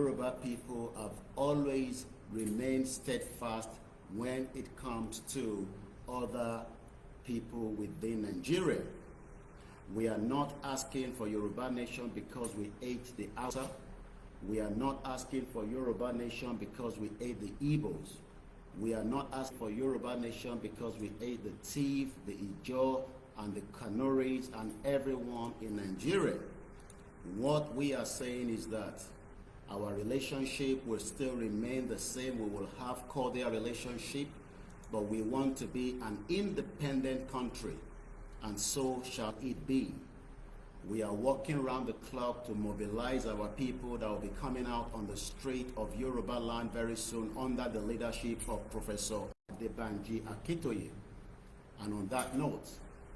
Yoruba people have always remained steadfast when it comes to other people within Nigeria. We are not asking for Yoruba nation because we hate the Hausa. We are not asking for Yoruba nation because we hate the Igbos. We are not asking for Yoruba nation because we hate the Tiv, the Ijaw, and the Kanoris, and everyone in Nigeria. What we are saying is that our relationship will still remain the same. We will have cordial relationship, but we want to be an independent country, and so shall it be. We are working around the clock to mobilize our people that will be coming out on the street of Yoruba land very soon under the leadership of Professor Adebanji Akintoye. And on that note,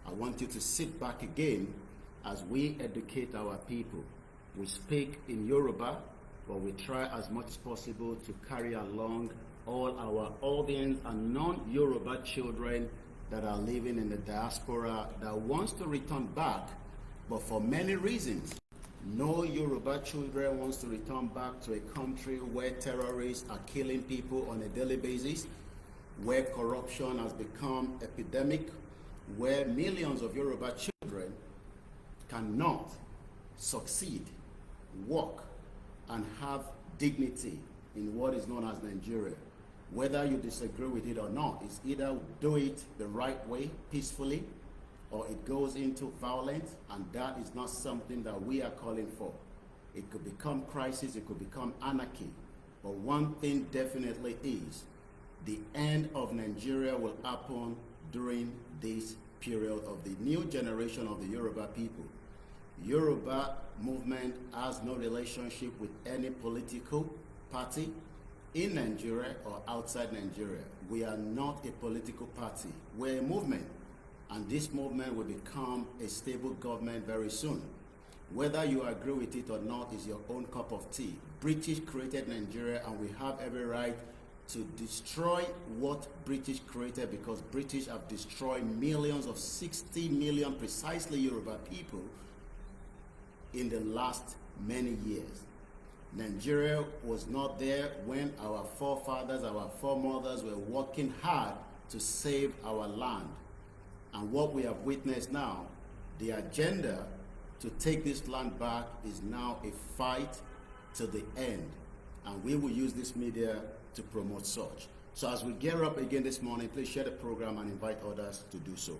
I want you to sit back again as we educate our people. We speak in Yoruba, but we try as much as possible to carry along all our audience and non-Yoruba children that are living in the diaspora that wants to return back, but for many reasons. No Yoruba children wants to return back to a country where terrorists are killing people on a daily basis, where corruption has become epidemic, where millions of Yoruba children cannot succeed, work, and have dignity in what is known as Nigeria. Whether you disagree with it or not, it's either do it the right way, peacefully, or it goes into violence, and that is not something that we are calling for. It could become crisis, it could become anarchy, but one thing definitely is, the end of Nigeria will happen during this period of the new generation of the Yoruba people. Yoruba movement has no relationship with any political party in Nigeria or outside Nigeria. We are not a political party. We're a movement, and this movement will become a stable government very soon. Whether you agree with it or not is your own cup of tea. British created Nigeria, and we have every right to destroy what British created, because British have destroyed millions of 60 million precisely Yoruba people in the last many years. Nigeria was not there when our forefathers, our foremothers were working hard to save our land. And what we have witnessed now, the agenda to take this land back is now a fight to the end. And we will use this media to promote such. So as we gear up again this morning, please share the program and invite others to do so.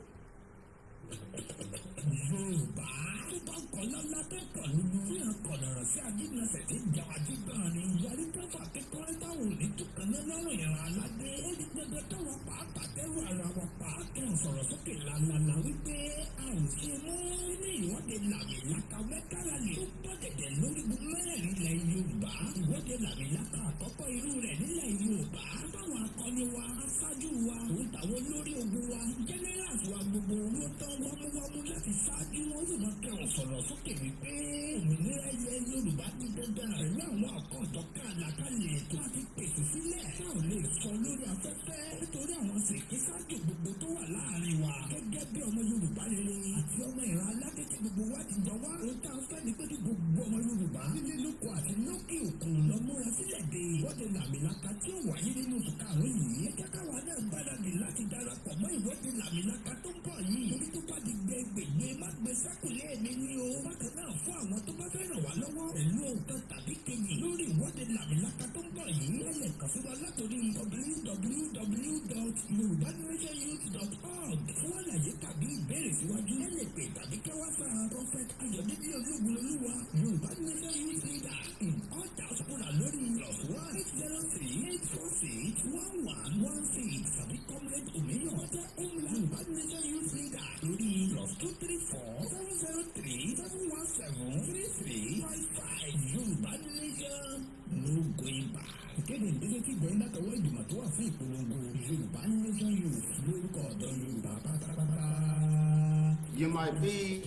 You might be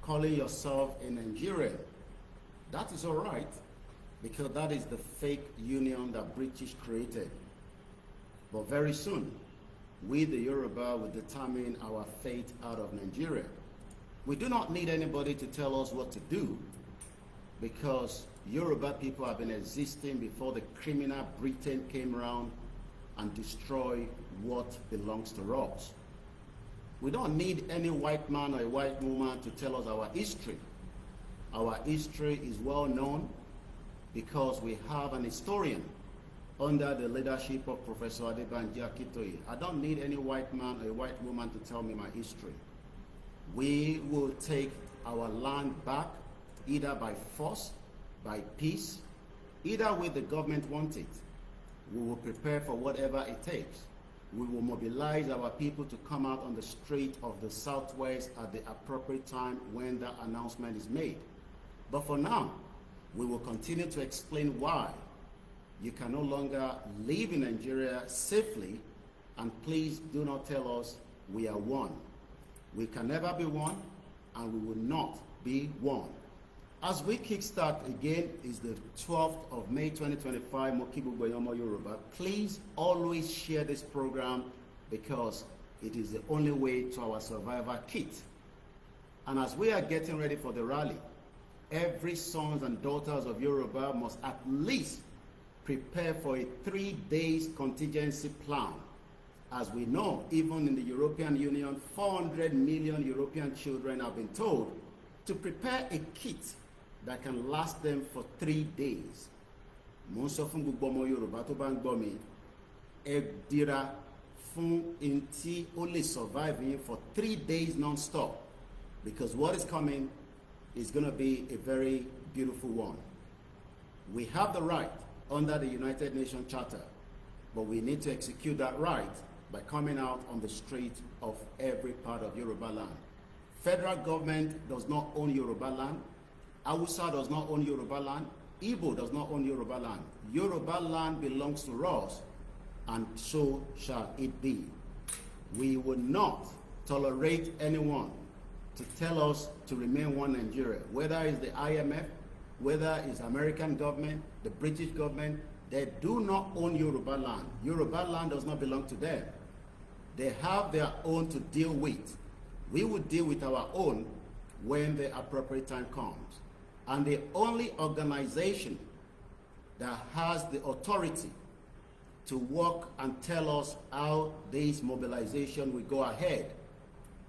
calling yourself a Nigerian. That is all right, because that is the fake union that British created. But very soon, we the Yoruba will determine our fate out of Nigeria. We do not need anybody to tell us what to do, because Yoruba people have been existing before the criminal Britain came around and destroyed what belongs to us. We don't need any white man or a white woman to tell us our history. Our history is well known because we have an historian under the leadership of Professor Adebanji Akintoye. I don't need any white man or a white woman to tell me my history. We will take our land back either by force, by peace, either way the government wants it. We will prepare for whatever it takes. We will mobilize our people to come out on the street of the Southwest at the appropriate time when the announcement is made. But for now, we will continue to explain why you can no longer live in Nigeria safely, and please do not tell us we are one. We can never be one, and we will not be one. As we kickstart again, is the 12th of May 2025, Mokibu Gboyomo Yoruba. Please always share this program because it is the only way to our survivor kit. And as we are getting ready for the rally, every sons and daughters of Yoruba must at least prepare for a 3 days contingency plan. As we know, even in the European Union, 400 million European children have been told to prepare a kit that can last them for 3 days. Mo sọ fún gbogbo ọmọ Yorùbá tó bá ń gbọ́ mi, ẹ dira fún in tí ó lè survive yín for 3 days non-stop, because what is coming is going to be a very beautiful one. We have the right under the United Nations Charter, but we need to execute that right by coming out on the street of every part of Yoruba land. Federal government does not own Yoruba land. Hausa does not own Yoruba land. Igbo does not own Yoruba land. Yoruba land belongs to us, and so shall it be. We will not tolerate anyone to tell us to remain one Nigeria, whether it's the IMF, whether it's American government, the British government. They do not own Yoruba land. Yoruba land does not belong to them. They have their own to deal with. We will deal with our own when the appropriate time comes. And the only organization that has the authority to work and tell us how this mobilization will go ahead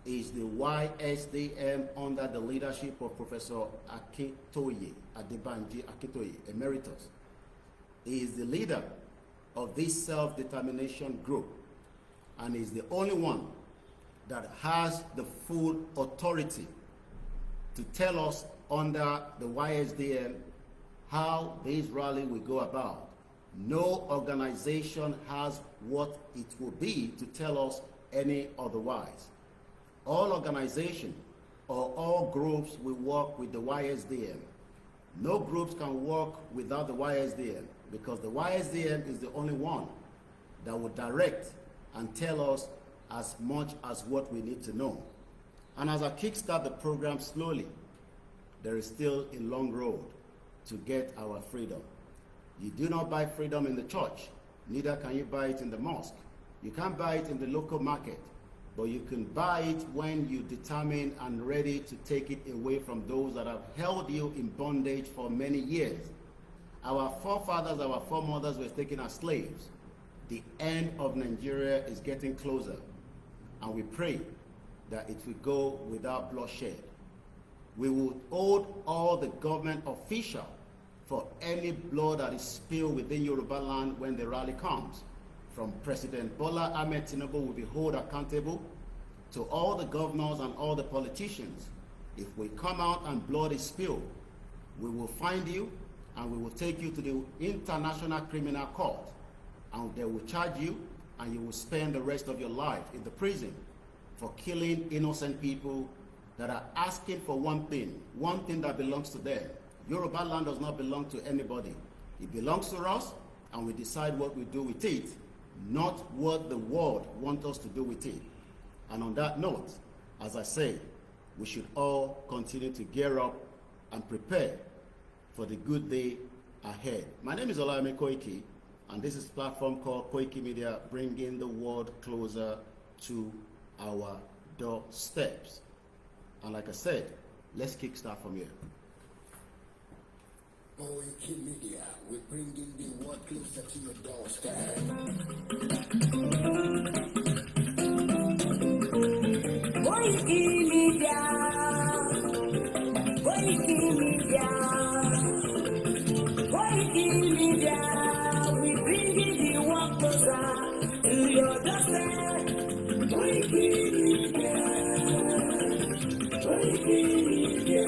is the YSDM under the leadership of Professor Akintoye, Adebanji Akintoye, Emeritus. He is the leader of this self-determination group, and is the only one that has the full authority to tell us under the YSDM how this rally will go about. No organization has what it will be to tell us any otherwise. All organizations or all groups will work with the YSDM. No groups can work without the YSDM, because the YSDM is the only one that will direct and tell us as much as what we need to know. And as I kickstart the program slowly, there is still a long road to get our freedom. You do not buy freedom in the church, neither can you buy it in the mosque. You can't buy it in the local market, but you can buy it when you determine and ready to take it away from those that have held you in bondage for many years. Our forefathers, our foremothers were taken as slaves. The end of Nigeria is getting closer, and we pray that it will go without bloodshed. We will hold all the government officials for any blood that is spilled within Yoruba land when the rally comes. From President Bola Ahmed Tinubu will be held accountable to all the governors and all the politicians. If we come out and blood is spilled, we will find you and we will take you to the International Criminal Court, and they will charge you, and you will spend the rest of your life in the prison for killing innocent people that are asking for one thing that belongs to them. Yoruba land does not belong to anybody. It belongs to us, and we decide what we do with it, not what the world wants us to do with it. And on that note, as I say, we should all continue to gear up and prepare for the good day ahead. My name is OLAYOMI KOIKI, and this is a platform called Koikimedia, bringing the world closer to our doorsteps. And like I said, let's kickstart from here. Koikimedia, we're bringing the world closer to your doorstep. Koikimedia, Koikimedia, Koikimedia, we bringing the world closer to your doorstep. Koikimedia, Koikimedia.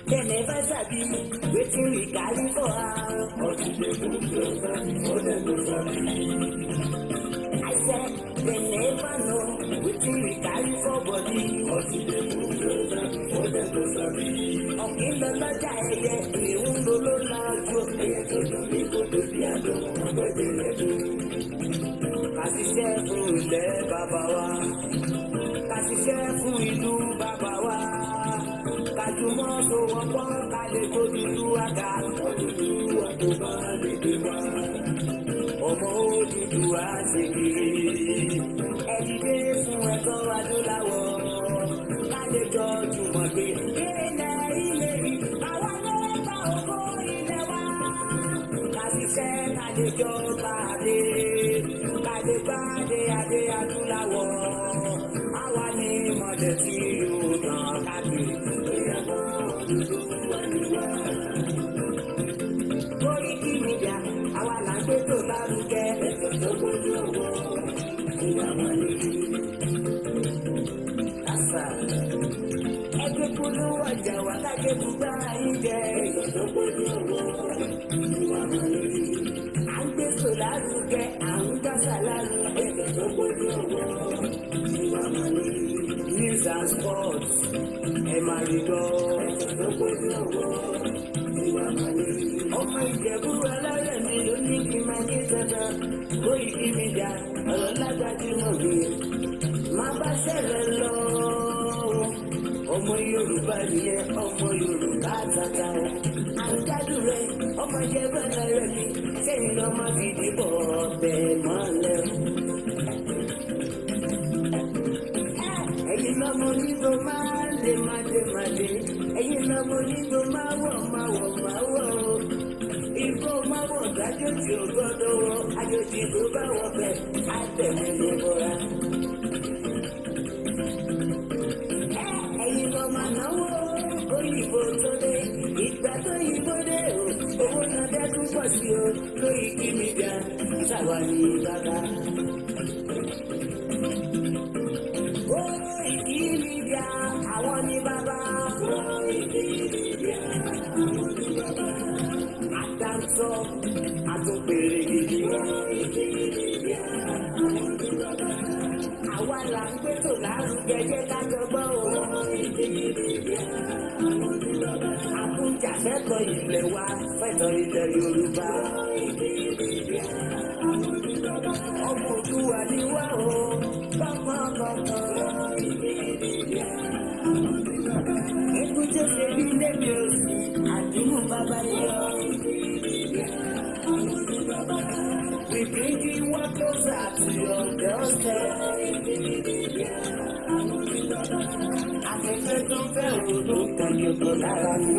They never sabi wetin we carry for house, but they move closer for them to sabi. I said they never know wetin we carry for body, but they move closer for them to sabi. Ọ̀kìn lọ lọ́jà ẹyẹ, ìhun ló ló lájú. Ẹyẹ tó dùn bí kò tó bí àdó, ọgbẹ́dẹ lẹ́dùn. Ká ṣiṣẹ́ fún ilẹ̀ bàbá wa, ká ṣiṣẹ́ fún ìlú bàbá wa. Kájúmọ́ tó wọ́pọ̀ ká lè tó dúdú àga. Òdúdú àtò bá lè dé wá. Ọmọ òdúdú á ṣe kiri. Ẹ̀dídé fún ẹ̀tọ́ adúláwọ̀. Ká lè jọ jùmọ̀ gbé. Ilẹ̀ ilé rí. Àwa ló bá ògbó ilẹ̀ wa. Ká ṣiṣẹ́ ká lè jọ bàdé. Ká lè bàdé adé adúláwọ̀. Àwa ni mọ̀lẹ́ tí yóò tàn káàkiri. Koikimedia, àwa là ń gbé tó lárugẹ. Ẹ̀sọ̀ tó gbójú ọwọ́ ìwà wọlé. Àṣà ẹgbẹ́ polówó ọjà wà lájẹ́ gbogbo ayé jẹ. Ẹ̀sọ̀ tó gbójú ọwọ́ ìwà wọlé. À ń gbé tó lárugẹ, à ń gbàsà lárugẹ. Ẹ̀sọ̀ tó gbójú ọwọ́ ìwà wọlé. News and sports, ẹ máa rí gbọ́. Ẹ̀sọ̀ tó gbójú ọwọ́ ìwà wọlé. Ọmọ Ìjẹ̀bú alárẹ̀ mi ló ní kí n máa ní dandan. Koikimedia, ọ̀rọ̀ lágbájú mọ̀ mi. Má bá ṣẹlẹ̀ lọ. Ọmọ Yorùbá nìyẹn, ọmọ Yorùbá tata. Àǹtájú rẹ̀, ọmọ Ìjẹ̀bú alárẹ̀ mi. Sẹ́yìn lọ́mọ fìdí bọ̀ bẹ́ẹ̀ mọ́lẹ̀. Ẹ̀yin lọ́mọ onígbò máa ń dé máa dé máa dé. Ẹ̀yin lọ́mọ onígbò máa wọ̀ máa wọ̀ máa wọ̀ o. Ìbò máa wọ̀ dájòjì ò gbọ́dọ̀ wọ. Àjòjì tó bá wọ̀ bẹ̀ á tẹ̀lé ní bọ́ra. Ẹ̀yin lọ́ máa náwó òyìnbó tó dé. Ìgbà tó yìnbó dé o. Owó náà dẹ́kun pọ̀ sí o. Koikimedia ṣàwà ní bàbá. Koikimedia, àwọn ní bàbá. Koikimedia, àwọn ní bàbá. Àdáńtọ́, àtúnpèrè gidi. Koikimedia, àwọn ní bàbá. Àwa là ń gbé tò lárugẹ jẹ́ ká jọgbọ́ o. Koikimedia, àwọn ní bàbá. Àkúnjà fẹ́tọ̀ ilẹ̀ wa, fẹ́tọ̀ ilẹ̀ Yorùbá. Koikimedia, àwọn ní bàbá. Ọmọ Òdùwà ni wá o, kọ́kọ́kọ́kọ́. Èkúté ṣe bí lébi oṣù, àdúgbò bàbá yọ. We bring you one closer to your doorstep. Afẹ́fẹ́ tó fẹ́ òòlù kan yòókù lára mi.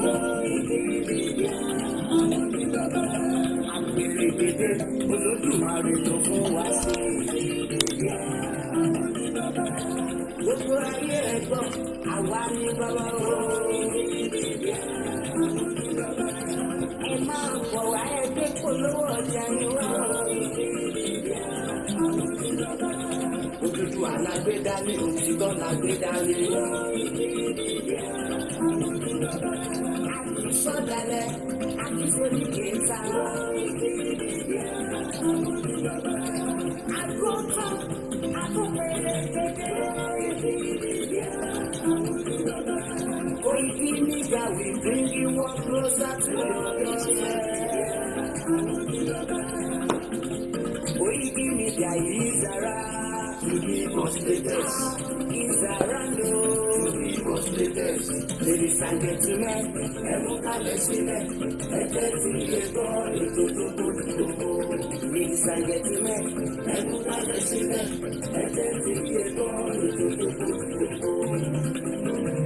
Àgbèrègbèdè Olódùmarè tó fún wa sí. Gbogbo ayé ẹ̀gbọ́n, àwa ní bàbá o. Ẹ máa bọ̀ wá ẹgbẹ́ polówó ọjà ni wá o. Òtútù alágbèdání, òtítọ́ lágbèdání. Àkìsọ̀dálẹ̀, àkìsọ̀rí kìíta. Àgùntàn, àgùnpẹ̀lẹ̀ kékeré. that will bring you one closer to your doorstep. Koikimedia is around to give us latest. Is around to give us latest. Ladies and gentlemen, ladies and gentlemen,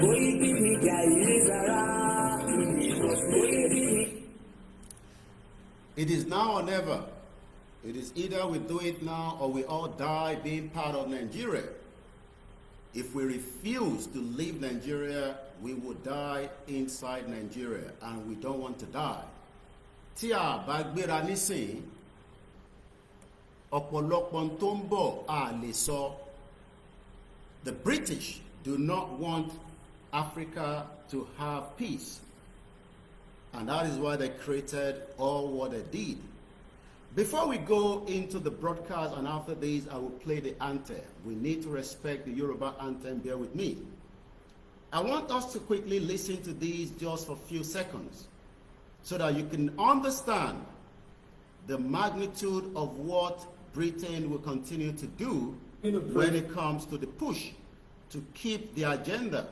Koikimedia is around to give us latest. It is now or never. It is either we do it now or we all die being part of Nigeria. If we refuse to leave Nigeria, we will die inside Nigeria, and we don't want to die. Tí a bá gbéra nísìn, ọ̀pọ̀lọpọ̀ tó ń bọ̀ a lè sọ. The British do not want Africa to have peace. And that is why they created all what they did. Before we go into the broadcast, and after this, I will play the anthem. We need to respect the Yoruba anthem, bear with me. I want us to quickly listen to these just for a few seconds so that you can understand the magnitude of what Britain will continue to do when it comes to the push to keep the agenda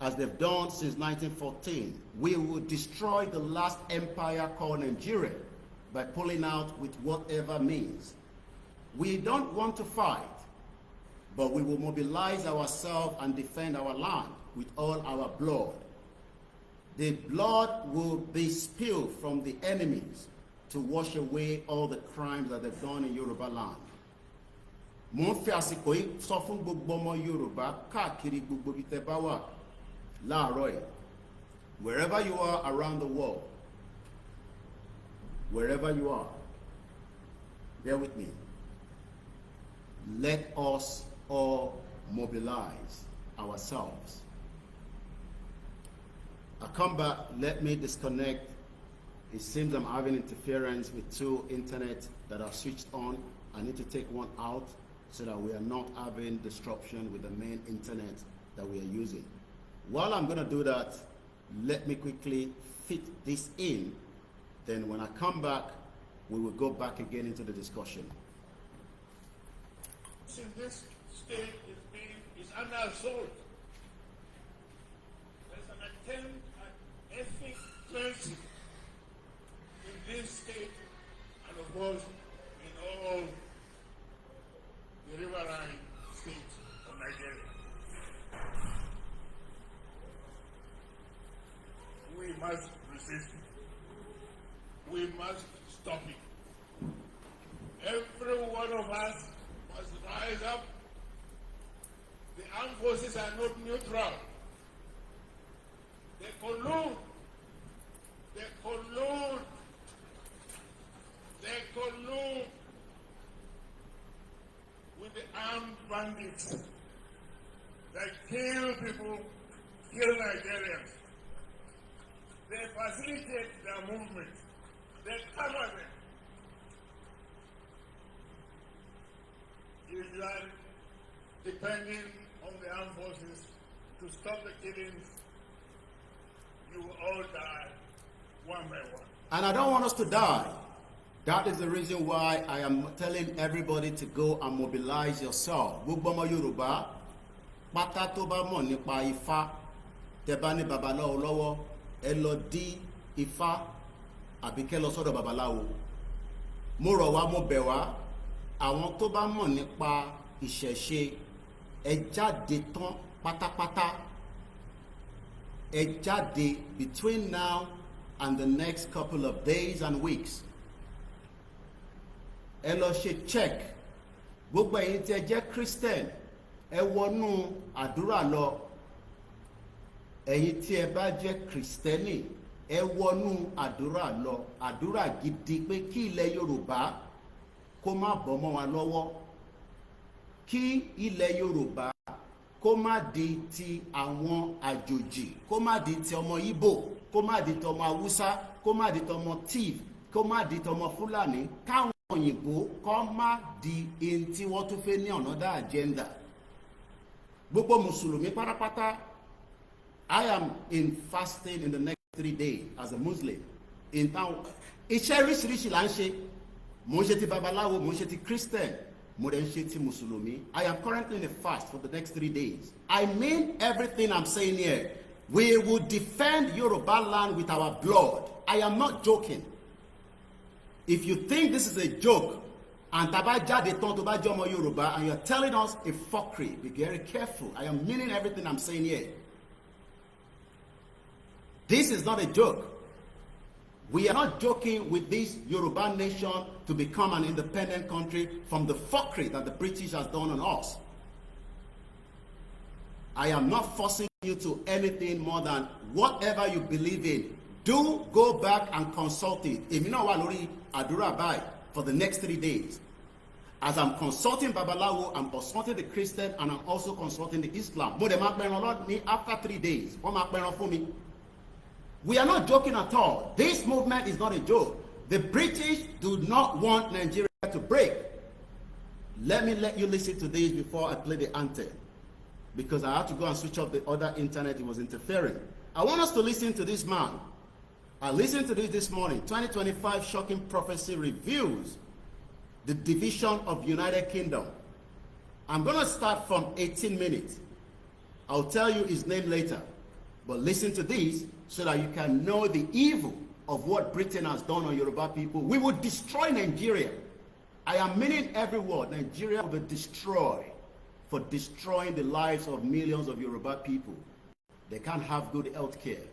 as they've done since 1914. We will destroy the last empire called Nigeria by pulling out with whatever means. We don't want to fight, but we will mobilize ourselves and defend our land with all our blood. The blood will be spilled from the enemies to wash away all the crimes that they've done in Yoruba land. Mo ń fi àsìkò yìí sọ fún gbogbo ọmọ Yorùbá káàkiri gbogbo ibi tẹ́ bá wà láàárọ̀ yìí. Wherever you are around the world, wherever you are, bear with me. Let us all mobilize ourselves. I come back, let me disconnect. It seems I'm having interference with two internet that are switched on. I need to take one out so that we are not having disruption with the main internet that we are using. While I'm going to do that, let me quickly fit this in. Then when I come back, we will go back again into the discussion. In this state is under assault. There's an attempt at ethnic cleansing in this state and of course in all the riverine states of Nigeria. We must resist it. We must stop it. Every one of us must rise up. The armed forces are not neutral. They collude. They collude. They collude with the armed bandits that kill people, kill Nigerians. They facilitate their movement. They cover them. Usually, depending on the armed forces to stop the killings, you will all die one by one. And I don't want us to die. That is the reason why I am telling everybody to go and mobilize yourself. Gbogbo ọmọ Yorùbá, pátá tó bá mọ̀ nípa Ifá, tẹ́ bá ní babaláwo lọ́wọ́, ẹ lọ dí Ifá àbí kẹ́ lọ sọ́dọ̀ babaláwo. Mo rọ̀ wá, mo bẹ̀ wá, àwọn tó bá mọ̀ nípa ìṣẹ̀ṣe, ẹ jáde tán pátápátá. Ẹ jáde between now and the next couple of days and weeks. Ẹ lọ ṣe check. Gbogbo ẹ̀yin tí ẹ jẹ́ Christian, ẹ wọnú àdúrà lọ. Ẹ̀yin tí ẹ bá jẹ́ Kristẹni, ẹ wọnú àdúrà lọ. Àdúrà gidi pé kí ilẹ̀ Yorùbá kó má bọ́ mọ́ wa lọ́wọ́. Kí ilẹ̀ Yorùbá kó má di ti àwọn àjòjì, kó má di ti ọmọ Ìgbò, kó má di ti ọmọ Haúsá, kó má di ti ọmọ Tiv, kó má di ti ọmọ Fúlàní, káwọn òyìnbó kó má di ẹni tí wọ́n tún fẹ́ ní another agenda. Gbogbo Mùsùlùmí pátápátá I am in fasting in the next 3 days as a Muslim. In town, iṣẹ́ oríṣiríṣi là ń ṣe. Mo ń ṣe ti babaláwo, mo ń ṣe ti Christian, mo dẹ̀ ń ṣe ti Mùsùlùmí. I am currently in a fast for the next 3 days. I mean everything I'm saying here. We will defend Yoruba land with our blood. I am not joking. If you think this is a joke, and taba jáde tán tó bá jẹ́ ọmọ Yoruba, and you're telling us a fuckery, be very careful. I am meaning everything I'm saying here. This is not a joke. We are not joking with this Yoruba nation to become an independent country from the fuckery that the British has done on us. I am not forcing you to anything more than whatever you believe in. Do go back and consult it. Èmi náà wà lórí àdúrà báyìí for the next 3 days. As I'm consulting Babalawo, I'm consulting the Christian, and I'm also consulting the Islam. Mo dẹ̀ máa pẹran lọ́dún ní after 3 days. Wọ́n máa pẹran fún mi. We are not joking at all. This movement is not a joke. The British do not want Nigeria to break. Let me let you listen to this before I play the anthem, because I had to go and switch off the other internet. It was interfering. I want us to listen to this man. I listened to this morning. 2025 shocking prophecy reveals the division of United Kingdom. I'm going to start from 18 minutes. I'll tell you his name later. But listen to this so that you can know the evil of what Britain has done on Yoruba people. We will destroy Nigeria. I am meaning every word. Nigeria will be destroyed for destroying the lives of millions of Yoruba people. They can't have good health care.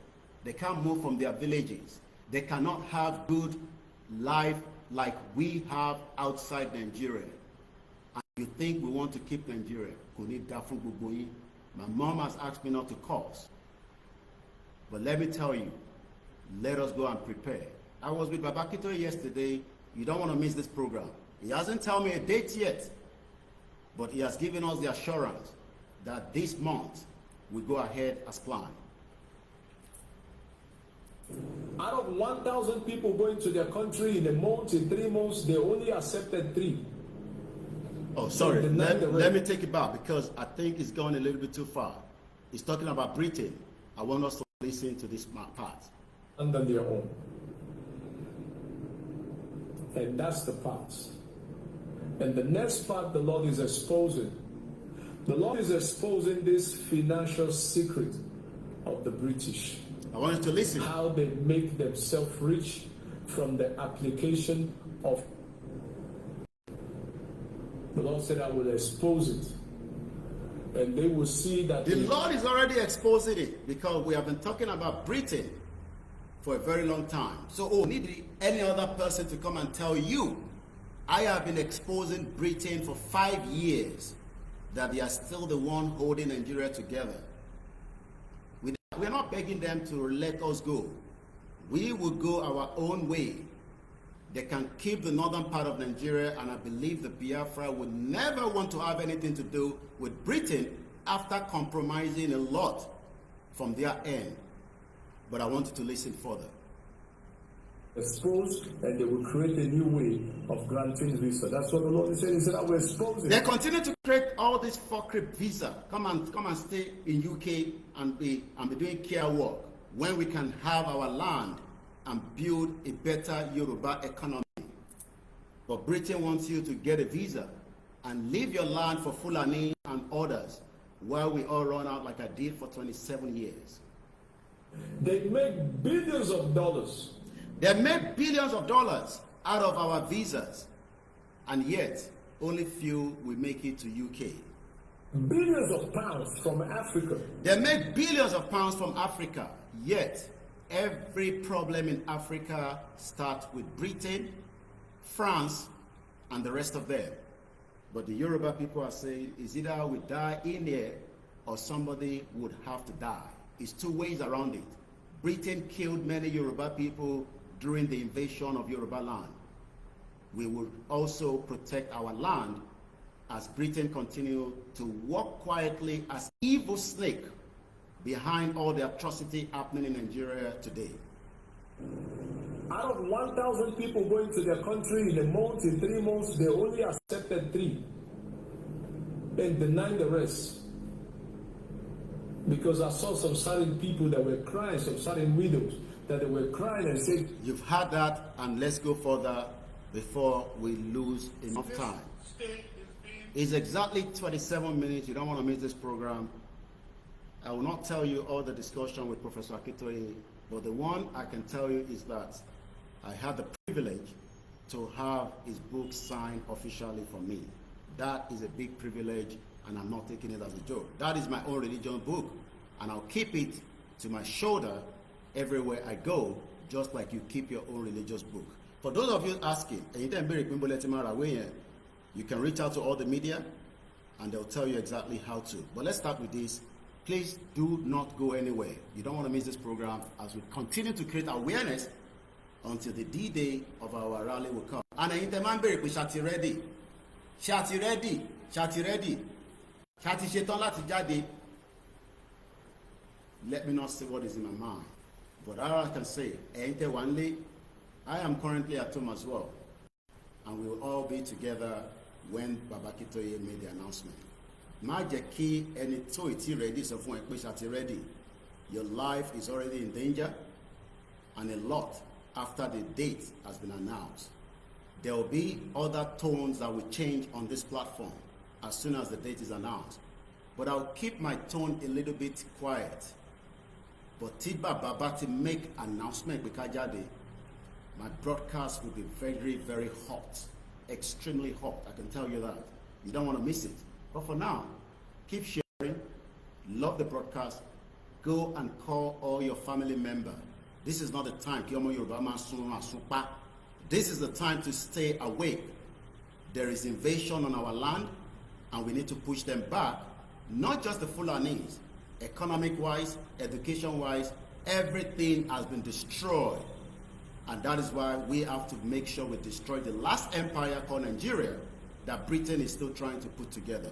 They can't move from their villages. They cannot have good life like we have outside Nigeria. And you think we want to keep Nigeria? My mom has asked me not to curse. But let me tell you, let us go and prepare. I was with Akintoye yesterday. You don't want to miss this program. He hasn't told me a date yet, but he has given us the assurance that this month we go ahead as planned. Out of 1,000 people going to their country in a month, in 3 months, they only accepted 3. Oh, sorry. Let me take it back, because I think it's going a little bit too far. He's talking about Britain. I want us to listen to this part. Under their own. And that's the part. And the next part the Lord is exposing. The Lord is exposing this financial secret of the British. I want you to listen. How they make themselves rich from the application of. The Lord said, I will expose it. And they will see that the Lord is already exposing it, because we have been talking about Britain for a very long time. So, need any other person to come and tell you, I have been exposing Britain for 5 years, that they are still the one holding Nigeria together. We're not begging them to let us go. We will go our own way. They can keep the northern part of Nigeria, and I believe the Biafra would never want to have anything to do with Britain after compromising a lot from their end. But I want you to listen further. Exposed, and they will create a new way of granting visa. That's what the Lord is saying. He said, I will expose it. They continue to create all this fuckery visa. Come and stay in UK and be doing care work, when we can have our land and build a better Yoruba economy. But Britain wants you to get a visa and leave your land for Fulani and others, while we all run out like I did for 27 years. They make billions of dollars. They make billions of dollars out of our visas, and yet only few will make it to UK. Billions of pounds from Africa. They make billions of pounds from Africa, yet every problem in Africa starts with Britain, France, and the rest of them. But the Yoruba people are saying, is either we die in here or somebody would have to die. It's 2 ways around it. Britain killed many Yoruba people during the invasion of Yoruba land. We will also protect our land as Britain continue to walk quietly as evil snake behind all the atrocity happening in Nigeria today. Out of 1,000 people going to their country in a month, in 3 months, they only accepted 3 and denied the rest. Because I saw some certain people that were crying, some certain widows, that they were crying and said, You've heard that, and let's go further before we lose enough time. It's exactly 27 minutes. You don't want to miss this program. I will not tell you all the discussion with Professor Akintoye, but the one I can tell you is that I had the privilege to have his book signed officially for me. That is a big privilege, and I'm not taking it as a joke. That is my own religion book, and I'll keep it to my shoulder everywhere I go, just like you keep your own religious book. For those of you asking, you can reach out to all the media, and they'll tell you exactly how to. But let's start with this. Please do not go anywhere. You don't want to miss this program as we continue to create awareness until the D-Day of our rally will come. And Shati ready. Shati ready. Shati ready. Shati shetan lati jade. Let me not say what is in my mind. But all I can say, I am currently at home as well. And we will all be together when Baba Akintoye made the announcement. Majeki any toiti ready, so for Shati ready. Your life is already in danger, and a lot after the date has been announced. There will be other tones that will change on this platform as soon as the date is announced. But I'll keep my tone a little bit quiet. But Tiba Babati make announcement because my broadcast will be very, very hot. Extremely hot, I can tell you that. You don't want to miss it. But for now, keep sharing, love the broadcast, go and call all your family members. This is not the time. This is the time to stay awake. There is invasion on our land, and we need to push them back. Not just the Fulanis, economic-wise, education-wise, everything has been destroyed. And that is why we have to make sure we destroy the last empire called Nigeria that Britain is still trying to put together.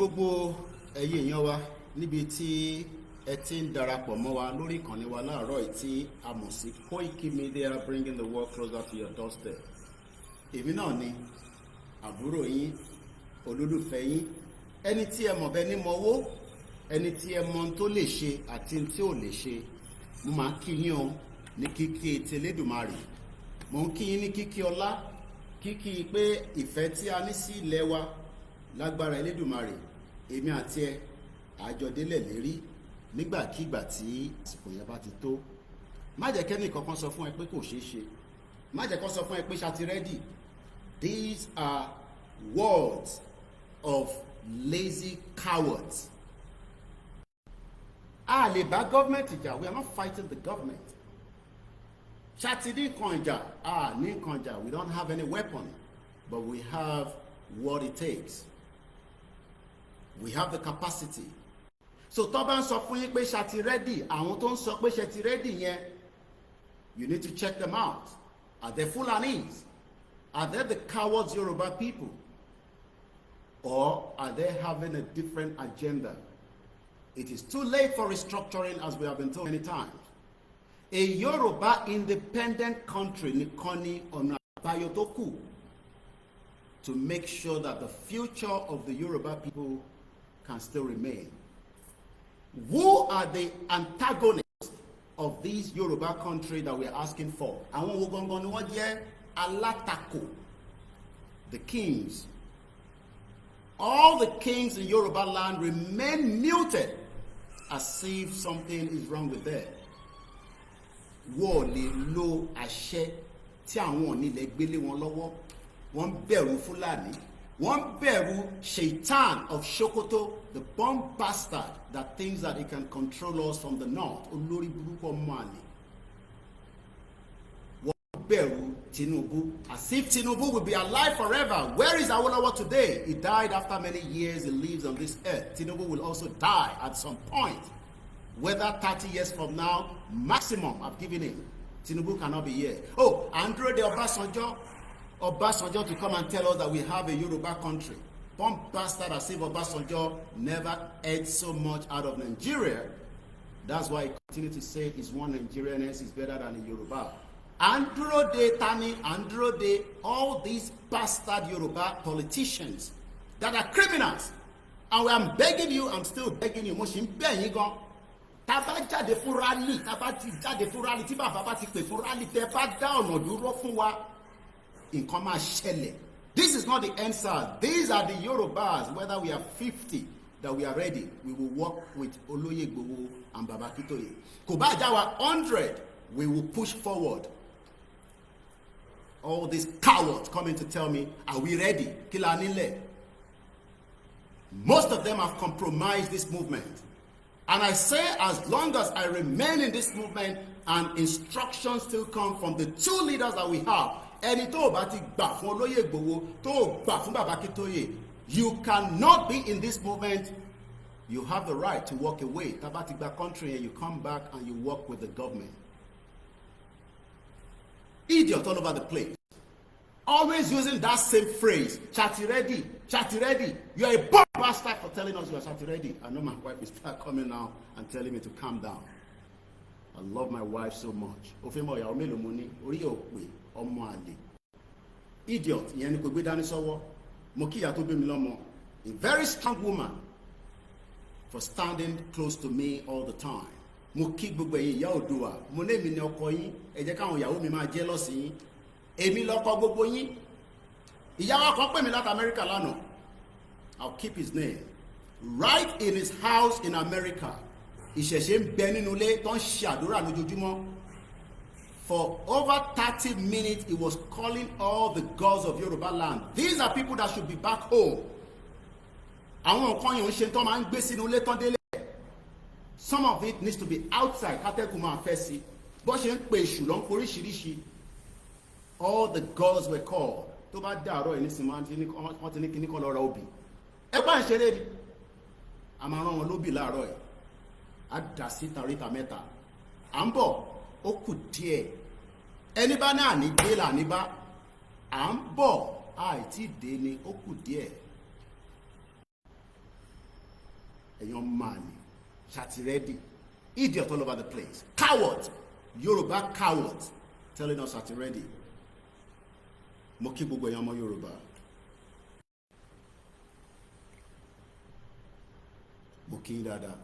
Gbogbo ẹ̀yin èèyàn wa níbi tí ẹ ti ń darapọ̀ mọ́ wa lórí ìkànnì wa láàárọ̀ tí a mọ̀ sí Koikimedia, bringing the world closer to your doorstep. Èmi náà ni àbúrò yín, olólùfẹ́ yín, ẹni tí ẹ mọ̀ bẹ́ẹ̀ ní mọ̀wó, ẹni tí ẹ mọ̀ tó lè ṣe àti tí ò lè ṣe. Mo máa kí yín o ní kíkí ti Elédùmarè. Mo ń kí yín ní kíkí ọlá, kíkí pé ìfẹ́ tí a ní sí ilẹ̀ wa lágbára Elédùmarè. Èmi àti ẹ àjọdélẹ̀ lérí nígbàkígbà tí àsìkò yẹn bá ti tó. Má jẹ́ kẹ́ni kankan sọ fún ẹ pé kò ṣeé ṣe. Má jẹ́ kó sọ fún ẹ pé ṣá ti ready. These are words of lazy cowards. A lè bá government jà. We are not fighting the government. Ṣá ti ní nǹkan ìjà. Ní nǹkan ìjà. We don't have any weapon, but we have what it takes. We have the capacity. So tó bá ń sọ fún yín pé ṣá ti ready, àwọn tó ń sọ pé ṣá ti ready yẹn, you need to check them out. Are they Fulanis? Are they the cowards Yoruba people? Or are they having a different agenda? It is too late for restructuring, as we have been told many times. A Yoruba independent country nìkan ni ọ̀nà àbáyọ tó kù to make sure that the future of the Yoruba people can still remain. Who are the antagonists of this Yoruba country that we are asking for? Àwọn wo gangan ni wọ́n jẹ́ alátakò? The kings. All the kings in Yoruba land remain muted as if something is wrong with them. Wọ́n lè lo àṣẹ tí àwọn onílẹ̀ gbélé wọn lọ́wọ́. Wọ́n bẹ̀rù Fúlàní. Wọ́n bẹ̀rù Shaitan of Sokoto, the bomb bastard that thinks that he can control us from the north. Olórí burúkú ọmọ àlè. Wọ́n bẹ̀rù Tinubu, as if Tinubu will be alive forever. Where is Awolowo today? He died after many years. He lives on this earth. Tinubu will also die at some point. Whether 30 years from now, maximum, I've given him. Tinubu cannot be here. Oh, Andrew de Obasanjo to come and tell us that we have a Yoruba country. Bomb bastard as if Obasanjo never ate so much out of Nigeria. That's why he continues to say his one Nigerianness is better than a Yoruba. Andrew de Tani, Andrew de all these bastard Yoruba politicians that are criminals. And I'm begging you, I'm still begging you, Moshin Benyigon. Taba jáde fún rally, taba ti jáde fún rally, tí bàbá bá ti pè fún rally, tẹ́ bá dá ọ̀nà dúró fún wa. Nǹkan máa ṣẹlẹ̀. This is not the answer. These are the Yorubas, whether we are 50, that we are ready. We will work with Oloye Igboho and Baba Akintoye. Kò bá jẹ́ wa 100, we will push forward. All these cowards coming to tell me, are we ready? Kí la nílẹ̀? Most of them have compromised this movement. And I say, as long as I remain in this movement and instructions still come from the two leaders that we have, ẹni tó bá ti gbà fún Olóyè Igboho, tó gbà fún Baba Akintoye, you cannot be in this movement. You have the right to walk away. Tá bá ti gba country and you come back and you work with the government. Idiot all over the place. Always using that same phrase, chatty ready, chatty ready. You are a bomb bastard for telling us you are chatty ready. I know my wife is start coming now and telling me to calm down. I love my wife so much. Ofemo ya omelo moni, ori okwe, omo ade. Idiot, ìyẹn ni kò gbé dání sọ́wọ́. Mo kí ìyá tó bí mi lọ́mọ. A very strong woman for standing close to me all the time. Mo kí gbogbo ẹ̀yin ìyá Oòduà. Mo ní èmi ni ọkọ yín. Ẹ jẹ́ káwọn ìyàwó mi máa jealous yín. Èmi lọ́kọ gbogbo yín. Ìyá wa kan pè mí láti America lánàá. I'll keep his name. Right in his house in America. Ìṣẹ̀ṣe ń bẹ nínú ilé tó ń ṣe àdúrà lójoojúmọ́. For over 30 minutes, he was calling all the gods of Yoruba land. These are people that should be back home. Àwọn nǹkan yìí ń ṣe tó máa ń gbé sínú ilé tán délé. Some of it needs to be outside. Kátẹ́kùn máa fẹ́ sí. Bó ṣe ń pe èṣù lọ ń poríṣiríṣi. All the gods were called. Tó bá dàárọ̀ ẹ̀ nísìnyí wọ́n ti ní kíní kan lọ ra obì. Ẹ bá ń ṣeré ni. A máa rán wọn lóbì láàárọ̀ ẹ̀. A dà sí tàríta mẹ́ta. À ń bọ̀, ó kù díẹ̀. Ẹni bá náà ní dé là ní bá. À ń bọ̀, àìtí dé ni ó kù díẹ̀. Ẹ̀yàn máa ní. Ṣàtì ready. Idiot all over the place. Coward. Yoruba cowards. Telling us ṣàtì ready. Mo kí gbogbo ẹ̀yàn ọmọ Yorùbá. Mo kí yín dáadáa.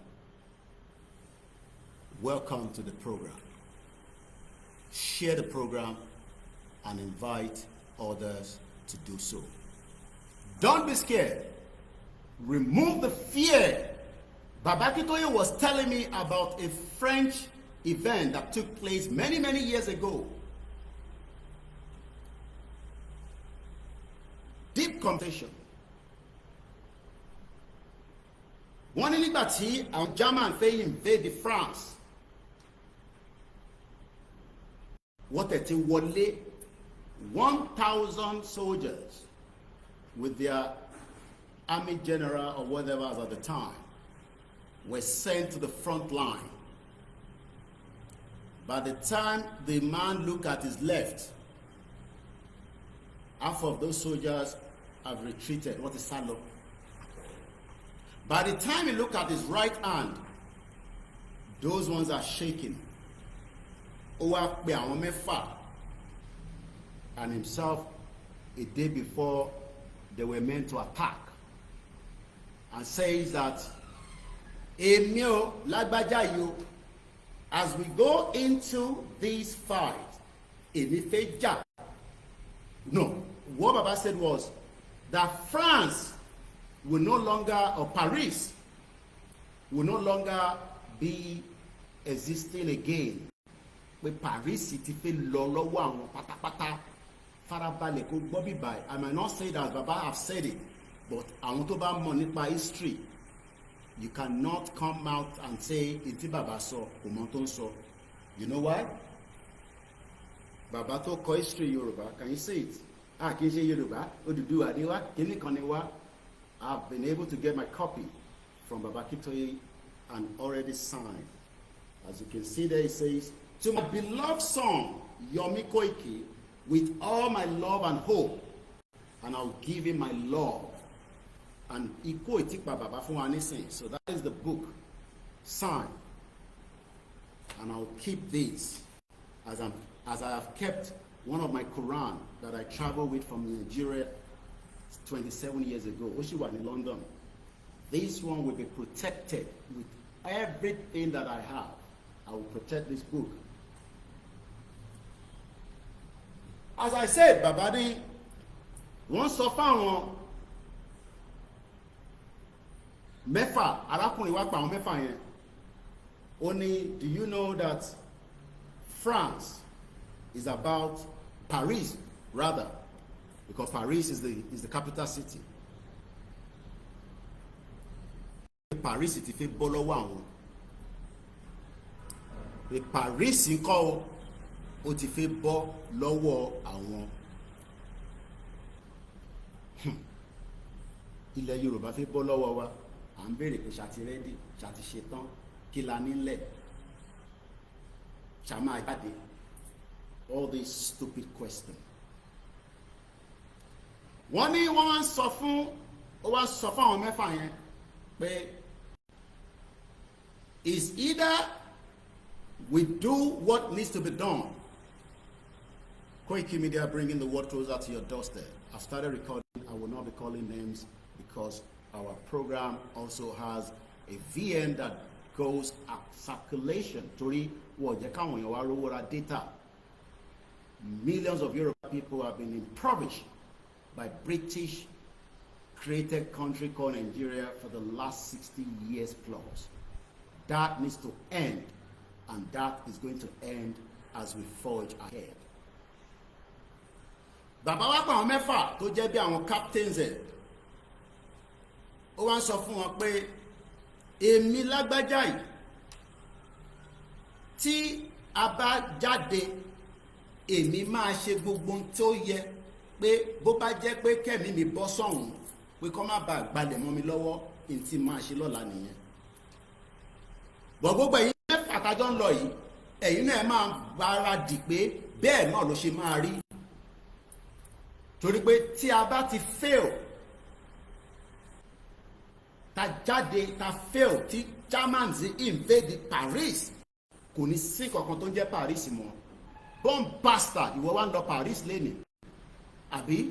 Welcome to the program. Share the program and invite others to do so. Don't be scared. Remove the fear. Baba Akintoye was telling me about a French event that took place many, many years ago. Deep conversation. Wọ́n ní nígbà tí àwọn German fẹ́ invade France. Wọ́n tẹ̀ ti wọlé 1,000 soldiers with their army general or whatever at the time were sent to the front line. By the time the man looked at his left, half of those soldiers have retreated. What is Salo? By the time he looked at his right hand, those ones are shaking. ó wá pe àwọn mẹ́fà and himself a day before they were meant to attack, and says that èmi ò lágbájá yìí o, as we go into this fight, èmi fẹ́ jà. No, what Baba said was that France will no longer, or Paris will no longer be existing again. Pé Paris ti fẹ́ lọ lọ́wọ́ àwọn pátápátá. Farabalẹ̀ kó gbọ́ bí báyìí. I might not say that Baba have said it, but àwọn tó bá mọ̀ nípa history, you cannot come out and say ìtí Baba sọ kò mọ̀ tó ń sọ. You know why? Baba tó kọ history Yoruba, can you see it? Kì í ṣe Yoruba, Odùduwà ni wá, kíní kan ni wá. I've been able to get my copy from Baba Akintoye and already signed. As you can see there, it says, "To my beloved son, Yomi Koiki, with all my love and hope, and I'll give him my love." And Iko Itikpa Baba fún wa nísìn. So that is the book signed. And I'll keep this as I have kept one of my Quran that I traveled with from Nigeria 27 years ago. Oshiwa in London. This one will be protected with everything that I have. I will protect this book. As I said, Babadi, wọ́n sọ fáwọn mẹ́fà, arákùnrin wá pa àwọn mẹ́fà yẹn. Ó ní, do you know that France is about Paris, rather, because Paris is the capital city. Paris ti fẹ́ bọ́ lọ́wọ́ àwọn. Pé Paris ńkọ́ ó ti fẹ́ bọ́ lọ́wọ́ àwọn. Ilẹ̀ Yorùbá fẹ́ bọ́ lọ́wọ́ wa. À ń béèrè pé ṣàti rẹ́dì, ṣàti ṣetán, kí la nílẹ̀, ṣàmá jáde. All these stupid questions. Wọ́n ní wọ́n sọ fún àwọn mẹ́fà yẹn pé is either we do what needs to be done. Koikimedia bringing the word closer to your doorstep. I've started recording. I will not be calling names because our program also has a VM that goes at circulation. Torí wọ́n jẹ́ káwọn èèyàn wá rówó ra data. Millions of Yoruba people have been impoverished by British created country called Nigeria for the last 60 years plus. That needs to end, and that is going to end as we forge ahead. Bàbá wa pa àwọn mẹ́fà tó jẹ́ bí àwọn captains ẹ̀. Ó wá ń sọ fún wọn pé èmi lágbájá yìí tí a bá jáde èmi máa ṣe gbogbo ohun tó yẹ pé bó bá jẹ́ pé kẹ́mi mi bọ́ sọ́hùn pé kó má bàa gbalẹ̀ mọ́ mi lọ́wọ́ ní tí máa ṣe lọ́la nìyẹn. Bọ̀ gbogbo ẹ̀yin mẹ́fà tájọ́ ń lọ yìí ẹ̀yin náà máa gbáradì pé bẹ́ẹ̀ náà ló ṣe máa rí. Torí pé tí a bá ti fail, ta jáde ta fail tí Germans invade Paris, kò ní sí kankan tó ń jẹ́ Paris mọ́. Bomb bastard, ìwọ wá ń lọ Paris lẹ́nìí. Àbí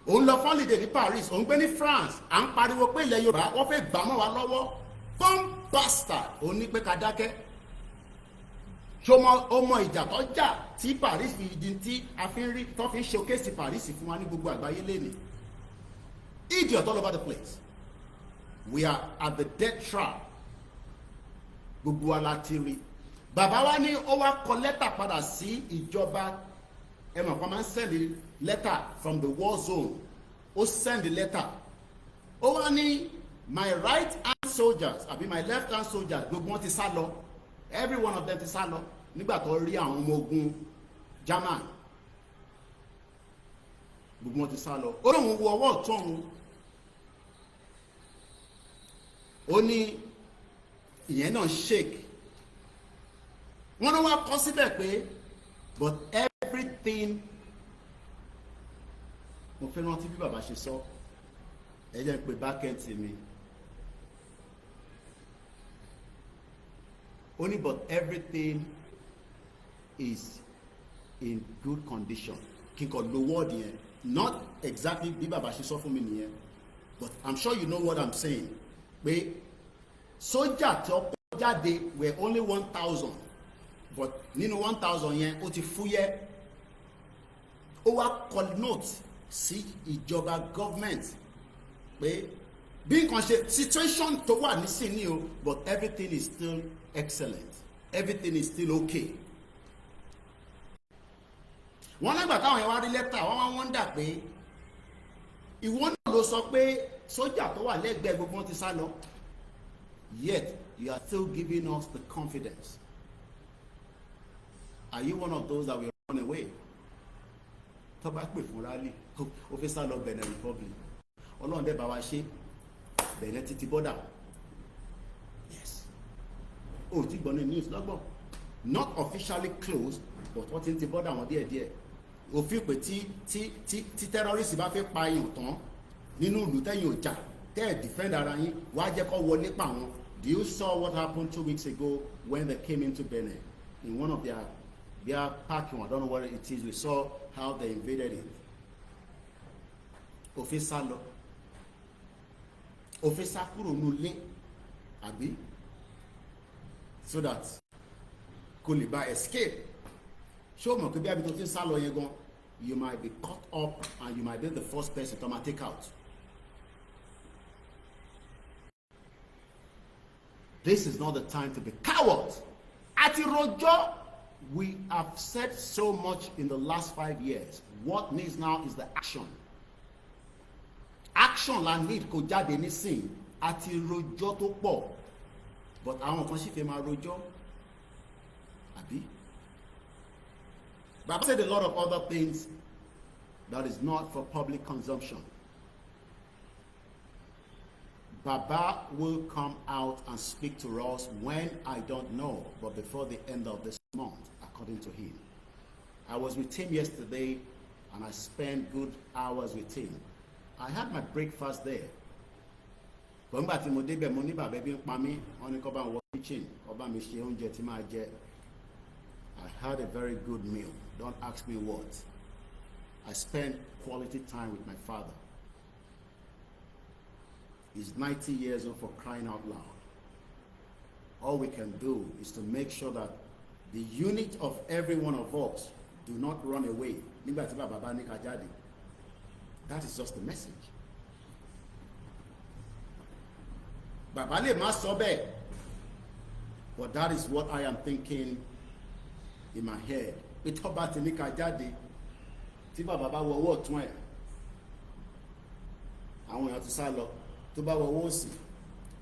òun lọ holiday ní Paris, òun gbé ní France, à ń pariwo pé ilẹ̀ Yorùbá wọ́n fẹ́ gbà mọ́ wa lọ́wọ́. Bomb bastard, òun ní pé ká dákẹ́. Ṣọmọ ọmọ ìjà tó jà tí Paris fi di tí a fi ń rí tó fi ń showcase Paris fún wa ní gbogbo àgbáyé lẹ́nìí. Idiot all over the place. We are at the death trap. Gbogbo wa la ti rí. Bàbá wa ní ó wá kọ lẹ́tà padà sí ìjọba. Ẹ mọ̀ kó máa ń send letter from the war zone. Ó send the letter. Ó wá ní my right hand soldiers àbí my left hand soldiers gbogbo wọn ti sá lọ. Every one of them ti sá lọ nígbà tó rí àwọn ọmọ ogun German. Gbogbo wọn ti sá lọ. Ó lóun wo ọwọ́ ọ̀tún òun. Ó ní ìyẹn náà shake. Wọ́n náà wá kọ síbẹ̀ pé but everything, mo fẹ́ rántí bí bàbá ṣe sọ, ẹ jẹ́ pé bákẹ́ǹtì mi. Only but everything is in good condition. Kí n kàn lo word yẹn, not exactly bí bàbá ṣe sọ fún mi nìyẹn, but I'm sure you know what I'm saying. Pé sójà tó kó jáde were only 1,000, but nínú 1,000 yẹn ó ti fúyẹ́. Ó wá call note sí ìjọba government pé bí nǹkan ṣe situation tó wà nísìnyí o, but everything is still excellent, everything is still okay. Wọ́n lágbà táwọn yẹn wá rí lẹ́tà wọ́n wá wọ́ndà pé ìwọ náà ló sọ pé sójà tó wà lẹ́gbẹ̀ẹ́ gbogbo wọn ti sá lọ, yet you are still giving us the confidence. Are you one of those that will run away? Tó bá pè fún rally ó fẹ́ sá lọ Benin Republic, Ọlọ́run dẹ̀ bá wa ṣe Benin títí border. Yes. Oh, ti gbọ́n ní news lọ́gbọ̀n, not officially closed, but wọ́n ti ń ti border wọn díẹ̀díẹ̀. Òfin pé tí terrorist bá fẹ́ pa èèyàn tán nínú ìlú tẹ́yìn ọjà tẹ́ ẹ̀ defend ara yín wá jẹ́ kó wọlé pa wọn. Do you saw what happened 2 weeks ago when they came into Benin in one of their parking? I don't know what it is. We saw how they invaded it. Òfin sá lọ, òfin sá kúrò nulẹ̀ àbí so that kò lè bá escape. Ṣé o mọ̀ pé bí abi tó ti ń sá lọ yẹn gan, you might be caught up and you might be the first person to take out. This is not the time to be cowards. Àti rojọ́, we have said so much in the last 5 years. What needs now is the action. Action la need kó jáde nísìn. Àti rojọ́ tó pọ̀, but àwọn kan sì fẹ́ máa rojọ́ àbí. But I've said a lot of other things that is not for public consumption. Baba will come out and speak to us when, I don't know, but before the end of this month, according to him. I was with him yesterday and I spent good hours with him. I had my breakfast there. Nígbà tí mo débẹ̀ mo ní bàbá ẹbí ń pa mí, wọ́n ní kó bá wọ kitchen, kó bá mi ṣe oúnjẹ tí máa jẹ. I had a very good meal. Don't ask me what. I spent quality time with my father. He's 90 years old, for crying out loud. All we can do is to make sure that the unit of every one of us do not run away. Nígbà tí bàbá bá ní ká jáde. That is just the message. Bàbá lè má sọ bẹ́ẹ̀, but that is what I am thinking in my head. Pé tó bá ti ní ká jáde, tí bàbá bá wọ ọwọ́ ọ̀tún ẹ̀, àwọn èèyàn ti sá lọ. Tó bá wọ ọwọ́ òsì,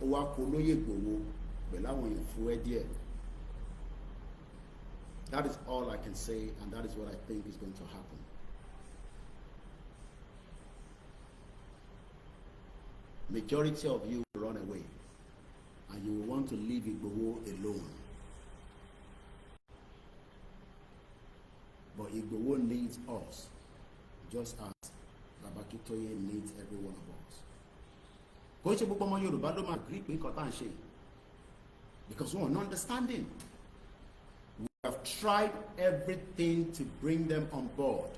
ó wá kó lóyè Ìgbòho pẹ̀lú àwọn èèyàn fún ẹ díẹ̀. That is all I can say, and that is what I think is going to happen. Majority of you will run away, and you will want to leave Igboho alone. But Igboho needs us, just as Akintoye needs every one of us. Kò ṣe gbogbo ọmọ Yorùbá ló máa agree pé nǹkan tá à ń ṣe, because we are not understanding. We have tried everything to bring them on board,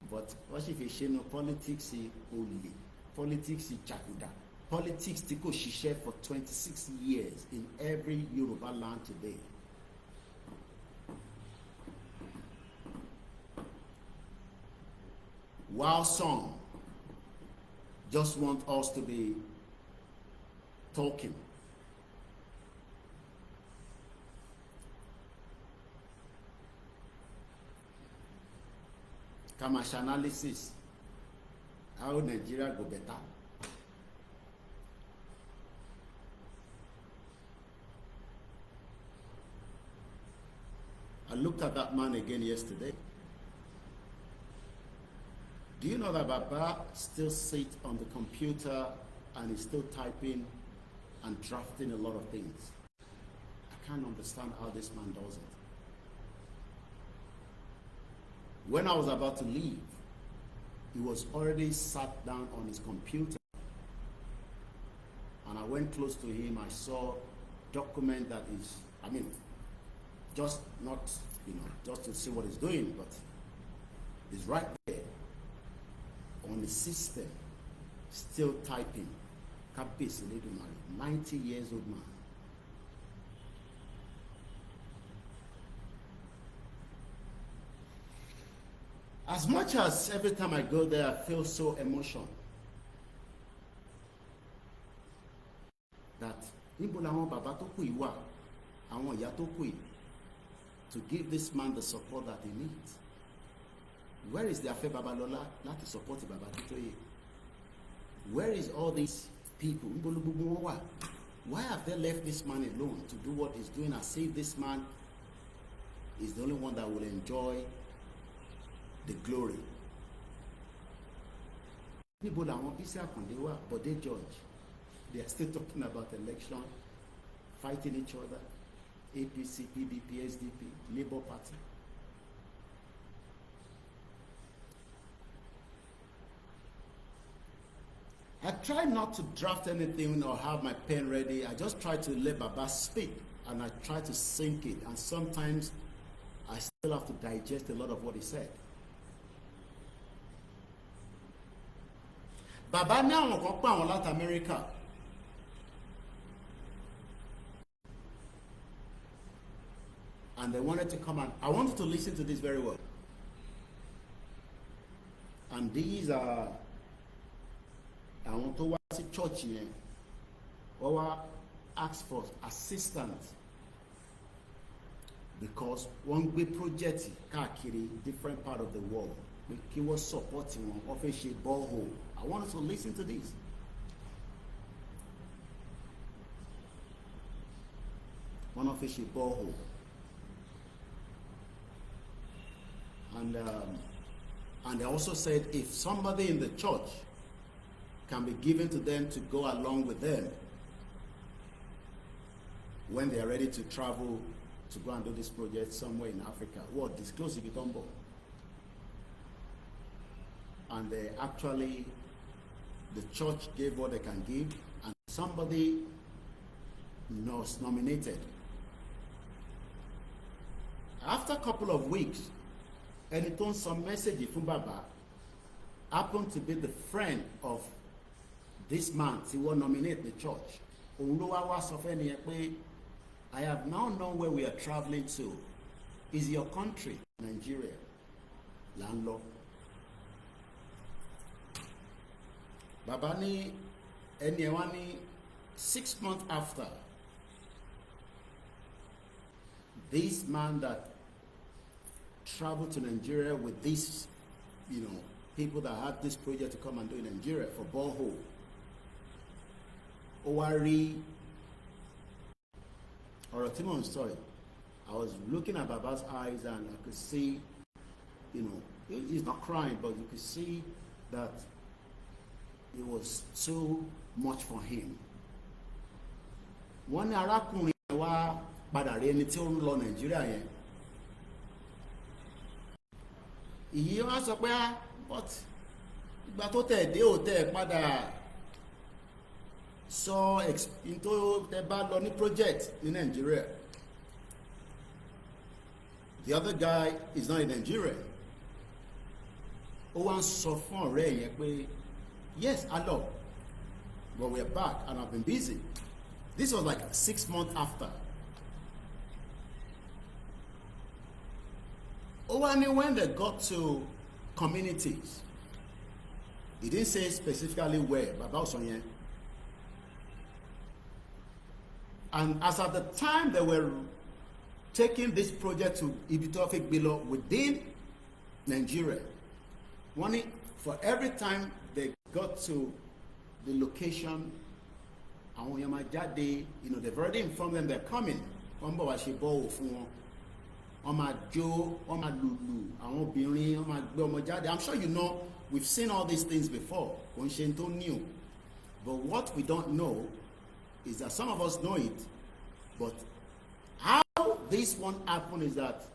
but wọ́n sì fi ṣe nu politics olè, politics jàgùdà, politics tí kò ṣiṣẹ́ for 26 years in every Yoruba land today. While some just want us to be talking, Kamash analysis, how Nigeria go better. I looked at that man again yesterday. Do you know that Baba still sits on the computer and is still typing and drafting a lot of things? I can't understand how this man does it. When I was about to leave, he was already sat down on his computer. And I went close to him. I saw document that is, just not, just to see what he's doing, but he's right there on the system, still typing. Kabis, 90 years old man. As much as every time I go there, I feel so emotional. That to give this man the support that he needs. Where is the Afe Babalola not to support Baba Akintoye? Where is all these people? Why have they left this man alone to do what he's doing, as if this man is the only one that will enjoy the glory? People that want peace, but they judge. They are still talking about election, fighting each other. APC, PDP, SDP, Labour Party. I try not to draft anything or have my pen ready. I just try to let Baba speak, and I try to sink it. And sometimes I still have to digest a lot of what he said. Baba ní àwọn kan pa àwọn láti America. And they wanted to come, and I wanted to listen to this very well. And these are I want to watch the church here, or ask for assistance, because one big project káàkiri different part of the world, he was supporting one official borehole. I wanted to listen to this. One official borehole. And they also said if somebody in the church can be given to them to go along with them when they are ready to travel to go and do this project somewhere in Africa, what disclose if it on board. And they actually, the church gave what they can give, and somebody was nominated. After a couple of weeks, and it on some message from Baba happened to be the friend of this man who will nominate the church. I have now known where we are traveling to. Is your country Nigeria? Landlord. Baba ni eni 6 months after, this man that traveled to Nigeria with these, people that had this project to come and do in Nigeria for borehole. Owari or a Timon story. I was looking at Baba's eyes and I could see, he's not crying, but you could see that it was too much for him. One arákùnrin wa padà rí ẹni tí ó ń lọ Nàìjíríà yẹn. Ìyí wá sọ pé but ìgbà tó tẹ̀ dé òtẹ́ padà sọ tó tẹ bá lọ ní project ní Nigeria. The other guy is not in Nigeria. Ó wá ń sọ fún ọ̀rẹ́ yẹn pé yes, I know, but we're back and I've been busy. This was like 6 months after. Only when they got to communities, he didn't say specifically where, but about Sonye. And as at the time they were taking this project to Ibitofik below within Nigeria, for every time they got to the location, they've already informed them they're coming. I'm sure you know, we've seen all these things before. But what we don't know is that some of us know it, but how this one happened is that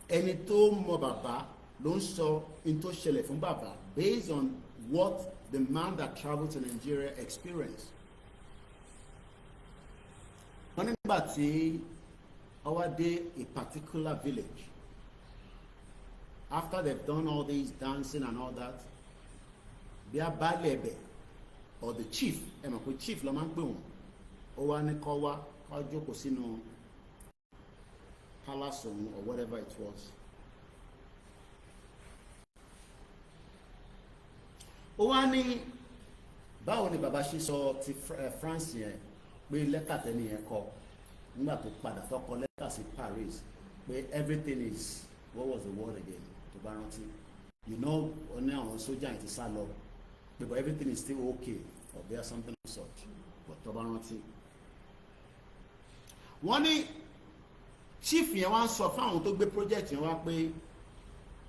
Enito Mobaba don't saw into Shele from Baba based on what the man that traveled to Nigeria experienced. over there a particular village. After they've done all these dancing and all that, bí a bá lẹ̀bẹ̀ or the chief, ẹ mọ̀ pé chief ló máa ń pè wọ́n, ó wá ní kó wá kó jókòó sínú palace òun or whatever it was. Ó wá ní báwo ni bàbá ṣe sọ ti France yẹn pé lẹ́tà tẹ́ni yẹn kọ nígbà tó padà tó kọ lẹ́tà sí Paris pé everything is, what was the word again, tó bá rántí, you know, ó ní àwọn sójà yẹn ti sá lọ pé but everything is still okay or there something of such, but tó bá rántí. Wọ́n ní chief yẹn wá ń sọ fáwọn tó gbé project yẹn wá pé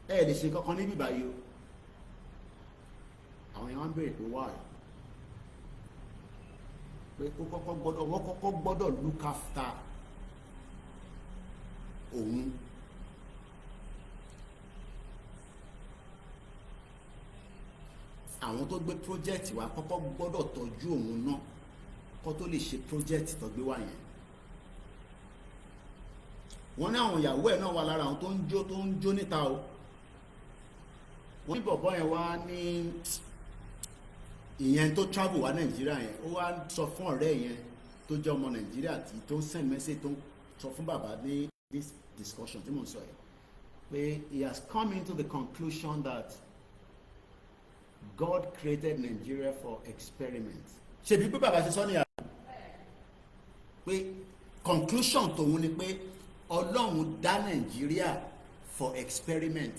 ẹ lè ṣe kankan níbí báyìí o. Àwọn yẹn wá ń béèrè pé why, pé wọ́n kọ́kọ́ gbọ́dọ̀ look after òun. Àwọn tó gbé project wá kọ́kọ́ gbọ́dọ̀ tọ́jú òun náà kó tó lè ṣe project tó gbé wá yẹn. Wọ́n ní àwọn ìyàwó ẹ̀ náà wà lára àwọn tó ń jó níta o. Wọ́n ní bọ̀bọ́ yẹn wá ní ìyẹn tó travel wá Nàìjíríà yẹn, ó wá sọ fún ọ̀rẹ́ yẹn tó jẹ́ ọmọ Nàìjíríà tí tó ń send message tó ń sọ fún bàbá ní this discussion tí mò ń sọ yẹn pé he has come into the conclusion that God created Nigeria for experiment. Ṣebí pé bàbá ṣe sọ nìyà pé conclusion tòun ni pé Ọlọ́run dá Nàìjíríà for experiment.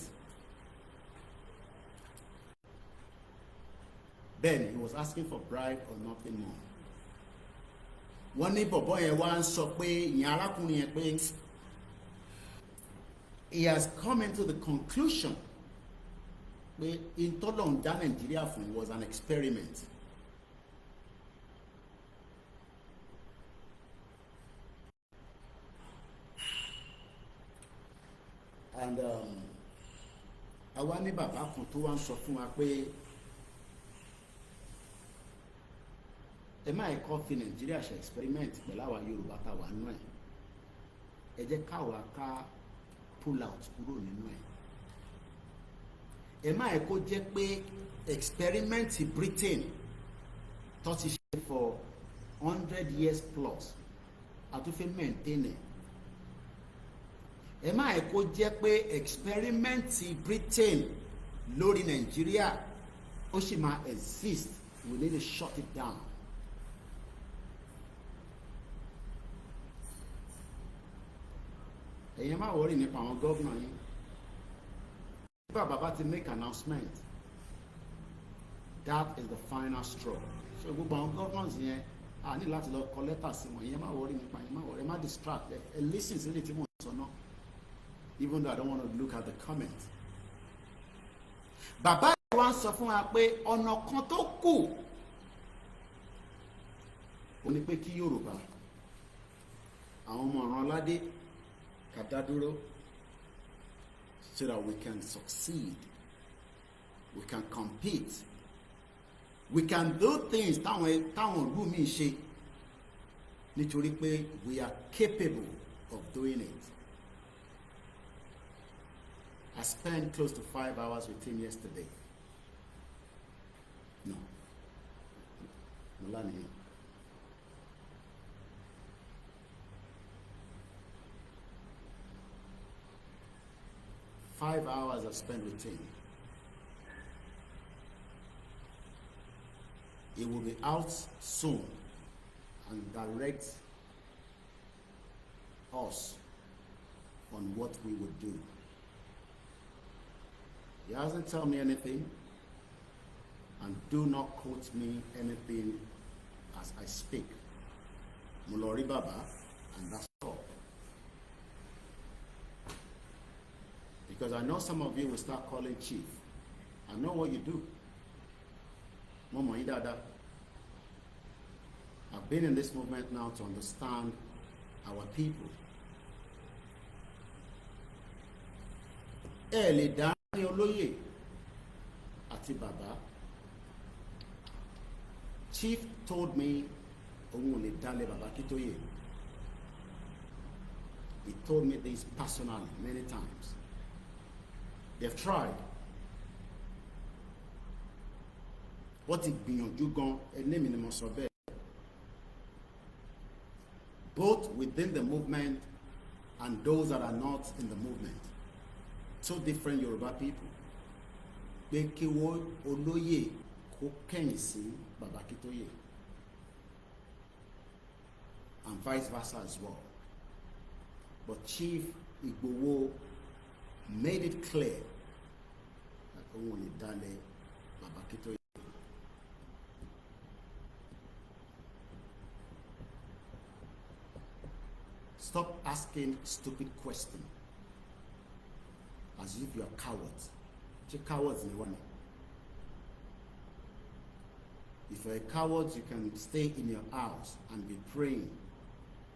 Then he was asking for bribe or nothing more. Wọ́n ní bọ̀bọ́ yẹn wá ń sọ pé ìyẹn arákùnrin yẹn pé he has come into the conclusion pé ìtọ́lọ́run dá Nàìjíríà fún was an experiment. And àwa ní bàbá kan tó wá ń sọ fún wa pé ẹ má ẹ̀kọ́ fi Nàìjíríà ṣe experiment pẹ̀lú àwa Yorùbá tá wà nínú ẹ̀, ẹ jẹ́ káwa ká pull out kúrò nínú ẹ̀. Ẹ má ẹ̀kọ́ jẹ́ pé experiment Britain tó ti ṣe for 100 years plus àtúnfẹ́ maintain ẹ̀. Ẹ má ẹ̀kọ́ jẹ́ pé experiment Britain lórí Nàìjíríà ó sì máa exist, we need to shut it down. Ẹ̀yin má worry nípa àwọn gọ́vnà yín. Nígbà bàbá ti make announcement, that is the final straw. So gbogbo àwọn governors yẹn a ní láti lọ kọ lẹ́tà sí wọn. Ẹ̀yin má worry nípa, ẹ̀yin má worry, ẹ má distract, ẹ listen sí ilé tí mo sọ náà, even though I don't want to look at the comment. Bàbá yẹn wá ń sọ fún wa pé ọ̀nà kan tó kù ó ní pé kí Yorùbá àwọn ọmọ ọ̀ràn aládé Kadaduro, so that we can succeed, we can compete, we can do things táwọn ìlú mi ṣe nítorí pé we are capable of doing it. I spent close to 5 hours with him yesterday. No, Melania. 5 hours I spent with him. He will be out soon and direct us on what we would do. He hasn't told me anything, and do not quote me anything as I speak. Mulori Baba, and that's all. Because I know some of you will start calling chief. I know what you do. Momo Idada. I've been in this movement now to understand our people. Lè dá ní olóyè àti bàbá. Chief told me òun ò lè dálé bàbá Akintoye. He told me this personally many times. They've tried. What it gbìyànjú gan, ẹni mi ni mo sọ bẹ́ẹ̀. Both within the movement and those that are not in the movement. Two different Yoruba people. Pé kí wọ́n olóyè kó kẹ́yìn sí Baba Akintoye. And vice versa as well. But Chief Igboho made it clear that only Dale Baba Akintoye. Stop asking stupid questions as if you are cowards. You're cowards in one. If you're a coward, you can stay in your house and be praying.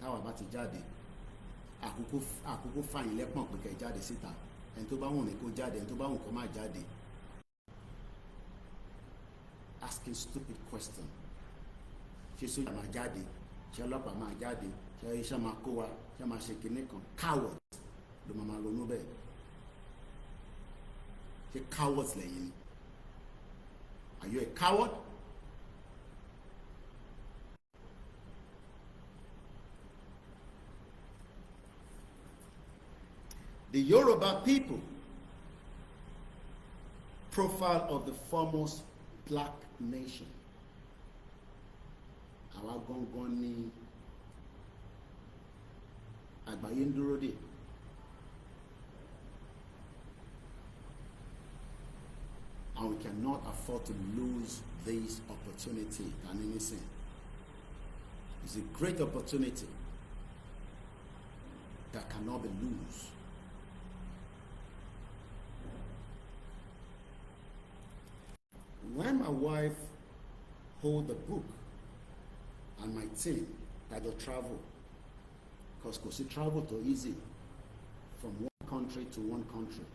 Táwa bá ti jáde, àkókò fàyín lẹ́pọ̀n pé kẹ́ jáde síta. Ẹni tó bá wùn ní kó jáde, ẹni tó bá wùn kó má jáde. Asking stupid questions. Ṣé sójà máa jáde? Ṣé ọlọ́pàá máa jáde? Ṣé iṣẹ́ máa kó wa? Ṣé máa ṣe kinní kan? Coward ló máa ronú bẹ́ẹ̀. Ṣé cowards lẹ́yìn ni? Are you a coward? The Yoruba people, profile of the foremost black nation. Àwa gangan ni àgbáyé ń dúró dè. And we cannot afford to lose this opportunity and anything. It's a great opportunity that cannot be lost. When my wife hold the book and my team that will travel, because kò travel too easy from one country to one country,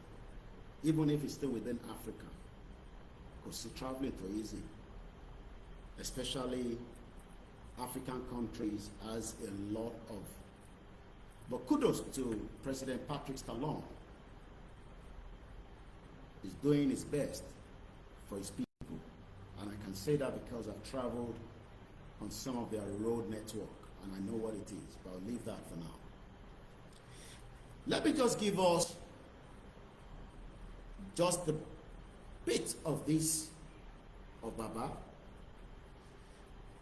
even if it's still within Africa, kò traveling too easy, especially African countries has a lot of. But kudos to President Patrick Talon. He's doing his best for his people. And I can say that because I've traveled on some of their road network and I know what it is, but I'll leave that for now. Let me just give us just a bit of this of Baba.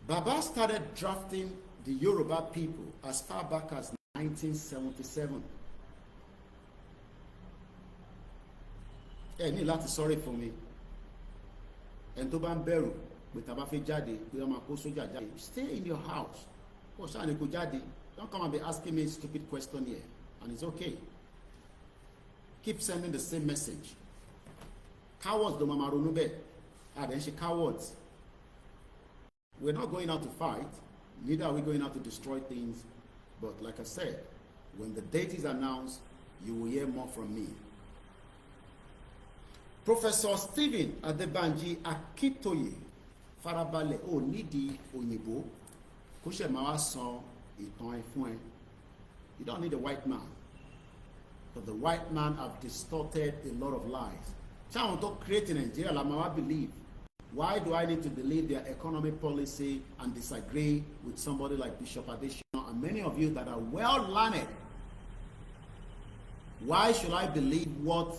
Baba started drafting the Yoruba people as far back as 1977. Ẹ ní láti sorry for me. And tó bá ń bẹ̀rù pé tá bá fẹ́ jáde pé ọmọ kó sójà jáde, stay in your house. Kò sáà ní kó jáde. Don't come and be asking me stupid question here. And it's okay. Keep sending the same message. Cowards do mama ronú bẹ́ẹ̀. Then she cowards. We're not going out to fight. Neither are we going out to destroy things. But like I said, when the date is announced, you will hear more from me. Professor Stephen Adebanji Akintoye farabalẹ̀ ó nídìí òyìnbó kó ṣe máa wá sọ ìtàn ẹ fún ẹ. You don't need a white man, but the white man have distorted a lot of lies. Ṣé àwọn tó create in Nigeria la máa wá believe? Why do I need to believe their economic policy and disagree with somebody like Bishop Adesina and many of you that are well learned? Why should I believe what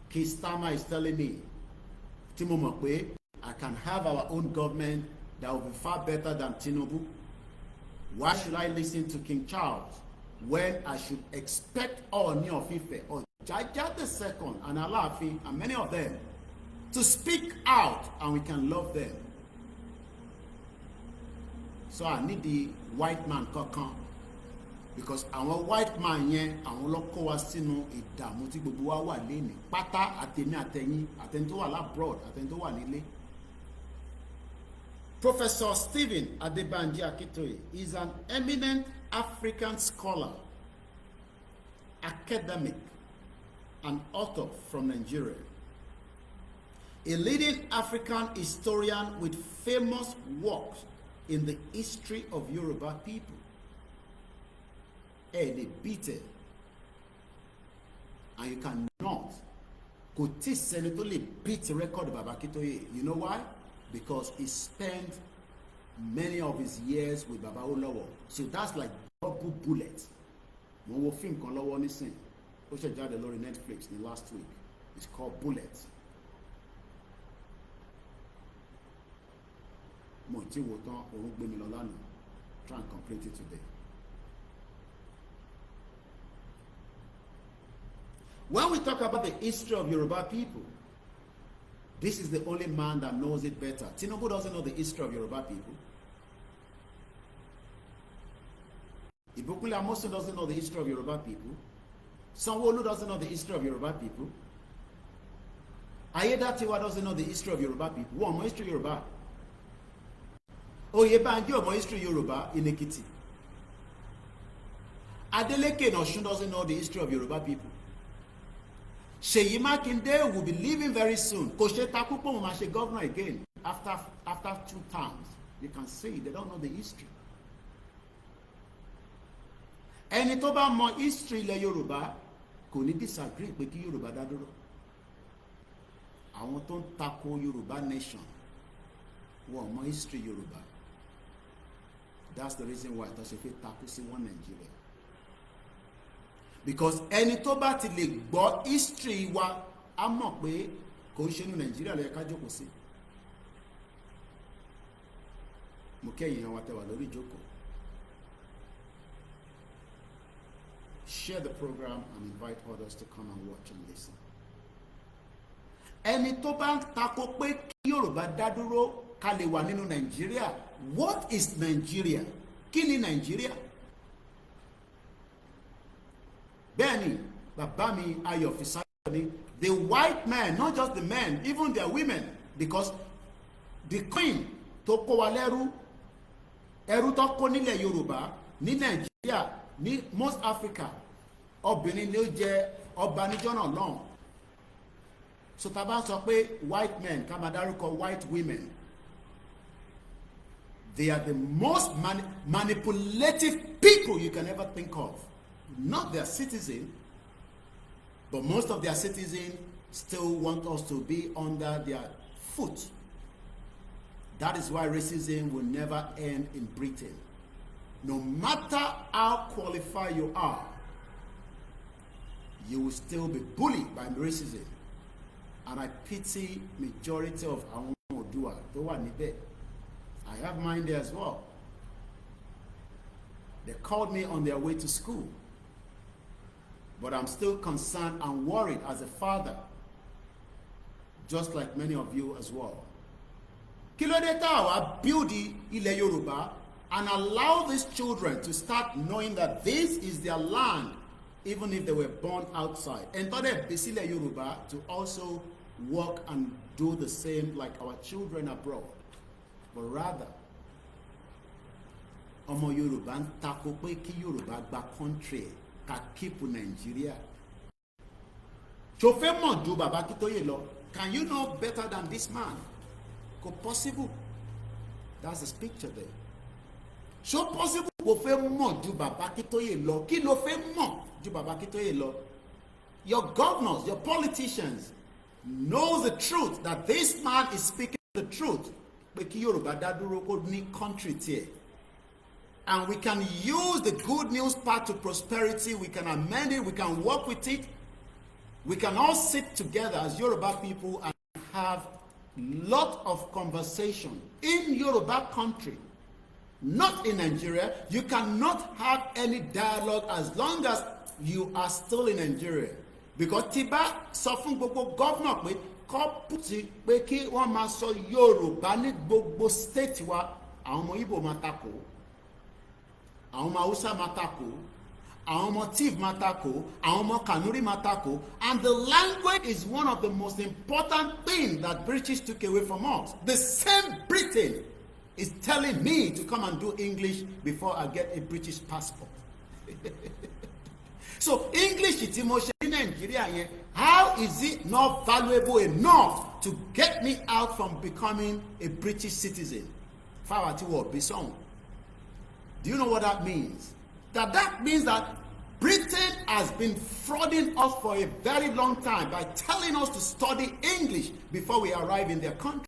Kistama is telling me? Timo Mokwe, I can have our own government that will be far better than Tinubu. Why should I listen to King Charles when I should expect Ooni of Ife or Jaja II and Alaafin and many of them to speak out and we can love them? So I need the white man kankan, because àwọn white man yẹn àwọn ló kó wa sínú ìdààmú tí gbogbo wa wà lẹ́nu pátá àtẹ̀mí àtẹ̀yìn àtẹ̀yìn tó wà lábroad àtẹ̀yìn tó wà nílé. Professor Stephen Adebanji Akintoye is an eminent African scholar, academic, and author from Nigeria. A leading African historian with famous works in the history of Yoruba people. They beat it. And you cannot. Kò tí sẹ́ni tó lè beat the record of Baba Akintoye. You know why? Because he spent many of his years with Baba Olawo. So that's like double bullet. Mo wo film kan lọ́wọ́ nísìn. Ó ṣe jáde lórí Netflix ní last week. It's called Bullet. Mo ti wo tán orun gbé mi lọ lánàá. Try and complete it today. When we talk about the history of Yoruba people, this is the only man that knows it better. Tinubu doesn't know the history of Yoruba people. Ibukule Amosun doesn't know the history of Yoruba people. Sanwo-Olu doesn't know the history of Yoruba people. Ayedatiwa doesn't know the history of Yoruba people. Wọ́n mọ history Yoruba. Oyebanji ò mọ history Yoruba in Ekiti. Adeleke in Osun doesn't know the history of Yoruba people. Seyi Makinde will be leaving very soon. Koshe Takupo will be governor again after 2 terms. You can see they don't know the history. Ẹni tó bá mọ history ilẹ̀ Yorùbá kò ní disagree pé kí Yorùbá dá dúró. Àwọn tó ń tako Yorùbá nation wọ́n mọ history Yorùbá. That's the reason why tó ṣe fi tako sí one Nigeria. Because ẹni tó bá ti lè gbọ́ history wa á mọ̀ pé kò ń ṣe ní Nàìjíríà ló yẹ ká jókòó sí. Mo kẹ́yìn àwọn àtẹwà lórí ìjókòó. Share the program and invite others to come and watch and listen. Ẹni tó bá ń tako pé kí Yorùbá dá dúró ká lè wà nínú Nàìjíríà. What is Nigeria? Kí ni Nigeria? Bẹ́ẹ̀ni, bàbá mi Ayọ̀ Fisáyọ̀ ni, the white men, not just the men, even their women, because the queen tó kó wa lẹ́rú, ẹrú tó kó nílẹ̀ Yorùbá, ní Nàìjíríà, ní most Africa, obìnrin ni ó jẹ ọba níjọ́ náà lọ́hùn. So tá bá sọ pé white men, ká máa dárúkọ white women, they are the most manipulative people you can ever think of. Not their citizen, but most of their citizens still want us to be under their foot. That is why racism will never end in Britain. No matter how qualified you are, you will still be bullied by racism. And I pity majority of our Odua, tó wà níbẹ̀. I have mine there as well. They called me on their way to school. But I'm still concerned and worried as a father, just like many of you as well. Kí ló dé tá wá build ilẹ̀ Yorùbá and allow these children to start knowing that this is their land, even if they were born outside. And tó dé bí sílẹ̀ Yorùbá to also work and do the same like our children abroad. But rather, ọmọ Yorùbá ń tako pé kí Yorùbá gba country ká keep Nigeria. Ṣó fẹ́ mọ̀ ju Baba Akintoye lọ? Can you know better than this man? Kò possible. That's his picture there. Ṣó possible kò fẹ́ mọ̀ ju Baba Akintoye lọ? Kí ló fẹ́ mọ̀ ju Baba Akintoye lọ? Your governors, your politicians know the truth that this man is speaking the truth. Pé kí Yorùbá dá dúró kó ní country tiẹ̀. And we can use the good news path to prosperity. We can amend it. We can work with it. We can all sit together as Yoruba people and have lot of conversation in Yoruba country, not in Nigeria. You cannot have any dialogue as long as you are still in Nigeria. Because Tiba sọ fún gbogbo governor pé kó pùtì pé kí wọ́n máa sọ Yorùbá ní gbogbo state wa, àwọn ọmọ Igbo máa tako. Àwọn ọmọ Hausa máa tako, àwọn ọmọ Tiv máa tako, àwọn ọmọ Kanuri máa tako, and the language is one of the most important things that British took away from us. The same Britain is telling me to come and do English before I get a British passport. So English tí mo ṣe ní Nigeria yẹn, how is it not valuable enough to get me out from becoming a British citizen? Fáwọn àti wọ̀ bí sọ́hùn. Do you know what that means? that means that Britain has been frauding us for a very long time by telling us to study English before we arrive in their country.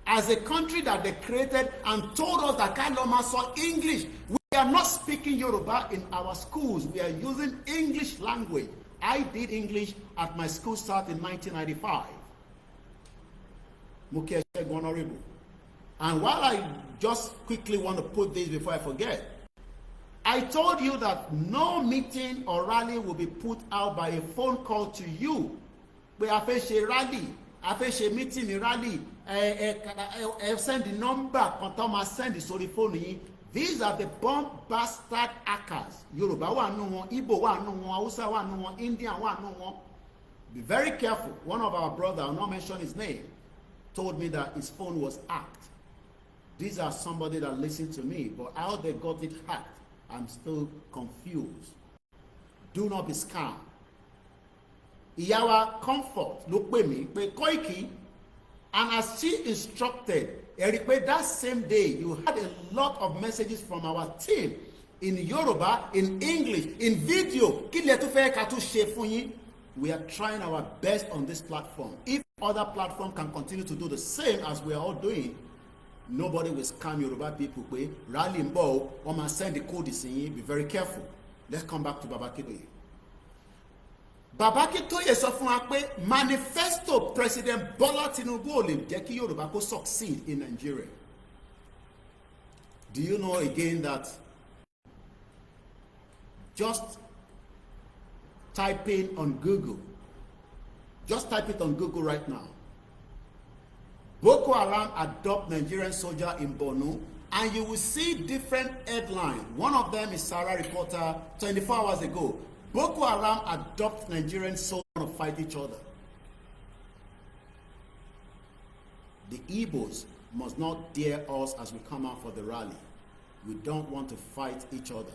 As a country that they created and told us that Kaloma saw English, we are not speaking Yoruba in our schools. We are using English language. I did English at my school start in 1995. Honorable. And while I just quickly want to put this before I forget, I told you that no meeting or rally will be put out by a phone call to you. We have a rally, a meeting, a rally, send the number, send the sorry phone. These are the bomb bastard hackers. Yoruba one no one, Igbo one no one, Hausa one no one, Indian one no one. Be very careful. One of our brothers, I'll not mention his name, told me that his phone was hacked. These are somebody that listened to me, but how they got it hacked, I'm still confused. Do not be scammed. Iyawa Comfort look with me, but Koiki, and as she instructed, that same day you had a lot of messages from our team in Yoruba, in English, in video. We are trying our best on this platform. If other platforms can continue to do the same as we are all doing, nobody will scam Yoruba people. Rally and bow, or man send the code. Be very careful. Let's come back to Baba Akintoye. Baba Akintoye sọ fún wa pé manifesto President Bola Tinubu ò lè jẹ́ kí Yoruba kó succeed in Nigeria. Do you know again that just typing on Google, just type it on Google right now, Boko Haram adopt Nigerian soldier in Borno, and you will see different headlines. One of them is Sarah Reporter 24 hours ago. Boko Haram adopt Nigerian soldiers to fight each other. The Igbos must not dare us as we come out for the rally. We don't want to fight each other.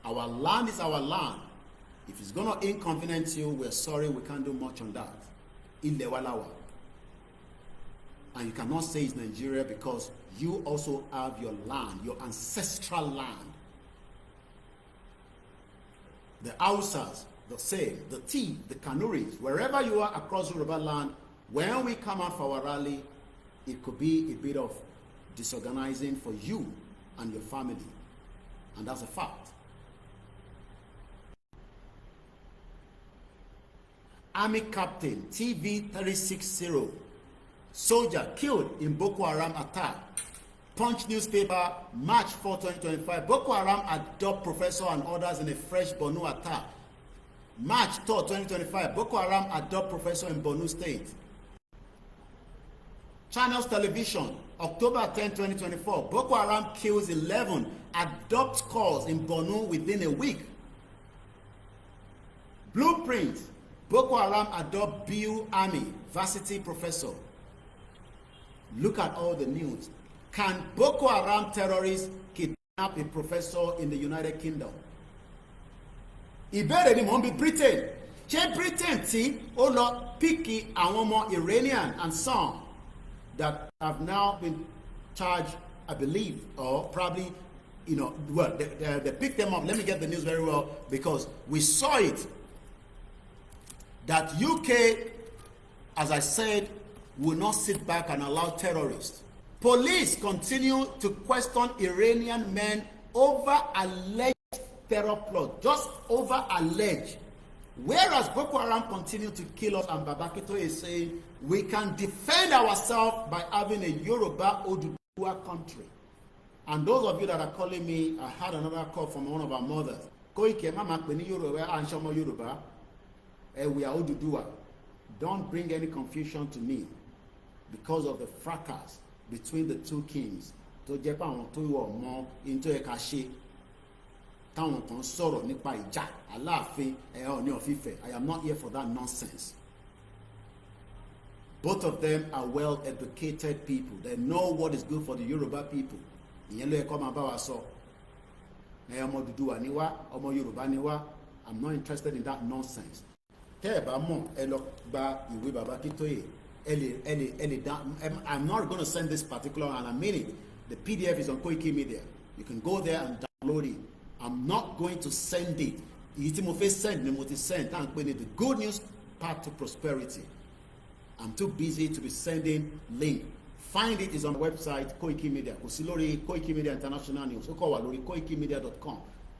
Our land is our land. If it's going to inconvenience you, we're sorry, we can't do much on that. Ilewalawa. And you cannot say it's Nigeria because you also have your land, your ancestral land. The Hausas, the same, the T, the Kanuris, wherever you are across Yoruba land, when we come out for our rally, it could be a bit of disorganizing for you and your family. And that's a fact. Army Captain TV 360, soldier killed in Boko Haram attack. Punch newspaper, March 4, 2025. Boko Haram adopt professor and others in a fresh Borno attack. March 3, 2025. Boko Haram adopt professor in Borno State. Channels Television, October 10, 2024. Boko Haram kills 11 adopt calls in Borno within a week. Blueprint, Boko Haram adopt BU Army, varsity professor. Look at all the news. Can Boko Haram terrorists kidnap a professor in the United Kingdom? Ìbéèrè ni mò ń bi Britain. Ṣé Britain tí ó lọ píkì àwọn ọmọ Iranian and some that have now been charged, I believe, or probably, you know, well, they picked them up. Let me get the news very well because we saw it. That UK, as I said, will not sit back and allow terrorists. Police continue to question Iranian men over alleged terror plot, just over alleged. Whereas Boko Haram continue to kill us, and Baba Akintoye is saying we can defend ourselves by having a Yoruba Oduduwa country. And those of you that are calling me, I had another call from one of our mothers. Koiki, mama peni Yoruba, anshomo Yoruba. We are Oduduwa. Don't bring any confusion to me because of the fracas between the two kings. To jẹ́ pé àwọn tó wọ̀ mọ́ into ẹ̀ka ṣe táwọn kan sọ̀rọ̀ nípa ìjà Aláàfin Ọọ̀ni of Ifẹ̀. I am not here for that nonsense. Both of them are well-educated people. They know what is good for the Yoruba people. Ìyẹn ló yẹ kó máa bá wa sọ. Ọmọ Odùduwà ni wá, ọmọ Yorùbá ni wá. I'm not interested in that nonsense. Tẹ́ ẹ bá mọ̀, ẹ lọ gba ìwé Baba Akintoye. I'm not going to send this particular, and I mean it. The PDF is on Koikimedia. You can go there and download it I'm not going to send it. Èyí mo fẹ́ send ni mo ti send. Tá à ń pè ní the good news path to prosperity. I'm too busy to be sending link. Find it is on the website Koikimedia. Kò sí lórí Koikimedia International News. Ó kọ wà lórí koikimedia.com.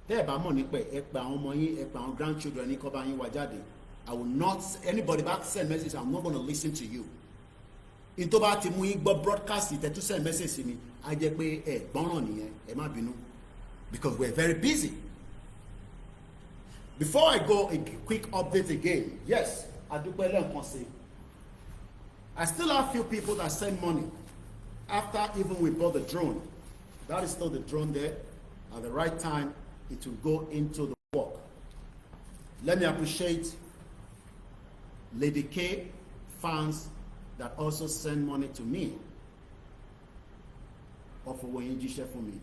Tẹ́ ẹ bá mọ̀ nípa ẹ pa àwọn ọmọ yín, ẹ pa àwọn grandchildren ní kó bá yín wá jáde. I will not, anybody back send message, I'm not going to listen to you. In tó bá ti mú yín gbọ́ broadcast ìtẹ́tù send message sí mi, á jẹ́ pé ẹ gbọ́ràn nìyẹn, ẹ má bínú. Because we're very busy. Before I go, a quick update again. Yes, adúpẹ́ lẹ́ẹ̀kan sí. I still have few people that send money after even we bought the drone. That is still the drone there. At the right time, it will go into the work. Let me appreciate Lady K fans that also send money to me. Ọ̀fọ̀ wọ̀nyí jíṣẹ́ fún mi.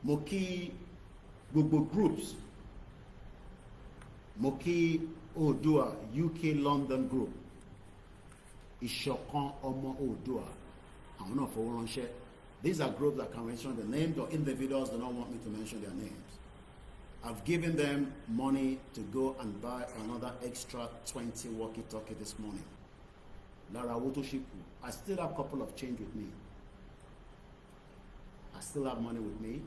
Mo kí gbogbo groups. Mo kí Oòduà UK London group. Ìṣọ̀kan Ọmọ Oòduà. Àwọn náà fowó ránṣẹ́. These are groups that can mention the names, or individuals that don't want me to mention their names. I've given them money to go and buy another extra 20 walkie-talkie this morning. Lara Wotoshiku. I still have a couple of change with me. I still have money with me,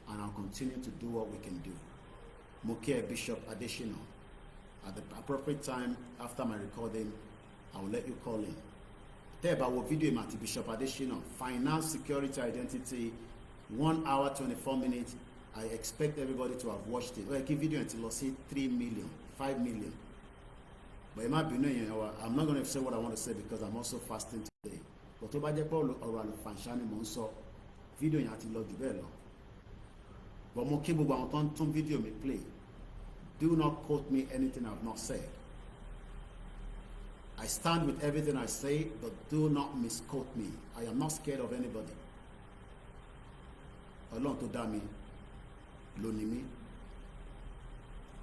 and I'll continue to do what we can do. Mokia Bishop Adeshino. At the appropriate time after my recording, I will let you call in. Tell about video Mati Bishop Adeshino. Finance, security, identity. 1 hour, 24 minutes. I expect everybody to have watched it. Well, I give video until I see 3 million, 5 million. But it might be I'm not going to say what I want to say because I'm also fasting today. But to baje pa ọ̀rọ̀ àlùfànṣá mo nso video yẹn àti lọ jù bẹ́ẹ̀ lọ. But mo kí gbogbo àwọn tó ń tún video mi play. Do not quote me anything I've not said. I stand with everything I say, but do not misquote me. I am not scared of anybody. Ọlọ́run tó dá mi ló ní mi.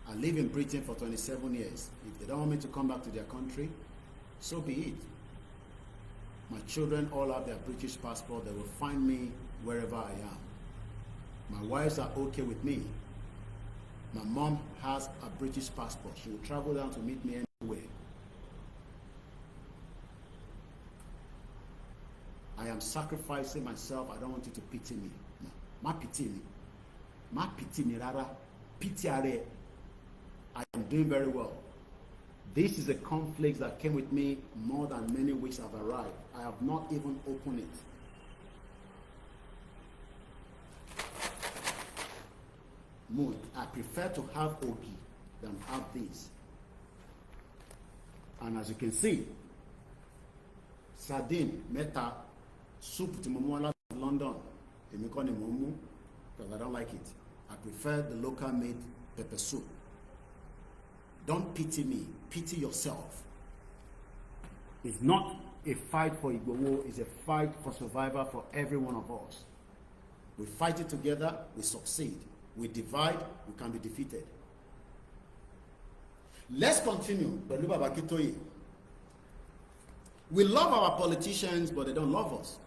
I live in Britain for 27 years. If they don't want me to come back to their country, so be it. My children all have their British passport. They will find me wherever I am. My wives are okay with me. My mom has a British passport. She will travel down to meet me anywhere. I am sacrificing myself. I don't want you to pity me. No. Ma pity me. Ma pity me rara. Pity are. I am doing very well. This is a conflict that came with me more than many weeks have arrived. I have not even opened it. Mood. I prefer to have Ogi than have this. And as you can see, sardine, meta, soup to Momola London. Because I don't like it. I prefer the local made pepper soup. Don't pity me. Pity yourself. It's not a fight for Igbowo. It's a fight for survival for every one of us. We fight it together, we succeed. We divide, we can be defeated. Let's continue. Akintoye. We love our politicians, but they don't love us.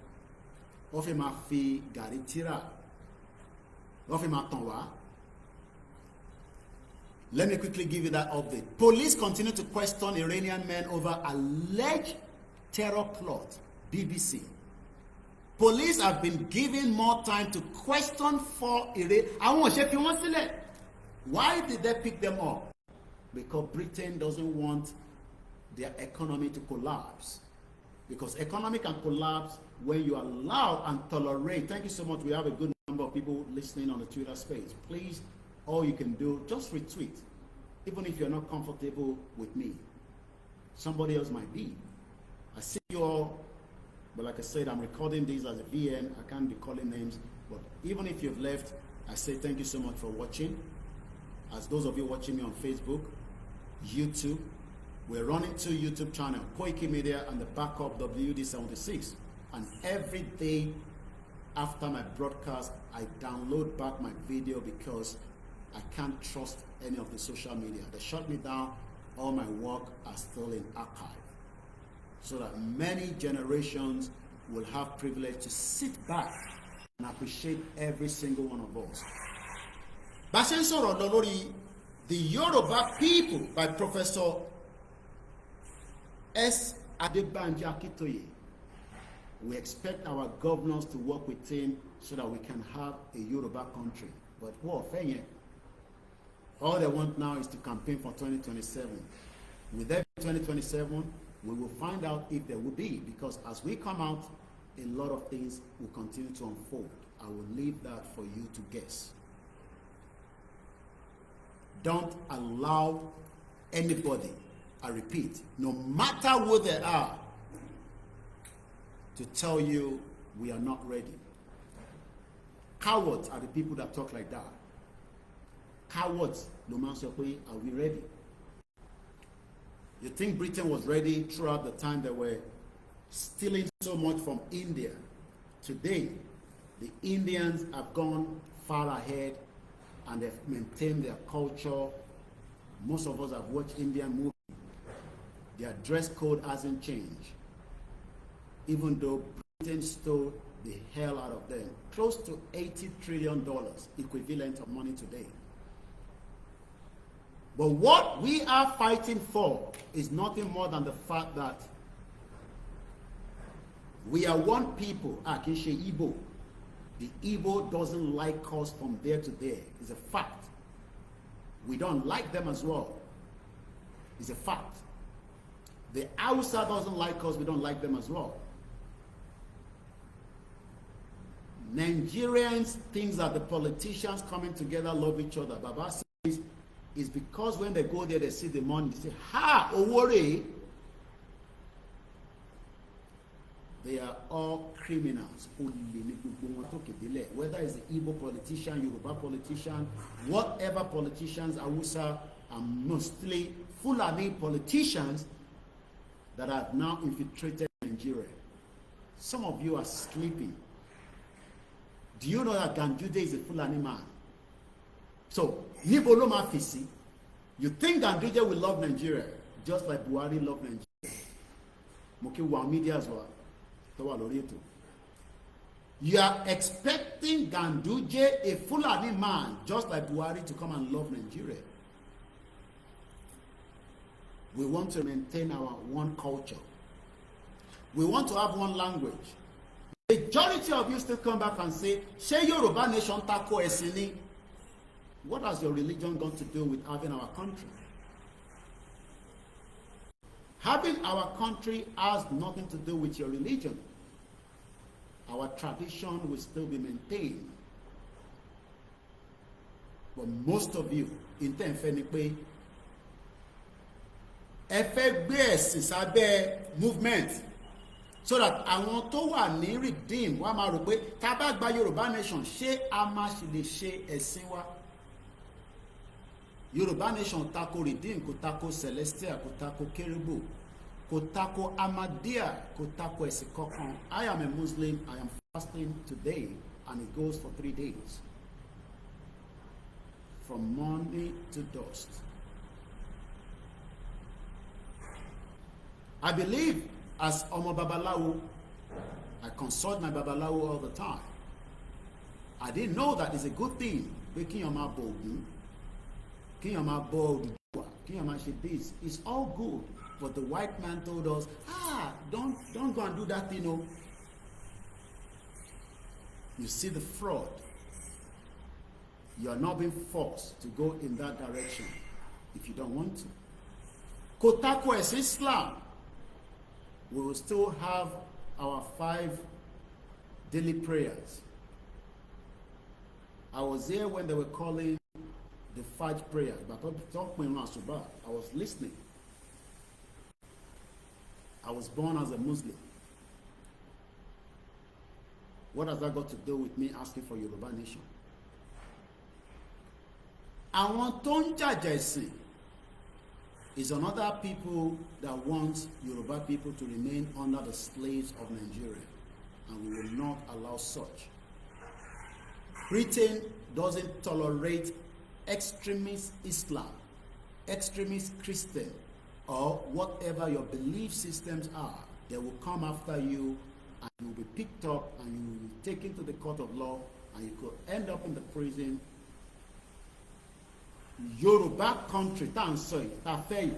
Let me quickly give you that update. Police continue to question Iranian men over alleged terror plot. BBC. Police have been given more time to question for Iran. Why did they pick them up? Because Britain doesn't want their economy to collapse. Because economy can collapse when you allow and tolerate. Thank you so much. We have a good number of people listening on the Twitter space. Please, all you can do, just retweet. Even if you're not comfortable with me. Somebody else might be. I see you all, but like I said, I'm recording these as a VN. I can't be calling names. But even if you've left, I say thank you so much for watching. As those of you watching me on Facebook, YouTube, we're running 2 YouTube channels, Koikimedia and the backup WD76. And every day after my broadcast, I download back my video because I can't trust any of the social media. They shut me down. All my work are still in archive. So that many generations will have privilege to sit back and appreciate every single one of us. Bá ṣe ń sọ̀rọ̀ lọ lórí The Yoruba People by Professor S. Adebanji Akintoye. We expect our governors to work with him so that we can have a Yoruba country. But what? All they want now is to campaign for 2027. With every 2027, we will find out if there will be, because as we come out, a lot of things will continue to unfold. I will leave that for you to guess. Don't allow anybody, I repeat, no matter who they are, to tell you we are not ready. Cowards are the people that talk like that. Cowards, no man say, are we ready? You think Britain was ready throughout the time they were stealing so much from India? Today, the Indians have gone far ahead and they've maintained their culture. Most of us have watched Indian movies. Their dress code hasn't changed. Even though Britain stole the hell out of them. Close to $80 trillion equivalent of money today. But what we are fighting for is nothing more than the fact that we are one people. Akinshe Igbo. The Igbo doesn't like us from there to there. It's a fact. We don't like them as well. It's a fact. The Hausa doesn't like us. We don't like them as well. Nigerians think that the politicians coming together love each other. Baba says it's because when they go there, they see the money. They say, ha, Owore. They are all criminals. Whether it's the Igbo politician, Yoruba politician, whatever politicians, Hausa, and mostly Fulani politicians that have now infiltrated Nigeria. Some of you are sleeping. Do you know that Ganduje is a Fulani man? So, Nibolo Mafisi, you think Ganduje will love Nigeria just like Buhari loved Nigeria? Moki wa media as well. You are expecting Ganduje, a Fulani man, just like Buhari, to come and love Nigeria. We want to maintain our one culture. We want to have one language. The majority of you still come back and say, "She Yoruba nation tako esini." What has your religion got to do with having our country? Having our country has nothing to do with your religion. Our tradition will still be maintained. But most of you, in Tenfenipe, movement, so that àwọn tó wà ní redeem wá máa rò pé tá bá gba Yorùbá nation ṣé a máa ṣì lè ṣe ẹ̀sìn wa. Yorùbá nation tako redeem, kò tako celestial, kò tako kérúbù, kò tako Ahmadiyya, kò tako ẹ̀sìn kankan. I am a Muslim. I am fasting today and it goes for 3 days. From morning to dusk. I believe as Omo Babalawo, I consult my Babalawo all the time. I didn't know that it's a good thing. Kiyama Bogun, Kiyama Bodua, Kiyama this. It's all good. But the white man told us, don't go and do that, you know. You see the fraud. You are not being forced to go in that direction if you don't want to. Kotako is Islam. We will still have our 5 daily prayers. I was there when they were calling the Fajr prayer, but I was listening. I was born as a Muslim. What has that got to do with me asking for Yoruba nation? Àwọn tó ń jàjà ẹ̀sìn is another people that want Yoruba people to remain under the slaves of Nigeria, and we will not allow such. Britain doesn't tolerate extremist Islam, extremist Christian, or whatever your belief systems are. They will come after you and you will be picked up and you will be taken to the court of law and you could end up in the prison. Yoruba country, tá ń sọ yìí, tá fẹ́ yìí,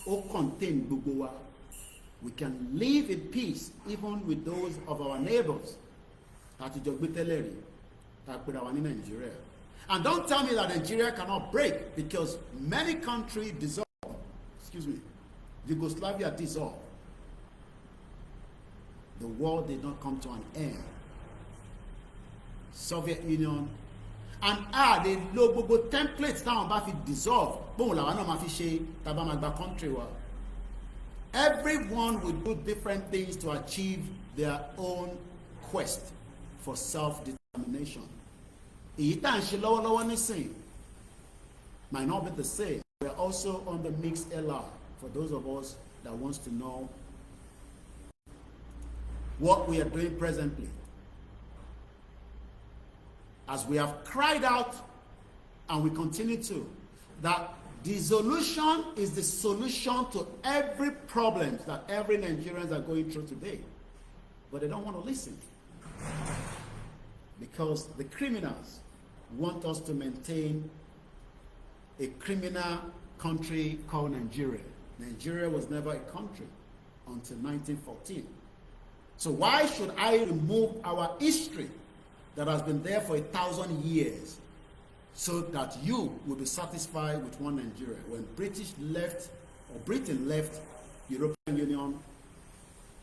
ó contain gbogbo wa. We can live in peace even with those of our neighbors. Tá ti jọ gbé tẹ́lẹ̀ rí, tá pera wa ní Nigeria. And don't tell me that Nigeria cannot break, because many countries dissolve. Excuse me. Yugoslavia dissolved. The war did not come to an end. Soviet Union. And they lo gbogbo templates táwọn bá fi dissolve. Bóun làwọn náà máa fi ṣe tá bá máa gba country wa. Everyone will do different things to achieve their own quest for self-determination. Èyí tá à ń ṣe lọ́wọ́lọ́wọ́ nísìn might not be the same. We are also on the mixed LR for those of us that wants to know what we are doing presently. As we have cried out, and we continue to, that dissolution is the solution to every problem that every Nigerians are going through today. But they don't want to listen. Because the criminals want us to maintain a criminal country called Nigeria. Nigeria was never a country until 1914. So why should I remove our history that has been there for 1,000 years so that you will be satisfied with one Nigeria? When British left, or Britain left European Union,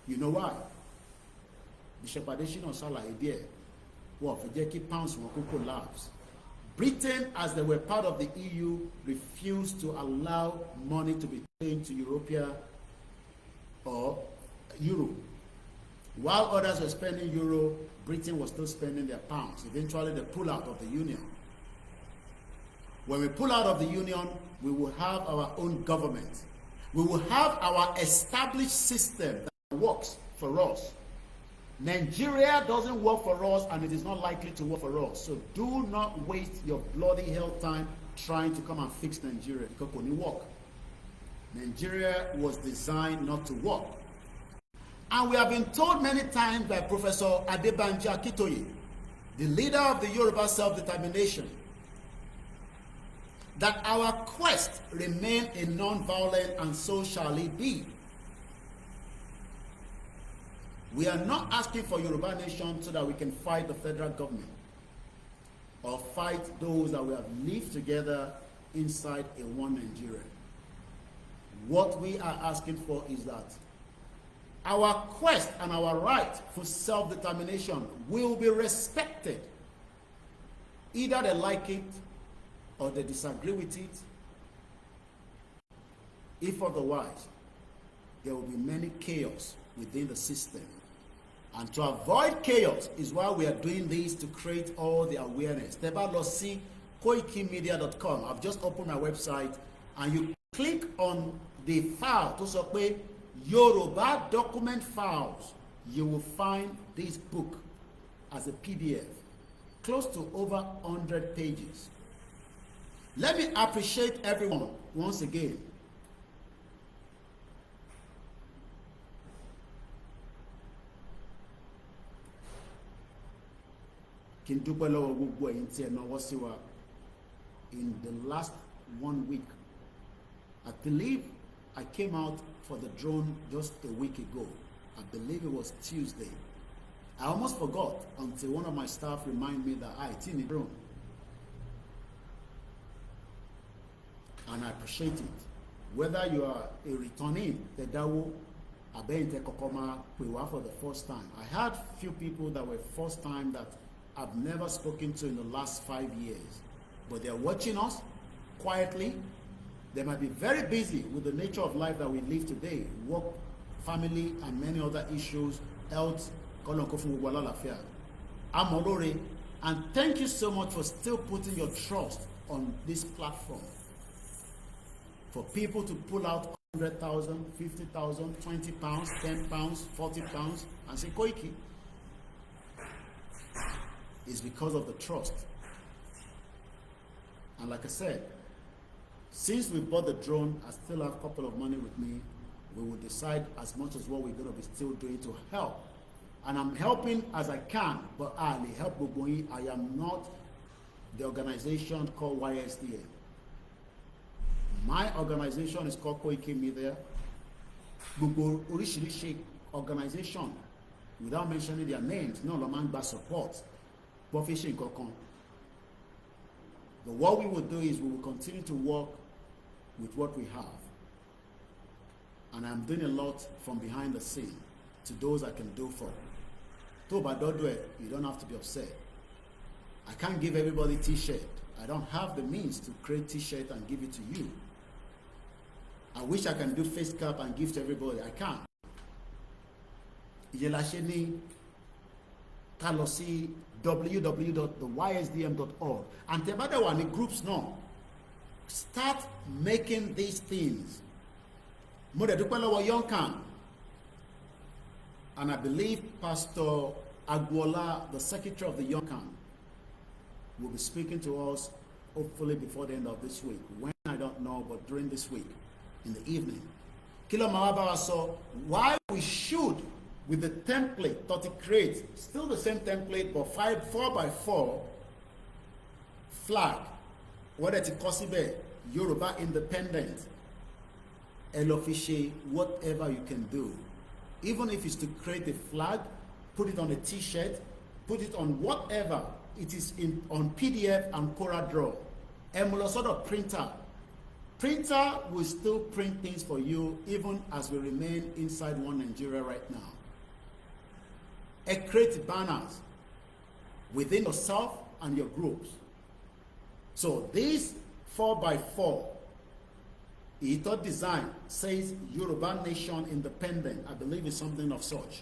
you know why? Bishop Adesina ṣàlàyé díẹ̀, wọ́n fi jẹ́ kí pounds wọn kó collapse. Britain, as they were part of the EU, refused to allow money to be changed to Europea or Euro. While others were spending Euro, Britain was still spending their pounds. Eventually, they pull out of the Union. When we pull out of the Union, we will have our own government. We will have our established system that works for us. Nigeria doesn't work for us, and it is not likely to work for us. So do not waste your bloody hell time trying to come and fix Nigeria, because it won't work. Nigeria was designed not to work. And we have been told many times by Professor Adebanji Akintoye, the leader of the Yoruba self-determination, that our quest remain a non-violent, and so shall it be. We are not asking for Yoruba nation so that we can fight the federal government or fight those that we have lived together inside a one Nigeria. What we are asking for is that our quest and our right for self-determination will be respected. Either they like it or they disagree with it. If otherwise, there will be many chaos within the system. And to avoid chaos is why we are doing this, to create all the awareness. Koikimedia.com. I've just opened my website, and you click on the file to say Yoruba document files. You will find this book as a PDF, close to over 100 pages. Let me appreciate everyone once again. In the last 1 week, I believe I came out for the drone just a week ago. I believe it was Tuesday. I almost forgot until one of my staff reminded me that it's in the drone. And I appreciate it. Whether you are a returnee, the Dawo, for the first time. I had few people that were first time that I've never spoken to in the last 5 years, but they're watching us quietly. They might be very busy with the nature of life that we live today, work, family, and many other issues, health. I'm Olore, and thank you so much for still putting your trust on this platform. For people to pull out 100,000, 50,000, 20 pounds, 10 pounds, 40 pounds, and say Koiki, is because of the trust. And like I said, since we bought the drone, I still have a couple of money with me. we will decide as much as what we're going to be still doing to help. And I'm helping as I can, but I help Bogoi. I am not the organization called YSDA. My organization is called Koikimedia. Gbogbo oríṣiríṣi organization, without mentioning their names, no longer gba support. But what we will do is we will continue to work with what we have. And I'm doing a lot from behind the scene to those I can do for. You don't have to be upset. I can't give everybody t-shirt. I don't have the means to create t-shirt and give it to you. I wish I can do face cap and give to everybody. I can't. Yelasheni Kalosi www.theysdm.org. And Tebadawani groups now. Start making these things. And I believe Pastor Agwola, the secretary of the Young Camp, will be speaking to us hopefully before the end of this week. When, I don't know, but during this week, in the evening. Kilo Mawabara saw why we should, with the template, 30 crates, still the same template, but 4x4 flag, whether it's Kosibe, Yoruba independent, Elofishe, whatever you can do. Even if it's to create a flag, put it on a t-shirt, put it on whatever, it is on PDF and CorelDRAW. Emula sort of printer. Printer will still print things for you even as we remain inside one Nigeria right now. Create banners within yourself and your groups. So this 4x4 Ito design says Yoruba Nation Independent. I believe it's something of such.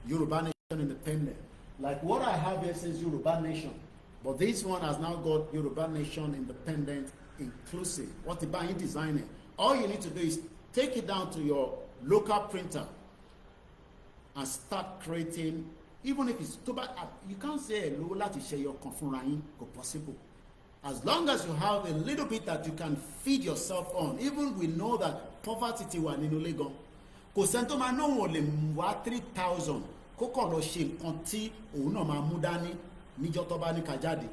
Yoruba Nation Independent. Like what I have here says Yoruba Nation. But this one has now got Yoruba Nation Independent Inclusive. What about you designing? All you need to do is take it down to your local printer and start creating, even if it's too bad, you can't say Lola to share your confirming possible. As long as you have a little bit that you can feed yourself on, even we know that poverty tiwa nínú ilé gan. Kò sento ma no won lè wá 3,000 kó kàn lọ ṣe nǹkan tí òun náà máa mú dání níjọ́ tó bá ní ká jáde.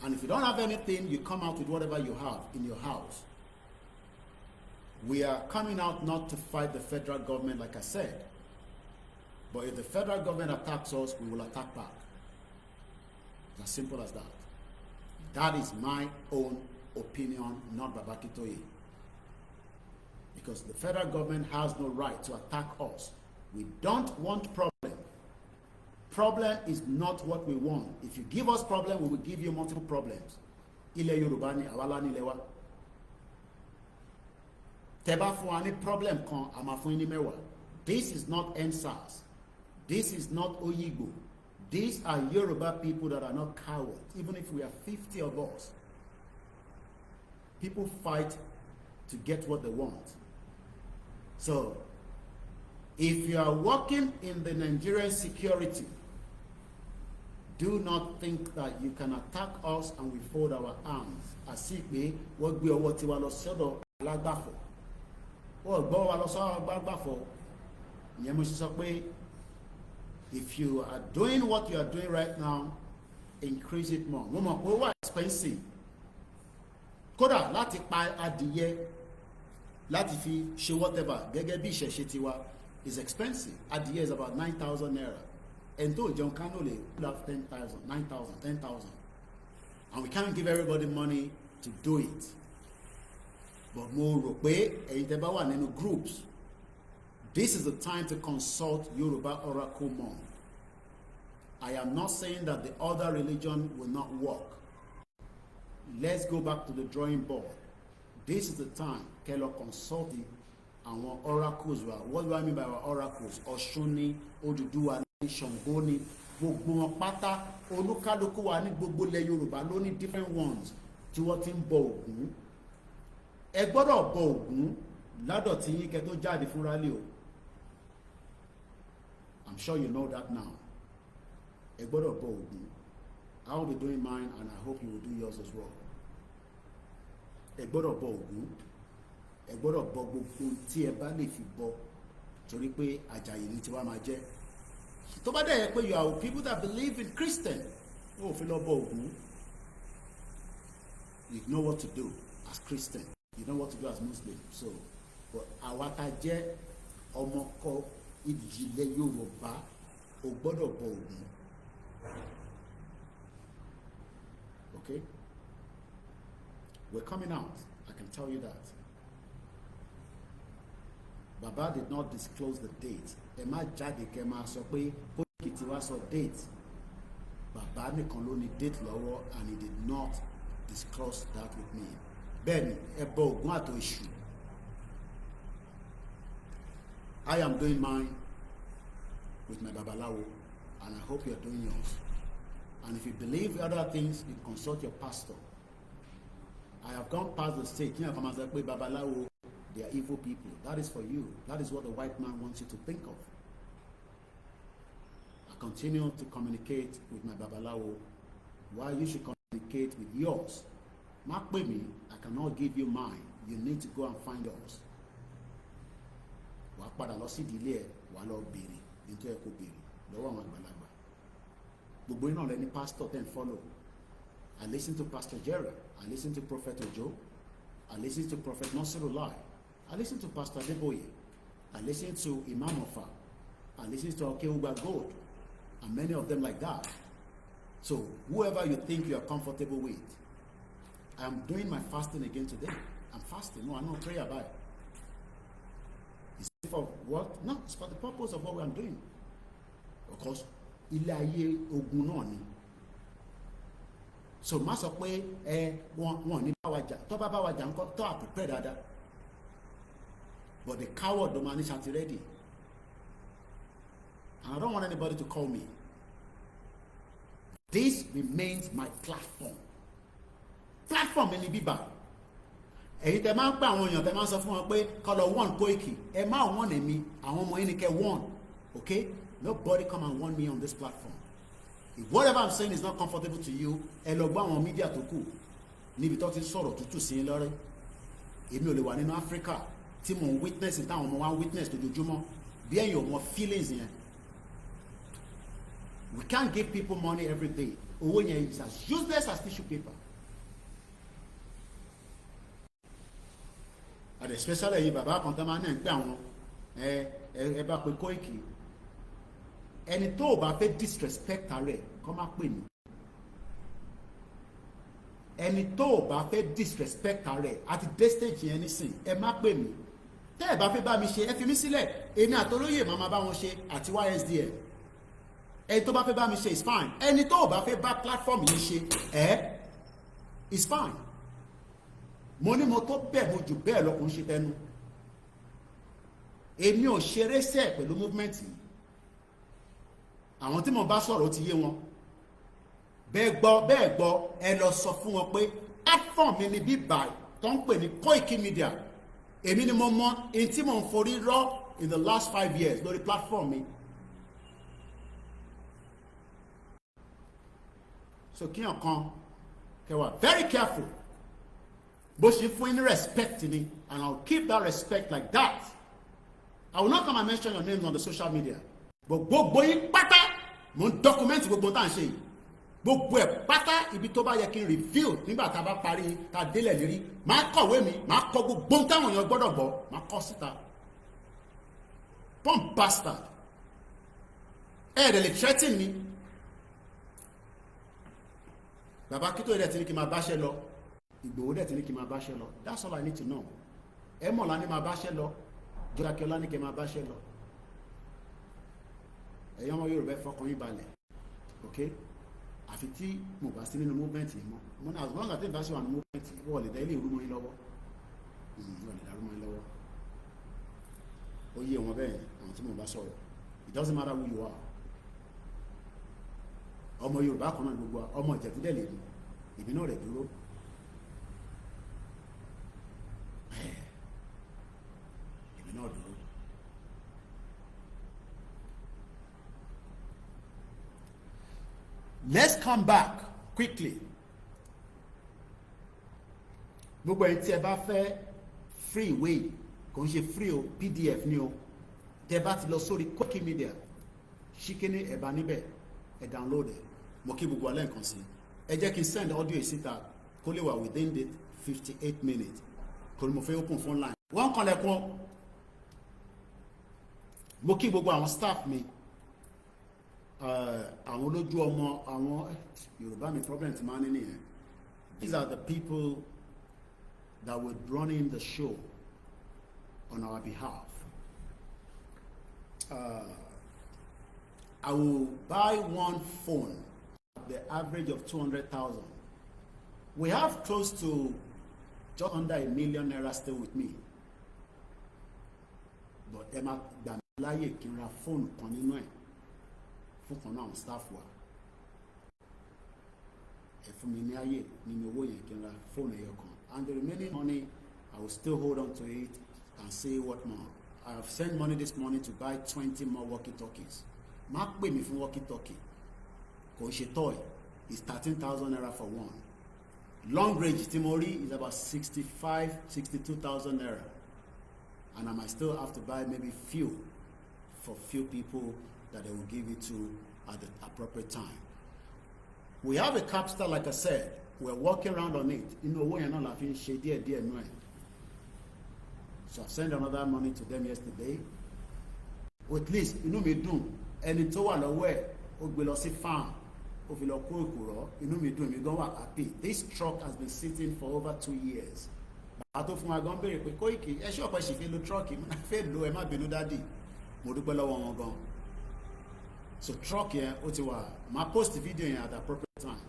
And if you don't have anything, you come out with whatever you have in your house. We are coming out not to fight the federal government, like I said. But if the federal government attacks us, we will attack back. It's as simple as that. That is my own opinion, not Akintoye. Because the federal government has no right to attack us. We don't want problem. Problem is not what we want. If you give us problem, we will give you multiple problems. Ile Yoruba ni awala ni lewa. Teba fún wa ní problem kan, a máa fún yín ní mẹ́wàá. This is not NSAS. This is not Oyigbo. These are Yoruba people that are not cowards. Even if we are 50 of us, people fight to get what they want. So, if you are working in the Nigerian security, do not think that you can attack us and we fold our arms. As if we work with what you are sort alagbafo. Or go wa lo so alagbafo. Ìyẹn mo sọ pé if you are doing what you are doing right now, increase it more. Mo mọ̀ pé ó expensive. Kódà láti pa adìyẹ, láti fi ṣe whatever, gẹ́gẹ́ bí ìṣẹ̀ṣe tiwa, is expensive. Adìyẹ is about 9,000 naira. And though John Canole would have 10,000, 9,000, 10,000. And we can't give everybody money to do it. But mo rò pé ẹ̀yin tẹ́ bá wà nínú groups, this is the time to consult Yoruba Oracle more. I am not saying that the other religion will not work. Let's go back to the drawing board. This is the time Kelo consult our oracles. What do I mean by our oracles? Oshuni, Oduduwa, Shongoni, gbogbo pátá, olúkálùkù wà ní gbogbo ilẹ̀ Yorùbá ló ní different ones tí wọ́n ti ń bọ Ògún. Ẹ gbọ́dọ̀ bọ Ògún ládọ̀ tí yín kẹ́ tó jáde fúnra lé o. I'm sure you know that now. Ẹ gbọ́dọ̀ bọ Ògún. I will be doing mine and I hope you will do yours as well. Ẹ gbọ́dọ̀ bọ Ògún. ẹ gbọ́dọ̀ bọ gbogbo tí ẹ bá lè fi bọ torí pé àjàyè ni tiwa máa jẹ́. Tó bá dẹ̀ yẹ pé you are people that believe in Christian, ó fi lọ bọ Ògún. You know what to do as Christian, you know what to do as Muslim. So but àwa tá jẹ́ ọmọkọ ìdílé Yorùbá ó gbọ́dọ̀ bọ Ògún. Okay, we're coming out, I can tell you that. Baba did not disclose the date. Ẹ má jáde kẹ́ máa sọ pé Koiki ti wá sọ date. Baba nìkan ló ní date lọ́wọ́, and he did not disclose that with me. Bẹ́ẹ̀ni, ẹ bọ Ògún àtò Èṣù. I am doing mine with my Babalawo, and I hope you are doing yours. And if you believe other things, you consult your pastor. I have gone past the stage. You know, come and say, Babalawo, they are evil people. That is for you. That is what the white man wants you to think of. I continue to communicate with my Babalawo, while you should communicate with yours. Mark with me, I cannot give you mine. You need to go and find yours. Wàá padà lọ sí ìdílé ẹ̀, wàá lọ béèrè nítorí ẹ kò béèrè lọ́wọ́ àwọn àgbàlagbà. Gbogbo iná lẹni pastor ten follow. I listen to Pastor Jerry. I listen to Prophet Ojo. I listen to Prophet Nasirullah. I listen to Pastor Adeboye. I listen to Imam Ofa. I listen to Okeuba Gold, and many of them like that. So whoever you think you are comfortable with, I'm doing my fasting again today. I'm fasting. No, I don't pray about it. It's for what? No, it's for the purpose of what I'm doing. Of course, ilé ayé ogun náà ni. So má sọ pé wọn ní bá wa jà. Tó bá bá wa jà ńkọ́, tó à prepare dáadáa. But the coward don't manage to ready. And I don't want anybody to call me. This remains my platform. Platform in Ibiba. Èyí tẹ́ máa ń pè àwọn èèyàn tẹ́ máa ń sọ fún wọn pé kó lọ warn Koiki. Ẹ má warn èmi, àwọn ọmọ yín ni kẹ́ warn. Okay? Nobody come and warn me on this platform. If whatever I'm saying is not comfortable to you, ẹ lọ gbọ́ àwọn media tó kù níbi tó ti sọ̀rọ̀ tútù sí yín lọ́rẹ́. Èmi ò lè wà nínú Africa tí mò ń witness táwọn ọmọ wa ń witness lójoojúmọ́ bí ẹ̀yin ò mọ feelings yẹn. We can't give people money every day. Owó yẹn is as useless as tissue paper. And especially ẹ̀yin bàbá kan tó máa ń pè àwọn ẹ bá pe Koiki. Ẹni tó o bá fẹ́ disrespect rẹ̀ kó má pè mí. Ẹni tó o bá fẹ́ disrespect rẹ̀ àti dé stage yẹn nísìn ẹ má pè mí. Tẹ́ ẹ bá fẹ́ bá mi ṣe ẹ fi mí sílẹ̀. Èmi àtolóyè máa bá wọn ṣe àti YSDL. Ẹni tó bá fẹ́ bá mi ṣe is fine. Ẹni tó o bá fẹ́ bá platform yìí ṣe is fine. Mo ní mo tó bẹ́ẹ̀ mo jù bẹ́ẹ̀ lọ kò ń ṣe tẹnu. Èmi ò ṣeré sẹ́ẹ̀ pẹ̀lú movement yìí. Àwọn tí mo bá sọ̀rọ̀ ti yé wọn. Bẹ́ẹ̀ gbọ́ ẹ lọ sọ fún wọn pé platform mi ni bíbá tó ń pè ní Koikimedia. Èmi ni mo mọ èyí tí mo ń forí rọ́ in the last 5 years lórí platform mi. So kíyàn kan kẹwàá very careful. Bó ṣe fún yín ní respect ni, and I'll keep that respect like that. I will not come and mention your names on the social media. But gbogbo yín pátá mo ń document gbogbo tá à ń ṣe yìí. Gbogbo ẹ̀ pátá ibi tó bá yẹ kí n reveal nígbà tá a bá parí tá a délẹ̀ lérí. Màá kọ̀wé mi, màá kọ gbogbo táwọn èèyàn gbọ́dọ̀ gbọ́, màá kọ síta. Pump bastard. Ẹ̀ẹ́dẹ̀ lè threaten mi. Bàbá Akintoye dẹ̀ ti ní kí n máa báṣẹ́ lọ. Ìgbòho dẹ̀ ti ní kí n máa báṣẹ́ lọ. That's all I need to know. Ẹ mọ̀lá ní máa báṣẹ́ lọ. Jọ́dákẹ́lá ní kí n máa báṣẹ́ lọ. Ẹ̀yin ọmọ Yorùbá fọkàn yín balẹ̀. Okay? Àfi tí mo bá sí nínú movement yìí mọ́. Mo ní as long as tí n bá ṣe wà ní movement yìí, wọ́n lè dá ilé ìrú mọ́ yín lọ́wọ́. Wọ́n lè dá ìrú mọ́ yín lọ́wọ́. Ó yé wọn bẹ́ẹ̀ àwọn tí mo bá sọ̀rọ̀. It doesn't matter who you are. Ọmọ Yorùbá kan náà gbogbo ọmọ Ìjẹ̀bú dẹ̀ lè ní. Ìbí náà rẹ̀ dúró. Ìbí náà dúró. Let's come back quickly. Gbogbo ẹni tí ẹ bá fẹ́ free way kò ń ṣe free o PDF ni o tẹ́ bá ti lọ sórí Koikimedia ṣíkíní ẹ̀ bá níbẹ̀ ẹ̀ download ẹ̀ mo kí gbogbo alẹ́ nǹkan sí ẹ jẹ́ kí n send audio yìí síta kó lè wà within the 58 minutes kò ní mo fẹ́ open phone line wọ́n kàn lẹ́kùn mo kí gbogbo àwọn staff mi àwọn olójú ọmọ àwọn Yorùbá mi problem ti máa ní nìyẹn. These are the people that were running the show on our behalf. I will buy one phone at the average of 200,000. We have close to just under $1 million naira still with me. But Emma Damilaye kí n ra phone kan nínú ẹ̀ fún kan náà staff wa. Ẹ fún mi ní ayé nínú owó yẹn kí n ra phone ẹyọ kan. And the remaining money, I will still hold on to it and see what more. I have sent money this morning to buy 20 more walkie-talkies. Má pè mí fún walkie-talkie. Kò ṣe toy. It's 13,000 naira for one. Long range tí mo rí is about 62,000 naira. And I might still have to buy maybe few for few people that they will give it to at the appropriate time. We have a capstar, like I said. We're working around on it. You know, we're not laughing shady idea. So I sent another money to them yesterday. Or at least, you know me do. And it's all aware. O gbé farm. O fi lọ kó èkùrọ́. You know me do. Me go happy. This truck has been sitting for over 2 years. Bàtò fún wa gan bèrè pé Koiki, ẹ ṣe ọ̀pẹ ṣì fi lo truck yìí. Mo fẹ́ lo ẹ má bínú dádì. Mo dúpẹ́ lọ́wọ́ wọn gan. So truck yẹn ó ti wà. Màá post video yẹn at the appropriate time.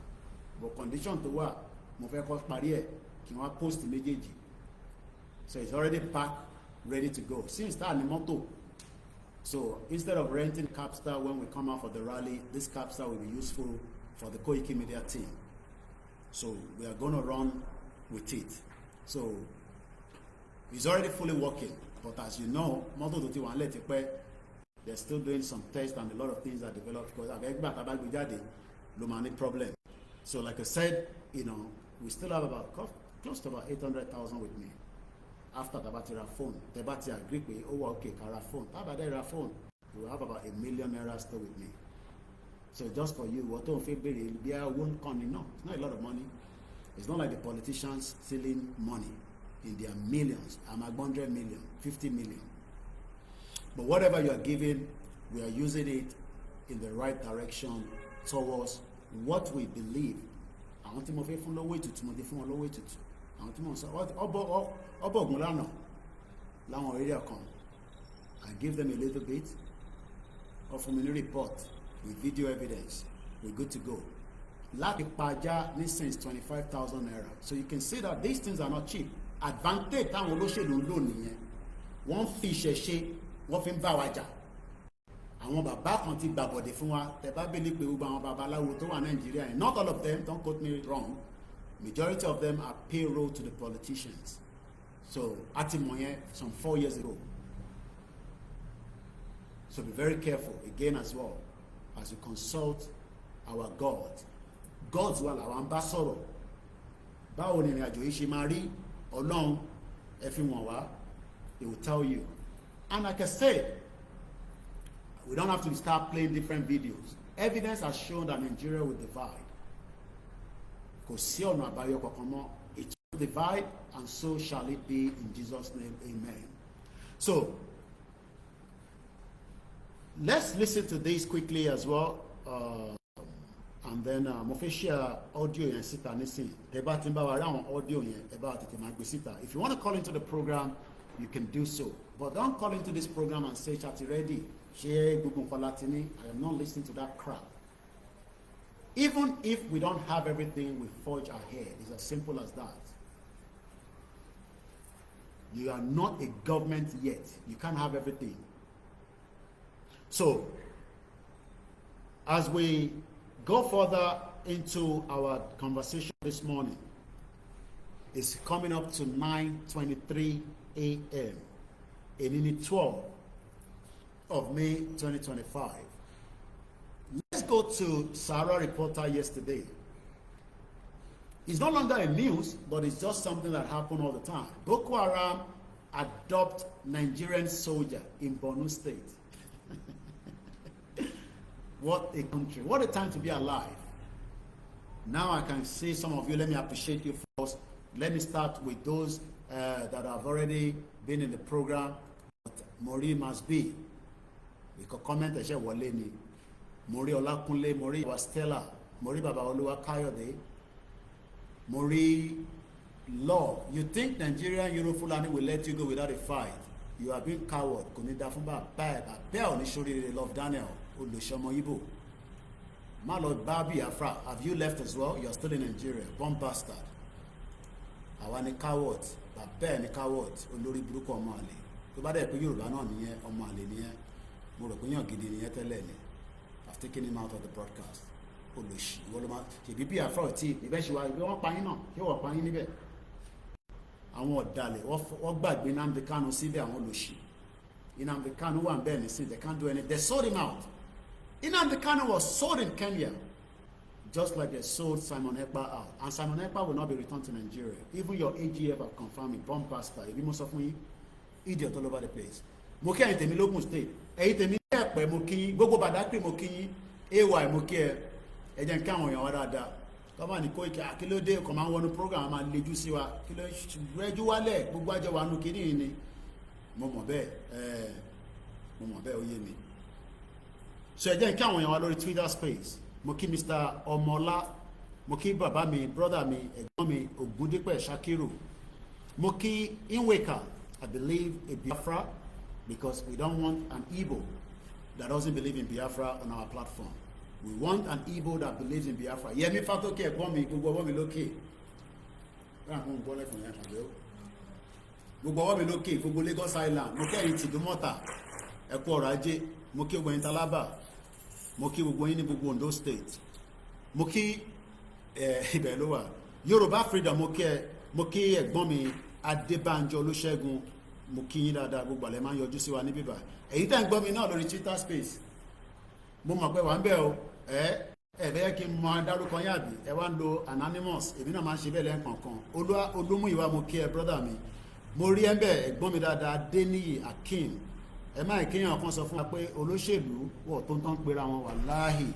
But condition tó wà, mo fẹ́ kọ́ parí ẹ̀ kí wọ́n post méjèèjì. So it's already packed, ready to go. Since that ni mọ́tò. So instead of renting capstar when we come out for the rally, this capstar will be useful for the Koikimedia team. So we are going to run with it. So it's already fully working. But as you know, mọ́tò tó ti wà nílẹ̀ tipẹ́, they're still doing some tests and a lot of things are developed because àbẹ̀gbà tàbágbé jáde ló máa ní problem. So like I said, you know, we still have about close to about 800,000 with me. After the phone, the agree with, oh, okay, Kara phone. Tabadera phone, you have about $1 million naira still with me. So just for you, what don't feel won't come in. No, it's not a lot of money. It's not like the politicians stealing money in their millions. I'm at 100 million, 50 million. But whatever you are giving, we are using it in the right direction towards what we believe. I want to move from the way to from the way to. I want to move. So I give them a little bit of a report with video evidence. We're good to go. Lati Paja since 25,000 naira. So you can see that these things are not cheap. Advantage táwọn olóṣèlú ń lò nìyẹn. Wọ́n fi ìṣẹ̀ṣe, wọ́n fi ń bá wa jà. Àwọn bàbá kan ti gbàbọ̀dé fún wa. Tẹ́ bá believe pé gbogbo àwọn babaláwo tó wà Nàìjíríà yẹn. Not all of them, don't quote me wrong. Majority of them are payroll to the politicians. So Atimoye some 4 years ago. So be very careful again as well as you consult our God. God's well, our ambassador. Báwo ni ìrìnàjò yìí ṣe máa rí Ọlọ́run ẹ fi wọ̀n wá, he will tell you. And like I said, we don't have to start playing different videos. Evidence has shown that Nigeria will divide. Kò sí ọ̀nà àbáyọ kankan mọ́. It will divide, and so shall it be in Jesus' name. Amen. So let's listen to this quickly as well. And then mo fẹ́ share audio yẹn síta nísìn. Tẹ́ bá ti ń bá wa rí àwọn audio yẹn, ẹ bá wa tètè máa gbé síta. If you want to call into the program, you can do so. But don't call into this program and say, "Chatty ready." Ṣé gbogbo nǹkan láti ní? I am not listening to that crap. Even if we don't have everything, we forge ahead. It's as simple as that. You are not a government yet. You can't have everything. So, as we go further into our conversation this morning, it's coming up to 9:23 a.m. in the 12th of May 2025. Let's go to Sarah Reporter yesterday. It's no longer a news, but it's just something that happened all the time. Boko Haram adopt Nigerian soldier in Borno State. What a country. What a time to be alive. Now I can see some of you. Let me appreciate you first. Let me start with those that have already been in the program. Mori must be. We could comment and share Waleni. Mori OLAKUNLE, Mori Stella, Mori Baba Oluwa Kayode, Mori Law. You think Nigerian Euro Fulani will let you go without a fight? You have been coward. Konida Fumba Bad. Bell Nishori Love Daniel. Olushomo Ibo. Malo Babi Afra. Have you left as well? You are still in Nigeria. Bomb bastard. Awani coward. Bàbá ni coward. Olórí burúkú ọmọ àlè. Tó bá dẹ̀ pé Yorùbá náà nìyẹn, ọmọ àlè nìyẹn. Mo rò pé yàn gidi nìyẹn tẹ́lẹ̀ ni. I've taken him out of the broadcast. Olóṣì. Ìwọ ló máa ṣe bí Biafra ọtí. Ìbẹ́ ṣe wá ìbí wọ́n pa yín náà. Yóò wọ́n pa yín níbẹ̀. Àwọn ọ̀dàlẹ̀ wọ́n gbàgbé Nnamdi Kanu síbẹ̀ àwọn olóṣì. Nnamdi Kanu wà ń bẹ́ẹ̀ nísìn. They can't do anything. They sold him out. Nnamdi Kanu was sold in Kenya. Just like they sold Simon Ekpa out. And Simon Ekpa will not be returned to Nigeria. Even your AGF have confirmed it. Bomb bastard. If you must have me, idiot all over the place. Mo kí ẹ̀yin tèmi l'Ogun State. Ẹ̀yin tèmi ní Ẹ̀pẹ́ mo kí yín. Gbogbo Badagry mo kí yín. AY mo kí ẹ. Ẹ jẹ́ n kí àwọn èèyàn wá dáadáa. Kọ́má ní Koiki Akílódé kò máa ń wọnú program máa lejú sí wa. Kí ló rẹ́jú wálẹ̀ gbogbo àjọ wa nù kíní yìí ni. Mo mọ̀ bẹ́ẹ̀ ó yé mi. So ẹ jẹ́ n kí àwọn èèyàn wá lórí Twitter space. Mo kí Mr. Ọmọlá, mo kí bàbá mi, brother mi, ẹ̀gbọ́n mi, Ògúndípẹ̀ Shakiru. Mo kí Inweka, I believe in Biafra, because we don't want an Igbo that doesn't believe in Biafra on our platform. We want an Igbo that believes in Biafra. Yẹmi Fatoke ẹ̀gbọ́n mi, gbogbo ọwọ́ mi lókè. Gbogbo ọwọ́ mi lókè, gbogbo Lagos Island, mo kí ẹ̀yin tìdúmọ̀tà, ẹ̀kú ọ̀rọ̀ ajé, mo kí gbogbo ẹ̀yin Tálábà. Mo kí gbogbo yín ní gbogbo Ondo State. Mo kí ibẹ̀ ló wà. Yoruba Freedom mo kí ẹ̀gbọ́n mi Adebanji Olúṣẹ́gun. Mo kí yín dáadáa gbogbo àlẹ́ máa ń yọjú sí wa níbí báyìí. Èyí tẹ́ ń gbọ́ mi náà lórí Twitter space. Mo mọ̀ pé wà ń bẹ̀ o. Ẹ̀fẹ́ kí n mọ dárúkọ yín àbí ẹ wá ń lo anonymous. Èmi náà máa ń ṣe bẹ́ẹ̀ lẹ́ẹ̀kọ̀ọ̀kan. Olúmúyìwá mo kí ẹ brother mi. Mo rí ẹ bẹ́ẹ̀ ẹ̀gbọ́n mi dáadáa Adéníyì Akin. Ẹ máa kéèyàn kan sọ fún wa pé olóṣèlú wọ̀ tó ń tán pera wọn wàláhì.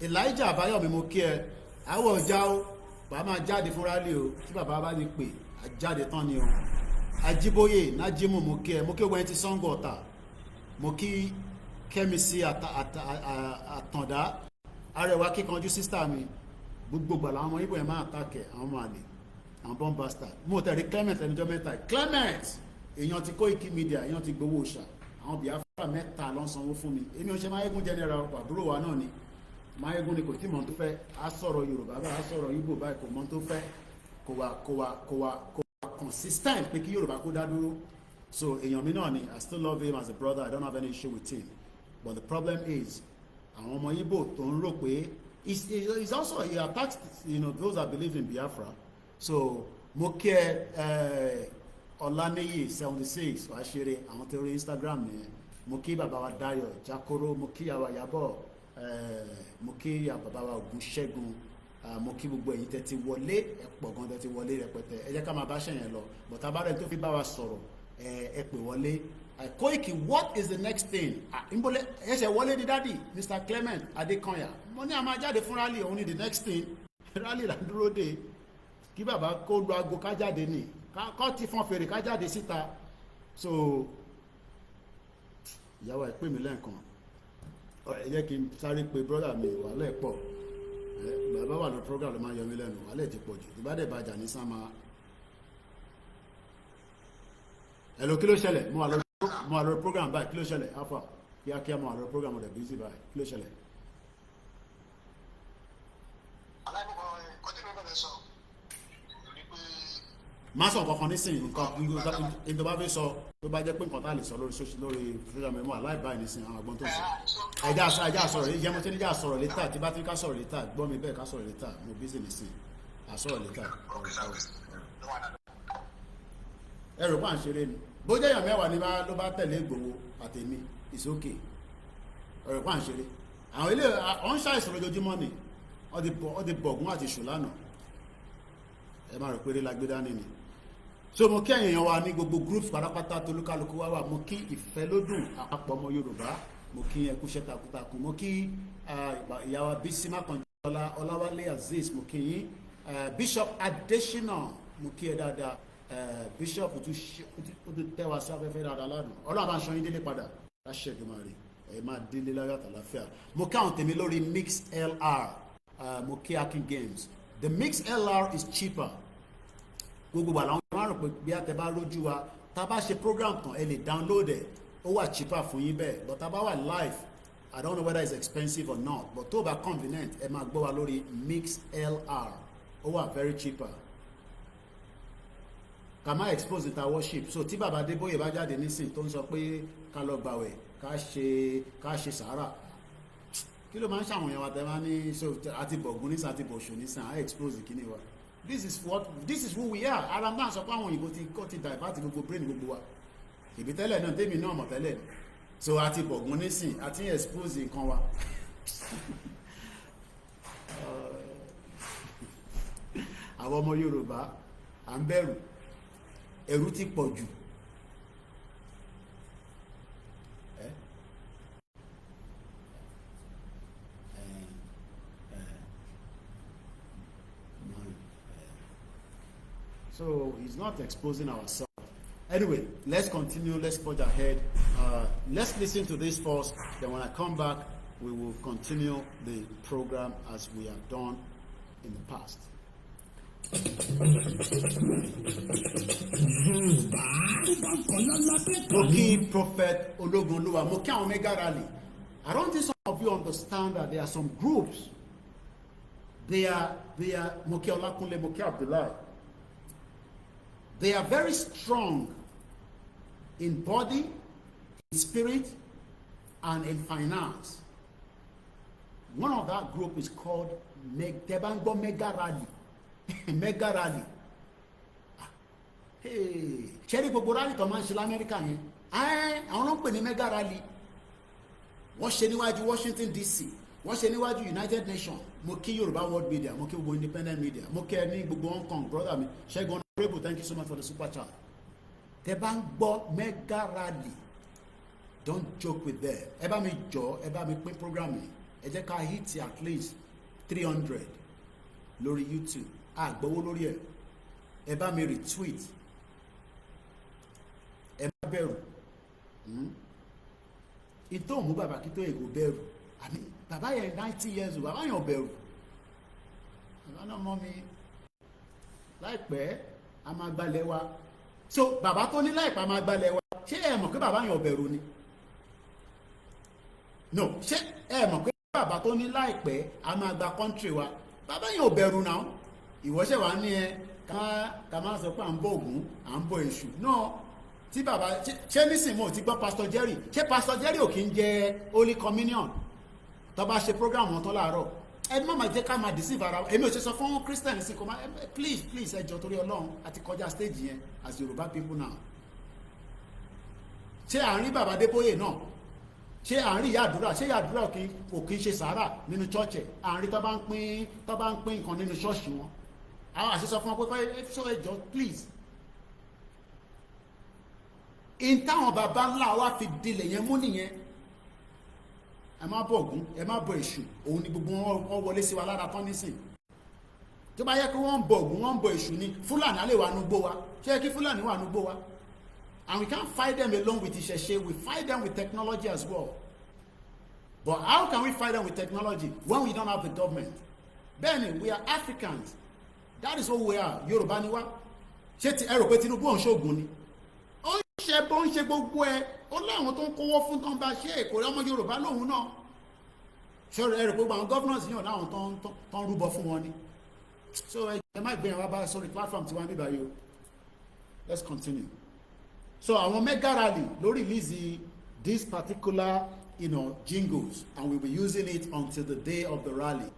Elijah Àbáyọ̀mí mo kí ẹ àwọ̀ ọjà ó bàbá máa jáde fún rálì o tí bàbá bá ní pè àjáde tán ni o. Ajíbóyè Nájímù mo kí ẹ mo kí ogun ẹni ti Sango Ọ̀tà mo kí Kẹ́misí Àtàndá Arẹwà kíkanjú sísítà mi gbogbo gbàlà àwọn ọmọ Ìgbò yẹn máa tàkẹ́ àwọn ọmọ àlè àwọn bomb bastard mo tẹ̀rí Clement ẹnìjọ́ mẹ́ta Clement èèyàn ti Koikimedia èèyàn ti gbowó òòṣà àwọn Biafra mẹ́ta ló ń sanwó fún mi èmi ò ṣe Máyégún general àbúrò wa náà ni Máyégún ni kò tí mọ̀ tó fẹ́ á sọ̀rọ̀ Yorùbá báyìí á sọ̀rọ̀ Ìgbò báyìí kò mọ̀ tó fẹ́ kò wà consistent pé kí Yorùbá kó dá dúró so èèyàn mi náà ni I still love him as a brother I don't have any issue with him but the problem is àwọn ọmọ Ìgbò tó ń rò pé it's also he attacks those that believe in Biafra so mo kí ẹ Ọláníyì 76 wàá ṣeré àwọn tó rí Instagram nìyẹn mo kí bàbá wa Dayọ̀ Jakoro mo kí àwa Yábọ̀ mo kí bàbá wa Ògúnṣẹ́gun mo kí gbogbo ẹ̀yin tẹ́ ti wọlé ẹ̀pọ̀ gan tẹ́ ti wọlé rẹpẹtẹ ẹ jẹ́ ká máa bá ṣẹ̀yẹn lọ but abárẹ̀ tó fi bá wa sọ̀rọ̀ ẹ pè wọlé Koiki what is the next thing ìbọ̀lẹ̀ ẹ̀ṣẹ̀ wọlé ní dádì Mr. Clement Adékanya mo ní a máa jáde fún rally òun ni the next thing rally là ń dúró dé kí bàbá kó lu aago ká jáde ní kọ́ ti fọ́n fèrè ká jáde síta so ìyàwó ẹ̀ pè mí lẹ́ẹ̀kan ẹ jẹ́ kí n sáré pe brother mi wàhálà ẹ̀ pọ̀ bàbá wà ní program ló máa yọ mí lẹ́nu wàhálà ẹ̀ ti pọ̀ jù ìbádẹ́ bàjá ní sáma hello kí ló ṣẹlẹ̀ mo wà lórí program báyìí kí ló ṣẹlẹ̀ alpha kíákíá mo wà lórí program ọ̀dẹ̀ busy báyìí kí ló ṣẹlẹ̀. má sọ kankan nísìnyí nǹkan tó bá fẹ́ sọ tó bá jẹ́ pé nǹkan tá a lè sọ lórí social media aláìbáyìí nísìnyí àwọn àgbọn tó sọ ẹja sọ̀rọ̀ yìí jẹ́mọ́tí níjà sọ̀rọ̀ létà tí bá ti ká sọ̀rọ̀ létà gbọ́ mi bẹ́ẹ̀ ká sọ̀rọ̀ létà mo busy nísìnyí àsọ̀rọ̀ létà. ẹrù pa à ń ṣeré ni bó jẹ́ èèyàn mẹ́wàá ni ló bá tẹ̀lé Ìgbòho àtẹ̀mí it's okay ẹrù pa à ń ṣeré àwọn ilé ọ̀n ṣàìsàn lójoojúmọ́ ni ọdí bọ̀gún àti ṣù lánàá ẹ máa rò pé la gbé dání ni so mo kí èèyàn wa ní gbogbo groups pátápátá tolúkálukú wá wà, mo kí ìfẹ́lódùn àpapọ̀ ọmọ Yorùbá, mo kí ẹkúṣẹ́ takuntakun, mo kí ìyàwó Bísí Mákànjọ́lá, Ọláwálé Azeez, mo kí yín, Bishop Adesina, mo kí ẹ dáadáa, Bishop ó tún tẹ́ wa sí afẹ́fẹ́ dáadáa lánàá, Ọlọ́run bá ń ṣọ́ yín délé padà láṣẹ Èdùmàrè, ẹ máa délé láyọ̀ àtàláfíà. Mo kí àwọn tèmi lórí MixLR, mo kí Akin Games. The MixLR is cheaper. Gbogbo wa làwọn máa rò pé bí a tẹ bá rójú wa tá a bá ṣe program kan ẹ lè download ẹ, ó wà cheaper fún yín bẹ́ẹ̀, but tá a bá wà live I don't know whether it's expensive or not, but tó bá convenient ẹ máa gbọ́ wa lórí MixLR, ó wà very cheaper. Ká má expose it our worship, so tí bàbá Adébóyè bá jáde nísìn tó ń sọ pé ká lọ gbàwẹ̀ ká ṣe sàárà, kí ló máa ń ṣàwọn èèyàn wa tẹ́ máa ní so àti bọ̀gún nísìn àti bọ̀ṣù nísìn á expose kíní wa. This is who we are. Ara náà sọ pé àwọn òyìnbó ti divert gbogbo brain gbogbo wa. Ìbí tẹ́lẹ̀ náà tèmi náà mọ̀ tẹ́lẹ̀. So àti bọ̀gún nísìn àti expose nǹkan wa. Àwọn ọmọ Yorùbá à ń bẹ̀rù, ẹ̀rù ti pọ̀ jù. So he's not exposing ourselves. Anyway, let's continue. Let's forge ahead. Let's listen to this first. Then when I come back, we will continue the program as we have done in the past. Moki Prophet Ologunluwa, Moki Omega Rally. I don't think some of you understand that there are some groups. They are Moki OLAKUNLE, Moki Abdullah. They are very strong in body, in spirit, and in finance. One of that group is called Tebango Mega Rally. Mega Rally. Hey, Cherry Boborali Commercial America. I don't know Mega Rally. What's anywhere Washington DC? What's anywhere United Nations? Moki Yoruba World Media, Moki Independent Media, Moki Hong Kong, brother me. Shegon, thank you so much for the super chat. Tebango Mega Rally. Don't joke with them. Eba mi jo, eba mi pin programming. Ẹ jẹ́ ká hit at least 300 lórí YouTube. Gbowó lórí ẹ̀. Ẹ bá mi retweet. Ẹ má bẹ̀rù. Ìtò mú bàbá Akintoye kò bẹ̀rù. Àmì bàbá yẹn 90 years old. Bàbá yẹn bẹ̀rù. Bàbá náà mọ́ mi. Láìpẹ́ a máa gbalẹ̀ wa. So bàbá tó ní láìpẹ́ a máa gbalẹ̀ wa. Ṣé ẹ mọ̀ pé bàbá yẹn bẹ̀rù ni? No, ṣé ẹ mọ̀ pé bàbá tó ní láìpẹ́ a máa gba country wa? Bàbá yẹn ò bẹ̀rù náà. Ìwọ́ṣẹ̀ wa ní ẹ ká máa sọ pé à ń bọ Ògún, à ń bọ Èṣù. No, tí bàbá ṣé nísìnyí mo ti gbọ́ Pastor Jerry. Ṣé Pastor Jerry ò kí ń jẹ Holy Communion? Tó bá ṣe program wọn tó láàárọ̀. Ẹ má máa jẹ́ ká máa deceive ara. Èmi ò ṣe sọ fún Christian sí kò máa please ẹ jọ̀ọ́ torí Ọlọ́run àti kọjá stage yẹn as Yoruba people now. Ṣé àárín bàbá Adébóyè náà? Ṣé àárín ìyá àdúrà? Ṣé ìyá àdúrà kò kí ń ṣe sàárà nínú church ẹ̀? Àárín tó bá ń pín nǹkan nínú ṣọ́ọ̀ṣì wọn. Àwọn àṣìṣọ fún wọn pé ṣọ́ ẹjọ́ please. In táwọn bàbá ńlá wa fi dilẹ̀ yẹn mú nìyẹn. Ẹ má bọ Ògún, ẹ má bọ Èṣù. Òun ni gbogbo wọn wọlé sí wa lára tán nísìn. Tó bá yẹ kí wọ́n ń bọ Ògún, wọ́n ń bọ Èṣù ni Fúlàní á lè wà nú gbó wa. Ṣé yẹ kí Fúlàní wà nú gbó wa? And we can't fight them alone with Ìṣẹ̀ṣe. We fight them with technology as well. But how can we fight them with technology when we don't have the government? Bẹ́ẹ̀ni, we are Africans. That is what we are. Yorùbá ni wá. Ṣé ẹ rò pé Tinubu ò ń ṣoògùn ni? Ó ń ṣe bó ń ṣe gbogbo ẹ. Ó láwọn tó ń kówó fún tán bá ṣe èkó ọmọ Yorùbá lòun náà. Ṣé ẹ rò pé àwọn governors yàn láwọn tó ń rúbọ fún wọn ni? So ẹ má gbé yẹn wá bá sórí platform tí wọ́n ń bíbá yìí o. Let's continue. So àwọn Mega Rally ló release this particular jingles, and we'll be using it until the day of the rally.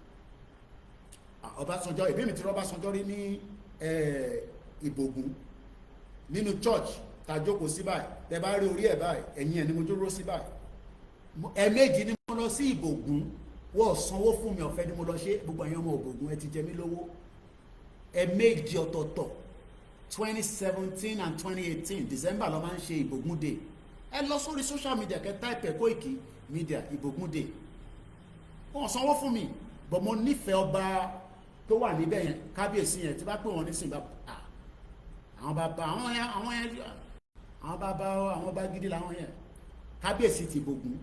Ọbásanjọ́ ìbí mi ti rọ́básanjọ́ rí ní Ìbògùn nínú church tá jókòó sí báyìí tẹ́ bá rí orí ẹ̀ báyìí ẹ̀yìn ẹ̀ ni mo dúró sí báyìí. Ẹ̀ẹ̀mejì ni mo lọ sí Ìbògùn, wọ́n sanwó fún mi ọ̀fẹ́ ni mo lọ ṣe gbogbo ẹ̀yin ọmọ Ìbògùn ẹ ti jẹ mí lówó. Ẹ̀ẹ̀mejì ọ̀tọ̀ọ̀tọ̀ 2017 and 2018 December ló máa ń ṣe Ìbògùn Day. Ẹ lọ sórí social media kẹ́ type Koikimedia Ìbògùn Day. Wọ́n sanwó fún mi, but mo nífẹ̀ẹ́ ọba tó wà níbẹ̀ yẹn, kábíyèsí yẹn, tí bá pè wọ́n nísìnyí àwọn bàbá àwọn ọba gidi làwọn yẹn, kábíyèsí ti Ìbògùn.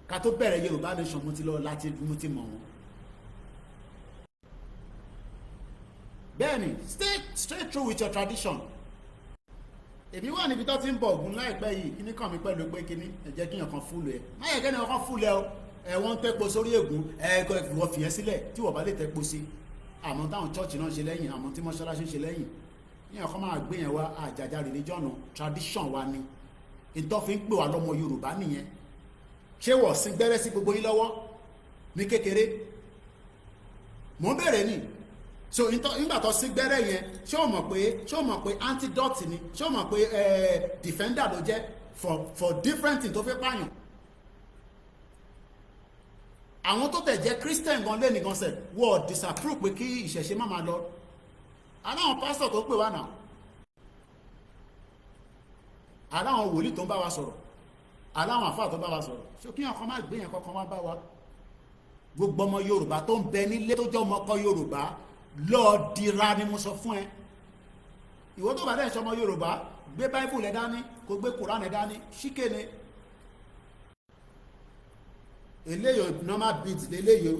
Ká tó bẹ̀rẹ̀ Yorùbá nation mo ti lọ láti mo ti mọ̀ wọ́n. Bẹ́ẹ̀ni, stay true with your tradition. Èmi wà níbi tó ti ń bọ̀ Ògún láìpẹ́ yìí, kíní kàn mí pẹ̀lú pé kíní ẹ jẹ́ kíyàn kan fúlù ẹ. Má yẹ kẹ́ni ọkàn fúlù ẹ o, wọ́n ń tẹ́po sórí Ògún, wọ́n fìyẹn sílẹ̀ tí wọ́n bá lè tẹ́po sí. Àmọ́ táwọn chọ́ọ̀chì náà ṣe lẹ́yìn, àmọ́ tí mọ́ṣáláṣí ṣe lẹ́yìn. Yíyan kan máa gbé yẹn wá àjàjà religion tradition wa ni. Ìtọ́ fi ń pè wá lọ́mọ Yorùbá nìyẹn. Ṣé wọ́n sí gbẹ́rẹ́ sí gbogbo yín lọ́wọ́ ní kékeré? Mò ń bèèrè ni. So nígbà tó sí gbẹ́rẹ́ yẹn, ṣé o mọ̀ pé antidote ni, ṣé o mọ̀ pé defender ló jẹ́ for different thing tó fẹ́ pààyàn. Àwọn tó tẹ̀ jẹ́ Christian gan lé nìkan sẹ̀ wọ́n disapprove pé kí ìṣẹ̀ṣe má máa lọ. Aláwọn pásítọ̀ tó pè wá náà, aláwọn wòlíì tó ń bá wa sọ̀rọ̀, aláwọn àfáà tó bá wa sọ̀rọ̀, ṣé kí ọkàn má gbé yẹn kankan wá bá wa. Gbogbo ọmọ Yorùbá tó ń bẹ nílé tó jẹ́ ọmọ ọkọ Yorùbá lọ́ọ́ dira ni mo sọ fún ẹ. Ìwọ tó bá dẹ̀ ṣọmọ Yorùbá gbé Bible ẹ dání kó gbé Quran ẹ dání ṣíkè ni. Eléyìí normal beat eléyìí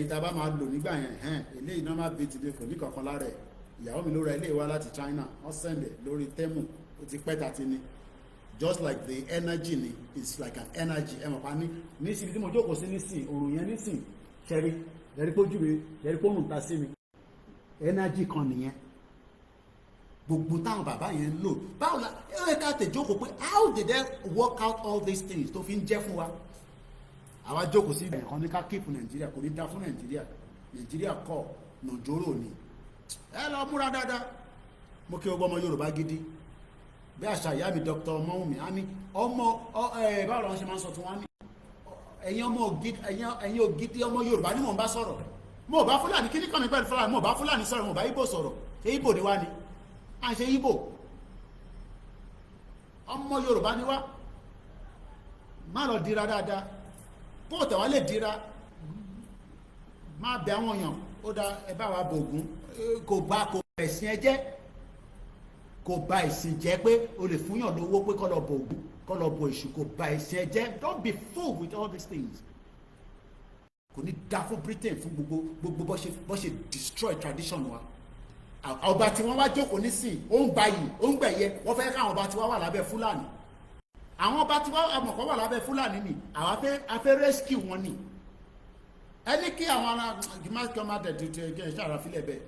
ìta bá máa lò nígbà yẹn eléyìí normal beat lè kò ní kankan lára ẹ̀. Ìyàwó mi ló ra eléyìí wá láti China wọ́n sẹ́ndẹ̀ lórí tẹ́mù ó ti pẹ́ tàti ni. Just like the energy ni, it's like an energy. Ẹ mọ̀ pa ní síbi tí mo jókòó sí nísìn òrùn yẹn nísìn ṣẹ́rí ẹ̀rí pójú mi ẹ̀rí pónù ta sí mi. Energy kan nìyẹn. Gbogbo táwọn bàbá yẹn ń lò báwo la ẹ ká tẹ̀ jókòó pé how did they work out all these things tó fi ń jẹ́ fún wa. Àwa jókòó sí ibẹ̀ kan ní ká keep Nàìjíríà kò ní dá fún Nàìjíríà kọ́ nàìjóró ni. Ẹ lọ múra dáadáa. Mo kí gbogbo ọmọ Yorùbá gidi. Bí àṣà ìyá mi Dr. Ọmọwùmí á ní ọmọ báwo la wọ́n ṣe máa ń sọ tí wọ́n á ní ẹ̀yin ògidì ọmọ Yorùbá ni mò ń bá sọ̀rọ̀. Mo bá Fúlàní kí ní kàn mí pẹ̀lú Fúlàní, mo bá Fúlàní sọ̀rọ̀, mo bá Ìgbò sọ̀rọ̀. Ṣé Ìgbò ni wá ni? À ń ṣe Ìgbò. Ọmọ Yorùbá ni wá. Má lọ dira dáadáa. Bó tẹ̀ wá lè dira. Má bẹ àwọn èèyàn. Ó dá ẹ bá wa bògún. Kò ẹ̀sìn ẹ jẹ́. Kò bà ìsìn jẹ́ pé o lè fúnyàn lówó pé kó lọ bọ Ògún, kó lọ bọ Èṣù, kò bà ìsìn ẹ jẹ́. Don't be fooled with all these things. Kò ní dá fún Britain fún gbogbo bó ṣe destroy tradition wa. Ọba tí wọ́n wá jókòó nísìn ó ń gbayì ó ń gbẹ̀yẹ wọ́n fẹ́ káwọn ọba tí wọ́n wà lábẹ́ Fúlàní. Àwọn ọba tí wọ́n àmọ̀kọ́ wà lábẹ́ Fúlàní ni àwọn afẹ́ rescue wọn ni. Ẹni kí àwọn ará kí ọmọ adẹ̀ tuntun ẹgbẹ́ iṣẹ́ àràfilẹ̀ bẹ́ẹ̀.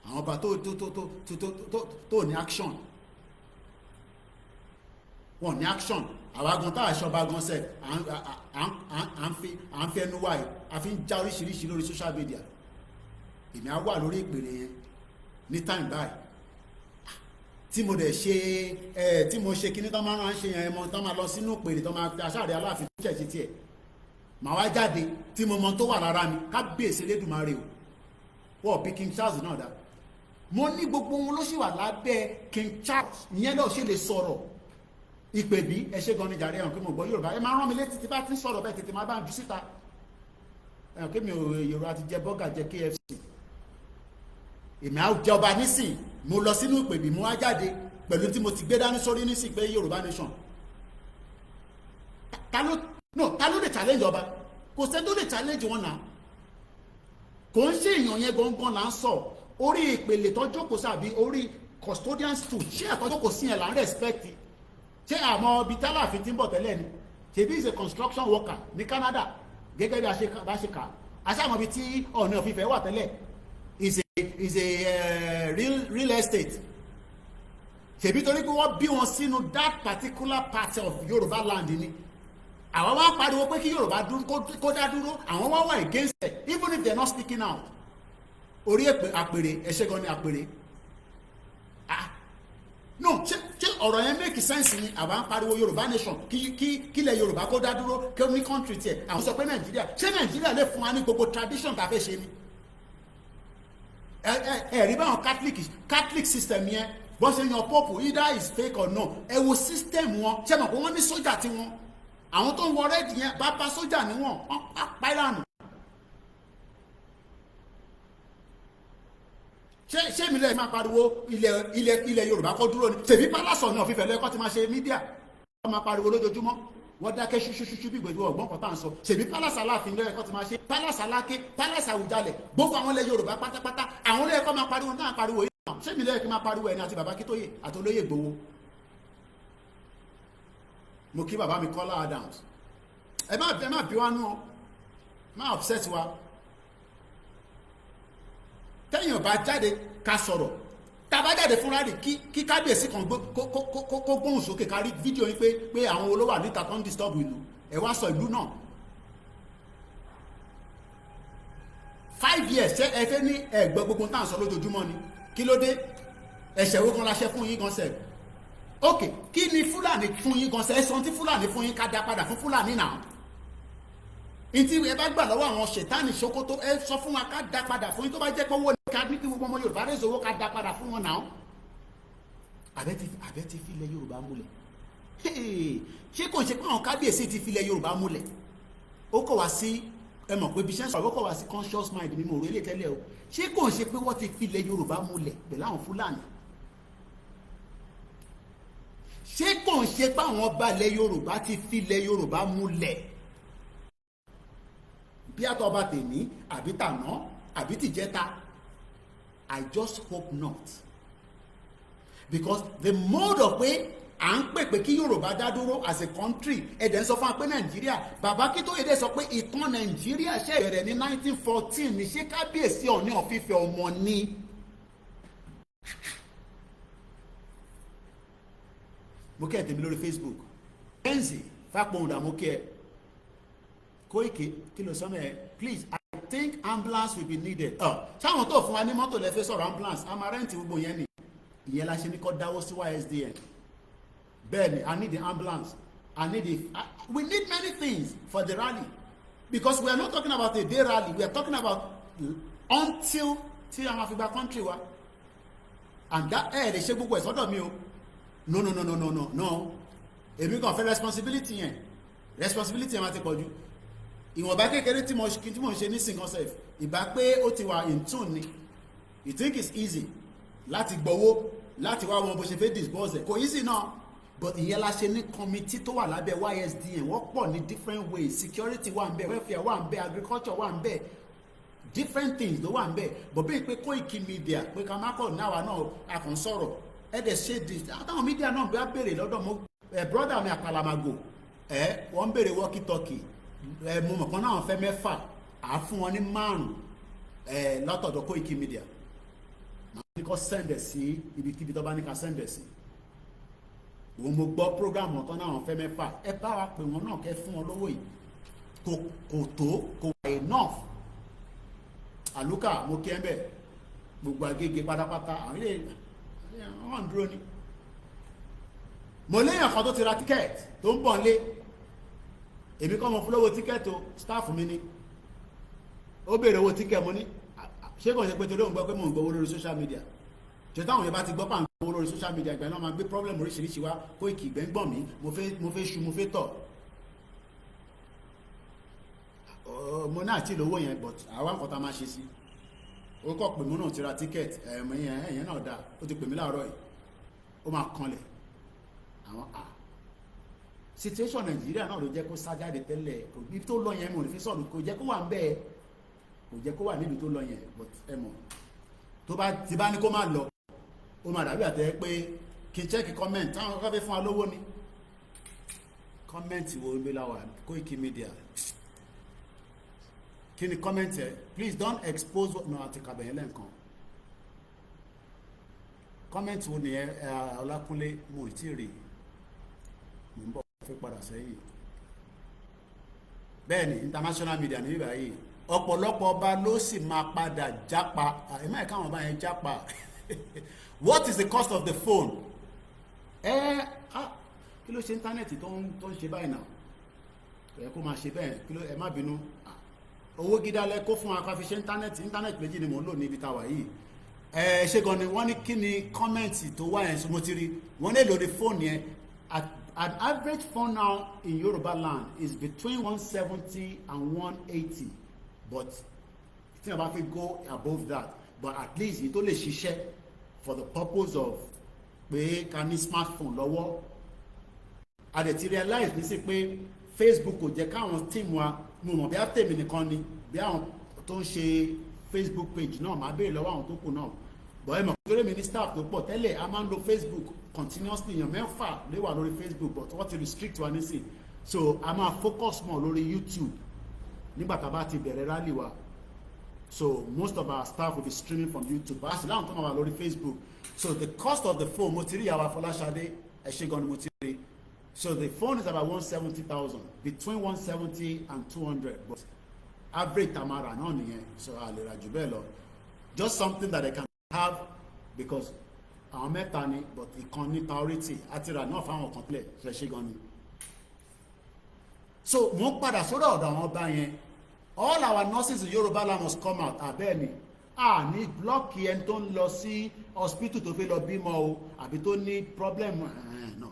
Àwọn ọba tó ní action. Wọ́n ní action. Àwa gan tá àṣọba gan sẹ à ń fi ẹnu wáyé a fi ń já oríṣiríṣi lórí social media. Èmi á wà lórí ìpèrè yẹn ní time báyìí tí mo dẹ̀ ṣe tí mo ṣe kíní tó máa ń ṣe yẹn mọ tó máa lọ sínú ìpèrè tó máa aṣáàrẹ Aláàfin tó ṣẹ̀ ṣe tiẹ̀ màá wá jáde tí mo mọ tó wà lára mi kábíyèsí Elédùmarè o wọ́n bí King Charles náà dá mo ní gbogbo wọn ló sì wà lábẹ́ King Charles ìyẹn náà ṣe lè sọ̀rọ̀ ìpè bí ẹ ṣe gan ni jàre ẹ̀hàn pé mo gbọ́ Yorùbá ẹ máa rán mi létí tí bá ti ń sọ̀rọ̀ bẹ́ẹ̀ tètè máa bá ń jù síta ẹ̀hàn pé mi ò Yorùbá ti jẹ bọ́gà jẹ KFC èmi á jẹ ọba nísìn mo lọ sínú ìpè bí mo wá jáde pẹ̀lú tí mo ti gbé dání sórí nísìn pé Yorùbá nation ta ló lè challenge ọba kò sẹ́ni tó lè challenge wọn náà kò ń ṣe èèyàn yẹn gangan là ń sọ orí ìpele tó jókòó sàbí orí custodian stool ṣé ẹ̀kọ́ tó kò sí yẹn là ń respect ṣé àmọ́ ibi tálàfin ti ń bọ̀ tẹ́lẹ̀ ni ṣèbí is a construction worker ní Canada gẹ́gẹ́ bí a ṣe kà á ṣàmọ́ ibi tí ọ̀nà òfìfẹ́ wà tẹ́lẹ̀ is a real estate ṣèbí torí pé wọ́n bí wọn sínú that particular part of Yorùbá land ni àwọn wá pariwo pé kí Yorùbá kó dá dúró àwọn wá wà against it even if they are not speaking out orí àpèrè ẹ̀ṣẹ́ gan ni àpèrè no ṣé ọ̀rọ̀ yẹn make sense ni àwa ń pariwo Yorùbá nation kílẹ̀ Yorùbá kó dá dúró kí ó ní country tiẹ̀ àwọn sọ pé Nàìjíríà ṣé Nàìjíríà lè fún wa ní gbogbo tradition tá a fẹ́ ṣe ni rí báwọn Catholic system yẹn bọ́n ṣe yan pope either is fake or no, ẹ wo system wọn ṣe mọ̀ pé wọ́n ní sójà tí wọn àwọn tó ń wọ rẹ́ẹ̀dì yẹn bá sójà ní wọn pa ìlànà. ṣé mi lẹ́yìn máa pariwo ilẹ̀ Yorùbá kó dúró ni tèmi pálásọ̀ náà fífẹ́ lẹ́kọ́ ti máa ṣe mídíà wọ́n máa pariwo lójoojúmọ́ wọ́n dákẹ́ ṣúṣúṣú bí ìgbèjú ọ̀gbọ́n kan tá à ń sọ ṣèbí pálásà Aláàfin lẹ́yìn ti máa ṣe pálásà Aláké pálásà Àwùjalẹ̀ gbogbo àwọn ilẹ̀ Yorùbá pátápátá àwọn lẹ́yìn kọ́ máa pariwo náà pariwo yìí náà ṣé mi lẹ́yìn kí máa pariwo ẹni àti bàbá Akíntóyè àti olóyè Ìgbòho. mo kí bàbá mi Kọ́lá Adams ẹ má bí wá nú ọ má upset wa tẹ́yìn bá jáde ká sọ̀rọ̀ tàbá jáde fúnra rẹ̀ kí kábíyèsí kan kó gbóhùn sókè ká rí fídíò yín pé àwọn olówó níta kan disturb ìlú ẹ wá sọ ìlú náà 5 years ṣé ẹ fẹ́ ní ẹ̀gbọ́n gbogbo tá à ń sọ lójoojúmọ́ ni kí ló dé ẹ̀ṣẹ̀ wo kan la ṣe fún yín gan sẹ́ẹ̀ ok kí ni Fúlàní fún yín gan sẹ́ẹ̀ ẹ̀sán tí Fúlàní fún yín ká dá padà fún Fúlàní náà ntí ẹ bá gbà lọ́wọ́ àwọn ṣètánì Sókótó ẹ sọ fún wa ká dá padà fún yín tó bá jẹ́ pé owó ní ká ní kí gbogbo ọmọ Yorùbá rẹ̀ sọ́wọ́ ká dá padà fún wọn náà. àbẹ́ ti filẹ̀ Yorùbá múlẹ̀ ṣé kò ń ṣe pé àwọn kábíyèsí ti filẹ̀ Yorùbá múlẹ̀ ó kọ̀ wá sí ẹ mọ̀ pé bíṣẹ́ sọ̀rọ̀ ó kọ̀ wá sí conscious mind mi mo rò ilé tẹ́lẹ̀ o ṣé kò ń ṣe pé wọ́n ti filẹ̀ Yorùbá múlẹ̀ pẹ̀lú àwọn Fúlàní ṣé kò ń ṣe pé àwọn balẹ̀ Yorùbá ti filẹ̀ Yorùbá múlẹ̀ bí àtọ̀ ọba tèmi àbí tàná àbí tìjẹta I just hope not because the mode of pé à ń pè pé kí Yorùbá dá dúró as a country ẹ̀dẹ̀ ń sọ fún wa pé Nàìjíríà bàbá Akíntóyè dẹ̀ sọ pé ìtàn Nàìjíríà ṣe bẹ̀rẹ̀ ní 1914 ní ṣé kábíyèsí Ọọ̀ni of Ifẹ̀ ọmọ ní. mo kẹ́ ẹ̀ tèmi lórí Facebook Benzi Fápọ̀hùndà mo kẹ́ ẹ̀ Koiki kí ló sọmọ ẹ please I think ambulance will be needed. ṣáwọn tó fún wa ní mọ́tò lẹ́fẹ́ sọ̀rọ̀ ambulance a máa rẹ́ǹtì gbogbo yẹn ni ìyẹn la ṣe ní kọ́ dáwọ́ sí YSDN bẹ́ẹ̀ ni I need the ambulance we need many things for the rally because we are not talking about a day rally we are talking about until tí a máa fi gba country wa and that lè ṣe gbogbo ẹ̀ sọ́dọ̀ mi o no èmi kàn fẹ́ responsibility yẹn máa ti pọ̀ jù ìwọ̀nba kékeré tí mo ń ṣe ní single self ìbá pé ó ti wà in tune ni you think it's easy láti gbowó láti wá wọn bó ṣe fẹ́ disburse kò easy náà but ìyẹn la ṣe ní committee tó wà lábẹ́ YSDN wọ́n pọ̀ ní different ways security wà ń bẹ̀ welfare wà ń bẹ̀ agriculture wà ń bẹ̀ different things ló wà ń bẹ̀ but bí pé Koikimedia pé ká má kọ̀ náwa náà a kàn sọ̀rọ̀ ẹ̀dẹ̀ ṣe dis àtàwọn media náà bí wọ́n béèrè lọ́dọ̀ mo brother mi Àkàlàmàgò wọ́n béèrè walkie talkie mo mọ̀ kan náà fẹ́ 6 à fún wọn ní 5 látọ̀dọ̀ Koikimedia màá ní kó sẹ́ndẹ̀ sí ibikíbi tó bá ní ká sẹ́ndẹ̀ sí òun mo gbọ́ program ọ̀tọ́ náà fẹ́ 6 ẹ bá wa pè wọ́n náà kẹ́ fún wọn lówó yìí kò wà enough àlùkà mo kí ẹ bẹ̀ gbogbo Agége pátápátá àwọn ilé wọn dúró ni mo léèyàn kan tó ti ra tíkẹ́ẹ̀tì tó ń bọ̀ lé èmi kọ́ mọ fúlọ́wọ́ tíkẹ́ẹ̀tì staff mi ni ó béèrè owó tíkẹ́ẹ̀tì mo ní ṣé kò ṣe pé torí òun gbọ́ pé mò ń gbowó lórí social media ṣe táwọn yẹn bá ti gbọ́ pà ń gbowó lórí social media ìgbà náà máa gbé problem oríṣiríṣi wá Koiki ìgbẹ́ngbọ̀n mi mo fẹ́ ṣu mo fẹ́ tọ̀ mo náà tí lówó yẹn but àwa nǹkan tá a máa ṣe sí ó kọ́ pè mí náà ti ra tíkẹ́ẹ̀tì ẹ̀yẹn náà dáa ó ti pè mí láàárọ̀ yìí ó máa kanlẹ̀ àwọn situation Nàìjíríà náà ló jẹ́ kó sá jáde tẹ́lẹ̀ kò bí tó lọ yẹn mo lè fi sọ̀rọ̀ kò jẹ́ kó wà ń bẹ́ẹ̀ kò jẹ́ kó wà níbi tó lọ yẹn but ẹ mọ̀ tó bá ti bá ní kó má lọ ó máa dàbí àtẹ́ pé kí n check comment táwọn kọ́kọ́ fẹ́ fún wa lówó ni comment wo ń gbé láwà Koikimedia kí ni comment ẹ please don't expose what náà àti kàbẹ̀yẹ lẹ́ǹkan comment wo ni Ọlákúnlé mo ì tí ì rí mo ń bọ̀ fẹ́ padà sẹ́yìn bẹ́ẹ̀ ni international media ní ìgbà yìí ọ̀pọ̀lọpọ̀ ọba ló sì máa padà jápa ẹ̀mọ́ ẹ̀ka àwọn ọba yẹn jápa what is the cost of the phone kí ló ṣe íńtánẹ́ẹ̀tì tó ń ṣe báyìí náà ẹ̀ kó máa ṣe bẹ́ẹ̀ kí ló ẹ má bínú owó gídá lẹ kó fún wa ká fi ṣe íńtánẹ́ẹ̀tì méjì ni mò ń lò ní ibi táwa yìí ṣé gan ni wọ́n ní kí ni kọ́mẹ́ǹtì tó wá yẹn so mo ti rí wọ́n lè lórí fóònù yẹn an average phone now in Yoruba land is between 170 and 180 but tí wọ́n bá fi go above that but at least yìí tó lè ṣiṣẹ́ for the purpose of pé ká ní smartphone lọ́wọ́ a dẹ̀ ti realize ní sí pé Facebook kò jẹ́ káwọn team wa mo mọ̀ bí á tèmi nìkan ni bí àwọn tó ń ṣe Facebook page náà máa béèrè lọ́wọ́ àwọn tó kù náà but ẹ mọ̀ kéré mi ní staff tó pọ̀ tẹ́lẹ̀ a máa ń lo Facebook continuously èèyàn mẹ́fà lè wà lórí Facebook but wọ́n ti restrict wa nísìn so a máa focus more lórí YouTube nígbà tá a bá ti bẹ̀rẹ̀ rally wa so most of our staff will be streaming from YouTube but a sì láwọn tó máa wà lórí Facebook so the cost of the phone mo ti rí ìyàwó Afọláṣadé ẹ ṣé gan ni mo ti rí so the phone is about 170,000 between 170 and 200 but average tamara náà nìyẹn so a lè ra jù bẹ́ẹ̀ lọ just something that they can have because àwọn mẹ́ta ni but ìkan ní priority àti rà náà fáwọn kan tẹ́lẹ̀ ṣe ṣe gan ni so mo ń padà sórí ọ̀dọ̀ àwọn ọba yẹn all our nurses in Yoruba land must come out abẹ́ẹ̀ ni a ní blọ́ọ̀kì ẹni tó ń lọ sí hospital tó fẹ́ lọ bímọ o àbí tó ní problem no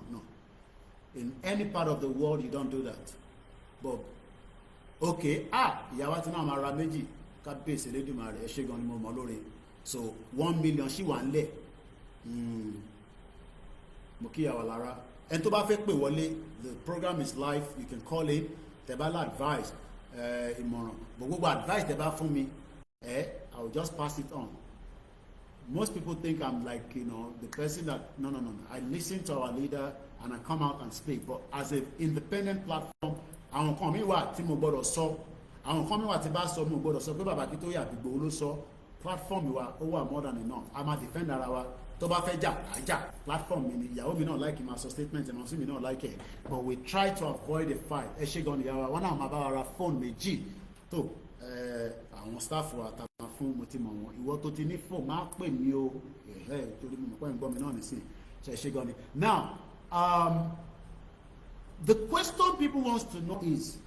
in any part of the world you don't do that but okay ìyàwó àti náà máa ra méjì kábíyèsí Elédùmarè ẹ ṣé gan ni mo mọ̀ lórí so 1 million ṣì wà ńlẹ̀ mo kí ìyàwó lára ẹni tó bá fẹ́ pè wọlé the program is live you can call in tẹ̀bálà advice ìmọ̀ràn but gbogbo advice tẹ̀ bá fún mi I will just pass it on most people think I'm like the person that no I listen to our leader and I come out and speak but as an independent platform àwọn kan mi wà tí mo gbọ́dọ̀ sọ àwọn kan mi wà tí bá sọ mo gbọ́dọ̀ sọ pé bàbá Akintoye Ìgbòho ló sọ platform wa ó wà more than enough a máa defend ara wa tó bá fẹ́ jà àjà platform mi ni ìyàwó mi náà like máa sọ statement ẹ̀mọ́ sí mi náà like ẹ̀ but we try to avoid the fight ẹ ṣé gan ni ìyàwó wọn náà máa bá wa ra phone méjì tó àwọn staff wa ta máa fún mo ti mọ̀ wọn ìwọ tó ti ní phone máa pè mí o torí mo mọ̀ pé ń gbọ́ mi náà nísìn ṣe ṣé gan ni now the question people wants to know is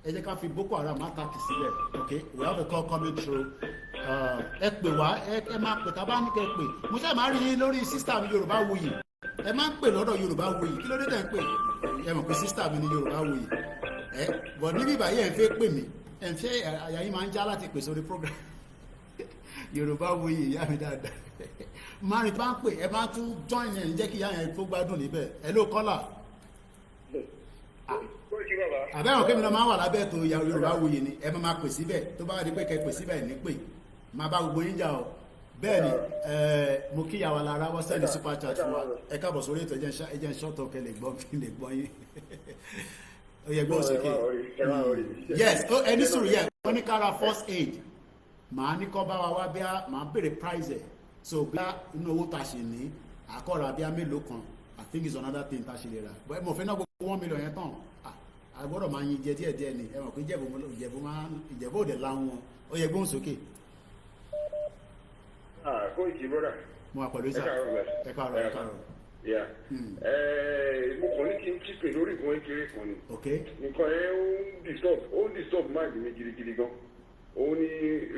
ẹ jẹ́ ká fi Boko Haram attack sílẹ̀ okay we have a call coming through ẹ pè wá ẹ máa pè tá bá ní kẹ́ pè mo ṣe máa rí yín lórí sísítà mi Yorùbáwùyí ẹ máa ń pè lọ́dọ̀ Yorùbáwùyí kí ló dé tẹ̀ ń pè ẹ mọ̀ pé sísítà mi ní Yorùbáwùyí bọ̀ níbí báyìí ẹ̀ ń fẹ́ pè mí ẹ̀ ń fẹ́ àyà yín máa ń já láti pè sórí program Yorùbáwùyí ìyá mi dáadáa máa rìn bá ń pè ẹ máa tún join ẹ̀ ń jẹ́ kí ìyá yẹn tó gbádùn níbẹ̀ ẹ ló kọ́là àbẹ́wọ̀n kí mi náà máa wà lábẹ́ ètò Yorùbáwùyí ni ẹ máa pè síbẹ̀ tó bá di pé kẹ́ pè síbẹ̀ ní pè máa bá gbogbo yín jà o bẹ́ẹ̀ ni mo kí ìyàwó lára wọ́n sẹ́ni super chat fún wa ẹ káàbọ̀ sórí ètò ẹjẹ́ ń ṣọ́tọ̀ kẹ́ lè gbọ́ yín ó yẹ gbọ́ sókè yes ẹni sùúrù yẹ wọ́n ní kára first aid màá ní kọ́ bá wa wá bí a máa béèrè price ẹ̀ so bí a inú owó ta ṣe ní àkọ́ra bí a mélòó kan I think it's another thing ta ṣe lè rà bọ́ ẹ mọ̀ fẹ́ náà gbogbo 1 million yẹn tán agbọ́dọ̀ máa yin jẹ díẹ̀ ni ẹ mọ̀ pé ìjẹ̀bú òde láwọn ó yẹ gbóhùn sókè. Koiki brother. mo wà pẹ̀lú ìsà ẹ káàárọ̀. mo kàn ní kí n kíkè lórí ìbọn kékeré kan ni. nǹkan yẹn ó ń disturb mind mi gidigidi gan. òun ni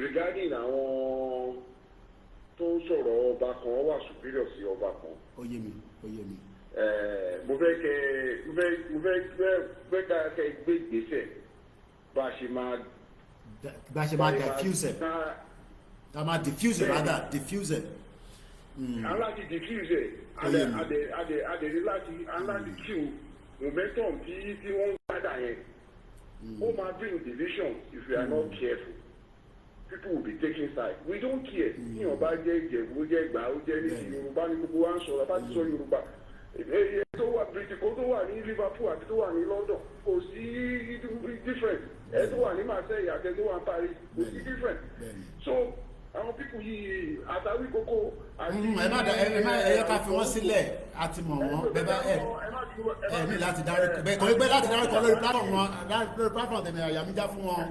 regarding àwọn tó ń sọ̀rọ̀ ọba kan wà superior sí ọba kan. ó yé mi. mo fẹ́ ká kẹ́ gbé ìgbésẹ̀ bá a ṣe máa diffuse ká máa diffuse rather diffuse. aláti diffuse adèrè láti kill momentum tí wọ́n ń gbádà yẹn ó máa bring division if we are not careful people will be taking side we don't care ní ọba jẹ́ Ìjẹ̀bú ó jẹ́ Ẹ̀gbá ó jẹ́ ní Yorùbá ní gbogbo wa ń sọ̀rọ̀ bá ti sọ Yorùbá èyí tó wà Britico tó wà ní Liverpool àti tó wà ní London kò sí different ẹ tó wà ní Marseille àti ẹ tó wà ní Paris kò sí different so àwọn pípù yìí àtàwí kókó àti. ẹ má ẹ yẹ ká fi wọ́n sílẹ̀ àti mọ̀ wọ́n bẹ́ẹ̀ bá ẹ ní láti darí bẹ́ẹ̀ kò ní pẹ́ láti darí kan lórí platform wọn lórí platform tẹ̀mí àyàmíjá fún wọn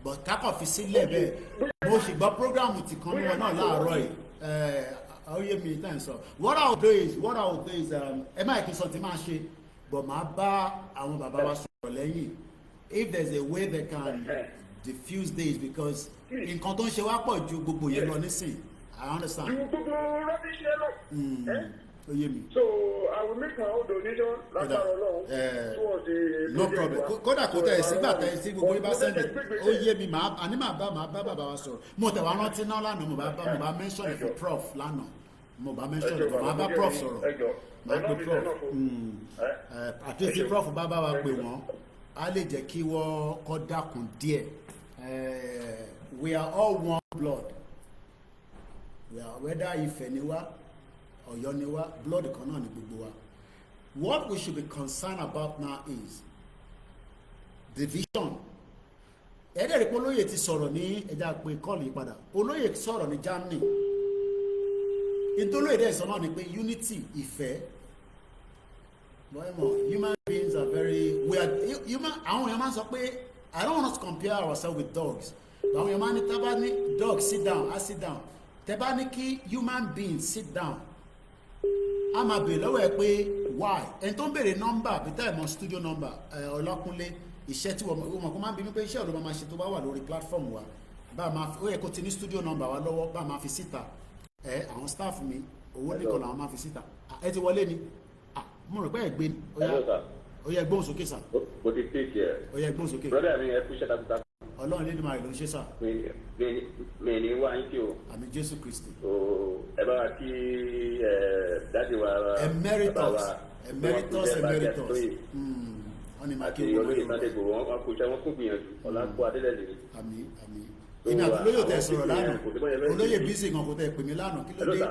but kákọ̀ fi sílẹ̀ bẹ́ẹ̀ mo sì gbọ́ program ti kan ní wọn náà láàárọ̀ yìí ó yé mi tẹ́ ń sọ what I will do is ẹ má kí n sọ ti máa ṣe but máa bá àwọn bàbá wa sọ̀rọ̀ lẹ́yìn if there's a way they can diffuse this because nǹkan tó ń ṣe wá pọ̀ ju gbogbo yẹn lọ nísìn I understand. You go rubbish here. So I will make my own donation towards the no problem. Kódà kò tẹ̀ sígbà tẹ̀ sí gbogbo ibà sẹ́ndẹ̀ ó yé mi àní màá bá bàbá wa sọ̀rọ̀ mo tẹ̀ wá rántí náà lánàá mo bá mention it for Prof lánàá mo bá mention it màá bá Prof sọ̀rọ̀ màá pe Prof àti tí Prof bá wa pè wọ́n á lè jẹ́ kí wọ́n kọ́ dákun díẹ̀ we are all one blood we are whether Ifẹ̀ ni wá Ọ̀yọ́ ni wá blood kan náà ni gbogbo wa. What we should be concerned about now is division. Ẹ̀dẹ̀ rí pé olóyè ti sọ̀rọ̀ ní ẹja pé kọ́ọ̀lù yìí padà olóyè sọ̀rọ̀ ní Germany ìtòlóyè dẹ̀ sọ náà ni pé unity ìfẹ́ human beings are very we are human. Àwọn èèyàn máa ń sọ pé I don't want us to compare ourselves with dogs. Àwọn èèyàn máa ń ní tábà ní dog sit down I sit down tẹ́bá ní kí human beings sit down a máa bèèrè lọ́wọ́ ẹ pé why ẹni tó ń bèèrè nọ́mbà peter ẹ̀mọ́ studio number Ọlákúnlé iṣẹ́ tí wọ́n kó máa ń bí mi pé iṣẹ́ ọ̀dọ́ máa ṣe tó bá wà lórí platform wa bá a máa ó yẹ kó ti ní studio number wa lọ́wọ́ bá a máa fi síta àwọn staff mi owó nìkan làwọn máa fi síta ẹ ti wọlé ni mo rò pé ẹ gbé ni ó yẹ gbóhùn sókè sà Mo ti take care. ó yẹ gbóhùn sókè Brother mi ẹ kú iṣẹ́ takuntakun. Ọlọ́run lé ní màá ló ń ṣe sà Mi ní wá yín kí o. àmì Jésù Kristi Ẹ bá wa kí dáàdi wa. emeritus wọ́n ní máa kí Àti olóyè Mádégò wọn kò ṣe wọn kún gbìyànjú Ọlákú Adélẹ́dẹ̀. àmì ìní àti olóyè tẹ sọ̀rọ̀ lánàá olóyè bísí kan kò tẹ pè mí lánàá kí ló dé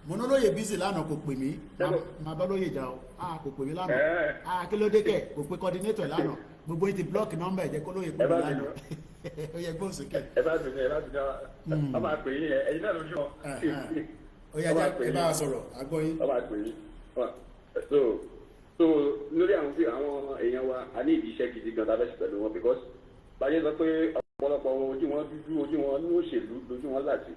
mo ní olóyè bísí lánàá kò pè mí máa bá lóyè jà ó kò pè mí lánàá kí ló dé kẹ kò pé coordinator lánàá gbogbo yìí ti blọọkì nọ́mbà ẹ̀jẹ̀ kó lóye pé mi lánàá ó yẹ gbóhùn sókè. Ẹ bá dùn ọmọ àpè yín ẹ̀yin náà lójú wọn. ó yẹ ẹ bá wa sọ̀rọ̀ àgbọ̀ yín. Ọmọ àpè yín so lórí àwọn èèyàn wa a ní ìdí iṣẹ́ gidi gan tàbí pẹ̀lú wọn because báyé sọ pé ọ̀pọ̀lọpọ̀ ojú wọn dúdú ojú wọn ní òṣèlú lójú wọn láti.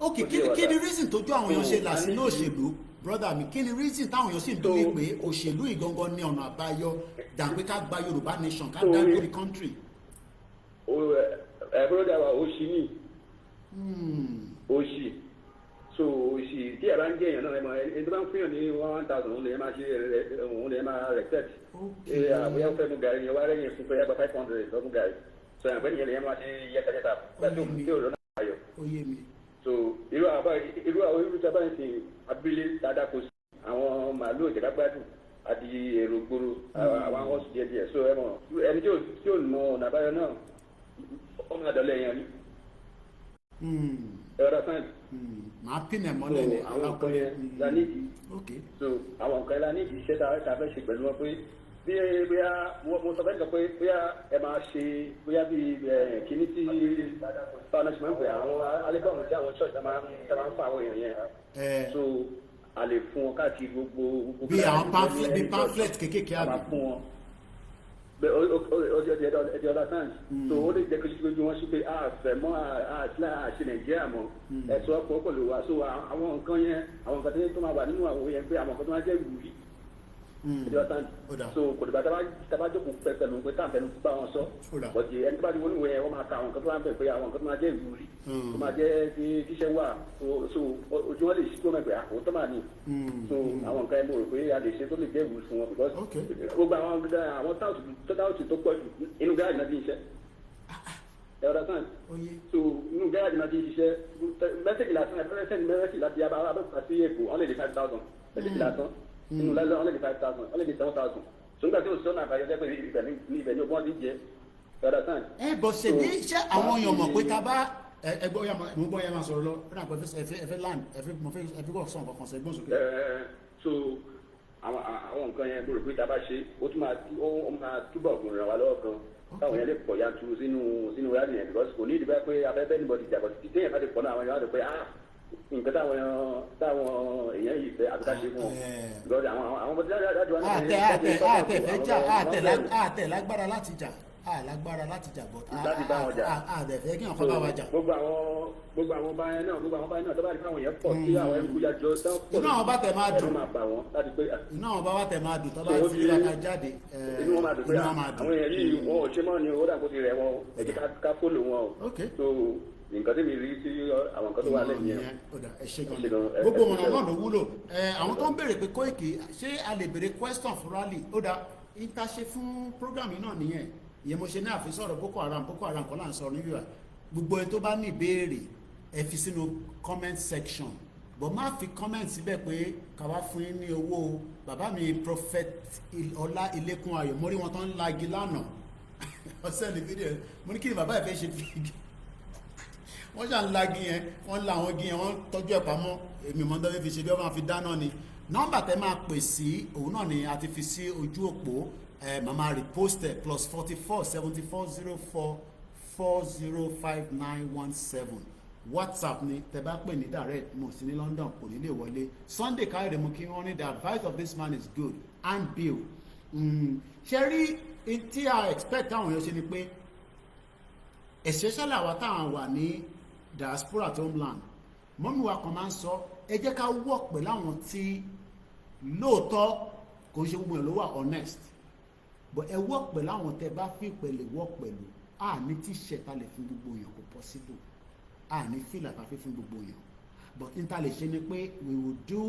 ok kí ni reason tójú àwọn èèyàn ṣe là sí ní òṣèlú brother mi kí ni reason táwọn èèyàn sì ń dúró pé òṣèlú ìgangan ní ọ̀nà àbáyọ dàgbé ká gba Yorùbá nation ká dá lórí country. Brother wa òṣì ni òṣì so òṣì tí ẹ bá ń jẹ èèyàn náà ẹni tó bá ń fún yàn ní 1,000 òun lè máa ṣe òun lè máa respect àbúyá fẹ́ mú gàrí yẹn wá rẹ́yìn fún fẹ́ yàgbá 500 lọ́mú gàrí so yàn pẹ́ni yẹn lè máa ṣe yẹ́tàyẹ́tà pẹ̀lú tí ò lọ́nà ayọ̀ so irú tí a bá ń sin abílé dáadáa kò sí àwọn màálù ìjẹ́dágbádùn àti èrò gbòòrò àwọn ọ̀sùn díẹ̀díẹ̀ so ẹ mọ̀ ẹni tí ò mọ ọ̀nà àbáyọ náà ọmọ àdọ́lẹ̀ yẹn ni ẹ̀rọ sáyẹn máa pín ẹ̀ mọ́lẹ̀ ní àwọn nǹkan yẹn la nídìí so àwọn nǹkan yẹn la nídìí iṣẹ́ tá a fẹ́ ṣe pẹ̀lú wọn pé bí bóyá mo sọ fẹ́ sọ pé bóyá ẹ máa ṣe bóyá bí kíní tí báwọn ṣe máa ń pè àwọn alẹ́gbọ̀n tí àwọn church máa ń fa àwọn èèyàn yẹn so a lè fún wọn káàkiri gbogbo bí àwọn pamphlet kéékèèké àbí fún wọn ọjọ́ ọ̀dà sáyẹ̀nsì so ó lè jẹ́ kí ojú wọn sí pé àfẹ́ mọ́ àṣẹ Nàìjíríà mọ́ ẹ̀sọ́ ọ̀pọ̀ pẹ̀lú wa so àwọn nǹkan yẹn àwọn nǹkan tó máa wà nínú àwọn yẹn pé àwọn nǹkan tó máa jẹ́ ìwúrí ọjọ́ sáyẹ̀nsì so kò dìgbà tábà jókòó pẹ̀lú pé táà fẹ́nu bá wọn sọ bọ̀dì ẹni tó bá ti wọ́n níwọ̀n yẹn wọ́n máa ka àwọn nǹkan tó máa ń bẹ̀ pé àwọn nǹkan tó máa jẹ́ ìwúrí tó máa jẹ́ kíṣẹ́ wà so ojú wọn lè ṣí tó mẹ́gbẹ̀ẹ́ àkótó máa ní so àwọn nǹkan yẹn mo rò pé a lè ṣe tó lè jẹ́ ìwúrí fún wọn because gbogbo àwọn táwùsì tó pọ̀ jù inú gáàjì náà ti ń ṣiṣẹ́ ẹ̀rọ sáyẹn so inú gáàjì náà ti ń ṣiṣẹ́ mẹ́sẹ̀gì lásán ẹ̀fẹ́rẹ́ sẹ́ni mẹ́sẹ̀gì láti yaba abẹ́kùnrin sí èkó wọ́n lè di 5,000 mẹ́sẹ̀gì lásán inú lásán wọ́n lè di 5,000 wọ́n lè di 7,000 so nígbà tí o sọ́nà àbáyọ jẹ́ pé ibẹ̀ ni ọgbọ́n ti jẹ́ ẹ̀rọ sáyẹn. bọ̀ ṣe ní iṣẹ́ àwọn èèyàn mọ̀ pé ta bá mo gbọ́ ya máa sọ̀rọ̀ lọ ẹ̀fẹ́ land ẹ̀fẹ́ gbọ́ sọ̀rọ̀ kankan sọ ẹgbọ́n sókè. so àwọn nǹkan yẹn mo rò pé tá a bá ṣe ó máa túbọ̀ gùn ràn wá lọ́wọ́ gan táwọn yẹn lè pọ̀ yanturu sínú rádì yẹn because kò ní ìdíbẹ́ pé abẹ́bẹ́ níbo ti jàgbọ́ títí téèyàn bá ti pọ̀ náà àwọn èèyàn á lè pé nǹkan táwọn èèyàn yìí fẹ́ àbíká ṣe fún wọn because àwọn ọmọdé dájú wọn. àtẹ̀ lágbára láti jà lágbára láti jà bọ́ àdẹ̀fẹ́ kí wọ́n kọ́ bá wa jà. gbogbo àwọn báyẹn náà tó bá rí fáwọn yẹn pọ̀ sí àwọn ẹ̀kú yàjọ tán pọ̀ inú àwọn bá tẹ̀ máa dùn inú àwọn bá wá tẹ̀ máa dùn tó bá fi ìlànà jáde inú wọn máa dùn pé àwọn èèyàn yìí wọn ò ṣe mọ́ ni owó dàgbò ti rẹ̀ wọn ẹ̀jẹ̀ ká fólò wọn o so nǹkan tí mi rí sí àwọn nǹkan tó wà lẹ́yìn yẹn. ẹ ṣe gan gbogbo ọ̀nà náà ló wúlò àwọn tó ń béèrè pé Koiki ṣé a lè béèrè question fún rally ó dá ìta ṣe fún program yìí náà nìyẹn ìyẹn mo ṣe ní àfisọ̀rọ̀ Boko Haram kọ́ là ń sọ̀rọ̀ níbí wa gbogbo ẹ tó bá ní ìbéèrè ẹ fi sínú comment section but má fi comment síbẹ̀ pé káwá fún yín ní owó bàbá mi Prophet Ọlá Ilékun Ayọ̀ mo rí wọn tó ń lagi lánàá ọ̀sẹ̀ ní fídíò mo ní kí ni bàbá ẹ̀ fẹ́ ṣe fídíò wọ́n ṣà ń lagi yẹn wọ́n la àwọn igi yẹn wọ́n tọ́jú ẹ̀ pamọ́ èmi mọ́ tọ́jú fi ṣe bí wọ́n máa fi dáná ni nọ́mbà tẹ́ máa pè sí òun náà ni a ti fi sí ojú òpó màmá repost ẹ̀ +44 74 04 405917 WhatsApp ni tẹ́ bá pè ní direct mo sí ní London kò ní lè wọlé Sunday káyọ̀dé mo kí wọ́n ní the advice of this man is good and bill ṣe rí tí a expect àwọn èèyàn ṣe ni pé especially àwa táwọn wà ní diaspora tó homeland mọ́mí wa kan máa ń sọ ẹ jẹ́ ká work pẹ̀lú àwọn tí lóòótọ́ kò ń ṣe gbogbo èèyàn ló wà honest but ẹ work pẹ̀lú àwọn tẹ́ bá fi pẹ̀lú work pẹ̀lú ní t-shirt a lè fún gbogbo èèyàn kò possible ní fìlà tá a fi fún gbogbo èèyàn but n ta lè ṣe ni pé we will do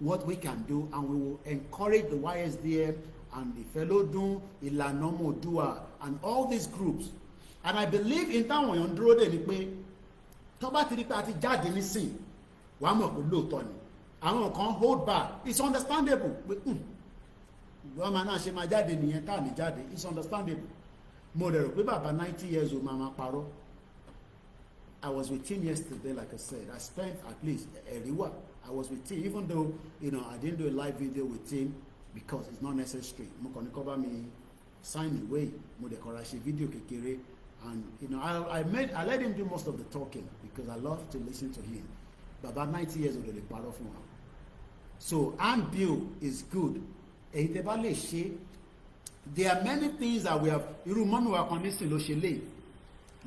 what we can do and we will encourage the YSDM and Ìfẹ́lódún Ìlànà Ọmọdúà and all these groups and I believe in táwọn èèyàn dúró dè ní pé tó bá ti rí pé a ti jáde nísìn wàá mọ̀ pé lóòótọ́ ni àwọn kan hold back it's understandable pé wọ́n máa náà ṣe máa jáde nìyẹn tá à ní jáde it's understandable mo rẹ̀ rò pé bàbá 90 years old máa parọ́ I was with him yesterday like I said I spent at least ẹ̀ríwá I was with him even though I didn't do a live video with him because it's not necessary mo kàn ní kọ́ bá mi sign away mo dẹ̀ kọ́ra ṣe fídíò kékeré and I let him do most of the talking because I love to listen to him bàbá 90 years old lè parọ́ fún wa so and bill is good èyí tẹ́ bá lè ṣe there are many things that we have irú mọ́mí wa kan nísìn ló ṣe lè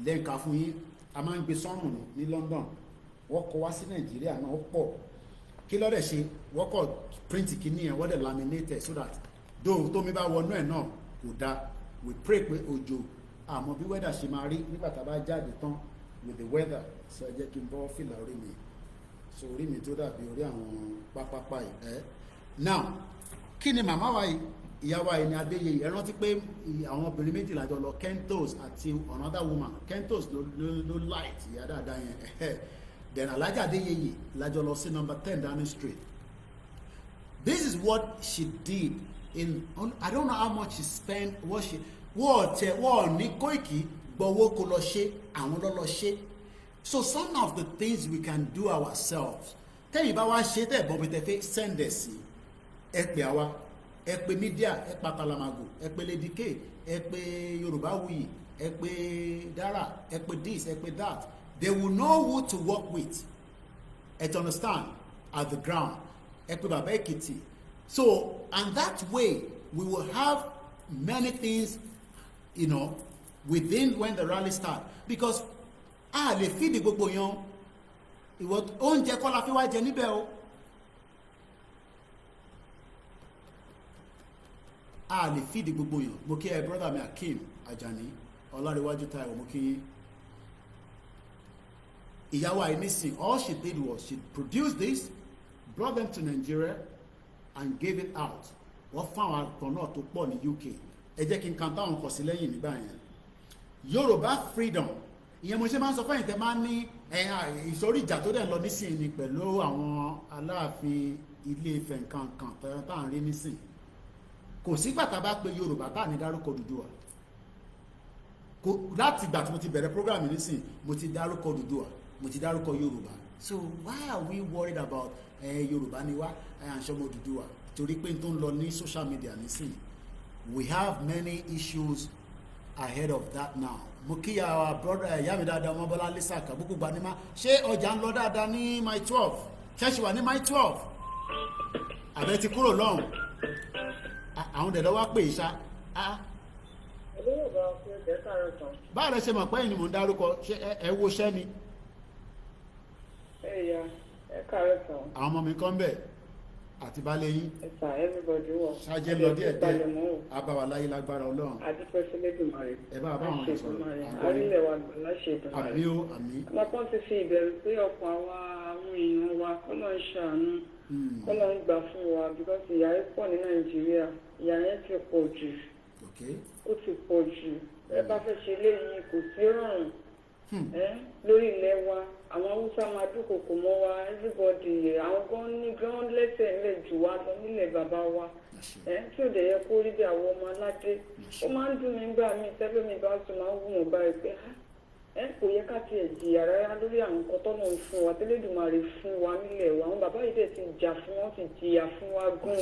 lẹ́ǹkà fún yín a máa ń gbé sọ́run ní London wọ́n kọ wá sí Nàìjíríà náà ó pọ̀ kí lọ́dẹ̀ ṣe wọ́n kọ print kìíní ẹ̀ wọ́n dẹ̀ laminate so that tómi bá wọnú ẹ̀ náà kò dáa we pray pé òjò àmọ́ bí weather ṣe máa rí nígbà tá a bá jáde tán with the weather so ẹ jẹ́ kí n bọ́ fìlà orí mi so orí mi tó dàbí orí àwọn pápápá ẹ̀ now kí ni màmá wa ìyàwó ẹni Adéyẹyè ẹ rántí pé àwọn obìnrin méjìlá jọ lọ Kentos àti another woman Kentos ló light ìyá dáadáa yẹn then Alhaja Adéyẹyè lájọ lọ sí number 10 Downing Street this is what she did in I don't know how much she spent wọ́n ní Koiki gbọ́wọ́ kó lọ ṣe àwọn lọ ṣe so some of the things we can do ourselves tẹ́yìn bá wá ṣe tẹ́ ẹ̀bọ̀n bí tẹ́ fẹ́ send ẹ̀ sí ẹ pè àwa ẹ pè media ẹ pa Kalamago ẹ pè Lady K ẹ pè Yorùbáwùyí ẹ pè Dara ẹ pè this ẹ pè that they will know who to work with to understand at the ground ẹ pè Bàbá Èkìtì so and that way we will have many things within when the rally start because a lè feed gbogbo yan ìwọ oúnjẹ kọ́ la fi wá jẹ níbẹ̀ o a lè feed gbogbo yan mo kí ẹ brother mi Akim Ajani Ọlárẹ̀wájú Táíwò mo kí ìyàwó àìnísìn all she did was she produced this brought them to Nigeria and gave it out wọ́n fáwọn àpọ̀ náà tó pọ̀ ní UK ẹ jẹ́ kí n kan táwọn kọ̀ sí lẹ́yìn nígbà yẹn Yorùbá freedom ìyẹn mo ṣe máa ń sọ fẹ́yìn tẹ́ máa ń ní ìsọ̀rí ìjà tó dẹ̀ lọ nísìnyí pẹ̀lú àwọn Aláàfin Ilé Ifẹ̀ nǹkan tá à ń rí nísìn kò sígbà tá a bá pe Yorùbá tá à ní dárúkọ Odùduwà láti ìgbà tí mo ti bẹ̀rẹ̀ program nísìn mo ti dárúkọ Odùduwà mo ti dárúkọ Yorùbá so why are we worried about Yorùbá ni wá àṣọmọ Odùduwà torí pé n tó ń lọ ní social media nísìn we have many issues ahead of that now mo kí our brother ìyá mi dáadáa ọmọbọlá lẹ́sàkà gbogbo gbà ní ma ṣé ọjà ń lọ dáadáa ní my 12 ṣẹ́ṣì wà ní my 12 àbẹ́ ti kúrò lọ́hùn àwọn dẹ̀dọ̀ wá pè ìṣá báwo lẹ ṣe mọ̀ pé ẹ̀yin mò ń dárúkọ ṣé ẹ wo ṣẹ́ ni àwọn ọmọ mi kọ́ ń bẹ̀ àti balẹ̀ yín ṣáájẹ́ lọ díẹ̀ díẹ̀ abáwa láyé lágbára Ọlọ́run Elédùmarè. ẹ bá bá wọn sọ̀rọ̀ Àrílẹ̀ wa láṣẹ Èdùmarè. àmì ó àmì. Àpapọ̀ ti fi ìbẹ̀rù pé ọkọ̀ àwọn èèyàn wa kọ́lọ́ ń ṣàánú, kọ́lọ́ ń gbà fún wa because ìyà yẹn pọ̀ ní Nàìjíríà, ìyà yẹn ti pọ̀ jù. Ó ti pọ̀ jù. Ẹ bá fẹ́ ṣe léyìn kò sí rọrùn. Lórí ilẹ̀ wa, àwọn Haúsá máa dúnkòkò mọ́ wa, everybody, àwọn gan lẹ́sẹ̀ ńlẹ̀ jù wá lọ nílẹ̀ bàbá wa. Tí ò dẹ̀ yẹ kó rí bí àwọn ọmọ aládé. Ó máa ń dùn mí gbà mí tẹ́lómi bá tún máa ń wù wọ́n báyìí pé kò yẹ ká tiẹ̀ jìyà rárá lórí àwọn nǹkan tọ́nà ń fún wa tẹ́lẹ̀dùmarè fún wa nílẹ̀ wa. Àwọn bàbá yìí dẹ̀ ti jà fún wọn, ti jìyà fún wa gan.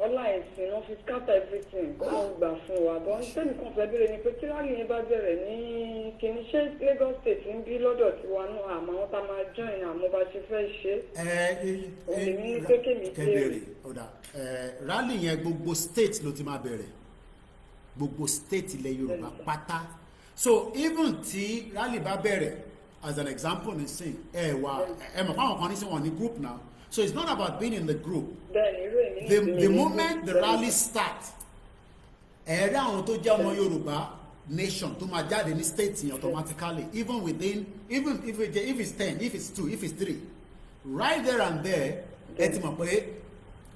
Ọlá ẹ̀sìn wọn fi scatter everything kó wọn gbà fún wa. Bọ́n sẹ́ni kan fẹ́ bẹ̀rẹ̀ ni pé tí láàyè yẹn bá bẹ̀rẹ̀ ní kìíní ṣé Lagos State ń bí lọ́dọ̀ tiwa náà àmọ́ àwọn tá a máa join àmọ́ bá ṣe fẹ́ ṣe. Òmìnir ní pé kémi kẹ́bẹ̀rẹ̀ ọ̀dà rally yẹn gbogbo state ló ti máa bẹ̀rẹ̀ gbogbo state ilẹ̀ Yorùbá pátá so even tí rally bá bẹ̀rẹ̀ as an example nísìn ẹ mọ̀ fáwọn kan nísìn wọn ní group now. So it's not about being in the group. The moment the rally starts, ẹ̀rí àwọn tó jẹ́ ọmọ Yorùbá nation tó máa jáde ní state yẹn automatically, even if it's 10, if it's 2, if it's 3, right there and there, ẹ ti mọ̀ pé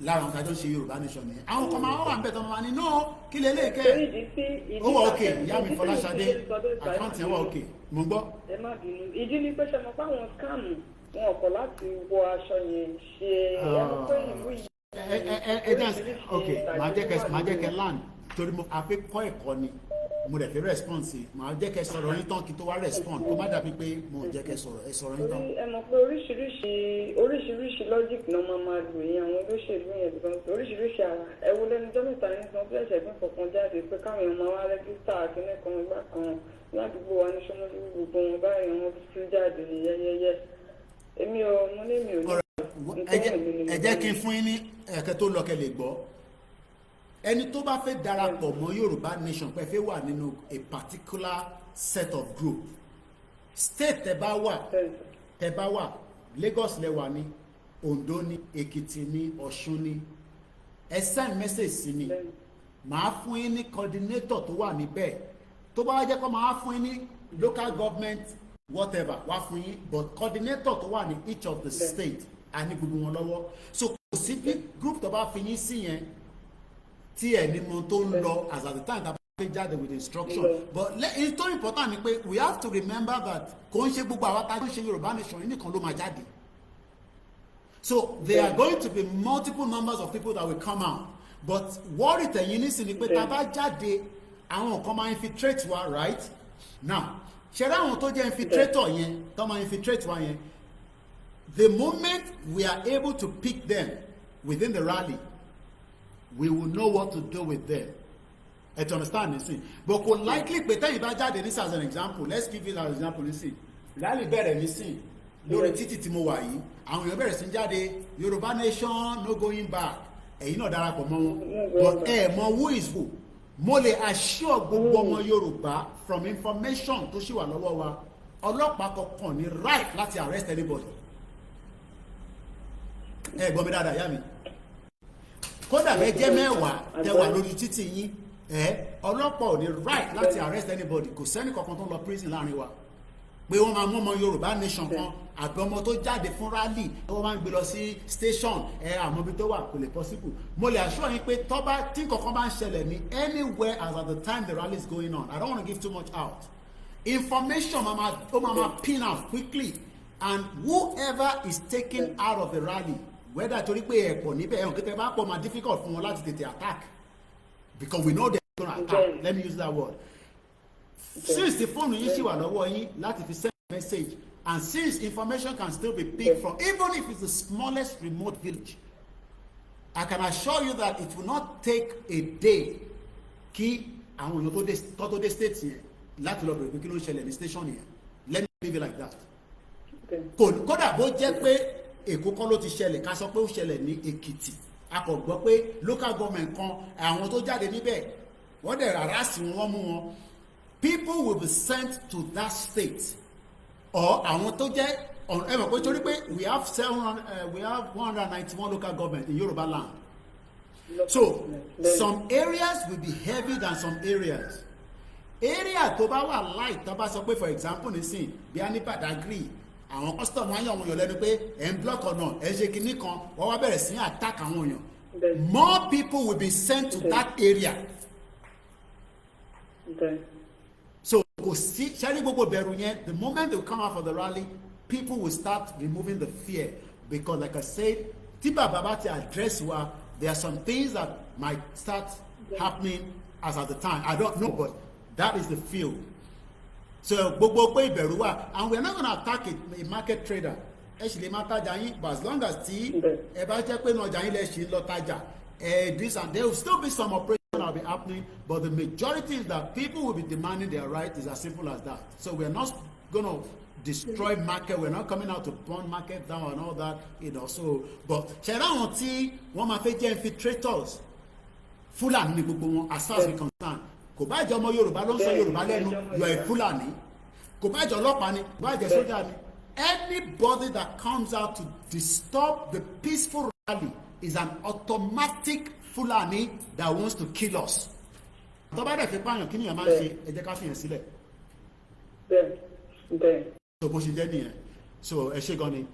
lára àwọn kájọ́ ṣe Yorùbá nation nìyẹn. Àwọn kan máa wà ń bẹ̀ tó máa ní no kí lè lè kẹ́. Ó wà òkè ìyá mi Fọláṣadé àkáǹtì ẹ̀ wà òkè mo gbọ́. Ẹ má bínú ìdí ni pé ṣe mọ̀ pé àwọn scam wọn kọ̀ láti wọ aṣọ yẹn ṣe ẹni pé ìlú yìí. Màá jẹ́ kẹ́ land torí mo àfi kọ́ ẹ̀kọ́ ni mo rẹ̀ fi response màá jẹ́ kẹ́ sọ̀rọ̀ yín tán kí tó wá respond kó má dàbí pé mo jẹ́ kẹ́ sọ̀rọ̀ yín tán. Ẹ mọ̀ pé oríṣiríṣi logic náà máa lò yín àwọn olóṣèlú yẹn because oríṣiríṣi ara ẹ̀wọ́ lẹ́nu dọ́mìtà ní sọ bí ẹ̀ṣẹ̀ bí kọ̀ọ̀kan jáde pé káwọn èèyàn máa wá rẹ́gísítà àkíní kan ìgbà kan ládùúgbò wa ní Ṣómólú gbogbo wọn báyìí wọn tún jáde yẹ́yẹ́yẹ́. Èmi ò mo ní mi ò ní. Ẹ jẹ́ kí n fún yín ní ẹ̀kẹ́ tó lọ kẹ́ lè gbọ́ ẹni tó bá fẹ́ darapọ̀ mọ́ Yorùbá nation pé fẹ́ wà nínú a particular set of group state tẹ́ bá wà Lagos lẹ wà ní Ondo ní Èkìtì ní Ọ̀ṣun ní ẹ send message sí mi màá fún yín ní coordinator tó wà níbẹ̀ tó bá wá jẹ́ kó máa fún yín ní local government whatever wá fún yín but coordinator tó wà ní each of the state a ní gbogbo wọn lọ́wọ́ so kò sí bí group tó bá fi yín sí yẹn tí ẹ̀ ní mo tó ń lọ as at the time tá a bá fẹ́ jáde with instruction but it's so important ni pé we have to remember that kò ń ṣe gbogbo àwọn tá a ṣe Yorùbá nation nìkan ló máa jáde so there are going to be multiple numbers of people that will come out but worry tẹ̀yìn nísìn ni pé tá a bá jáde àwọn kan máa infiltrate wa right now ṣẹlẹ àwọn tó jẹ́ infiltrator yẹn tó máa infiltrate wa yẹn the moment we are able to pick them within the rally we will know what to do with them ẹ to understand nisin but kò likely pé tẹ́yìn bá jáde nísìn as an example let's give it as an example nisin rally bẹ̀rẹ̀ nísìn lórí títì tí mo wà yìí àwọn èèyàn bẹ̀rẹ̀ sí jáde Yorùbá nation no going back ẹ̀yin náà darapọ̀ mọ́ wọn but ẹ mọ who is who mo lè assure gbogbo ọmọ Yorùbá from information tó ṣì wà lọ́wọ́ wa ọlọ́pàá kankan ní right láti arrest anybody ẹ gbọ́ mi dáadáa yá mi kódà bẹ́ẹ̀ jẹ́ mẹ́wàá tẹ wà lórí títì yín ọlọ́pàá ò ní right láti arrest anybody kò sẹ́ni kankan tó ń lọ prison láàrin wa pé wọ́n máa mú ọmọ Yorùbá nation kan àbí ọmọ tó jáde fún rally wọ́n máa ń gbé lọ sí station àmọ́bí tó wà kò lè possible mo lè assure yín pé tọ́ba tí kankan bá ń ṣẹlẹ̀ ní anywhere as at the time the rally is going on I don't want to give too much out information mama pin out quickly and whoever is taken out of the rally whether torí pé ẹ̀pọ̀ níbẹ̀ ẹ̀hún kí tẹ bá pọ̀ máa difficult fún wọn láti tètè attack because we know they are going to attack let me use that word since the phone yìí ṣì wà lọ́wọ́ yín láti fi send message and since information can still be picked from even if it's the smallest remote village I can assure you that it will not take a day kí àwọn èèyàn tó dé state yẹn láti lọ bẹ̀rẹ̀ pé kí ló ń ṣẹlẹ̀ ní station yẹn let me leave it like that kódà bó jẹ́ pé Èkó kọ́ ló ti ṣẹlẹ̀ ká sọ pé ó ṣẹlẹ̀ ní Èkìtì a kò gbọ́ pé local government kan àwọn tó jáde níbẹ̀ wọ́n dẹ̀ rárá sí wọn mú wọn people will be sent to that state or àwọn tó jẹ́ ẹ mọ̀ pé torí pé we have 191 local government in Yoruba land so some areas will be heavy than some areas area tó bá wà light tó bá sọ pé for example nísìn bí a ní Badagry àwọn custom wọn yàn wọn yàn lẹ́nu pé ẹ̀ ń block ọ̀nà ẹ̀ ṣe kinní kan wọ́n wá bẹ̀rẹ̀ sí attack àwọn èèyàn. More people will be sent to that area. So kò sí ṣẹ́rí gbogbo bẹ̀rù yẹn, the moment they come out for the rally, people will start removing the fear, because like I said, tí bàbá bá ti address wa, there are some things that might start happening as at the time. I don't know, but that is the field. So gbogbo pé ìbẹ̀rù wà, and we are not going to attack a market trader. Ẹ ṣì lè máa tajà yín, but as long as tí ẹ bá jẹ́ pé ọjà yín lẹ ṣì ń lọ tajà, this and there will still be some operation that will be happening, but the majority is that people will be demanding their right. Is as simple as that. So we are not going to destroy market. We're not coming out to burn market down and all that, you know. So, but ṣẹ̀rá àwọn tí wọ́n máa fẹ́ jẹ́ infiltrators, Fúlàní ni gbogbo wọn, as far as we concerned. Kò bá jẹ́ ọmọ Yorùbá ló ń sọ Yorùbá lẹ́nu, you are a Fúlàní. Kò bá jẹ́ ọlọ́pàá ni, kò bá jẹ́ sójà ni. Anybody that comes out to disturb the peaceful rally is an automatic Fulani that wants to kill us. Tó bá dẹ̀ fi pààyàn kí nìyẹn máa ń ṣe, ẹ jẹ́ ká fi hàn sílẹ̀. So bó ṣe jẹ́ nìyẹn. So ẹ ṣé gan ni.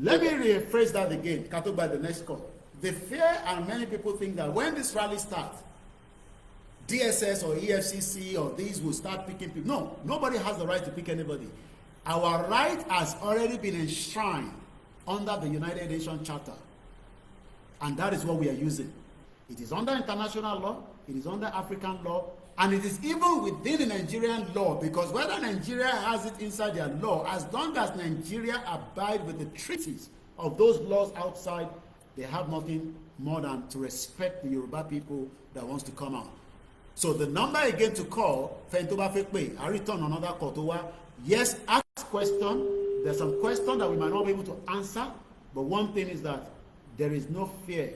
Let me rephrase that again. Ká tó gba the next call. The fear, and many people think that when this rally starts, DSS or EFCC or these will start picking people. No, nobody has the right to pick anybody. Our right has already been enshrined under the United Nations Charter. And that is what we are using. It is under international law, it is under African law, and it is even within the Nigerian law, because whether Nigeria has it inside their law, as long as Nigeria abide with the treaties of those laws outside, they have nothing more than to respect the Yoruba people that wants to come out. So the number again to call, I return another call to yes, ask question. There's some question that we might not be able to answer, but one thing is that there is no fear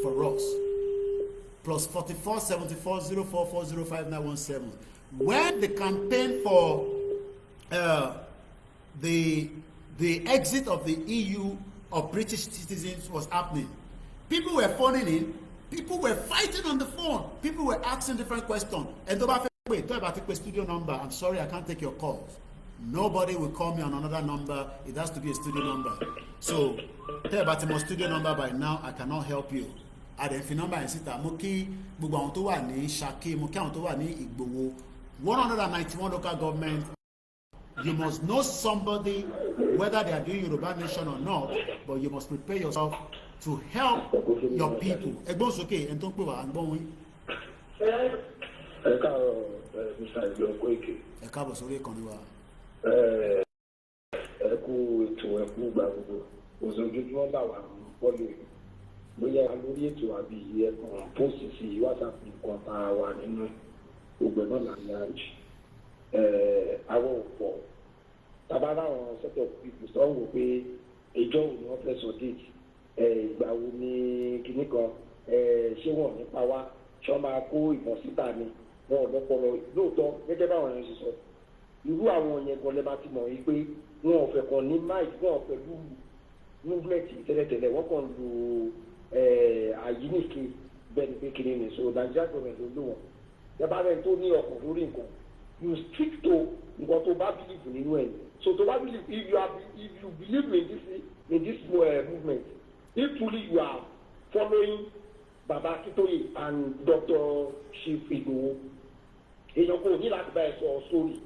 for us. Plus 44 74 044 05917. When the campaign for the exit of the EU of British citizens was happening, people were phoning in, people were fighting on the phone, people were asking different questions. And wait, talk about the studio number. I'm sorry, I can't take your calls. Nobody will call me on another number. It has to be a studio number. So, tell about my studio number by now. I cannot help you. Adenfi number and sita. Moki gbogbo àwọn tó wà ní Ṣakí, moki àwọn tó wà ní Ìgbòho. 191 local government. You must know somebody, whether they are doing Yoruba Nation or not, but you must prepare yourself to help your people. Ẹgbọ́n sókè, ẹni tó ń pè wá, ẹgbọ́n wí. Ẹ káàárọ̀ Mr. Koiki. Ẹ káàbọ̀ sórí ìkànnì wa. Ẹ kú ètò ẹ kú gbà gbogbo. Òṣèlójúmọ́ bá wà pọ́lù bóyá lórí ètò àbí ẹ̀kan pósì sí WhatsApp nǹkan tá a wà nínú gbogbo náà láàrin àjì. Àwọn òpó tàbá láwọn set of people sọ wò pé ìjọ òun ni wọ́n fẹ́ sọ déètì. Ìgbà wo ni kinní kan ṣé wọ́n nípa wá ṣé wọ́n máa kó ìbọn síta ni wọn ò lọ́pọlọ lóòótọ́ gẹ́gẹ́ báwọn èèyàn ṣe sọ. Irú àwọn yẹn gan lẹ́ bá ti mọ̀ yìí pé wọn ò fẹ́ kàn ní máìk wọn ò pẹ̀lú movement tẹ́lẹ̀tẹ́lẹ̀ wọ́n kàn lu àyíníke bẹ́ẹ̀ ni pé kiri ni so Nigeria government ló lò wọ́n. Yàrá rẹ̀ tó ní ọkàn lórí nǹkan you stick to nǹkan tó bá believe nínú ẹ̀. So tó bá believe if you believe in this movement, if truly you are following Baba Akintoye and Dr. Chief Igboho, èèyàn kò ní láti bá ẹ sọ sórí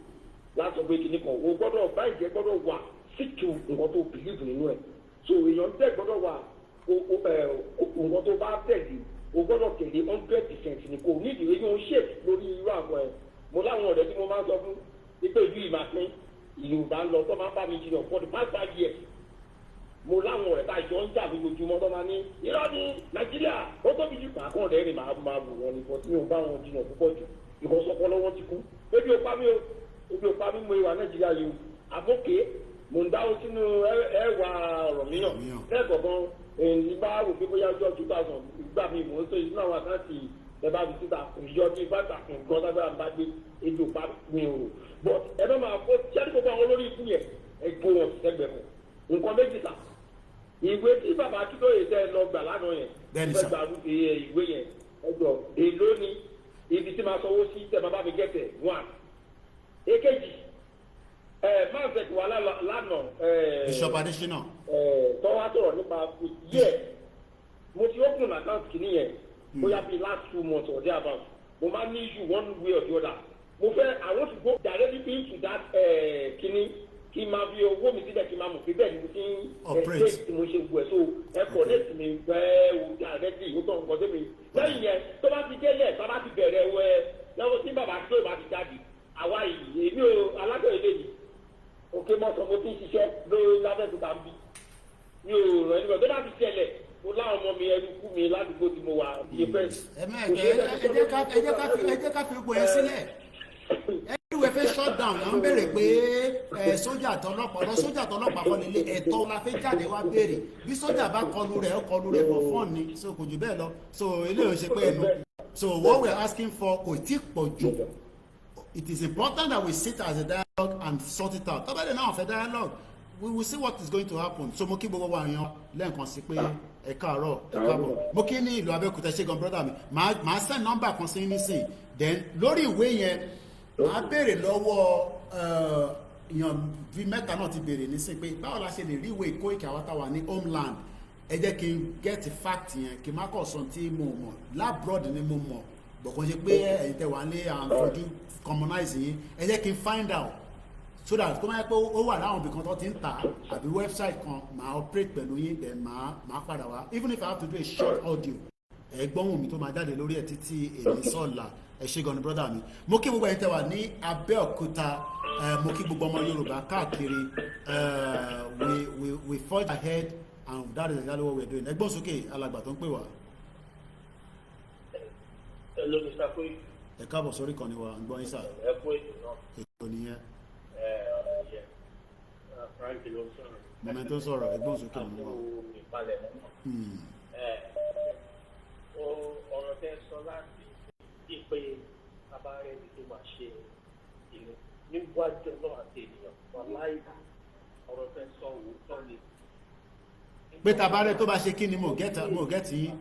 láti sọ pé kìíní kan o gbọ́dọ̀ bá ìjẹ́ gbọ́dọ̀ wà síkì nǹkan tó believe nínú ẹ̀. So èèyàn tẹ̀ gbọ́dọ̀ wà nǹkan tó bá tẹ̀lé o gbọ́dọ̀ tẹ̀lé 100% ni kò nídìí èyí ò ń ṣe lórí irú àwọn ẹ̀. Mo láwọn ọ̀rẹ́ tí mo máa ń sọ fún pípé ìlú ìmàpín ìlú bá ń lọ tó máa ń bá mi jiyàn for the past 5 years. Mo láwọn ọ̀rẹ́ tá ìjọ ń jà lójoojúmọ́ tó máa ní irọ́ ní Nàìjíríà ó tóbi jù pàákàn rẹ̀ rìn máa wù wọn ní bọ́tí mi ò bá wọn jiyàn púpọ̀ jù ìkọ̀sọ́pọ̀ lọ́wọ́ ti kú. Ebi ò pa mí mo ìwà Nàìjíríà yìí àbókè mò ń dáwọ́ sínú ẹ̀wà ọ̀rọ̀ mìíràn lẹ́ẹ̀kọ̀ọ̀kan ìgbà wò pé bóyá ọjọ́ 2000 ìgbà mi mò ń sọ ìdúnà àwọn àkáǹtì ẹ̀bá mi síta ìjọ tí bá tàkùn gan lágbára bá gbé ebi ò pa mí o but ẹ bá máa fọ́ sẹ́ni gbogbo àwọn olórí ikú yẹn ẹgbẹ́ wọn sẹ́gbẹ̀ẹ́ kan nǹkan méjì ta ìwé tí bàbá Akintoye tẹ lọ gbà lánàá yẹn fẹ́ gbà ìwé yẹn ẹjọ́ èlò ni ibi tí máa sanwó sí tẹ̀ bàbá mi gẹ̀tẹ̀ one. Èkejì máa ń fẹ̀kì wà lánàá. Bishop Adesina. Tọ́wá sọ̀rọ̀ nípa yẹ mo ti open account kìíní yẹn bóyá bíi last 2 months or thereabout mo máa ní issue one way or the other mo fẹ́ I want to go directly into that kìíní kí n máa fi owó mi síbẹ̀ kí n máa mọ̀ pé bẹ́ẹ̀ ni mo ti ń ṣe tí mo ṣe gbọ́ ẹ̀ so ẹ connect mi fẹ́ wo directly ó tọ̀ nǹkan tó mi lẹ́yìn yẹn tó bá ti délẹ̀ tó bá ti bẹ̀rẹ̀ wẹ lọ́wọ́ tí bàbá tó bá ti jáde àwa yìí èmi ò alágbèrè lè yìí òkè mọ́tò mo ti ń ṣiṣẹ́ lórí lábẹ́òkúta ń bí mi ò ràn ẹni lọ tó bá ti ṣẹlẹ̀ mo láwọn ọmọ mi ẹrú kú mi ládùúgbò tí mo wà bíi fẹ́. ẹ jẹ́ ká fi ipò yẹn sílẹ̀ ẹ̀rùwẹ̀ fẹ́ shut down là ń béèrè pé sójà tọlọ́pàá lọ sójà tọlọ́pàá kọ́ lélẹ̀ ẹ̀tọ́ la fẹ́ jáde wá béèrè bí sójà bá kọlu rẹ̀ ó kọlu rẹ̀ for fun ni so kò jù bẹ́ẹ̀ lọ so eléyìí ò ṣe pé ẹnu so what we are asking for kò tí pọ̀ jù it is important that we sit as a dialogue and sort it out tọ́bẹ̀lẹ̀ náà fẹ́ dialogue we will see what is going to happen so mo kí gbogbo wa yan lẹ́ẹ̀kan sí pé ẹ káàárọ̀ ẹ káàbọ̀ mo kí ní ìlú Abẹ́òkúta ṣẹ́gun brother mi màá send number kan sí nísìn then lórí ìwé yẹn màá béèrè lọ́wọ́ èèyàn bíi mẹ́ta náà ti béèrè nísìn pé báwo la ṣe lè rí ìwé Koiki àwa tá wà ní homeland ẹ jẹ́ kí n get fact yẹn kí n má kọ̀ sọ tí mo mọ̀ labroad ni mo mọ̀ bọ̀kàn ṣe pé ẹ̀yin tẹ́ wà ní àǹfojú commonize yín ẹ jẹ́ kí n find out so that kó máa yẹ pé ó wà láwọn ibìkan tó ti ń tà àbí website kan máa operate pẹ̀lú yín then máa padà wá even if I have to do a short audio ẹ̀gbọ́n mi tó máa jáde lórí ẹ̀ títí èmi sọ́ọ̀la ẹ ṣé gan ni brother mi mo kí gbogbo ẹ̀yin tẹ́ wà ní Abẹ́òkúta mo kí gbogbo ọmọ Yorùbá káàkiri we forge ahead and that is exactly what we are doing ẹgbọ́n sókè alàgbà tó ń pè wá. Hello, Mr. Koiki. Ẹ káàbọ̀ sórí kan ni wa ń gbọ́ yín sà. Ẹ kú ètò náà. Ètò nìyẹn. Frank ló ń sọ̀rọ̀. Mọ̀mọ́ tó ń sọ̀rọ̀ ẹgbọ́n sókè ni wa. Ìpalẹ̀ mọ́. Ọ̀rọ̀ tẹ́ sọ láti bí pé abárẹ́ ni tó máa ṣe ìlú níwájú náà àti ènìyàn wọn láì ọ̀rọ̀ tẹ́ sọ òótọ́ ni. Pé tabarẹ́ tó bá ṣe kí ni mo gẹ́tì yín.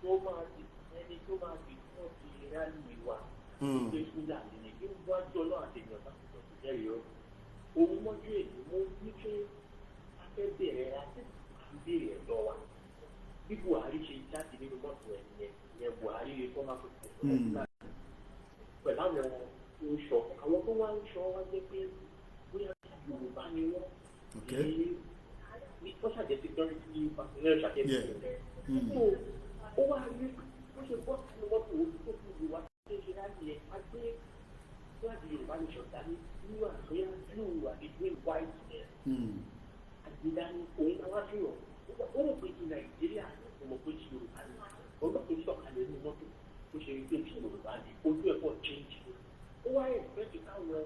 Tó máa di ẹni tó máa di fún ti rálì wa. Ṣé ìlà nìyẹn níwájú náà àti ènìyàn bá ti sọ̀tún jẹ́ yọ. Òun mọ́jú èyí mo ní pé afẹ́ bẹ̀rẹ̀ láti béèrè ẹ̀dọ́ wa. Bí Buhari ṣe jáde nínú mọ́tò ẹ̀ yẹn Buhari rẹ̀ tó máa fi pẹ̀lú àwọn oṣù àwọn tó wá ń sọ wá jẹ́ pé bóyá Yorùbá ni wọ́n wọ́n ṣàjẹ́ security personnel ṣàkẹ́bí rẹ̀. Ó wá rí bó ṣe bọ́ sínú mọ́tò ojú tó fi ìwà tó ṣe láti ẹ̀ á gbé láti Yorùbá ní ṣọ̀tá ní nínú àgbéyà blue àti green white ẹ̀ àgbédání òun náà wá sí ọ̀ ó rò pé ti Nàìjíríà ọmọ pé ti Yorùbá ní ọgbà tó sọ̀kalẹ̀ ní mọ́tò ó ṣe rí pé ti Yorùbá ní ojú ẹ̀kọ́ change ó wá ẹ̀ fẹ́ ti káwọn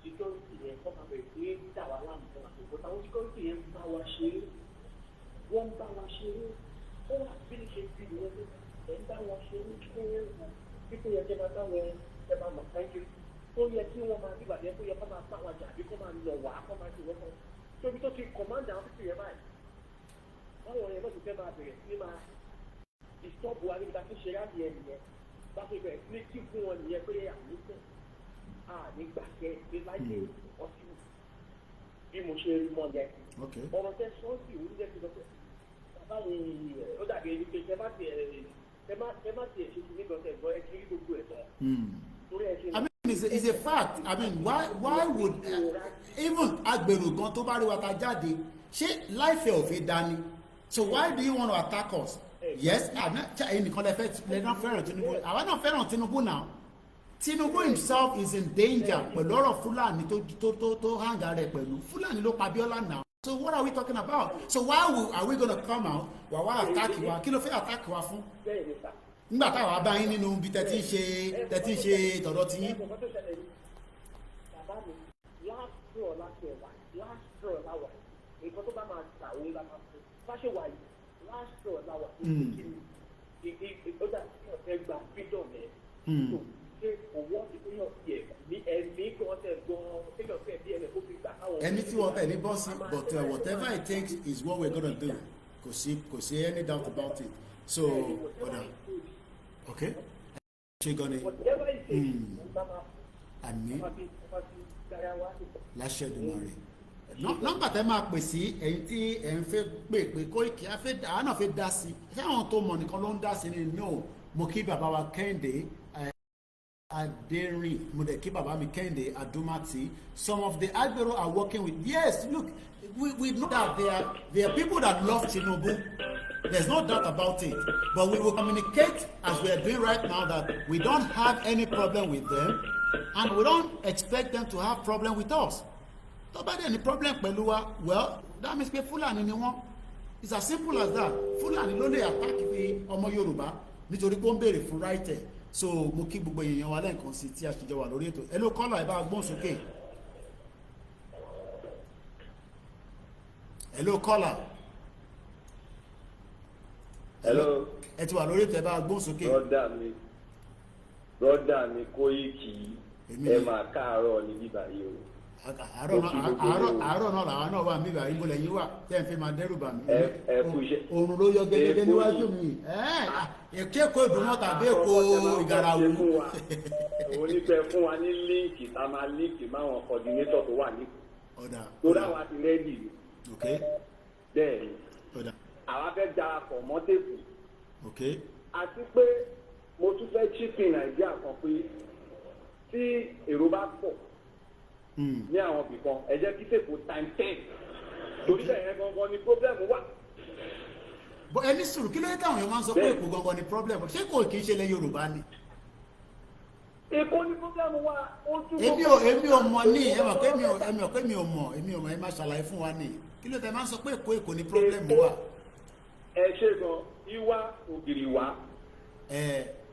security yẹn kọ́ máa bẹ̀rẹ̀ pé dà wá láàmú fún àtòkò táwọn security yẹn bá wa ṣeré wọ́n bá wa ṣeré ó wà bí ní ṣe bí wọ́n ẹ̀ ń bá wa ṣeré pípé yẹn jẹ́ máa táwọn ẹ̀ máa mọ̀ káyé tó yẹ kí wọ́n máa dìgbà yẹn tó yẹ kó máa bá wa jà àbí kó máa lọ wá kó máa ṣe wọ́n kan tóbi tó ti command àwọn pípé yẹn báyìí báwọn yẹn náà ti fẹ́ máa bẹ̀rẹ̀ sí máa ìstọ́ọ̀bù wa níbi tá a fi ṣe láti ẹ̀ nìyẹn bá fi bẹ̀rẹ̀ sí kí fún wọn nìyẹn pé àmì tẹ̀ nígbà kẹ́ pé láyé ọtí bí mo ṣe rí mọ́ yẹn ọ̀rọ̀ tẹ sọ́ọ̀sì òun jẹ́ kí lọ pé bàbá mi ó dàbí ẹni pé ẹ má tiẹ̀ ṣe kí nígbà tẹ̀ gbọ́ ẹ kiri gbogbo ẹ̀ tán. I mean, it's a fact. I mean, why would even agbèrò gan tó bá rí wa ta jáde ṣé láìfẹ́ òfin dání so why do you want to attack us? Yes, ẹnìkan lè náà fẹ́ràn Tinubu àwa náà fẹ́ràn Tinubu now. Tinubu himself is in danger pẹ̀lú ọ̀rọ̀ Fúlàní tó hàngà rẹ̀ pẹ̀lú Fúlàní ló pa Abiola now. So what are we talking about? So why are we going to come out wà attack wa kí ló fẹ́ attack wa fún? Nígbà táwọn abá yín nínú ibi tẹ́tí ń ṣe tọ̀dọ̀ tí yín. Bàbá mi last draw láti ẹ̀wà last draw láwà nǹkan tó bá máa ta òun la máa fún bá ṣe wà yìí last draw láwà ó dà sí ọ̀tẹ̀ gba freedom ẹ̀ ṣe owó ìpínyàn tiẹ̀ ní ẹ̀mí kí wọ́n tẹ̀ gan-an kéèyàn fẹ́ bí ẹ̀mí kó fi gbà káwọn. Ẹni tí wọ́n fẹ́ ní bọ́ọ̀sì but whatever it takes is what we're gonna do kò sí any doubt about it so okay. whatever it is àmì láṣẹ Èdùmàrè nọ́mbà tẹ́ máa pè sí ẹ̀yin tí ẹ ń fẹ́ pè Koiki àwọn náà fẹ́ dá sí ṣé àwọn tó mọ̀ nìkan ló ń dá sí ni no mo kí bàbá wa Kẹ́hìndé Adérin mo dẹ̀ kí bàbá mi Kẹ́hìndé Adúmátì. Some of the Agbero are working with, yes, look, we know that there are people that love Tinubu. There's no doubt about it. But we will communicate as we are doing right now that we don't have any problem with them and we don't expect them to have problem with us. Tó bá dẹ̀ ní problem pẹ̀lú wa, well, that means pé Fúlàní ni wọ́n. It's as simple as that. Fúlàní ló lè attack fi ọmọ Yorùbá nítorí pé ó ń béèrè fún right ẹ̀. So mo kí gbogbo èèyàn wa lẹ́ẹ̀kan sí tí a ṣe jọ wà lórí ètò. Hello caller, ẹ bá gbóhùn sókè. Hello caller. Hello. Ẹ ti wà lórí ètò, ẹ bá gbóhùn sókè. Brother mi Koiki ẹ máa káàárọ̀ ní bíbá yìí o. Àárọ̀ náà làwọn náà wà níbà yìí bọ́lẹ̀ yín wà tẹ́ ẹ̀ fi máa dẹ́rù bà mí. Ẹ kú iṣẹ́. Òòrùn ló yọ gẹ́gẹ́ níwájú mi. Èké kó ìdùnnú tàbí èkó ìgarawu. Òun ní fẹ́ fún wa ní líǹkì tá a máa líǹkì máwọn coordinator tó wà ní. Tó dáwọ́ àti rẹ́dì. Bẹ́ẹ̀ ni. Àwa fẹ́ darapọ̀ mọ́ tèkù. Àti pé mo tún fẹ́ chipping Nàìjíríà kan pé tí èrò bá pọ̀ ní àwọn ibìkan ẹ jẹ́ kí tèkù time 10 torí bẹ́ẹ̀ yẹn gangan ni problem wà. Bọ́ ẹni sùúrù kí ló dé táwọn èèyàn máa ń sọ pé Èkó gangan ni problem ṣé kò kì í ṣe ilẹ̀ Yorùbá ni. Èkó ni problem wà ó tún. èmi ò mọ̀ ní ẹ mọ̀ pé mi ò mọ̀ ẹ máa ṣàlàyé fún wa ní kí ló dé máa ń sọ pé Èkó ni problem wà. Ẹ ṣe gan ìwà ògiri wa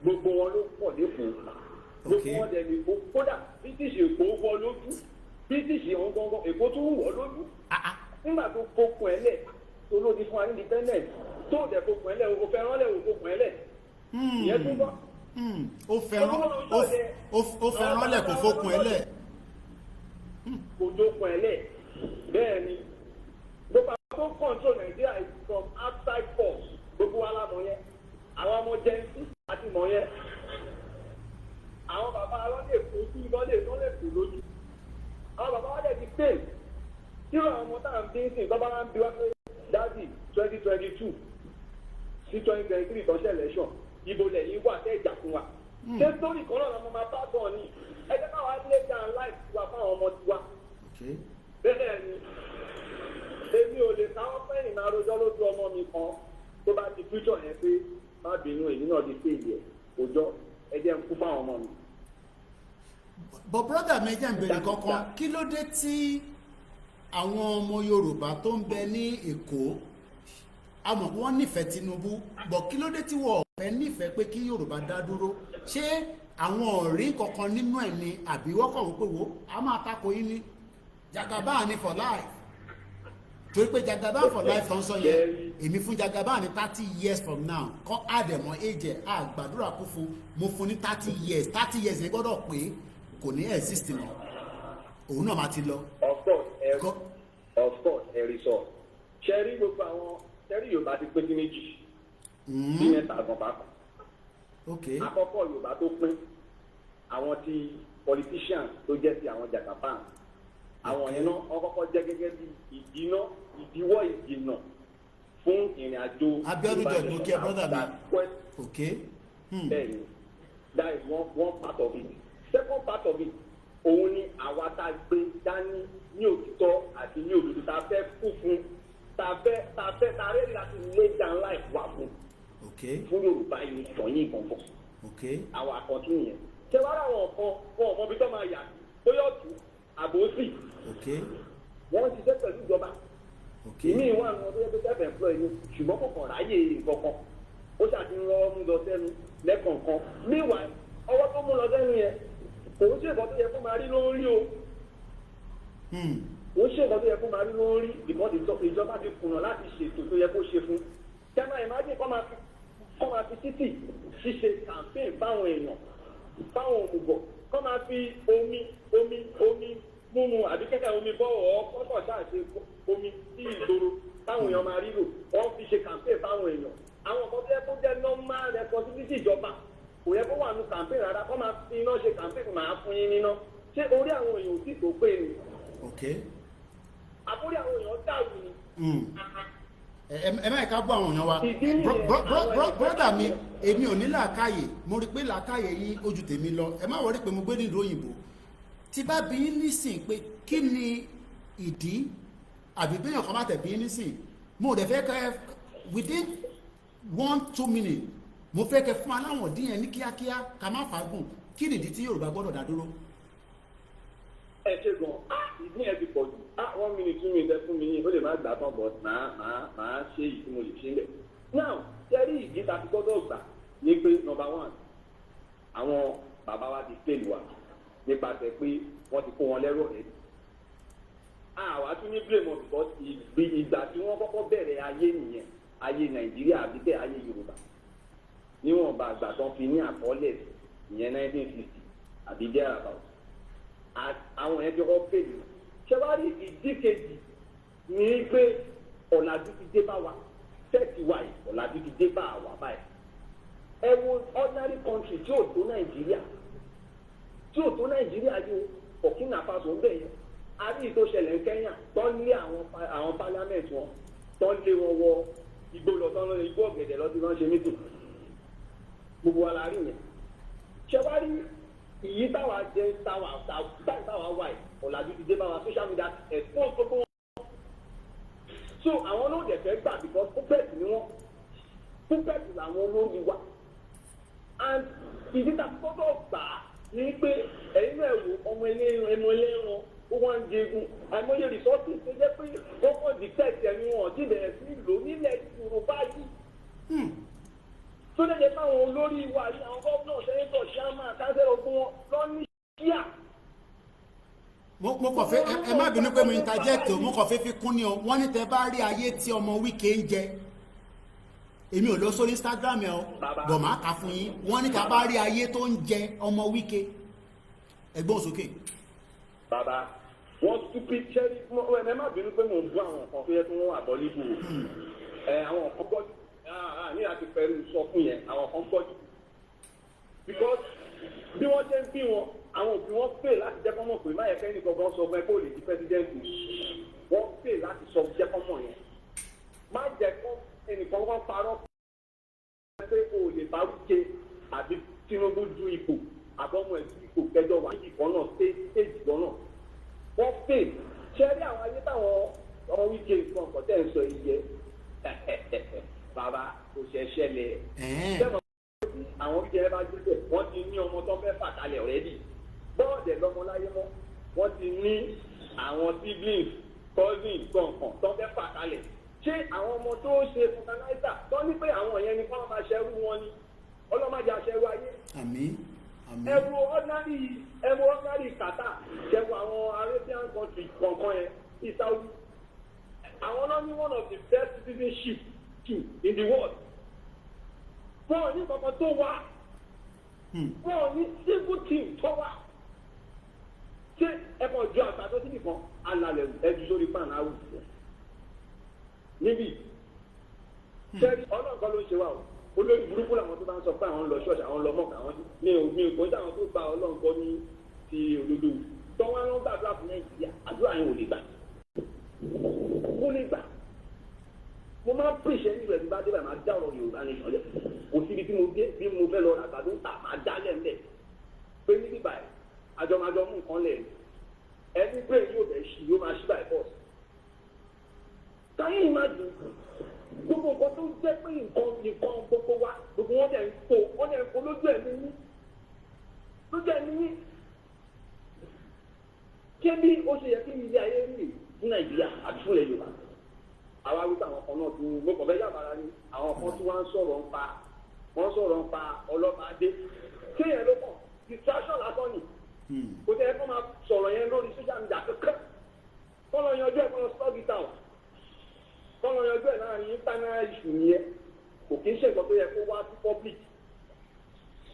gbogbo wọn ló pọ̀ lẹ́kọ̀ọ́ gbogbo wọn dẹ̀ ní kódà British Èkó wọ lójú British ọ̀hún gangan Èkó tó wọ̀ lójú nígbà tó fokùn ẹ̀ lẹ̀ tó lòdì fún wa ní independent tó dẹ̀ fokùn ẹ̀ lẹ̀ o fẹ́ràn lẹ̀ o fokùn ẹ̀ lẹ̀ ìyẹn tó bọ́. ó fẹ́ràn lẹ̀ kò fokùn ẹ̀ lẹ̀. kò jókòó ẹ̀ lẹ̀ bẹ́ẹ̀ ni gbogbo àwọn tó control Nigeria is from outside force gbogbo wa la mọ̀ yẹn àwọn ọmọ jẹ́nsì àti mọ̀ yẹn àwọn bàbá alọ́lẹ̀ kò sí lọ́lẹ̀ kò lójú àwọn bàbá wa dẹ̀ ti pè tí àwọn ọmọ táwọn bí ń sìn tọ́ba máa ń bí wá pé dáàdì 2022 sí 2023 tọ́ṣẹ̀ election ibo lẹ́yìn wà tẹ́ ìjà fún wa ṣé sórí kan náà lọ́mọ máa bá bọ̀ ni ẹ jẹ́ káwa lé down life wa fáwọn ọmọ tiwa bẹ́ẹ̀ ni èmi ò lè káwọ́ fẹ́yìn máa rojọ́ lójú ọmọ mi kan tó bá ti future yẹn pé má bínú èyí náà ti pè yẹ òjọ́ ẹ jẹ́ ń kú fáwọn ọmọ mi. But brother mi jẹ́ ń bèrè kankan kí ló dé tí àwọn ọmọ Yorùbá tó ń bẹ ní Èkó àmọ́ wọ́n nífẹ̀ẹ́ Tinubu but kí ló dé tí wọ́n fẹ́ nífẹ̀ẹ́ pé kí Yorùbá dá dúró ṣé àwọn ọ̀rí kankan nínú ẹ̀ ni àbí wọ́n kọ̀ wípé wo a máa tako yín ní Jagaban ni for life torí pé Jagaban for life kan sọ yẹn èmi fún Jagaban ní 30 years from now kọ́ àdẹ̀mọ́ age àgbàdúrà kú fún mo fún ní 30 years yẹn gbọ́dọ̀ pé kò ní exist mọ́ òun náà máa ti lọ. of course ẹ̀rí sọ ṣẹ́rí gbogbo àwọn ṣẹ́rí Yorùbá ti pín sí méjì sí mẹ́ta gan pàápàá. àkọ́kọ́ Yorùbá tó pín àwọn ti politicians tó jẹ́ ti àwọn Jagaban àwọn yẹn náà wọ́n kọ́kọ́ jẹ́ gẹ́gẹ́ bí ìdíwọ́ ìdènà fún ìrìn àjò. Abiodun jẹ lókè brother mi. bẹ́ẹ̀ni that is one part of it. Second part of it òun ni àwa tá a gbé dání ní òtítọ́ àti ní òdodo tá a fẹ́ kú fún tá a rẹ́ẹ̀dì láti lay down life wà fún Yorùbá yìí sọ̀yìn gbọ̀ngàn àwọn àkọ́tún yẹn ṣé wàá àwọn ọ̀kan wọn ọ̀kan bí tó máa yà bóyá ọ̀tún àbòsí wọ́n ti ṣe pẹ̀lú ìjọba ìmí ìwọ̀n àwọn ọdún ẹgbẹ́ self employed ni ṣùgbọ́n kò kàn ráyè nǹkankan ó ṣàtìlọ́ mú lọ sẹ́nu lẹ́kọ̀ọ̀kan meanwhile ọwọ́ tó mú lọ sẹ́nu yẹn kò ń ṣe ìbọn tó yẹ kó máa rí lórí o kò ń ṣe ìbọn tó yẹ kó máa rí lórí ìbọn ìjọba ti kùnà láti ṣètò tó yẹ kó ṣe fún kẹ́mà ìmájì kọ́ máa fi títì ṣíṣe campaign fáwọn èèyàn fáwọn òmùgọ̀ kọ́ máa fi omi múmu àbí kẹ́kẹ́ omi bọ́ọ̀ kọ́kọ́ ṣáàṣe omi sí ìgboro táwọn èèyàn máa rí lò wọ́n fi ṣe campaign fáwọn èèyàn àwọn kan tó yẹ kó jẹ́ normal responsibility ìjọba kò kò yẹ kó wà ní campaign rárá kó máa fi iná ṣe campaign máa fún yín níná ṣé orí àwọn èèyàn ò sì tó pé ni. àbórí àwọn èèyàn dàrú ni. ẹ má ká gbọ́ àwọn èèyàn wa brọ́dà mi èmi ò ní làákàyè mo rí pé làákàyè yín ojú tèmi lọ ẹ má wọrí pé mo gbé nílùú òyìnbó tí bá bí yín nísìn pé kí ni ìdí àbí béèyàn kan má tẹ̀ bí yín nísìn mo dẹ̀ fẹ́ kẹ́ within 1-2 minutes mo fẹ́ kẹ́ fún aláwọ̀n dín yẹn ní kíákíá ká má fàágùn kí nìdí tí Yorùbá gbọ́dọ̀ dá dúró. ẹ ṣe gan ìdí yẹn ti pọ̀ jù 1 minute 2 minutes ẹ fún mi yín ó lè má gbà tán but máa ṣe èyí tí mo lè ṣe ń bẹ̀. now tẹ́rí ìdí ta ti gbọ́dọ̀ gbà ní pé number 1 àwọn bàbá wa ti fail wa nípasẹ̀ pé wọ́n ti kó wọn lẹ́rọ̀ rẹ̀. àwa tún ní blame wọn because ìgbà tí wọ́n kọ́kọ́ bẹ̀rẹ̀ ayé nìyẹn ayé Nàìjíríà àbí bẹ́ẹ̀ ayé Yorùbá níwọ̀nba àgbà tó ń fi ní àkọọ́lẹ̀ ìyẹn 1950 àbí there about àwọn yẹn ti kọ́ pèlú ṣé wàá rí ìdí kejì ní pé ọ̀làjú ti dé bá wa tẹ́ẹ̀tì wa yìí ọ̀làjú ti dé bá wa báyìí ẹ wo ordinary country tí ò tó Nàìjíríà yìí Burkina Faso ń bẹ̀ yẹn a rí ìtò ṣẹlẹ̀ ní Kenya tó ń lé àwọn parliament wọn tó ń lé wọn wọ igbó lọ tó ń lọ igbó ọ̀gẹ̀dẹ̀ lọ́dún náà ṣe mítò gbogbo wa la rí yẹn ṣé wàá rí ìyí táwa jẹ táwa wà yìí ọ̀làjú ti dé bá wa social media expose gbogbo wọn so àwọn náà dẹ̀ fẹ́ gbà because puppet ni wọ́n puppet làwọn olórí wa and ìdí tá a gbọ́dọ̀ gbà ní pé ẹ̀yin náà wò ọmọ ẹlẹ́ran ó wá ń jẹun àìmọye resources tó jẹ́ pé wọ́n kàn detect ẹni wọn ti bẹ̀rẹ̀ sí lò nílẹ̀ Yorùbá yìí tó lè jẹ́ fáwọn olórí wa ní àwọn gómìnà sẹ́yìntọ̀ ṣáàmà kánsẹ́rọ̀ fún wọn lọ ní kíá. mo kàn fẹ́ ẹ má bínú pé mo interject o mo kàn fẹ́ fi kún ni o wọ́n ní tẹ́ bá rí ayé tí ọmọ Wike ń jẹ èmi ò lọ sórí Instagram ẹ o bọ̀ máa kà fún yín wọ́n ní tẹ́ bá rí ayé tó ń jẹ ọmọ Wike ẹgbọ́n sókè. bàbá wọn stupid ṣẹ́rí ẹ má bínú pé mo ń bú àwọn kan tó yẹ kí wọ́n wà bọ́ níbù àwọn kan gbọ́dọ̀ ní àti pẹ̀lú sọ fún yẹn àwọn kan gbọ́dọ̀ because bí wọ́n jẹ́ ń bí wọn àwọn òbí wọn pè láti jẹ́ kọ́mọ̀ pé máyẹ̀ kẹ́ni kankan sọ fún ẹ kó lè di pẹ́sidẹ́ǹtì wọ́n pè láti sọ jẹ́ kọ́mọ̀ yẹn má jẹ́ kó ẹnìkan wọ́n parọ́ pé o lè bá Wike àbí Tinubu du ipò àbọ̀mọ̀ ẹ̀ du ipò kẹjọ wà níbi kan náà stéèjì kan náà wọ́n pè ṣẹ́rí àwọn ayé táwọn ọmọ Wike nǹkan kọ̀tẹ́ ń sọ iye bàbá kò ṣe ṣẹlẹ̀ sẹ́wọ̀n àwọn ìjẹ́ bá gbé wọ́n ti ní ọmọ tó fẹ́ fàkalẹ̀ ọ̀rẹ́dì bọ́ọ̀dẹ̀ lọ́mọ láyé mọ́ wọ́n ti ní àwọn siblings cousins kọ̀ọ̀kan tó fẹ́ fàkalẹ̀ ṣé àwọn ọmọ tó ṣe fọkànáìsà tó ní pé àwọn yẹn ni kọ́ máa ṣẹ́rú wọn ni ọlọ́mọdé aṣẹ́rú ayé. àmín àmín. ẹ̀rù ordinary kàtà ṣẹ́rù àwọn Arabian country kọ̀ọ̀kan yẹn ní Saudi àwọn náà ní one of the best citizenship in the world. Wọ́n ní kankan tó wá. Wọ́n ní single team tó wá. Ṣé ẹ̀kọ́ ju àgbàdo sí nìkan alalẹ̀ ẹ̀jú sórí pan àwùjọ? Níbí, ṣẹ́rí ọlọ́ọ̀kan ló ń ṣe wá o. Olórí burúkú làwọn tó bá ń sọ pé àwọn ń lọ ṣọ́ọ̀ṣì àwọn ń lọ mọ́ọ̀kì àwọn ní òkú ní àwọn tó gba ọlọ́ọ̀kan ní ti òdodo. Tọ́wọ́n ló ń gbàdúrà fún Nàìjíríà, àdúrà yẹn ò lè gbà. Ó lè gbà. Mo máa ń pèsè nígbà tí bá dé báyìí máa dá ọ̀rọ̀ Yorùbá ní ìṣọ̀lẹ̀ kò síbi tí mo dé bí mo fẹ́ lọ àgbàdo ń tà máa dálẹ̀ ńlẹ̀ pé níbí báyìí àjọmájọ mú nǹkan lẹ̀ ẹni pé yóò bẹ̀ ṣì yóò máa ṣí báyìí pọ̀ sí. káyé má dùn gbogbo nǹkan tó jẹ́ pé nǹkan gbogbo wa gbogbo wọn dẹ̀ ń kó lójú ẹ̀mí ní ṣé bí ó ṣe yẹ kí ilé ayé rí ní Nàìjíríà àti fúnlẹ̀ Yorùbá àwa wípé àwọn kan náà tún mo kàn fẹ́ yàgbára ni àwọn kan tí wọ́n sọ̀rọ̀ ń pa ọlọ́mọdé kéèyàn ló kàn distraction lásán ni kò tẹ́ ẹ kọ́ máa sọ̀rọ̀ yẹn lórí social media kankan kọ́ lọ yanjú ẹ̀ kọ́ lọ slug it out kọ́ lọ yanjú ẹ̀ láàrin internal issue nìyẹn kò kí ń ṣe nǹkan tó yẹ kó wá sí public.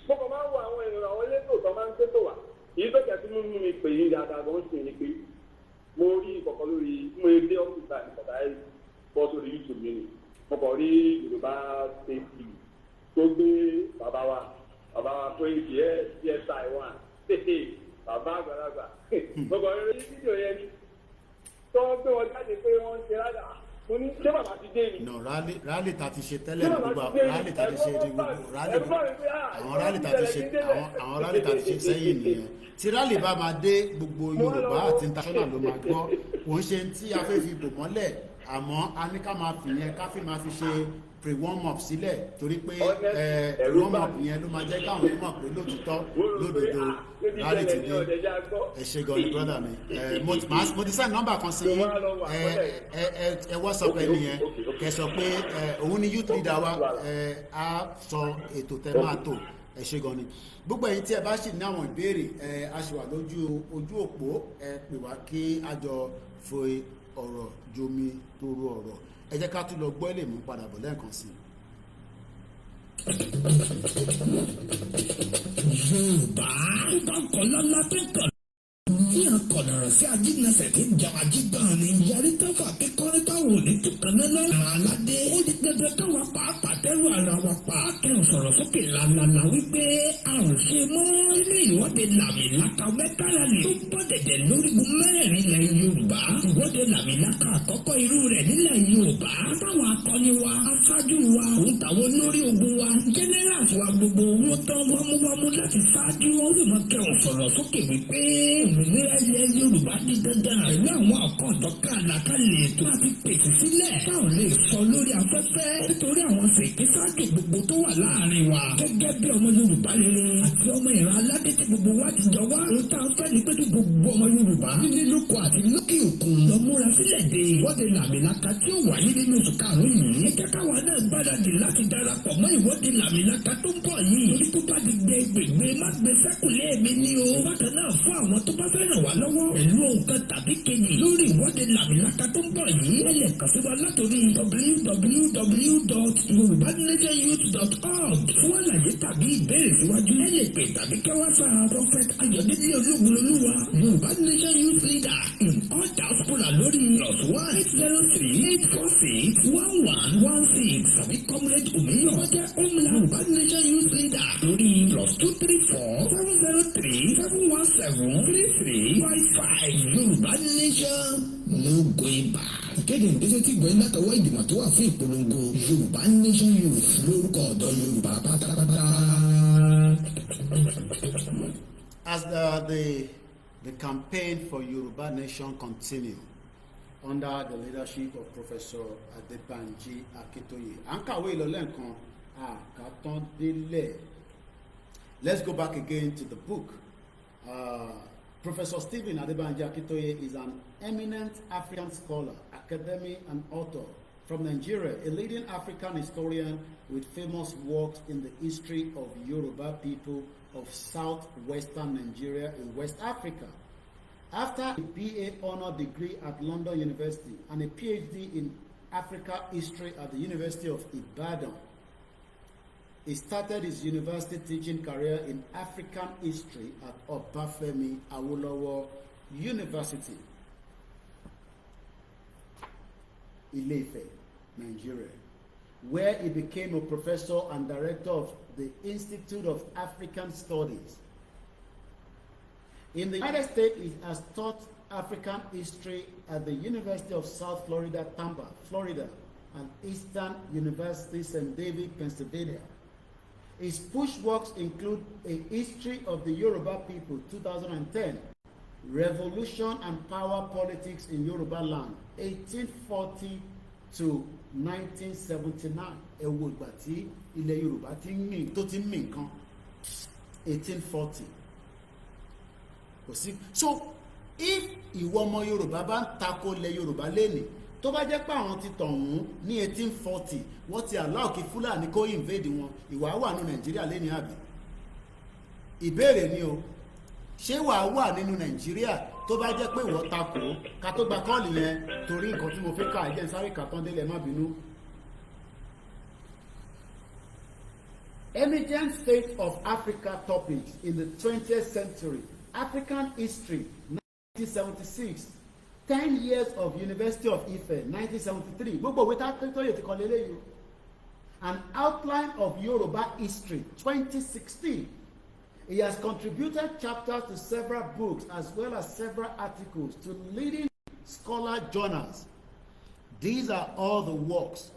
mo kàn máa ń wo àwọn èèyàn àwọn elétò tó máa ń tètò wá èyí tó jẹ́ sí mímú mi pè é dáadáa gan ṣe ni pé mo rí ìkọ̀kọ̀ lórí mo dé ọ́fíìsì ìkọ̀dá bọ́ sórí YouTube mi ni mo kàn rí Yorùbá state tó gbé bàbá wa bàbá wa Koiki yes Taiwan bàbá àgbàlagbà gbogbo ọ̀rẹ́ ní fídíò yẹn ni tó gbé wọn jáde pé wọ́n ń ṣe rádà mo ní ṣé bàbá ti dé ni. no rally ta ti ṣe tẹ́lẹ̀ ní gbogbo rally ta ti ṣe ní gbogbo rally àwọn rally ta ti ṣe àwọn rally ta ti ṣe sẹ́yìn nìyẹn tí rally bá máa dé gbogbo Yorùbá àti international ló máa gbọ́ wọ́n ṣe tí a fẹ́ fi bò mọ́lẹ̀ àmọ́ a ní ká máa fi yẹn ká fi máa fi ṣe pre-warm up sílẹ̀ torí pé warm up yẹn ló máa jẹ́ káwọn mọ̀ pé lótìtọ́ lódodo rally ti dé ẹ ṣe gan ni brother mi mo ti send number kan sí ẹ WhatsApp ẹni yẹn kẹ́ sọ pé òun ni youth leader wa á sọ ètò tẹ́ máa tò ẹ ṣe gan ni gbogbo ẹ̀yin tí ẹ bá sì ní àwọn ìbéèrè a ṣì wà lójú ojú òpó ẹ pè wá kí a jọ fo ọ̀rọ̀ jomi toro ọ̀rọ̀ ẹ jẹ́ ká tún lọ gbọ́ ilé mú padà bọ̀ lẹ́ẹ̀kan sí Yorùbá bá kọ́ lọ́lá tó kọ̀ ní àkọlọ̀rọ̀ sí ajínasẹ̀ tí jàwá jígbọ́n ni yarí tọ́fà kíkọ́rí táwọn òní tó kan náà lọ́rùn aládé ó di dandan káwa pàápàá tẹ́rù ara wa pa kẹ́hìn sọ̀rọ̀ sókè lànàlà wípé a ò ṣe mọ́ ilé ìwọ́de làmìlaka mẹ́tàlá ni tó bọ́ dẹ̀dẹ̀ lórígun mẹ́rẹ̀ẹ̀rin ilẹ̀ Yorùbá ìwọ́de làmìlaka àkọ́kọ́ irú rẹ̀ nílẹ̀ Yorùbá táwọn akọni wa aṣáájú wa òun tàwọn olórí ogun wa generals wa gbogbo wọn tán wámúwámú láti ṣáájú wọn sì mọ kẹ́hìn sọ̀rọ̀ sókè wípé òmìnira ilẹ̀ Yorùbá di dandan pẹ̀lú àwọn àkọ́jọ́ká àlàkalẹ̀ ètò àti pèsè sílẹ̀ táwọn lè sọ lórí afẹ́fẹ́ nítorí àwọn ṣègbésájò gbogbo tó wà láàrin wa gẹ́gẹ́ bí ọmọ Yorùbá rere àti ọmọ ìran aládé tí gbogbo wa ti jọ wá ohun tá a fẹ́ ni pé kí gbogbo ọmọ Yorùbá nílé lóko àti lókè òkun lọ múra sílẹ̀ de ìwọ́de làmìlaka tí ó wáyé nínú oṣù karùn-ún yìí ẹ jẹ́ káwa náà gbáradì láti darapọ̀ mọ́ ìwọ́de làmìlaka tó ń bọ̀ yìí torí tó bá di gbẹgbẹgbẹ má gbé sẹ́kùlé mi ní o bákan náà fún àwọn tó bá fẹ́ ràn wá lọ́wọ́ pẹ̀lú ohun kan tàbí kejì lórí ìwọ́de làmìlaka tó ń bọ̀ yìí ẹ lè kàn sí wa látòrí www.yorubanationyouth.org fún àlàyé tàbí ìbéèrè síwájú ẹ lè pè tàbí kẹwàá sa Prophet Ayọ̀délé Olúgbòlúwa Yorùbá Nation Youth Leader in all diaspora lórí +1-803-846-1116 tàbí Comrade Omiyo ọjọ́ Omla Yorùbá Nation Youth Leader lórí +234-703-717-3355 Yorùbá Nation no going back. Ìkéde ìgbésẹ̀ tí gbọ́ iná tọwọ́ ìgbìmọ̀ tó wà fún ìpolongo Yorùbá Nation Youth lórúkọ ọ̀dọ́ Yorùbá pátápátá. As the campaign for Yoruba Nation continue under the leadership of Professor Adebanji Akintoye, à ń kàwé ìlọlẹ́ǹkan àkàtàn délẹ̀. Let's go back again to the book. Professor Stephen Adebanji Akintoye is an eminent African scholar, academic, and author from Nigeria, a leading African historian with famous works in the history of Yoruba people of southwestern Nigeria in West Africa. After a BA honor degree at London University and a PhD in Africa history at the University of Ibadan, he started his university teaching career in African history at Obafemi Awolowo University, Ile-Ife, Nigeria, where he became a professor and director of the Institute of African Studies. In the United States, he has taught African history at the University of South Florida, Tampa, Florida, and Eastern University, St. David, Pennsylvania. His push works include A History of the Yoruba People, 2010, Revolution and Power Politics in Yoruba Land, 1840 to 1979. Ẹ wo ìgbà tí ilẹ̀ Yorùbá tó ti ń mì nǹkan 1840. So if ìwọ ọmọ Yorùbá bá ń tako ilẹ̀ Yorùbá lẹ́nìí tó bá jẹ́ pé àwọn ti tọ̀hún ní 1840 wọ́n ti allow kí Fúlàní kó invade wọn, ìwà wà ní Nàìjíríà lẹ́nìí àbí? Ìbéèrè ni o, ṣé wàá wà nínú Nàìjíríà tó bá jẹ́ pé ìwọ tako ká tó gba kọ́ọ̀lì yẹn torí nǹkan tí mo fẹ́ ká ẹ̀jẹ̀ sáré kàtán délẹ̀ má bínú. Emergent State of Africa Topics in the 20th Century, African History, 1976. 10 years of University of Ife, 1973. Gbogbo òwe tá Akintoye ti kọ lélẹ́yìí. An Outline of Yoruba History, 2016. He has contributed chapters to several books as well as several articles to leading scholar journals. These are all the works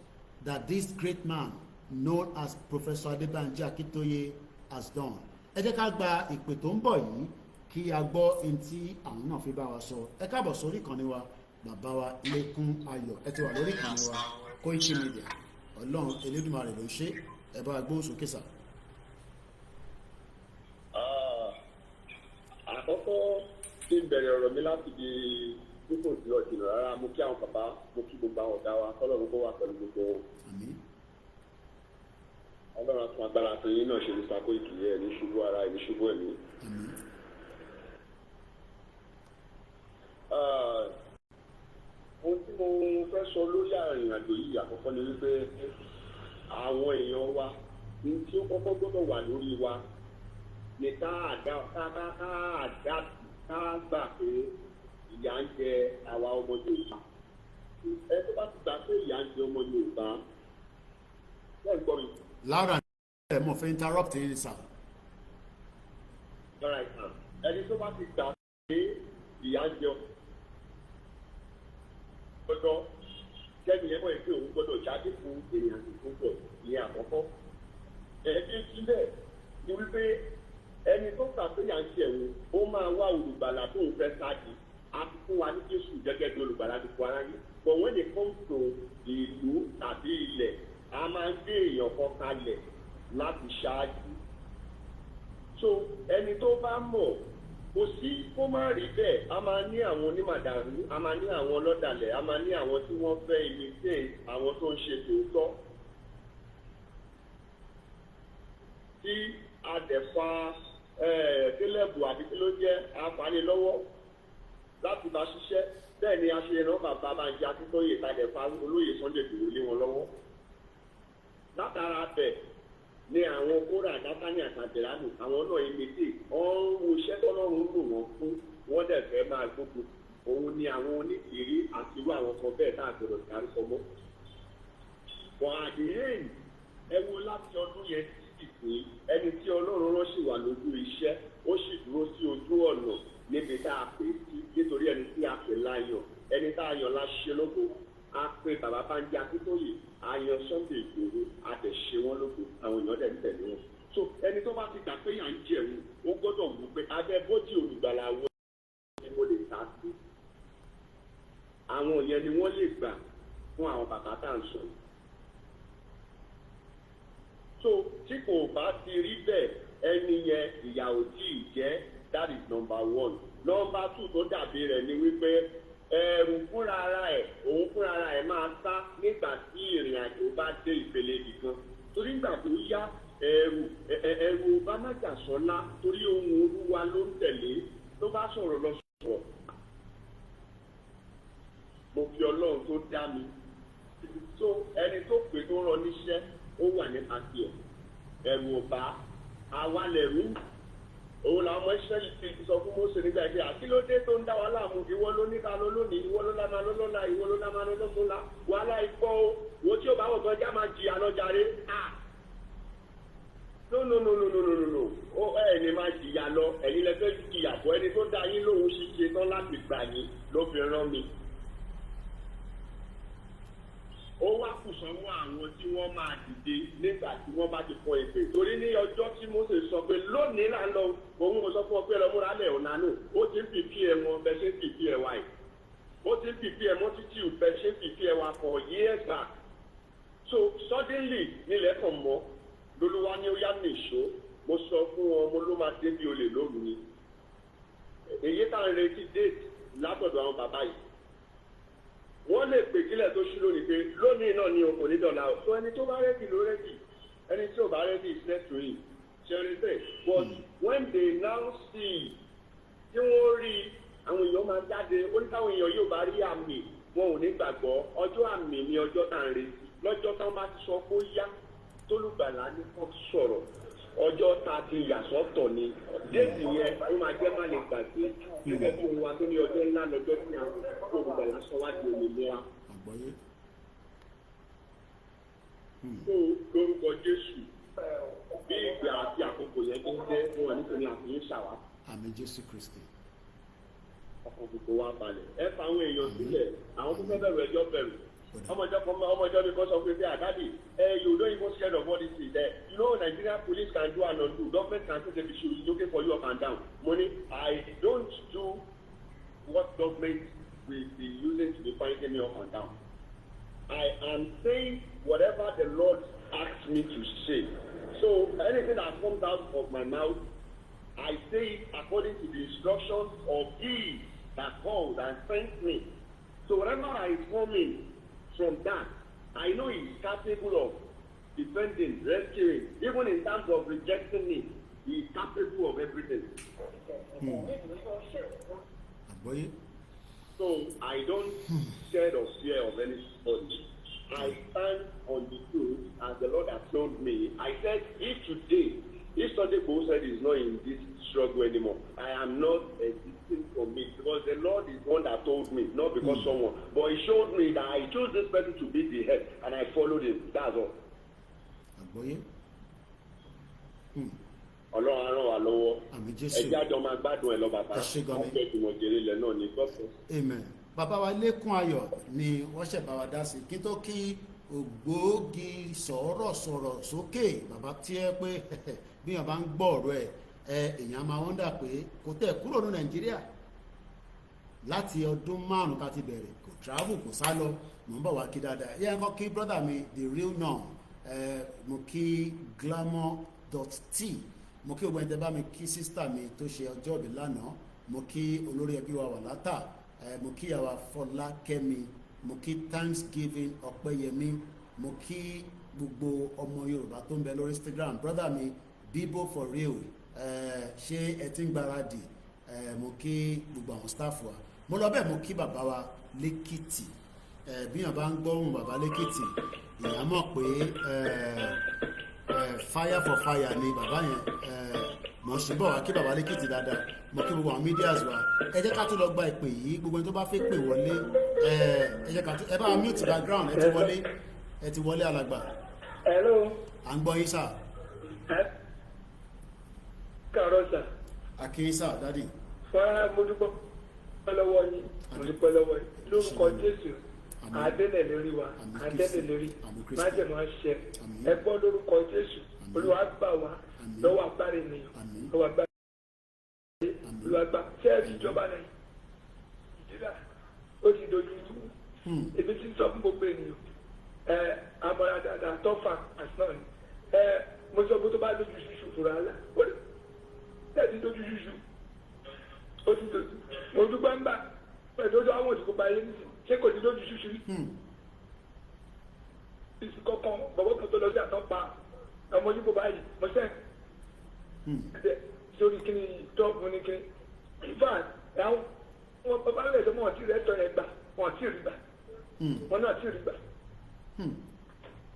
that this great man, known as Professor Adebanji Akintoye, has done. Ẹ jẹ́ ká gba ìpè tó ń bọ̀ yìí kí a gbọ́ ohun tí àwọn náà fi bá wa sọ. Ẹ káàbọ̀ sórí ìkànnì wa, bàbá wa Lékún Ayọ̀. Ẹ ti wà lórí ìkànnì wa Koikimedia. Ọlọ́run Elédùmarè ló ṣe. Ẹ bá gbóhùn sókè sà. Àkọ́kọ́ tí ń bẹ̀rẹ̀ ọ̀rọ̀ mi láti di púpọ̀ sí ọ̀jìnà rárá, mo kí àwọn bàbá, mo kí gbogbo àwọn ọ̀gá wa, kọ́lọ́run kó wà pẹ̀lú gbogbo wọn. Ọlọ́run àtún agbára tó yín náà ṣe ní sako ìkìlẹ̀ ẹ̀ ní ṣubú ara ẹ̀ ní ṣubú ẹ̀mí. Ohun tí mo fẹ́ sọ lórí àrìn àjò yìí àkọ́kọ́ ni wípé àwọn èèyàn wa ní tí ó kọ́kọ́ gbọ́dọ̀ wà lórí wa ní ká gbà pé ìyà ń jẹ àwa ọmọ Yorùbá. Ẹ tó bá ti gbà pé ìyà ń jẹ ọmọ Yorùbá, wọ́n gbọ́ mi. Laura ẹ mọ̀ fẹ́ interrupt yín sà. Ẹni tó bá ti gbà pé ìyà ń jẹ gbọ́dọ̀ kẹ́ni ẹ̀mọ́ ìpín òun gbọ́dọ̀ jáde fún èèyàn tó pọ̀ ní àkọ́kọ́. Ẹ̀ẹ́dẹ́gbẹ́ bẹ́ẹ̀ ni wípé ẹni tó kà pé yà ń ṣe ẹ̀wọ̀n ó máa wá olùgbàlà tó ń fẹ́ sáàdì á ti fún wa ní Jésù gẹ́gẹ́ bí olùgbàlà ti fún ara yìí. But when it comes to ìlú tàbí ilẹ̀, a máa ń gbé èèyàn kan kalẹ̀ láti ṣáájú. So ẹni tó bá mọ̀ kò sí kó má rí bẹ́ẹ̀, a máa ní àwọn onímàdàrú, a máa ní àwọn ọlọ́dàlẹ̀, a máa ní àwọn tí wọ́n fẹ́ imitate àwọn tó ń ṣe tòótọ́. Tí adẹ̀fà kélébù àbí kí ló jẹ́ àǹfààní lọ́wọ́ láti bá ṣiṣẹ́, bẹ́ẹ̀ ni a ṣe rán bàbá Adebanji Akintoye ìtàdẹ̀fà olóyè Sunday Igboho lé wọn lọ́wọ́. Látara bẹ̀ ni àwọn kóra àdátáni àtàbẹ̀ránù àwọn náà imitate ọ̀hún wo iṣẹ́ tọ́lọ́run lò wọ́n fún wọ́n dẹ̀ fẹ́ máa gbógun. Òun ni àwọn oníkìrí àti irú àwọn kan bẹ́ẹ̀ náà gbọdọ̀ dárúkọ mọ́. Wọ́n àdéhùn ẹ wo láti ọdún yẹn pé ẹni tí Ọlọ́run rán sì wà lójú iṣẹ́, ó sì dúró sí ojú ọ̀nà níbi tá a pè sí, nítorí ẹni tí a pè láyọ̀, ẹni tá a yàn láṣẹ lógo, a pè bàbá Adebanji Akintoye, a yan Sunday Igboho, a tẹ̀ ṣe wọ́n lógo, àwọn èèyàn dẹ̀ ń tẹ̀lé wọn. So ẹni tó bá ti gbà pé yà ń jẹun, ó gbọ́dọ̀ wù pé abẹ́ bójì olùgbàlà wọn ni mo lè ta sí. Àwọn yẹn ni wọ́n lè gbà fún àwọn bàbá tá à ń sọ. So tí kò bá ti rí bẹ́ẹ̀, ẹni yẹn ìyà ò tí ì jẹ́, that is number one. Number two tó dàbí rẹ̀ ni wípé ẹ̀rù fúnra ara ẹ̀, òun fúnra ara ẹ̀ máa sá nígbà tí ìrìn àjò bá dé ìpele nìkan. Torí ìgbà tó yá ẹ̀rù bá má jà sọ́lá torí ohun Olúwa ló ń tẹ̀lé, tó bá sọ̀rọ̀ lọ sọ̀rọ̀. Mo fi Ọlọ́run tó dá mi. So ẹni tó pè tó rán níṣẹ́ ó wà ní pàtì ẹ̀, ẹ̀rù ọba àwa lẹ̀rú. Òun làwọn ọmọ Ísírẹ́lì ti sọ fún Mósè nígbà ìgbé àkílódé tó ń dá wa láàmú, ìwọ ló ní ká ló lónìí, ìwọ ló lámà ló lọ́la, ìwọ ló lámà ló lọ́la, wàhálà ikọ́ o, wo tí ó bá wọ̀ gan já máa jìyà lọ́jàre. No. Ó ẹ̀ ní máa jìyà lọ, ẹ̀yin lẹ́fẹ́ jìyà bọ́, ẹni tó dá yín lóhun ṣiṣẹ́ tán láti gbà yín ló fi rán mi. Ó wá kù sọ́wọ́ àwọn tí wọ́n máa dìde nígbà tí wọ́n bá ti kọ èpè. Torí ní ọjọ́ tí Mósè sọ pé lónìí là ń lọ, òun ò sọ fún ọ pé ọlọ́múra lẹ̀ ọ̀nà náà, ó ti ń fìfì ẹ̀ wọn bẹ́ẹ̀ ṣe ń fìfì ẹ̀ wá yìí. Ó ti ń fìfì ẹ̀ mọ́ títí bẹ́ẹ̀ ṣe ń fìfì ẹ̀ wá for years back. So suddenly nílẹ̀ kan mọ́, lolúwa ní ó yá nìṣó, mo sọ fún wọn mo ló máa dé bí olè lóru ni. Èyí tá à ń retí déètì látọ̀dọ̀ àwọn bàbá yìí. Wọ́n lè pè kílẹ̀ tó ṣú lónìí pé lónìí náà ni òkò nídọ̀la ọ̀. So ẹni tó bá rẹ́dì ló rẹ́dì, ẹni tí ò bá rẹ́dì is left to him. Ṣẹ́rí bẹ́ẹ̀. But when they now see, tí wọ́n rí àwọn èèyàn máa jáde, ó ní káwọn èèyàn yóò bá rí àmì, wọn ò ní gbàgbọ́. Ọjọ́ àmì ni ọjọ́ tá à ń retí. Lọ́jọ́ táwọn bá ti sọ pé ó yá, tólùgbàlà ní kọ́ sọ̀rọ̀. Ọjọ́ tá a ti yà sọ́tọ̀ ni. Déètì yẹn ó máa jẹ́ má lè gbàgbé. Gẹ́gẹ́ bí ohun wa tó ní ọjọ́ ńlá lọ́jọ́ tí a olùgbàlà sọ wá di òmìnira. So lórúkọ Jésù bí ìgbà àti àkókò yẹn tó ń jẹ́ wọn nítorí àfihàn ṣàwá. Àmín Jésù Kristi. Ọkọ̀ gbogbo wa balẹ̀. Ẹ fa àwọn èèyàn sílẹ̀, àwọn tó fẹ́ bẹ̀rù ẹjọ́ bẹ̀rù. Ọmọjọ́ mi kọ́ sọ pé àdáàdì you don't even scared of what this is there. You know Nigerian police can do and undo. Government can say they should be looking for you up and down. Money, I don't do what government will be using to be pointing me up and down. I am saying whatever the Lord asks me to say. So anything that comes out of my mouth, I say it according to the instructions of He that called and sent me. So whatever I is coming from that, I know He is capable of defending, rescuing, even in terms of rejecting me. He is capable of everything. So I don't scared or fear of anybody. I stand on the truth as the Lord has told me. I said, if Sunday Bo said he's not in this struggle anymore, I am not existing for me, because the Lord is the one that told me, not because someone, but He showed me that I chose this person to be the head, and I followed him. That's all. Ọlọ́run á ràn wá lọ́wọ́. Ẹjẹ́ àjọ máa gbádùn ẹ̀ lọ bàbá. Ọ̀pẹ̀ tí mo jèrè ilẹ̀ náà ní gbọ́sẹ̀. Amen. Bàbá wa Lékún Ayọ̀ ni wọ́n ṣẹ̀ bá wa dá sí kí tó kí ògbógi sọ̀rọ̀ sókè bàbá tí ẹ pé bí wọ́n bá ń gbọ́ ọ̀rọ̀ ẹ̀ èèyàn máa wọ́n dà pé kò tẹ̀ kúrò ní Nàìjíríà láti ọdún 5 ká ti bẹ̀rẹ̀, kò travel kò sá lọ, mò ń bọ̀ wá kí dáadáa. Yẹ́n kọ́ kí brother mi the real norm, mo kí glamour.t, mo kí gbogbo ẹni tẹ́ bá mi kí sister mi tó ṣe ọjọ́ ìbí lánàá, mo kí olórí ẹbí wa wà látà, mo kí àwa Fọlákẹ́mi, mo kí Thanksgiving Ọpẹ́yẹmí, mo kí gbogbo ọmọ Yorùbá tó ń bẹ lórí Instagram, brother mi Bibo for real, ṣé ẹ ti ń gbáradì, mo kí gbogbo àwọn staff wa, mo lọ bẹ́ẹ̀ mo kí bàbá wa lẹ́kìtì, bí yàn bá ń gbọ́hùn bàbá lẹ́kìtì ìyá mọ̀ pé fire for fire ni bàbá yẹn, mọ̀ sí bọ̀ wá kí bàbá lẹ́kìtì dáadáa, mo kí gbogbo àwọn medias wa. Ẹ jẹ́ ká tó lọ gba ìpè yìí, gbogbo ẹni tó bá fẹ́ pè wọlé, ẹ jẹ́ ká tó, ẹ bá mute background, ẹ ti wọlé alàgbà. Hello. À ń gbọ́ yín sà. Kàrọ̀ sà. Akin sà, dádì. Fọ́nrán mo dúpọ́ lọ́wọ́ yín, mo dúpọ́ lọ́wọ́ yín. Lórúkọ Jésù, àdénẹ̀ lórí wa, àdénẹ̀ lórí, májèmọ́ àṣẹ. Ẹ gbọ́ lórúkọ Jésù, Olúwa gbà wá lọ́wọ́ agbára ènìyàn, lọ́wọ́ agbára ènìyàn, Olúwa gbà fẹ́ẹ̀rì ìjọba Nàìjíríà, ó ti dojú rú. Èmi ti ń sọ fún gbogbo ènìyàn, àmọ́ra dáadáa tọ́fà àsán ni. Mo sọ pé tó bá lójú ṣíṣù fúra ńlá, ó ti dojú ṣíṣù, ó ti dojú. Mo dúpẹ́ ń bà pẹ̀lú ọjọ́ àwọn òṣìkò báyé nísìnyí, ṣé kò ti dojú ṣíṣù rí? Ìsìn kankan bọ̀bọ̀ kan tó lọ sí àtọ́pa ọmọ yìí kò báyìí, mo sẹ́ sórí kíni tọ́ọ̀bù ní kíni. Ìfà àwọn bàbá rẹ̀ sọ wọn tí rẹ̀ tọ́ yẹn gbà, wọn tí rí gbà, wọn náà tí rí gbà,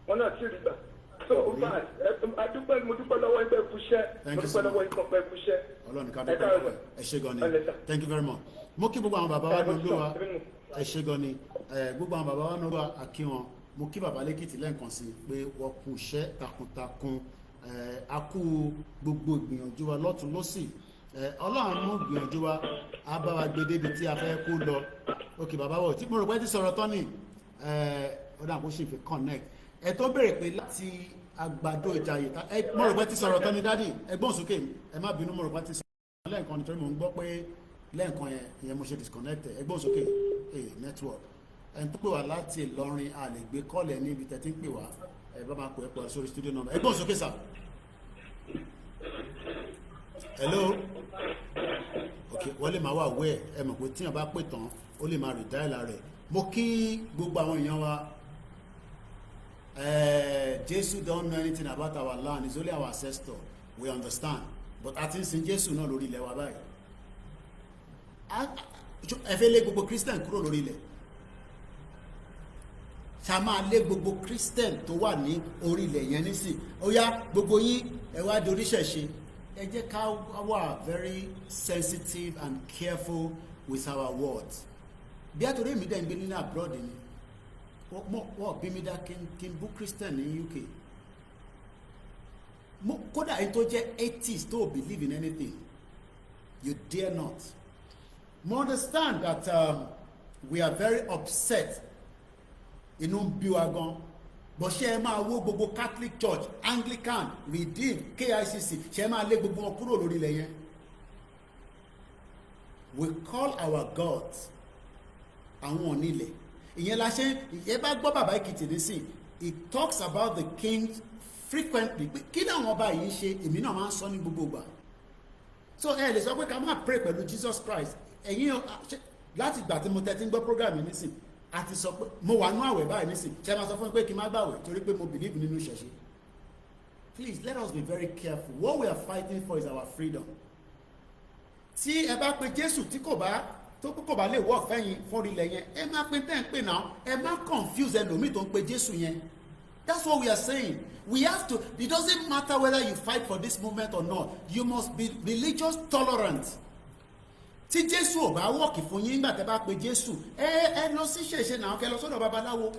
wọn náà tí rí gbà. So adúpẹ́ mo dúpẹ́ lọ́wọ́ ẹgbẹ́ fúnṣẹ́, mo dúpẹ́ lọ́wọ́ ẹgbẹ́ fúnṣẹ́. Ọlọ́run ká dúpẹ́ lọ́wọ́ ẹ ṣé gan ni, thank you very much. Mo kí gbogbo àwọn bàbá wa ní Olúwa, ẹ ṣé gan ni, gbogbo àwọn bàbá wa ní Olúwa àkí wọn. Mo kí bàbá lẹ́kìtì lẹ́ǹkan sí pé wọ́n kú iṣẹ́ takuntakun, a kú gbogbo ìgbìyànjú wa lọ́tún lọ́sì, Ọlọ́run mú ìgbìyànjú wa á bá wa gbé débi tí a fẹ́ kó lọ. Òkè bàbá wọ̀ tí mo rò pé ti sọ̀rọ̀ tán ni ó dà kó ṣe fi connect ẹ tó bèrè pé láti Àgbàdo Ìjàyè, mo rò pé ti sọ̀rọ̀ tán ni dádì, ẹgbọ́n sókè, ẹ má bínú, mo rò pé ti sọ̀rọ̀ lẹ́ǹkan nítorí mo ń gbọ́ pé lẹ́ǹkan yẹn mo ṣe disconnect, ẹgbọ́n sókè network. Ẹni tó pè wá láti Ìlọrin, a lè gbé kọ́ọ̀lẹ̀ níbi tẹ́tí ń pè wá, ẹ bá máa pè é pọ̀ sórí studio number. Ẹgbọ́n sókè sà. Hello. Ok, wọ́n lè máa wà wẹ́ ẹ mọ̀ pé tíyàn bá pè tán ó lè máa rìdáìlà rẹ̀. Mo kí gbogbo àwọn èèyàn wa, Jesus don't know anything about our land, it's only our ancestor, we understand, but a ti ń sin Jésù náà lórí ilẹ̀ wa báyìí. Ẹ fẹ́ lé gbogbo Christian kúrò lórí ilẹ̀, ṣá máa lé gbogbo Christian tó wà ní orí ilẹ̀ yẹn nísìn, ó yá gbogbo yín ẹ wá di oníṣẹ̀ṣe. Ẹ jẹ́ ká wà very sensitive and careful with our words. Bí àtòrí èmi dẹ̀ ń gbé nínú abroad ni, wọ́n bí mi dá kí n bú Christian ní UK. Kódà ẹni tó jẹ́ atheist tó believe in anything, you dare not. Mo understand that we are very upset. Inú ń bí wa gan. But ṣé ẹ máa wó gbogbo Catholic Church, Anglican, Redeemed, KICC, ṣé ẹ máa lé gbogbo wọn kúrò lórí ilẹ̀ yẹn? We call our gods àwọn onílẹ̀. Ìyẹn la ṣe ẹ bá gbọ́ bàbá Èkìtì nísìn, it talks about the kings frequently. Kí ni àwọn ọba yìí ṣe? Èmi náà máa ń sọ ní gbogbo ìgbà. So ẹ lè sọ pé ká máa pray pẹ̀lú Jesus Christ. Ẹ̀yin láti ìgbà tí mo tẹ́tí ń gbọ́ program yìí nísìn, àti sọ pé mo wà nú àwẹ̀ báyìí nísìn, ṣe máa sọ fún mi pé kí n má gbàwẹ̀ torí pé mo believe nínú ìṣẹ̀ṣe. Please let us be very careful. What we are fighting for is our freedom. Tí ẹ bá pe Jésù tí kò bá lè work fẹ́yìn fún ilẹ̀ yẹn, ẹ má pe tẹ́ ń pè náà, ẹ má confuse ẹlòmíì tó ń pe Jésù yẹn. That's what we are saying. We have to, it doesn't matter whether you fight for this movement or not, you must be religious tolerant. Tí Jésù ò bá work fún yín nígbà tẹ́ bá pe Jésù, ẹ lọ sí ṣèṣe náà, kẹ́ lọ sọ́dọ̀ babaláwo.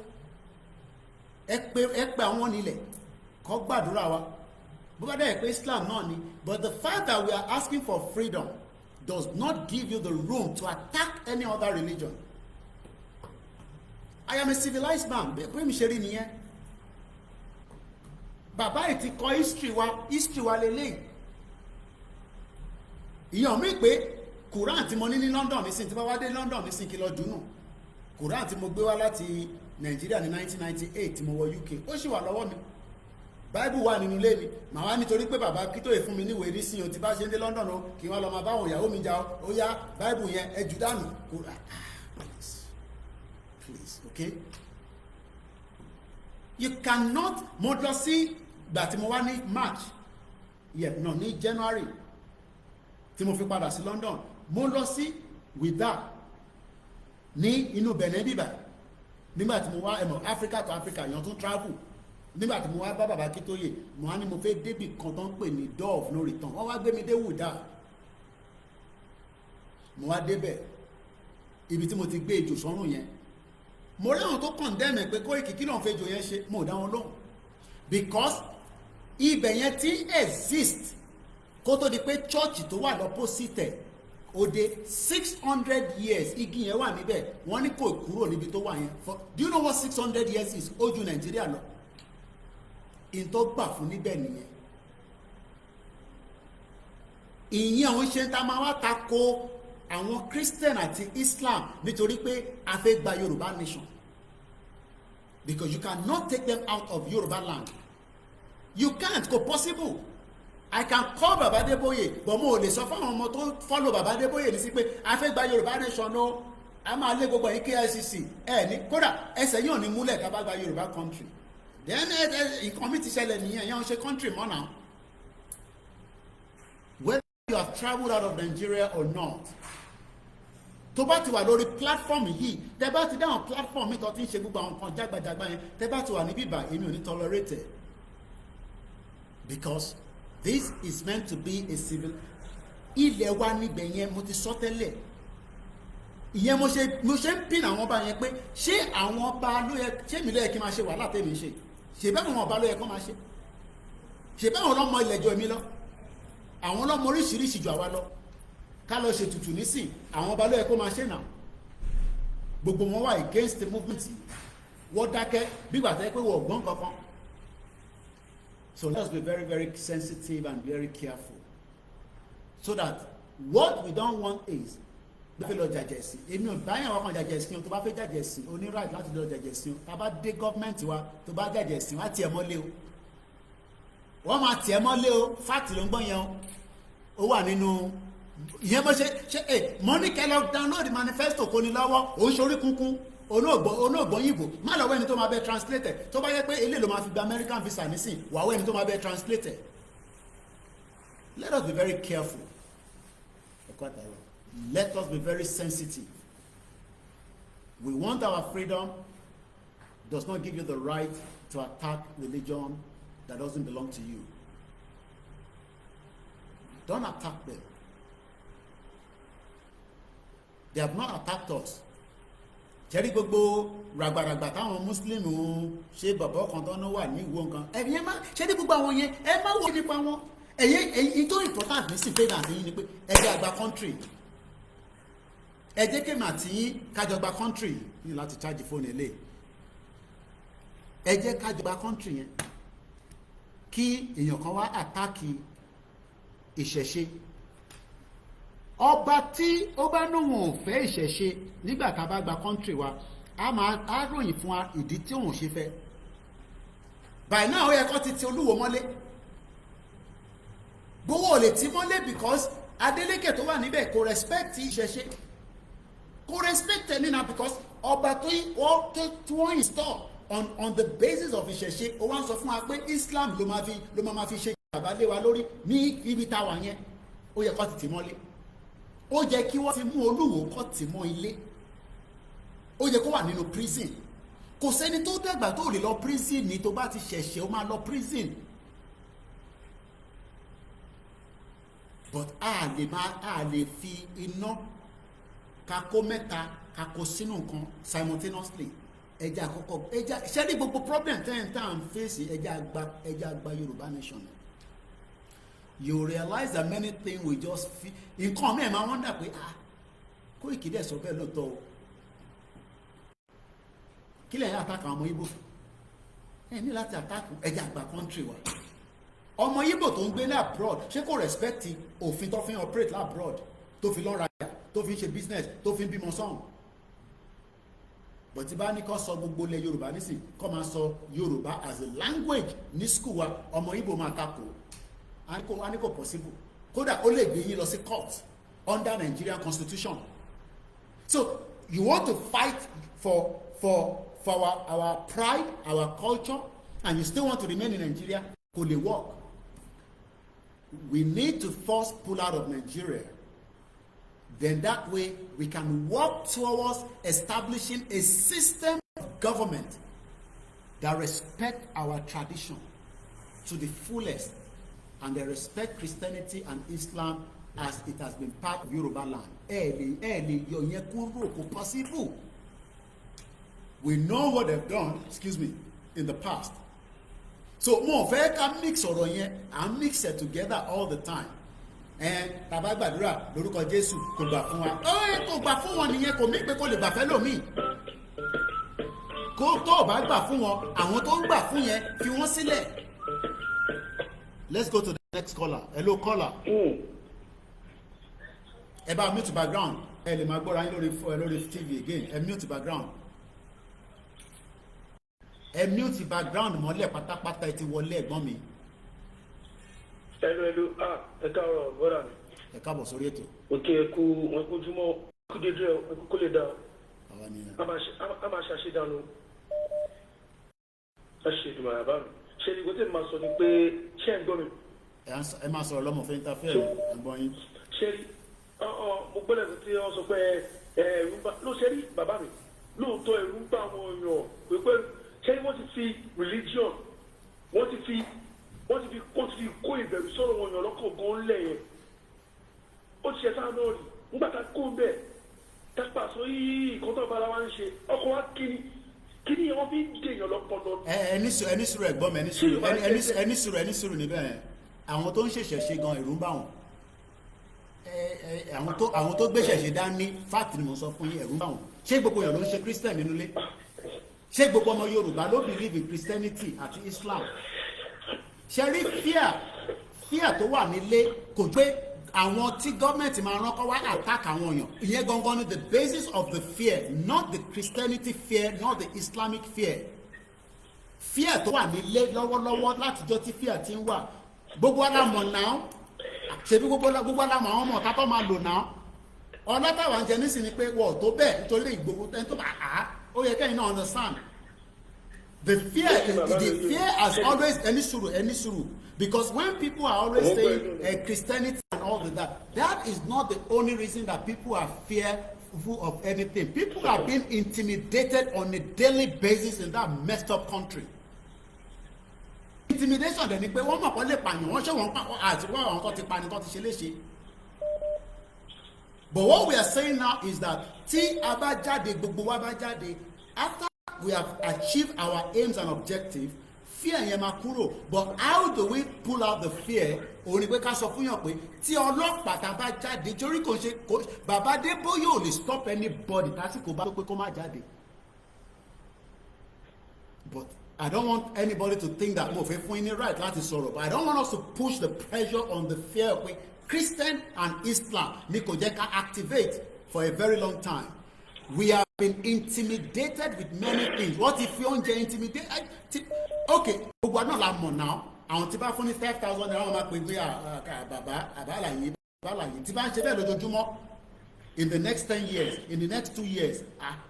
Ẹ pe àwọn nílẹ̀ kó gbàdúrà wa. Bó bá dẹ̀ pé Islam náà ni, but the fact that we are asking for freedom does not give you the room to attack any other religion. I am a civilized man. Pé mi ṣe rí nìyẹn. Bàbá yìí ti kọ history wa lélẹ́yìí. Ìyàn mi pé Quran tí mo ní London nísìn, tí bá wá dé London nísìn kí lọ dùnú. Quran tí mo gbé wá láti Nigeria ní 1998 tí mo wọ UK, ó sì wà lọ́wọ́ mi. Bible wà nínú ilé mi. Màá wá nítorí pé bàbá Akintoye fún mi níwèé nísìn o, tí bá ṣe ń dé London o, kí wọ́n lọ máa bá àwọn ìyàwó mi jà ó yá Bible yẹn ẹ jù dànù. Please, okay? You cannot, mo lọ sí ìgbà tí mo wá ní March, ní January tí mo fi padà sí London, mo lọ sí Wida ní inú Benin bíbà nígbà tí mo wá Africa to Africa èèyàn tún travel. Nígbà tí mo wá bá bàbá Akintoye, mo wá ní mo fẹ́ débì kan tó ń pè ní door of no return. Wọ́n wá gbé mi dé Wida. Mo wá débẹ̀ ibi tí mo ti gbé ejò sọ́rùn yẹn. Mo rí àwọn tó condemn pé Koiki kí ló ń fẹ́ ejò yẹn ṣe, mo dá wọn lóhùn. Because ibẹ̀ yẹn ti exist kó tó di pé church tó wà lọ́pọ̀sítẹ̀ ó dé 600 years igi yẹn wà níbẹ̀, wọ́n ní kò kúrò níbi tó wà yẹn. Do you know what 600 years is? Ó ju Nàìjíríà lọ. In tó gbà fún níbẹ̀ nìyẹn. Ìyẹn àwọn ṣe ń ta máa wá tako àwọn Christian àti Islam nítorí pé a fẹ́ gba Yorùbá nation, because you cannot take them out of Yorùbá land. You can't, kò possible. I can call Baba Adeboye, but mo lè sọ fún àwọn ọmọ tó follow Baba Adeboye ní sí pé a fẹ́ gba Yorùbá nation o, a máa lé gbogbo yín KICC ní kódà ẹsẹ̀ yóò ní múlẹ̀ ká bá gba Yorùbá country. Then nǹkan mi ti ṣẹlẹ̀ nìyẹn, yẹn ń ṣe country mọ́ náà. Whether you have travelled out of Nigeria or not, tó bá ti wà lórí platform yìí, tẹ́ bá ti dáhùn platform mi tó ti ń ṣe gbogbo àwọn nǹkan jágbajàgba yẹn, tẹ́ bá ti wà ní bíbá èmi ò ní tolerate it. Because this is meant to be a civil. Ilẹ̀ wa níbẹ̀ yẹn mo ti sọ tẹ́lẹ̀. Ìyẹn mo ṣe ń pin àwọn ọba yẹn pé ṣé àwọn ọba ló yẹ, ṣé mi ló yẹ kí n máa ṣe wàhálà tèmi ṣe? Ṣé bẹ́ẹ̀ àwọn ọba ló yẹ kó máa ṣe? Ṣé bẹ́ẹ̀ àwọn ọlọ́mọ ilẹ̀ jọ mi lọ? Àwọn ọlọ́mọ oríṣiríṣi jù àwa lọ. Ká lọ ṣe tutù nísìn, àwọn ọba ló yẹ kó máa ṣe náà. Gbogbo wọn wà against the movement. Wọ́n dákẹ́ bí ìgbà tẹ́ pé wọ́n gbọ́n kankan. So let's be very, very sensitive and very careful, so that what we don't want is bí fẹ́ lọ jàjẹ̀ sí. Èmi ò báyìí àwọn kan jàjẹ̀ sí o, tó bá fẹ́ jàjẹ̀ sí o ní right láti lọ jàjẹ̀ sí o. Tá bá dé gọ́ọ̀mẹ̀ntì wa tó bá jàjẹ̀ sí wọ́n á tiẹ̀ mọ́lé o. Wọ́n máa tiẹ̀ mọ́lé o, fáàtì ló ń gbọ́n yẹn o. Ó wà nínú ìyẹn bó ṣe mọ́níkẹ́ lọ download manifesto kò ní lọ́wọ́, ó ń ṣorí kúnkún. Olóògbọ́n yìnbó má lọ́wọ́ ẹni tó máa bẹ translator. Tó bá yẹ pé ilé ló máa fi gba American visa nísìn, wà wọ́ ẹni tó máa bẹ translator. Let us be very careful. Let us be very sensitive. We want our freedom. Does not give you the right to attack religion that doesn't belong to you. Don't attack them. They have not attacked us. ṣẹ́rí gbogbo ràgbàràgbà táwọn muslim ṣe bàbá kan tó ń wà ní ìwọ nǹkan ẹ̀yin ẹ má ṣẹ́rí gbogbo àwọn yẹn ẹ má wò nípa wọn ẹ̀yin tó important ní sìn fẹ́ràn àti yín ni pé ẹ jẹ́ àgbà country ẹ jẹ́ kéèmà tí yín kájọ gba country ní láti charge fóònù ilé ẹ jẹ́ kájọ gba country yẹn kí èèyàn kan wá àtáàkì ìṣẹ̀ṣe ọba tí ó bá nóhun ò fẹ́ ìṣẹ̀ṣe nígbà tá a bá gba country wa á ròyìn fún wa ìdí tí òun ṣe fẹ́ by now ó yẹ kó ti Olúwo mọ́lé gbowó ò lè ti mọ́lé because Adeleke tó wà níbẹ̀ kò respect ìṣẹ̀ṣe kò respect ẹ̀ nínú because ọba tí wọ́n install on the basis of ìṣẹ̀ṣe ó wá ń sọ fún wa pé Islam ló máa fi ṣe ìjàmbá lé wa lórí ní ibi táwa yẹn ó yẹ kó ti mọ́lé ó yẹ kí wọ́n ti mú Olúwo kó ti mọ́ ilé ó yẹ kó wà nínú prison kò sẹ́ni tó dàgbà tó lè lọ prison ní tó bá ti ṣẹ̀ṣẹ̀ ó máa lọ prison but a lè fi iná kakó mẹ́ta kakó sínú nǹkan simultaneously ẹja àkọ́kọ́ ẹja ṣẹ́ni gbogbo problem ten tan face ẹja àgbà Yorùbá nation you realize that many things we just feel nǹkan mẹ́ẹ̀ máa wọ́n dà pé Koiki dẹ̀ sọ bẹ́ẹ̀ lóòótọ́ o kí lẹ́yìn àtàkà ọmọ Ìgbò ẹ ní láti àtàkù ẹja àgbà country wa ọmọ Ìgbò tó ń gbé ní abroad ṣé kò respect òfin tó fi ń operate labroad tó fi lọ́ọ́ rajà tó fi ń ṣe business tó fi ń bímọ sọ́hùn but tí bá ní kó sọ gbogbo ilẹ̀ Yorùbá nísìn kó máa sọ Yorùbá as a language ní school wa ọmọ Ìgbò máa takò a ní kò possible kódà ó lè gbé yín lọ sí court under Nigerian constitution so you want to fight for our pride our culture and you still want to remain in Nigeria kò lè work we need to first pull out of Nigeria then that way we can work towards establishing a system of government that respect our tradition to the fullest and they respect Christianity and Islam as it has been part of Yoruba land. Possible. We know what they've done, in the past. So mo fẹ́ ká mix ọ̀rọ̀ yẹn and mix it together all the time. Tàbá gbàdúrà lórúkọ Jésù kò gbà fún wa. Kò gbà fún wọn nìyẹn kò mí pé kò lè gbà fẹ́ lómi. Kó tó o bá gbà fún wọn, àwọn tó ń gbà fún yẹn fi wọ́n sílẹ̀. Let's go to the next caller. Hello caller. Ẹ bá mute background. Ẹ lè máa gbọ́ra yín lórí TV again. Ẹ mute background. Ẹ mute background mọ́lẹ̀ pátápátá ẹ ti wọlé ẹ̀gbọ́n mi. Hello, ẹ káàárọ̀ bọ́dà mi. Ẹ káàbọ̀ sórí ètò. Òkè ẹ̀kú wọn kó jùmọ̀ kú dédé ẹ̀kú kó lè dá. Àwa ni ẹ. A máa ṣàṣedànù. Ẹ ṣe ìdùnnú àbá mi. Ṣé ni kò tí ì máa sọ ni pé ṣé ẹ̀ ń gbọ́ mi? Ẹ máa sọ̀rọ̀ lọ́mọ fẹ́ interfere ẹ̀gbọ́n yín. Ṣé mo gbọ́dọ̀ tí wọ́n sọ pé ẹ̀rù ń bá ló ṣe rí bàbá mi lóòótọ́ ẹ̀rù ń bá àwọn èèyàn pé ṣé wọ́n ti fi religion wọ́n ti fi kó ìbẹ̀rù sọ̀rọ̀ wọn yàn lọ́kàn gan lẹ̀ yẹn ó ti ṣe sáà náà rí nígbà tá a kó bẹ́ẹ̀ tá a pa sọ yìí nǹkan tó bára wa ń ṣe ọkọ̀ wa kíní wọn fi ń dèèyàn lọ́pọ̀lọ́. ẹni sùúrù ẹ̀gbọ́n mi ẹni sùúrù níbẹ̀ yẹn àwọn tó ń ṣẹ̀ṣẹ̀ ṣe gan ẹ̀rù ń bá wọn àwọn tó gbéṣẹ̀ ṣe dání fact ni mo sọ fún yín ẹ̀rù ń bá wọn ṣé gbogbo èèyàn ló ń ṣe Christian nínú ilé ṣé gbogbo ọmọ Yorùbá ló believe in Christianity àti Islam ṣe rí fear tó wà nílé kò gbé àwọn tí gọ́ọ̀mẹ̀ntì máa rán kọ́ wá attack àwọn èèyàn ìyẹn gangan ni the basis of the fear not the Christianity fear not the Islamic fear tó wà nílé lọ́wọ́lọ́wọ́ látijọ́ tí fear ti ń wà gbogbo alámọ̀ náà ṣebí gbogbo alámọ̀ àwọn ọmọ ọ̀tá tó máa lò náà ọlọ́tàwà ń jẹ nísìnyí pé wọ́n tó bẹ́ẹ̀ nítorí Ìgbòho ẹni tó bá ó yẹ kẹ́yìn náà understand the fear has always any sùúrù because when people are always saying Christianity and all of that is not the only reason that people are fearful of anything. People are being intimidated on a daily basis in that messed up country. Intimidation dẹ̀ ni pé wọ́n mọ̀ kọ́ lè pààyàn wọ́n ṣé wọ́n pa àti wọ́n àwọn tó ti pa ni tó ti ṣe léṣe. But what we are saying now is that tí a bá jáde, gbogbo wa bá jáde, after we have achieved our aims and objectives, fear yẹn máa kúrò. But how do we pull out the fear? Òun ni pé ká sọ fún yàn pé tí ọlọ́pàá tá bá jáde, torí kò ṣe bàbá Adébóyè ò lè stop anybody tásìkò bá pé kó má jáde. But I don't want anybody to think that mo fẹ́ fún yín ní right láti sọ̀rọ̀, but I don't want us to push the pressure on the fear pé Christian and Islam ni kò jẹ́ ká activate for a very long time. We have been intimidated with many things. What if you don't get intimidated? Okay, gbogbo àná la mọ̀ now. Àwọn tí bá fún ní 5,000 naira wọn máa pè pé bàbá àbálàyé tí bá ń ṣe bẹ́ẹ̀ lójoojúmọ́ in the next 10 years, in the next 2 years,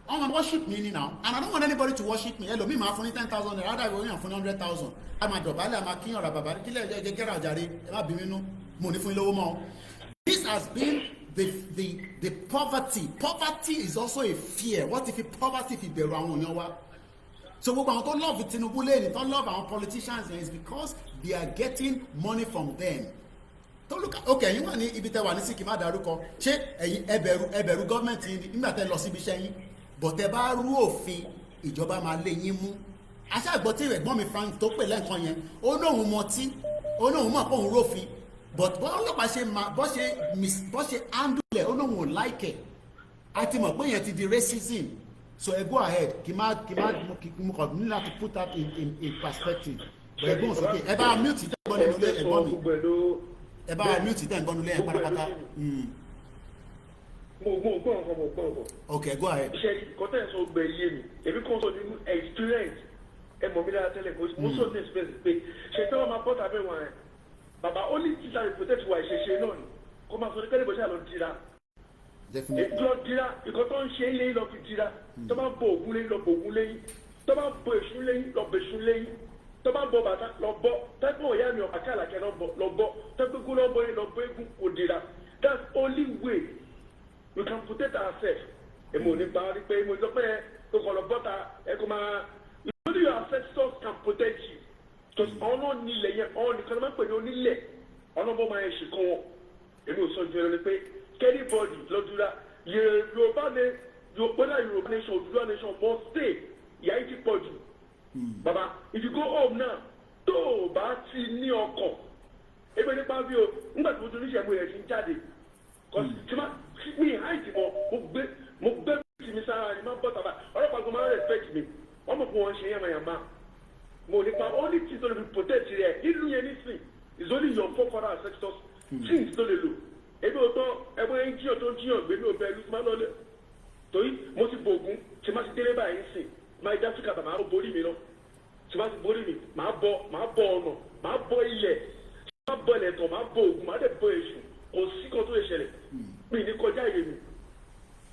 I'm gonna worship me now, and I don't want anybody to worship me. Hello, me máa fún ní 10,000 naira, rather we fún 100,000. I'm a dọ̀bálẹ̀, I'm a kíyàn ra bàbá kílẹ̀ ẹ̀jẹ̀ kẹ́rà ọ̀jàre, ẹ má bí mi nú, mo ní fún ilé owó mọ́. This has been the poverty. Poverty is also a fear. What if poverty if ìbẹ̀rù àwọn èèyàn wa? So gbogbo àwọn tó love Tinubu lẹ́yìn tó love àwọn politicians is because they are getting money from them. Don't look at, okay, you want to ibi tẹ́ wà ní síkì má dárúkọ ṣé ẹ̀yin ẹbẹ̀rù gọ́ọ̀mẹ̀ntì yìí nígbà tẹ́ lọ síbi iṣẹ́ yín but tẹ́ bá rú òfin ìjọba máa lé yín mú. Aṣáàgbọ́ tí ẹ̀gbọ́n mi Frank tó pè lẹ́ǹkan yẹn ó lóun mọtí ó lóun mọ̀ pé òun rófin but bọ́ ọlọ́pàá ṣe máa bọ́ ṣe handle ẹ̀ ó lóun ò like a ti mọ̀ pé yẹn ti di racism. So go ahead kì má mo kàn ní láti put that in perspective. Ẹ̀gbọ́n sókè ẹ bá mute ìtẹ́gbọ́n nínú ilé ẹ̀gbọ́n mi. Ẹ bá mute ìtẹ́ ìgbọ́nulé ẹ̀ pátápátá. Mo gbọ́. Okay, go ahead. Iṣẹ́ kọ́tẹ́ ẹ̀ sọ gbẹ iye mi èmi kan sọ nínú experience ẹ mọ̀ mi dára tẹ́lẹ̀ mo sọ ní experience pé ṣe tí wọ́n máa bọ́ tàbí wọn ẹ̀ bàbá ó ní títà protect wa ìṣẹ̀ṣe náà ni kó máa sọ ní kẹ́lẹ́ bó ṣe àlọ́ dira. Ètò dira ìkọ́ tó ń ṣe é léyìn lọ fi dira tó bá bọ ògún léyìn lọ bọ ògún léyìn tó bá bọ èṣù léyìn lọ bọ èṣù léyìn tó bá bọ bàtà lọ bọ tẹ́gbọ́n òyà mi ọ̀pá kàlàkẹ́ lọ bọ tẹ́gbẹ́gbẹ́ lọ bọ yìí lọ bọ egun kò dira. That's only way we can protect ourselves. Èmi ò ní bá rí pé mo sọ pé kò kọ̀ lọ bọ́ta ẹ kò máa only your ancestors can protect you. Because ọ̀nà nílẹ̀ yẹn ọ̀nà nìkan máa ń pè ní onílẹ̀ ọ̀nà bọ́ máa ń ṣe kàn wọ́n. Èmi ò sọ ju ẹni pé anybody lọ́dúnrà Yorùbá nation Yorùbá nation must stay ìyá yìí ti pọ̀ jù. Baba, if you go home now, tó o bá ti ní ọkọ̀, ebe nípa bí o, nígbà tí mo tún níṣẹ́ mo yẹ kí n jáde. Tí ma mi háìtì mọ́, mo gbé tí mi sára ni máa bọ́ tàbá, ọlọ́pàá gbọ́n máa respect mi, wọ́n mọ̀ pé wọ́n ṣe yàmàyàmá. Mo nípa only thing tó lè fi protect rẹ̀, ìlú yẹn nísìn, is only your forefather ancestors, things tó lè lò. Ebi o tán, ẹgbẹ́ yẹn jíyàn tó ń jíyàn gbé ní òbẹ̀ ìlú tí máa lọ lé. Torí mo ti bògún, tí ma ti délé báyìí sìn. Máa dá Áfíríkà bàbá ó borí mi lọ tí wọ́n ti borí mi máa bọ ọ̀nà máa bọ ilẹ̀ máa bọ ilẹ̀ tán máa bọ ògùn máa dẹ̀ bọ èṣù kò sí kan tó lè ṣẹlẹ̀ mi ní kọjá ìyè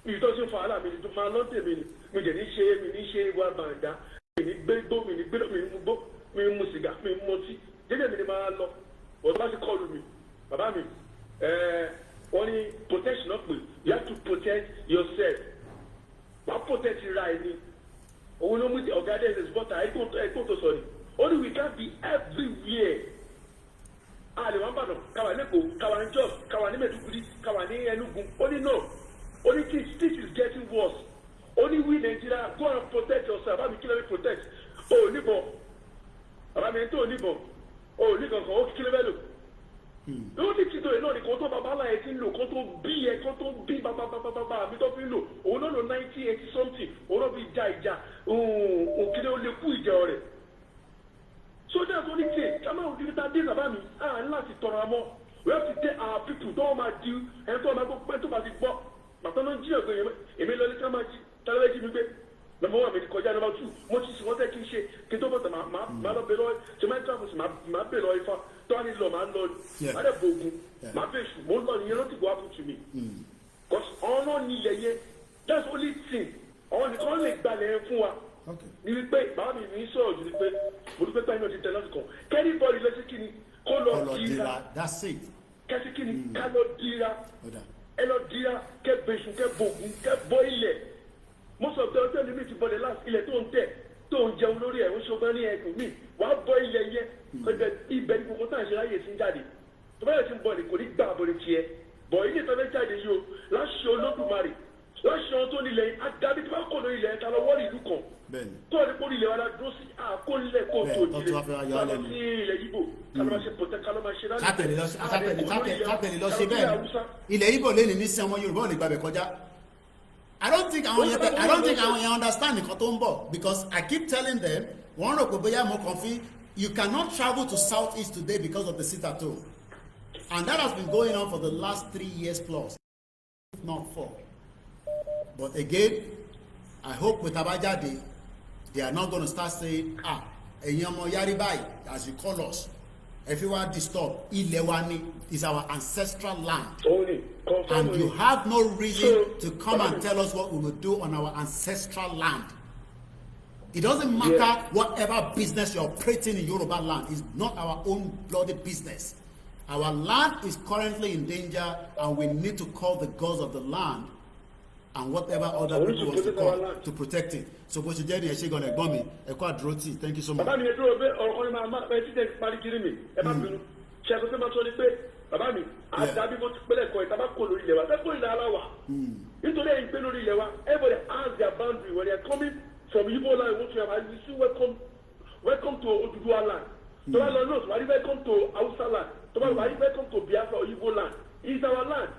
mi ìtọ́jú fún wàhálà mi ní máa lọ́tẹ̀ mi mi dẹ̀ ní ṣe ìwà bàǹdà mi ní gbégbó mi ní gbégbó mi ní mugbó mi ní mu sìgá mi ní mọtí jẹ́jẹ́ mi ní máa lọ ọ̀dọ́ bá ti kọlù mi bàbá mi wọ́n ní protection náà pé you have to protect yourself wàá protect ra ẹni. Òun ló mú ọ̀gá dé ẹ̀sẹ̀ bọ́tà ẹ̀kọ́ tó sọ ni. Only we can't be everywhere. A lè wọ́n bàdàn, kàwá ní Èkó, kàwá ní Jos, kàwá ní Mẹ̀dúgùrí, kàwá ní Enugu. Only no. Only this is getting worse. Only we Nigeria go and protect yourself. Àbámi kí ló ń protect? O ò níbọn. Àbámi ẹni tó ò níbọn. O ò ní kankan, ó kí ló fẹ́ lò. Ló ní títò yìí náà ni kò tó bàbá láyé ti ń lò kó tó bí bàbá àbí tó fi ń lò òun náà lò 1980 something òun náà fi ìjà òkèlè ó lè kú ìjà rẹ̀. Sójà tó ní tiẹ̀ kámá òun dídí ta dé bàbá mi à ń láti tọrọ àmọ́ we have to tell our people tó máa di ẹni tó máa gbọ́ pé tó bá ti gbọ́ bàtà náà jí ọ̀gbìn yẹn èmi lọ ní ká máa jí tálẹ́ jí mi gbé number one mi kọjá number two mo ti sìn wọ́n tẹ́ kí n ṣe kí n tó bọ̀tà máa lọ bẹ lọ ṣe máa ń travels máa bẹ lọ ifá tó wà ní lọ máa ń lọ máa dẹ̀ bògùn máa bẹ̀ ṣù mo ń lọ nìyẹn ló ti go happen to me cause ọ̀nà ni yẹyẹ that's only thing ọ̀nà nìkan lè gbalẹ̀ fún wa ní wípé bàbá mi ní sọ̀rọ̀ jù ní pé mo dúpẹ́ pé iná ti tẹ̀ lọ́sùn kan kẹ́ni bọ́ọ̀lù lọ́sí kí ni kó lọ dira kẹ́sí kí ni ká lọ dira ẹ lọ dira kẹ́ bẹ̀ṣù kẹ́ bògùn kẹ́ bọ́ ilẹ̀ mo sọ pé ọjọ́ ní mi ti bọ̀dẹ̀ láti ilẹ̀ tó ń tẹ̀ tó ń jẹun lórí ẹ̀ ń ṣọgbọ́n ní ẹ̀kùn mi wàá bọ́ ilẹ̀ yẹ kọ́jọ́ ibẹ̀ ní gbogbo táà ṣe láyè sí jáde tó bá yẹ ti ń bọ̀ ní kò ní gbà bọ̀dẹ̀ tiẹ̀ bọ̀ ilé ìtọ́fẹ́ jáde yìí o láṣọ wá yọ lẹ́nu. sí ilẹ̀ Ìgbò kálọ́ máa ṣe pọ̀tẹ́ kálọ́ máa ṣe rálẹ̀. kátẹ̀lé lọ ṣe bẹ́ẹ̀ ilẹ̀ Ìgbò lè ní sí ọmọ Yorùbá ò lè gbàbẹ̀ kọjá. I don't think àwọn yẹn understand nǹkan tó ń bọ̀ because I keep telling them wọ́n rò pé bóyá mo kàn fi you cannot travel to Southeast today because of the sit-at-home, and that has been going on for the last 3 years plus, if not 4. But again, I hope with Abajade, they are not going to start saying, ẹ̀yin ọmọ Yaribai, as you call us, everyone disturb. Ilewani is our ancestral land. And you have no reason to come and tell us what we will do on our ancestral land. It doesn't matter whatever business you're operating in Yoruba land. It's not our own bloody business. Our land is currently in danger and we need to call the gods of the land and whatever other people want to call to protect it. So bó ṣe jẹ́ ní ẹ ṣe gan-an ẹ̀gbọ́n mi ẹ̀kọ́ àdúrótì. Thank you so much. Bàbá mi ẹ̀dúró pé ọ̀rọ̀ kan máa ẹ ti tẹ̀ parí kiri mi ẹ bá bínú. Ṣé ẹ̀kọ́ tó máa sọ ni pé bàbá mi àdàbí mo ti pẹ́lẹ̀ kọ́ ìta bá kó lórí ilẹ̀ wa fẹ́ kó ilẹ̀ ara wa. Nítorí ẹ̀yin pé lórí ilẹ̀ wa everybody has their boundary when they are coming from Igbo land which you have you see welcome to Oduduwa land. Tó bá lọ north wà á rí welcome to Hausa land. Tó bá wà á rí welcome to Biafra or Igbo land. It's our land.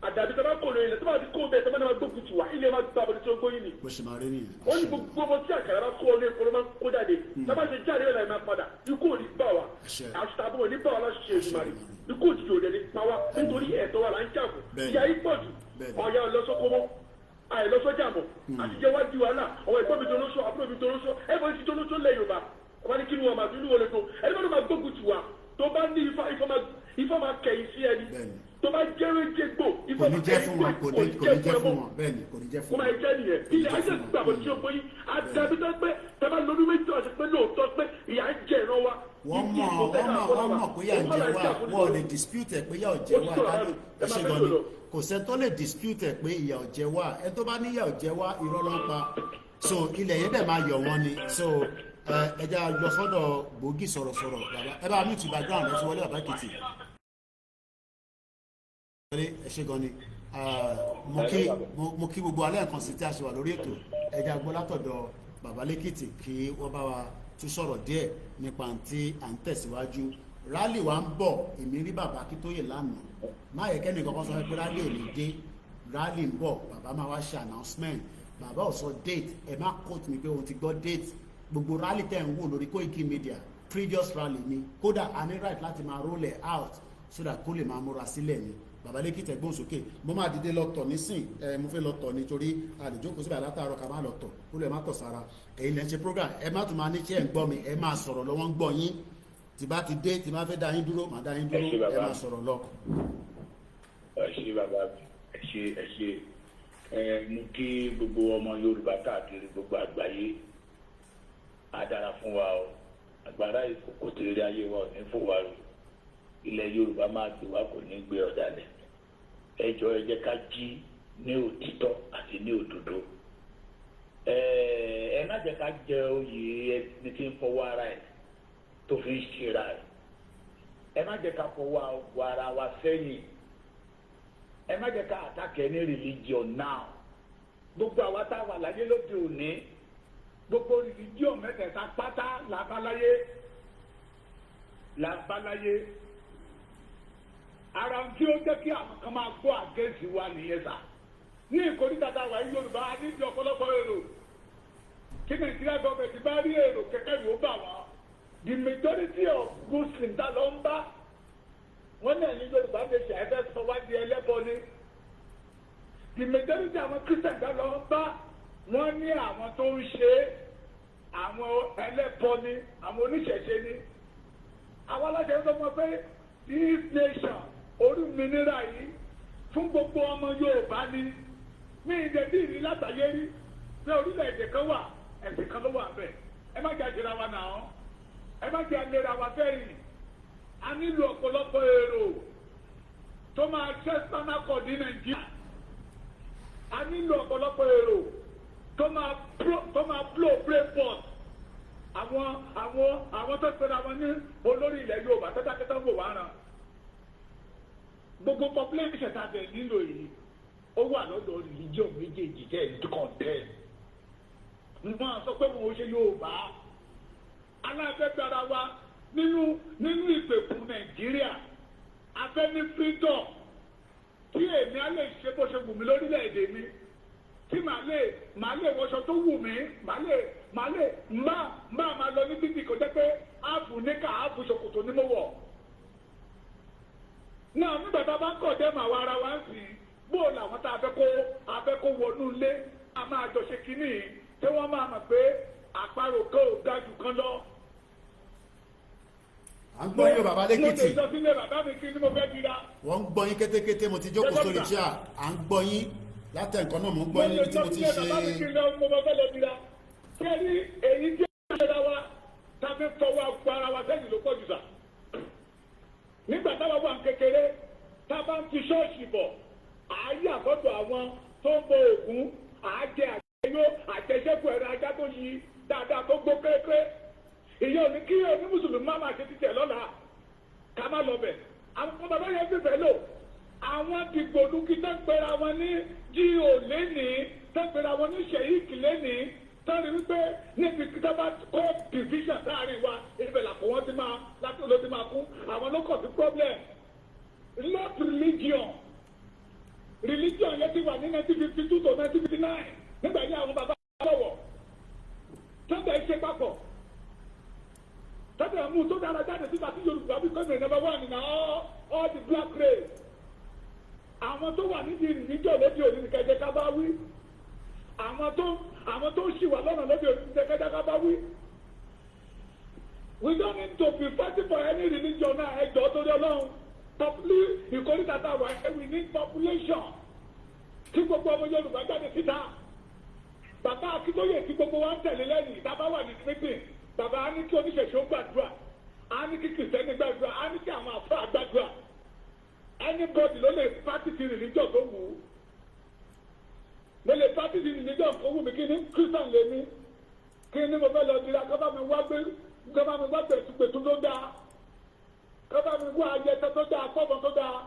Àdàbí tó bá kó lórí ilẹ̀ tó bá ti kó bẹ́ẹ̀ tó bá ní ma gbógun tì wá ilé ma gba àbọ̀dé tí ó gbóyin ni. Bó ṣe máa rí nìyẹn. Wọ́n ní gbogbo tí àkàrà bá kó ọlé ìfowópamọ́ máa ń kó jáde. Tábà ṣe jáde rẹ̀ láì máa padà. Ikú ò ní bá wa. Àṣìṣàbọ̀ ò ní bá wa láti ṣe ìgbìmọ̀ rẹ̀. Ikú òjijì ò dẹ̀ ní pa wá nítorí ẹ̀tọ́ wa là ń jà fún. Ìyá yìí pọ̀ jù. Ọ̀ya ọlọ́sọ́kọ́mọ́. Àìlọ́sọ́jà mọ̀. Àtijọ́ wá di wàhálà. Ọ̀wọ́ ẹ̀gbọ́n mi dolóṣó, àbúrò mi dolóṣó. Ẹ̀fọ́ ti dolóṣó lẹ̀ Yorùbá. Ọba ní kí ni wọ́n máa fi inú wọlé tó. Ẹni bá ló máa gbógun tì wá. Tó bá ní ifá máa kẹ̀yìn sí ẹni. Tó bá jẹ́rẹ́ jẹ́gbò. Kò ní jẹ́ fún wọn. Kò ní jẹ́ fún wọn. Bẹ́ẹ̀ni kò ní jẹ́ fún wọn. Kó máa jẹ́ nìyẹn. Ilé ayé gbàgbọ́ tí ó gbóyè. Àdàbí tó pé tẹ́lá lórí méjì ọ̀sẹ̀ pé lóòótọ́ pé ìyá ń jẹ ìran wa. Wọ́n mọ̀ pé yà ń jẹ wá. Wọ́n ò lè dispute ẹ̀ pé yà ò jẹ wá. Ẹ ṣe gan ni. Kò sẹ́ni tó lè dispute ẹ̀ pé ìyà ò jẹ wá. Ẹ tó bá ní ìyà ò jẹ wá irọ́ ló ń pa. So ilẹ̀ yẹn dẹ̀ máa yọ̀ wọ́n ni. So ẹ jẹ́ lọ sọ́dọ̀ gbòógì sọ̀rọ̀sọ̀rọ̀ bàbá. Ẹ bá mi tù background ẹ ti wọlé bàbá Èkìtì. Ẹ ṣe gan ni. Mo kí gbogbo alẹ́ nǹkan sí tí a ṣe wà lórí ètò. Ẹ jẹ́ agbọ́ látọ̀dọ̀ bàbá lẹ́kìtì kí wọ́n bá wa tún sọ̀rọ̀ díẹ̀ nípa tí à ń tẹ̀síwájú. Rálì wa ń bọ̀ èmi rí bàbá Akintoye lánàá. Má yẹ kẹ́ni kankan sọ pé rálì ò ní dé. Rálì ń bọ̀ bàbá máa wá ṣe announcement. Bàbá ò sọ date ẹ má quote mi pé òun ti gbọ́ date. Gbogbo rálì tẹ̀ ń wò lórí Koikimedia previous rally ni kódà a ní right láti máa roll it out so that kó lè máa múra sílẹ̀ ni. Bàbá lẹ́kìtì ẹ̀gbọ́n sókè mo máa dìde lọ tọ̀ nísìn mo fẹ́ lọ tọ̀ nítorí àlejò kò síbẹ̀ látàárọ̀ ká má lọ tọ̀ kó lè má tọ̀ sára ẹ̀yin lẹ́ ń ṣe program ẹ má tún máa ní kí ẹ̀ ń gbọ́ mi ẹ máa sọ̀rọ̀ lọ wọ́n ń gbọ́ yín tí bá ti dé tí bá fẹ́ dá yín dúró má dá yín dúró ẹ máa sọ̀rọ̀ lọ. ẹ ṣé bàbá mi ẹ ṣé mú kí gbogbo ọmọ Yorùbá káàkiri gbogbo àgbáyé á dára fún wa o àgbàrá ìkókó tèrè ayé wa ò ní fò wá rò ilẹ̀ Yorùbá máa gbé wa kò ní gbé ọ̀dàlẹ̀ ẹ jọ̀ọ́ ẹ jẹ́ ká jí ní òtítọ́ àti ní òdodo ẹ má jẹ́ ká jẹ oyè ẹni tí ń fọwọ́ ara ẹ̀ tó fi ń ṣera ẹ̀ ẹ má jẹ́ ká fọwọ́ ara wa sẹ́yìn ẹ má jẹ́ ká àtàkẹ́ ní religion now gbogbo àwa tá a wà láyé lóde òní gbogbo religion mẹ́tẹ̀ẹ̀ta pátá làbáláyé ara tí ó jẹ́ kí àwọn kan máa gbọ́ àgẹ́sì wa nìyẹn sà ní ìkórìtà tá a wà ní Yorùbá níbi ọ̀pọ̀lọpọ̀ èrò kí Nàìjíríà gọ́ọ̀mẹ̀ntì bá rí èrò kẹ̀kẹ́ yóò bà wọ́n the majority of Muslims tá lọ ń bá wọ́n náà ní Yorùbá lè ṣe ẹ̀fẹ́ sọ wá di ẹlẹ́bọ ni the majority àwọn Christian tá lọ ń bá wọ́n ní àwọn tó ń ṣe àwọn ẹlẹ́bọ ni àwọn oníṣẹ̀ṣe ni àwọn aláṣẹ ń sọ fún ọ pé this nation olùmìnira yìí fún gbogbo ọmọ Yorùbá ni ní ìdẹ̀bí ìrí látàyé rí pé orílẹ̀-èdè kan wà ẹ̀sìn kan ló wà bẹ́ẹ̀ ẹ má jẹ́ àjẹrà wa náà ẹ má jẹ́ àlera wa fẹ́yìn a nílò ọ̀pọ̀lọpọ̀ èrò tó máa ṣẹ́ spanakọ̀ ní Nàìjíríà a nílò ọ̀pọ̀lọpọ̀ èrò tó máa blow brainport àwọn tó pẹ̀lú àwọn ní olórí ilẹ̀ Yorùbá tẹ́tàkẹ́tà ń wò wá ràn gbogbo population tàbí nílò yìí ó wà lọ́dọ̀ religion méjèèjì tẹ́ ẹ̀ kọ̀ǹtẹ́ wọ́n sọ pé wọ́n ṣe Yorùbá aláfẹ́gbára wa nínú ìgbèkùn Nàìjíríà afẹ́ ní freedom tí èmi á lè ṣe bó ṣe wù mí lórílẹ̀‐èdè mi tí màá lè wọṣọ tó wù mí màá lọ ní bíbí kò jẹ́ pé áàfù níkà áàfù ṣòkòtò ní mo wọ̀. náà nígbà tá a bá ń kọ̀ dẹ́mọ̀ àwọn ara wa ń sìn bó làwọn tá a fẹ́ kó wọnú ilé a máa jọ ṣe kínní tí wọ́n máa mọ̀ pé àparò kan ò ga jù kan lọ. à ń gbọ́ yín bàbá lẹ́kìtì. mo lè sọ sílé bàbá mi kí ni mo fẹ́ dira. wọ́n ń gbọ́ yín kétékété mo ti jókòó sórí chair à ń gbọ́ yín látẹ̀ǹkan náà mo ń gbọ́ yín níbi tí mo ti ṣe. mo lè sọ sílé bàbá mi kí ni mo fẹ́ lọ dira. kẹ́rí èyí jẹ́ ìṣẹ́ra wa tàbí fọwọ́ àgbà ara wa sẹ́yìn ló pọ̀ jù sà. nígbà táwọn wà ń kékeré tá a bá ń fi ṣọ́ọ̀ṣì bọ̀ àáyé àkọ́dọ̀ àwọn tó ń bọ Ògún àájẹ àjẹyó àjẹsẹ́kù ẹ̀rọ ajá tó yí dáadáa tó gbó kékeré. ìyẹn ò ní kí oní mùsùlùmí má máa ṣe títẹ̀ lọ́la ká má lọ bẹ̀. àwọn bàbá yẹn fífẹ́ lò àwọn dìgbòlùkì tó ń pera wọn ní jíò lénìí tó ń pera wọn ní ṣèyíkì lénìí tó ń rí wípé níbi tí wọ́n bá kọ́ division láàrin wa ibẹ̀ làpọ̀ wọn ti máa láti ló ti máa kú àwọn ló kọ̀ sí problem not religion yẹn ti wà ní 1952 to 1959 nígbà yẹn àwọn bàbá lọ́wọ́ tó ń bẹ̀ ṣe papọ̀. Tọ́jà mú tó dára jáde síta tí Yorùbá bí kọ́mìnì number one na all the black race. Àwọn tó wà nídìí ìrìnjọ́ lóde òní ní kẹjẹ ká bá wí. Àwọn tó ṣì wà lọ́nà lóde òní ní kẹjẹ ká bá wí. We don't need to be fighting for any religion náà ẹjọ́ tó dé Ọlọ́run. Ìkórìtà tá a wà we need population. Kí gbogbo ọmọ Yorùbá jáde síta. Bàbá Akintoye tí gbogbo wa ń tẹ̀lé lẹ́yìn ìdábá wà ní meeting. Bàbá á ní kí oníṣẹ̀ṣẹ̀ ó gbàdúrà, á ní kí kìrìsìtẹ́nì gbàdúrà, á ní kí àwọn àfáà gbàdúrà. Anybody ló lè practice religion tó wù ú. Mo lè practice religion tó wù mí kí ní Christian lè mí. Kí ní mo fẹ́ lọ dira kọ́ bá mi wá gbẹ̀tùgbẹ̀tù tó dáa. Kọ́ bá mi wá ayẹyẹ tó dáa, fọ́bọ̀ tó dáa.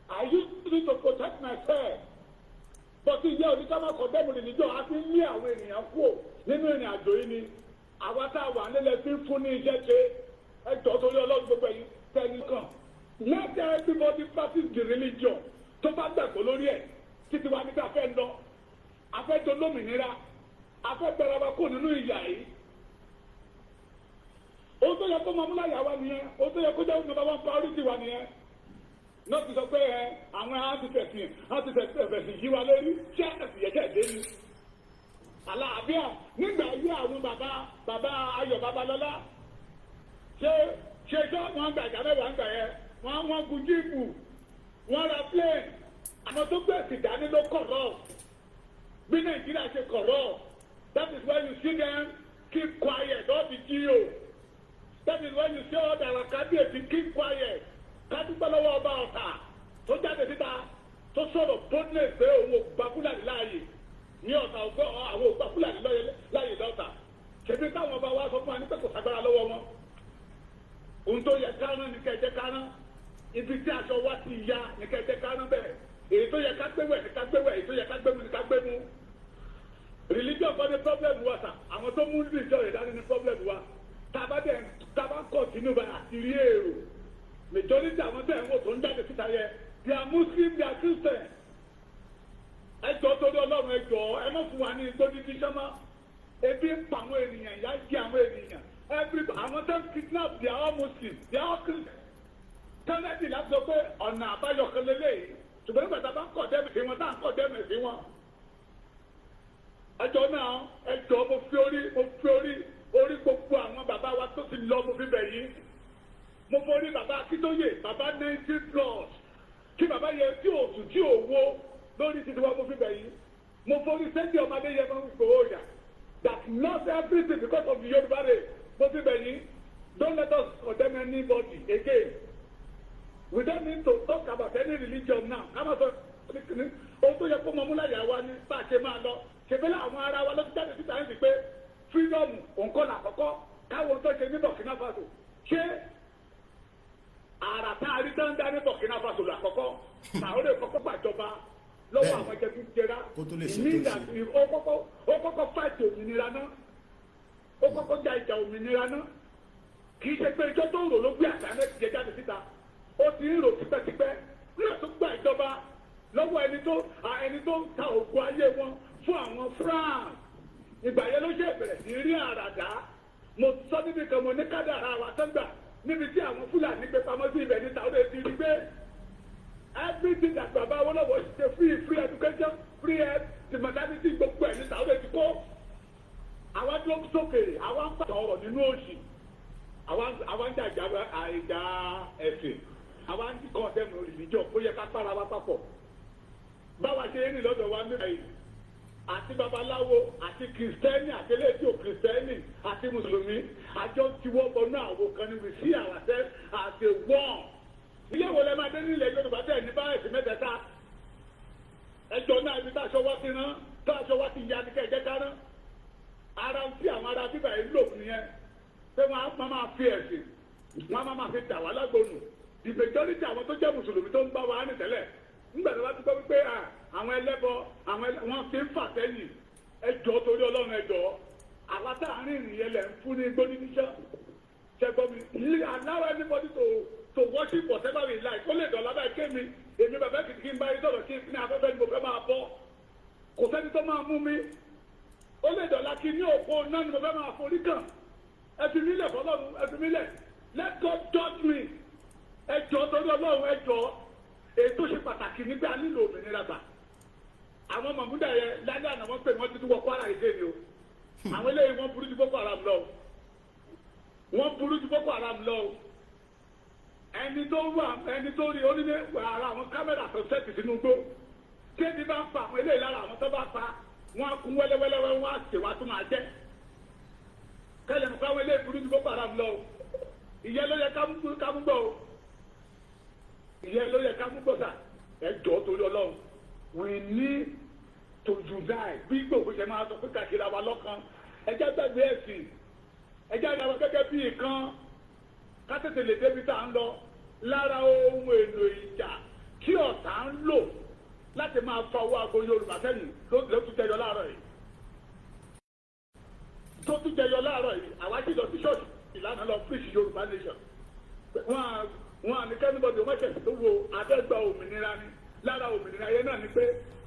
I use it to protect myself. Bọ́sí ìyá oníkàmá condemn religion á fi ń lé àwọn ènìyàn kúrò nínú ìrìn àjò yìí ni. Àwa tá a wà nílẹ̀ fi ń fún ní iṣẹ́ ṣe ẹjọ́ torí Ọlọ́run gbogbo ẹ̀yin tẹ́ni kan. Let everybody practice the religion tó bá gbàgbọ́ lórí ẹ̀ títí wa nígbà fẹ́ lọ. Afẹ́ tó lómìnira, afẹ́ bẹ̀rẹ̀ wa kó nínú ìyà yìí. Ó tó yẹ kó máa múláyà wa nìyẹn, ó tó yẹ kó jẹ́ number one priority wa nìyẹn. Náà ti sọ pé àwọn àtìfẹ̀sìn yí wa lórí ṣé àtìyẹ́kẹ́ dé ni. Àlàáfíà nígbà ayé àwọn bàbá Ayọ̀ Babalọ́lá ṣe tó wọn gbà ìjà mẹ́wàá ń gbà yẹn wọ́n gun jíìpù wọ́n ra plane àwọn tó gbèsè dání ló kọ̀rọ̀ bí Nàìjíríà ṣe kọ̀rọ̀ that is why you see them keep quiet all the GO that is why you see all the kábíyèsí keep quiet kádúpẹ́ lọ́wọ́ ọba Ọ̀tà tó jáde síta tó sọ̀rọ̀ boldness pé òun ò gbà Fúlàní láàyè ní Ọ̀tà ọgbọ́ àwọn ògbà Fúlàní láyè lọ́tà ṣèbí táwọn ọba wa sọ fún wa ní pé kò sagbára lọ́wọ́ wọn ohun tó yẹ kárán ní kẹjẹ kárán ibi tí aṣọ wa ti ya ní kẹjẹ kárán bẹ́ẹ̀ èyí tó yẹ ká gbéwẹ̀ ní ká gbéwẹ̀ èyí tó yẹ ká gbému ní ká gbému religion kọ́ ní problem wa sà àwọn tó mú religion rẹ̀ dání ní problem wa tábà continue by àti rí èrò majority àwọn tẹ̀ ń wò tó ń jáde síta yẹ they are Muslim they are Christian. Ẹjọ́ torí Ọlọ́run ẹjọ́ ẹ má fún wa ní gbódìdí sọ́mọ́ ebi ń pa àwọn ènìyàn ìyà jẹ àwọn ènìyàn àwọn tó ń kidnap they are all Muslims they are all Christians. Kennedy láti sọ pé ọ̀nà àbáyọ kan lélẹ́yìí ṣùgbọ́n nígbà tá a bá ń kọ̀ dẹ́mẹ̀ sí wọn tá à ń kọ̀ dẹ́mẹ̀ sí wọn. Ẹjọ́ náà ẹjọ́ mo fi orí gbogbo àwọn bàbá wa tó ti lọ mo fi bẹ̀ yìí mo forí bàbá Akintoye bàbá 90+ kí bàbá yẹ tí ò sùn tí ò wo lórí títí wa mo fi bẹ̀ yìí mo forí sẹ́ńdì ọmọdé yẹ máa ń gbòó yà that not everything because of the Yoruba race mo fi bẹ̀ yìí don't let us condemn anybody again we don't need to talk about any religion now ká máa sọ ohun tó yẹ kó mọmúláyà wa ní bá a ṣe máa lọ ṣèbílẹ̀ àwọn ará wa ló ti jáde síta ẹ̀ sì pé freedom nǹkan làkọ́kọ́ káwọn tó ṣe ní Burkina Faso ṣé àrà tá a rí dáńdá ní Burkina Faso làkọ́kọ́ màá ó lè kọ́kọ́ gbàjọba lọ́wọ́ àwọn ẹ̀jẹ̀ tó jẹra ìní ìdàgbé ó kọ́kọ́ fáìtì òmìnira náà ó ó kọ́kọ́ ja ìjà òmìnira náà kì í ṣe pé ìjọ tó ń rò ló gbé àtàlẹ́ ti jẹ jáde síta ó ti ń rò tipẹ́tipẹ́ nígbà tó gba ìjọba lọ́wọ́ ẹni tó ń ta ògùn ayé wọn fún àwọn France ìgbà yẹn ló ṣe bẹ̀rẹ̀ sí rí àràdá mo sọ níbi kan mo ní kádàrá wa sọ́gbà níbi tí àwọn Fúlàní gbé pamọ́ sí ibẹ̀ ní Saudi ti rí gbé everything that baba Awólọ́wọ̀ ṣe free education free health the maternity gbogbo ẹ̀ ní Saudi ti kó àwọn tó sókèrè àwọn ń pàtó ọ̀rọ̀ nínú òṣì àwọn ń jà àìjà ẹ̀sìn àwọn ń kọ́ ọ̀dẹ́mu religion ó yẹ ká para wa papọ̀ báwa ṣe é rìn lọ́dọ̀ wa nígbà yìí àti babaláwo àti kìrìsìtẹ́nì àti eléjò kìrìsìtẹ́nì àti mùsùlùmí àjọ tiwọ́ bọnú àwo kan ní we see ourselves as a one. ilé wo lẹ máa dé nílẹ̀ Yorùbá tẹ̀ ní báyìí mẹ́tẹ̀ẹ̀ta ẹjọ́ náà ibi táṣọ wá ti rán táṣọ wá ti ya ní kẹ̀kẹ́ kárán ara ń tí àwọn ará bíbá yìí lò nìyẹn pé wọ́n á máa fi ẹ̀sìn wọ́n á máa fi dà wá lágbónú the majority àwọn tó jẹ́ mùsùlùmí tó ń bá wa ní tẹ́lẹ̀ nígbà tó bá ti gbọ́ wípé àwọn ẹlẹ́bọ wọ́n ti ń fà sẹ́yìn ẹjọ́ torí Ọlọ́run ẹjọ́ àwa tá à ń rìn ìrìn yẹn lẹ̀ ń fún ní gbóní níṣẹ́ ṣẹgbọ́n mi allow anybody to worship whatever we like ó lè dọ̀lá báyìí kémi èmi bàbá kìkì ń bá yín sọ̀rọ̀ kí n ní afẹ́fẹ́ ni mo fẹ́ máa bọ́ kò sẹ́ni tó máa mú mi ó lè dọ̀lá kí ní òpó náà ni mo fẹ́ máa forí kàn ẹ fi mí lẹ̀ fọlọ́run ẹ fi mí lẹ̀ let God judge me ẹjọ́ torí Ọlọ́run ẹjọ́ èyí tó ṣe pàtàkì ní pé a nílò òmìnira gbà àwọn mọ̀múdà yẹn lálẹ́ àná wọ́n pè wọ́n ti túbọ̀ Kwara ìdè ni o àwọn eléyìí wọ́n burú ju Boko Haram lọ wọ́n burú ju Boko Haram lọ ẹni tó rí onílé ara àwọn kámẹ́rà tó sẹ́ẹ̀tì sínú gbó kéde bá ń fa àwọn eléyìí lára àwọn tó bá fa wọ́n á kún wẹ́lẹ́wẹ́lẹ́wẹ́ wọ́n á ṣe wá tó máa jẹ́ kẹlẹ̀ mọ̀ káwọn eléyìí burú ju Boko Haram lọ ìyẹn ló yẹ ká mú gbọ́ o ìyẹn ló yẹ ká mú gbọ́ sà ẹjọ́ torí Ọlọ́run we need to unite bí gbogbo ṣe máa sọ pé kàkiri àwa lọ́kàn ẹjẹ́ gbàgbé ẹ̀sìn ẹjẹ́ ìyàwó gẹ́gẹ́ bí nǹkan kátètè lè débi tá à ń lọ lára ohun èlò ìjà tí ọ̀tá ń lò láti máa fa owó aago Yorùbá sẹ́yìn ló tún jẹyọ láàárọ̀ yìí tó tún jẹyọ láàárọ̀ yìí àwa jìjọ sí ṣọ́ọ̀ṣì ìlànà lọ preach Yorùbá nation wọn àní kẹ́nìbọ̀dì ọmọọ̀ṣẹ̀ tó wo abẹ́gbà òmìnira ni lára òmìnira yẹn náà ni pé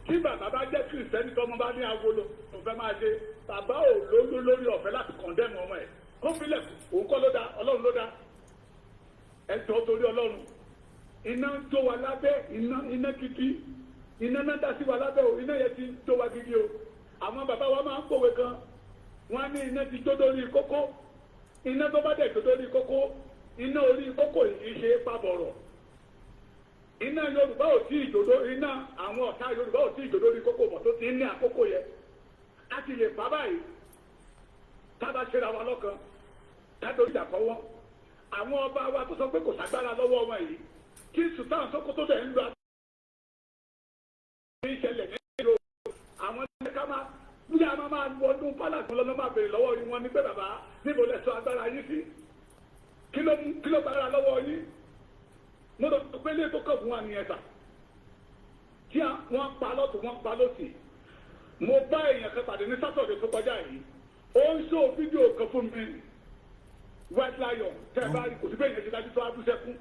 tí bàbá bá jẹ́ kìrìsìtẹ́nì tọ́mọ bá ní agolo òfẹ́ máa ṣe bàbá ò lóyún lórí ọ̀fẹ́ láti kọ̀ndẹ́mù ọmọ ẹ̀ kó filẹ̀ òun kọ́ ló dá Ọlọ́run ló dá ẹjọ́ torí Ọlọ́run iná ń jó wa lábẹ́ iná gidi iná náà dá sí wa lábẹ́ o iná yẹn ti ń jó wa gidi o àwọn bàbá wa máa ń pòwe kan wọ́n á ní iná ti jó lórí kókó iná tó bá dẹ̀ jó lórí kókó iná orí kókó yìí ṣe é pàbọ̀rọ̀ iná Yorùbá ò tí ìjòdó iná àwọn ọ̀tá Yorùbá ò tí ìjòdó orí kókó mọ̀ tó ti ní àkókò yẹn a ti lè fà báyìí tábà ṣera wa lọ́kàn tábà orí ìjàkọ́ wọn àwọn ọba wa tó sọ pé kò ságbára lọ́wọ́ wọn yìí kí Sultan Sokoto dẹ̀ ń lo ìṣẹ̀lẹ̀ nílò àwọn ẹ̀ka máa bí a máa wọnú pálàsì lọ́nà máa bèrè lọ́wọ́ wọn ní pé bàbá níbo lẹ sọ agbára yín sí kí ló bára lọ́wọ́ yín mo lọ sọ pé ilé tó kọ̀ fún wa nìyẹn sà tí wọ́n pa lọ́tún wọ́n pa lọ́sì mo bá èèyàn kan pàdé ní sátọ̀dẹ̀ tó kọjá yìí ó ń ṣó fídíò kan fún mi white lion tẹ́ ẹ bá rí kò sí bẹ́ẹ̀ yẹn ti dájú tó abúṣẹ́kún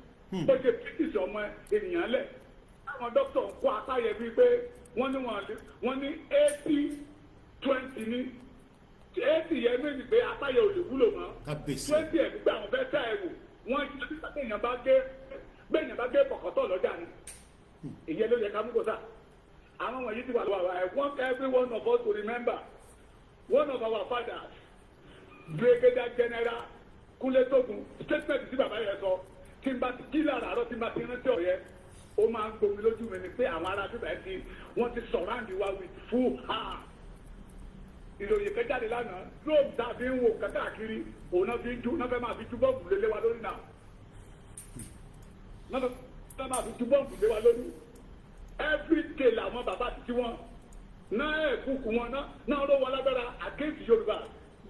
ó ṣe píkìsì ọmọ ènìyàn lẹ̀ àwọn dókítà ń kó apá yẹn bíi pé wọ́n ní 80-20 ní 80 yẹn méjì pé apá yẹn ò lè wúlò mọ́ 20 ẹ̀ gbígbà àwọn fẹ́ tẹ́ ẹ wò wọ́n ṣe bí bẹ́ẹ̀yàn bá gé pọ̀kọ́tọ̀ lọ́jà ni ìyẹn ló yẹ ká mú kó sá àwọn wọ̀nyí ti wà lọ́wọ́ I want every one of us to remember one of our fathers Brigadier General Kúnlé Tógun statement tí bàbá yẹn sọ tí n bá ti kí lára àárọ̀ tí n bá ti rántí ọ̀yẹ́ ó máa ń gbomi lójú mi ni pé àwọn ará bíbá yẹn wọ́n ti surround wa with full heart ìròyìn kẹjáde lánàá drone tá a fi ń wò káàkiri òun náà fi ń ju náà fẹ́ máa fi ju bọ́ọ̀bù lé wa lórí náà náà fẹ́ máa fi ju bọ́ọ̀bù lé wa lórí every day làwọn bàbá àti tí wọn náà ẹ̀kúkú wọn náà ló wọ lágbára against Yorùbá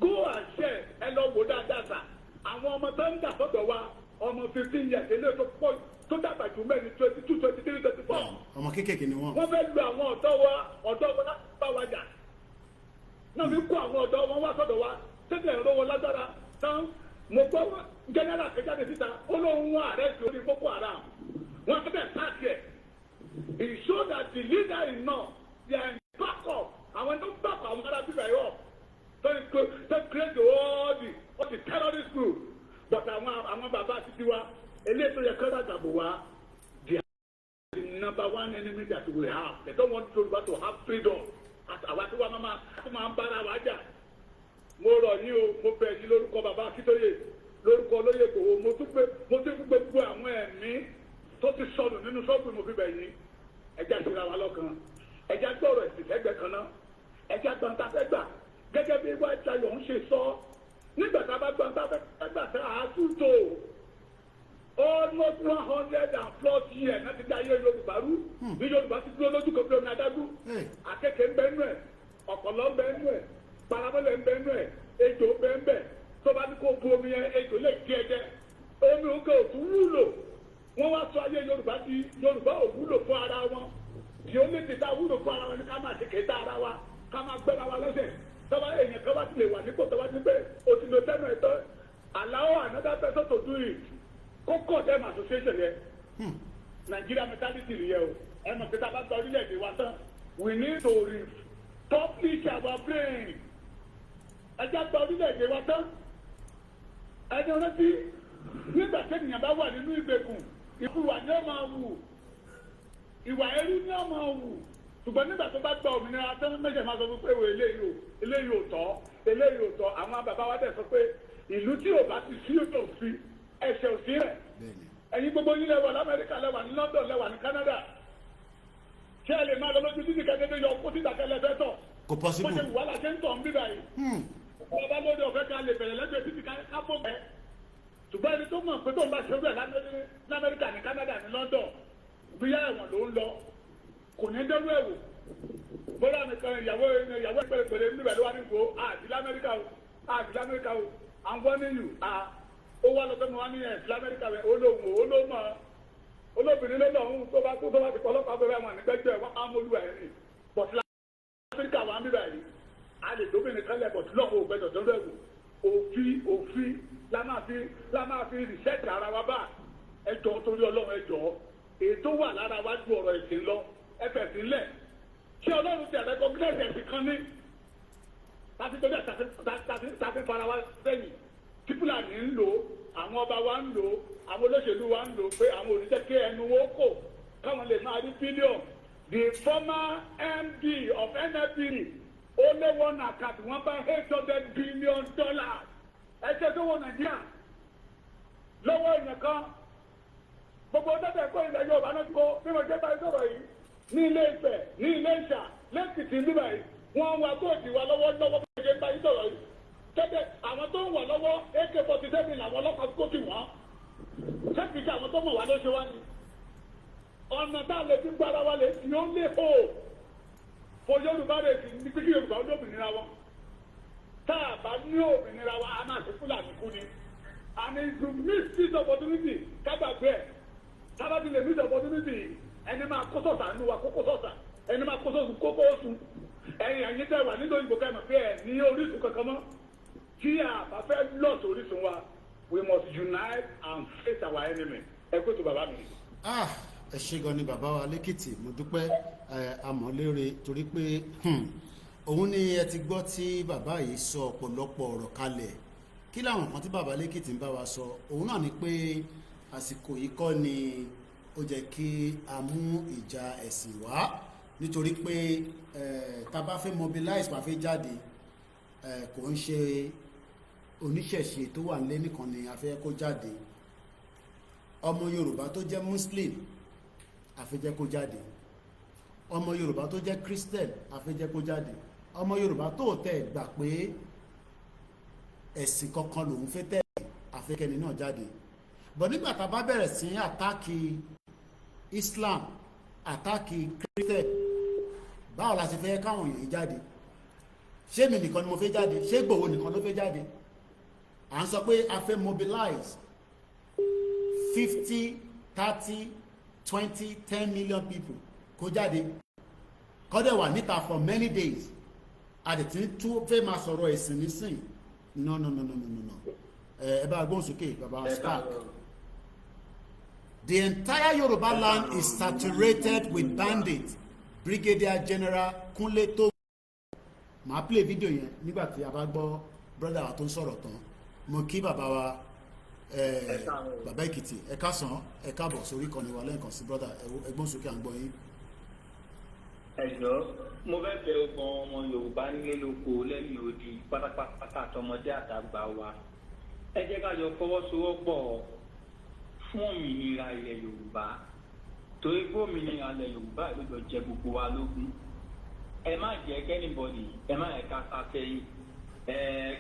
go and share ẹ lọ wò dáadáa sà àwọn ọmọ tó ń dà sọ́dọ̀ wa ọmọ 15 years ilé tó pọ̀ tó dàgbà jù mẹ́rin 22 23 24 ọmọ kéékèèké ni wọ́n. wọ́n fẹ́ lu àwọn ọ̀dọ́ wa láti bá wa jà náà fi kó àwọn ọ̀dọ́ wọn wá sọ́dọ̀ wa tẹ́tẹ̀ ìrọwọ́ lágbára tán mo gbọ́ general kẹjáde síta ó lóun wá ààrẹ sí orí Boko Haram wọ́n fẹ́ pàṣẹ ẹ̀. It shows that the leader is not they are in back up àwọn tó back àwọn ará bíbá yọ tó create all the terrorist group but àwọn bàbá títí wa eléyìí tó yẹ kọ́ra gbàgbọ́ wa they are the number one enemy that we have. They don't want Yoruba to have freedom. Àwa tí wọ́n máa ń bára wa jà. Mo rọ̀ yín o, mo bẹ̀ yín lórúkọ bàbá Akintoye, lórúkọ olóyè Ìgbòho, mo tún gbogbo àwọn ẹ̀mí tó ti sọnù nínú sọ́ọ̀bù mo fi bẹ̀ yín. Ẹja síra wa lọ́kàn. Ẹja gbọ́rọ̀ ẹ̀sìn lẹ́gbẹ̀ẹ́ kan náà. Ẹja gbọ́ntà fẹ́ gbà. Gẹ́gẹ́ bí wọ́n Ṣayọ̀ ń ṣe sọ. Nígbà tá a bá gbọ́ntà fẹ́ gbà sẹ́ àátúntò. Almost 100+ years náà ti dá ayé Yorùbá rú. Bí Yorùbá ti dúró lójú kan bí omi adágún. Àkekèé ń bẹ nú ẹ̀, ọ̀pọ̀lọ́ ń bẹ nú ẹ̀, paramọ́lẹ̀ ń bẹ nú ẹ̀, ejò ń bẹ ń bẹ. Tó bá ní kó bu omi yẹn, ejò lè gé ẹ̀jẹ̀. Omi òkè òtún wúlò. Wọ́n wá sọ ayé Yorùbá di Yorùbá ò wúlò fún ara wọn. Tí ó lè ti dá wúlò fún ara wọn ní ká máa ṣe kéta ara wa, ká máa gbẹ́ra wa lọ́sẹ̀. Tọ́ba èèyàn kan bá ti lè wà nípò tọ́ba ti pé o ti lo tẹ́nu ẹ̀tọ́. Allow another person to do it. Kókó dem association yẹ Nigeria mentality yẹ o ẹnu pé tá a bá gba orílẹ̀-èdè wa tán we need to republish our brain ẹjá gba orílẹ̀-èdè wa tán ẹni rántí nígbà tí ènìyàn bá wà nínú ìgbèkùn ìwà ni ó máa wù ìwà ẹrú ni ó máa wù ṣùgbọ́n nígbà tó bá gba òmìnira tán méjì máa sọ fún pé eléyìí ò tọ́ àwọn bàbá wa dẹ̀ sọ pé ìlú tí ò bá ti sí òfin ẹsẹ̀ òsì rẹ̀ ẹ̀yin gbogbo yín lẹ́wà lamẹ́ríkà lẹ́wà ní London lẹ́wà ní Canada ṣé ẹ lè máa lọ lójú títí kẹ́kẹ́ yọ kó títà kẹ́lẹ́ fẹ́ tọ̀ kò possible bó ṣe wà láṣẹ ń tọ̀ ń bíbá yìí ọba lóde ọ̀fẹ́ ká lè bẹ̀rẹ̀ lẹ́gbẹ̀ẹ́ títí ká bọ̀ bẹ́ẹ̀ ṣùgbọ́n ẹni tó mọ̀ pé tó ń bá ṣe bẹ́ẹ̀ lamẹ́ríkà ní Canada ní London bíyá ẹ̀wọ̀n ló ń lọ kò ní dẹ́rù ẹ̀wò bóyá nìkan ìyàwó ìpèrèpèrè níbẹ̀ ló wá ní kó àti lamẹ́ríkà o àwọn níyù ó wá lọ́sọ̀nù wá ní ẹ̀sìn lamẹ́ríkà rẹ̀ olómọ olóbìnrin lọ́lọ́run tó bá ti pọ̀lọ́pàá bẹ̀rẹ̀ wọn nígbẹ́jọ́ wọn á mọ́lú ẹ̀ rìn bọ̀tí lamẹ́ríkà wà ń bíbà yìí a lè dóbìnrin kan lẹ̀ bọ̀tí lọ́wọ́ ògbẹ́jọ́ tó rẹ̀ wò òfin la máa fi rìsẹ́ẹ̀tì ara wa bá ẹjọ́ torí Ọlọ́run ẹjọ́ ètò wà lára wa ju ọ̀rọ̀ ìsìn lọ ẹfẹ̀ sílẹ̀ kí Ọlọ́run ti àrẹ́kọ́ gílẹ̀sì ẹ̀sìn kan ní tàbí fara wa sẹ́yìn Fúlàní ń lò àwọn ọba wa ń lò àwọn olóṣèlú wa ń lò pé àwọn òṣìṣẹ́ kí ẹnu wo kò káwọn lè máa rí bílíọ̀nù. The former MD of NFP only one account wọ́n bá $800 billion ẹ̀ṣẹ̀ tó wọ Nàìjíríà lọ́wọ́ èèyàn kan gbogbo ọdọ́dọ̀ ẹ̀kọ́ ilẹ̀ Yorùbá náà kó bí mo jẹ́ báyìí sọ̀rọ̀ yìí ní Ilé Ifẹ̀ ní Ilé Ìṣà lẹ́sìtì níbà yìí wọ́n wá góòdì wa lọ́wọ́ bí mo jẹ́ báyìí sọ̀rọ̀ yìí tẹ́tẹ́ àwọn tó ń wà lọ́wọ́ AK-47 làwọn ọlọ́pàá kó tì wọ́n sẹ́kì tí àwọn tó mọ̀ wá ló ṣe wá ní. ọ̀nà tá a lè fi gbára wa lè fi ó lé hó fún Yorùbá rẹ̀ sí ní kí Yorùbá ó ní òmìnira wọn. tá a bá ní òmìnira wa a máa ṣe Fúlàní kú ni. and if you miss this opportunity kágbàgbé ẹ̀ tábàtì lè miss opportunity ẹni máa kó sọ̀tà nínú wa kókó sọ̀tà ẹni máa kó sọ̀tù kókó oṣù ẹ̀yìn tẹ́ wà nínú ìgbò kẹ́mọ̀ pé ẹ̀ ní orísun kankan mọ́. Tí a bá fẹ́ lọ sórí sun wa we must unite and face our enemy. Ẹ kó tó bàbá mi. Ẹ ṣé gan ni bàbá wa lẹ́kìtì mo dúpẹ́ àmọ́lére torí pé òun ni ẹ ti gbọ́ tí bàbá yìí sọ ọ̀pọ̀lọpọ̀ ọ̀rọ̀ kalẹ̀ kí làwọn kan tí bàbá lẹ́kìtì ń bá wa sọ òun náà ni pé àsìkò yìí kọ́ ni ó jẹ́ kí a mú ìjà ẹ̀sìn wá nítorí pé tá bá fẹ́ mobilize bá fẹ́ jáde kò ń ṣe oníṣẹ̀ṣe tó wà nílé nìkan ni a fẹ́ kó jáde ọmọ Yorùbá tó jẹ́ Muslim a fẹ́ jẹ́ kó jáde ọmọ Yorùbá tó jẹ́ Christian a fẹ́ jẹ́ kó jáde ọmọ Yorùbá tó tẹ̀ gbà pé ẹ̀sìn kankan lòun fẹ́ tẹ̀lé a fẹ́ kẹ́ni náà jáde bọ̀ nígbà tá bá bẹ̀rẹ̀ sí àtáàkì Islam àtáàkì Christian báwo la ṣe fẹ́ káwọn èèyàn jáde ṣé mi nìkan ni mo fẹ́ jáde ṣé Ìgbòho nìkan ló fẹ́ jáde à ń sọ pé a fẹ́ mobilize 50, 30, 20, 10 million people kó jáde kọ́dẹ̀ wà níta for many days àdètí tún fẹ́ máa sọ̀rọ̀ ẹ̀sìn nísìn No. Eba Agbonsuke, Baba Stark. The entire Yoruba land is saturated with bandits. Brigadier General Kunle to ma play video yẹn nígbà tí a bá gbọ́ brother wa tó ń sọ̀rọ̀ tán. Mo kí bàbá wa bàbá Èkìtì ẹ káàsán ẹ káàbọ̀ sórí ìkànnì wa lẹ́ẹ̀kan sí brother Agbonsuke à ń gbọ́ yín. Ẹ̀jọ́ mo fẹ́ bẹ̀ ọgbọ̀n ọmọ Yorùbá nílé lóko lẹ́yìn odi pátápátá àtọmọdé àtàgbà wa. Ẹ jẹ́ ká jọ fọwọ́sowọ́pọ̀ fún òmìnira ilẹ̀ Yorùbá. Torí pé òmìnira ilẹ̀ Yorùbá ló jọ jẹ gbogbo wa lógún. Ẹ má jẹ́ kẹ́nìbọ̀dì ẹ má ẹ̀ka sáfẹ́yìn.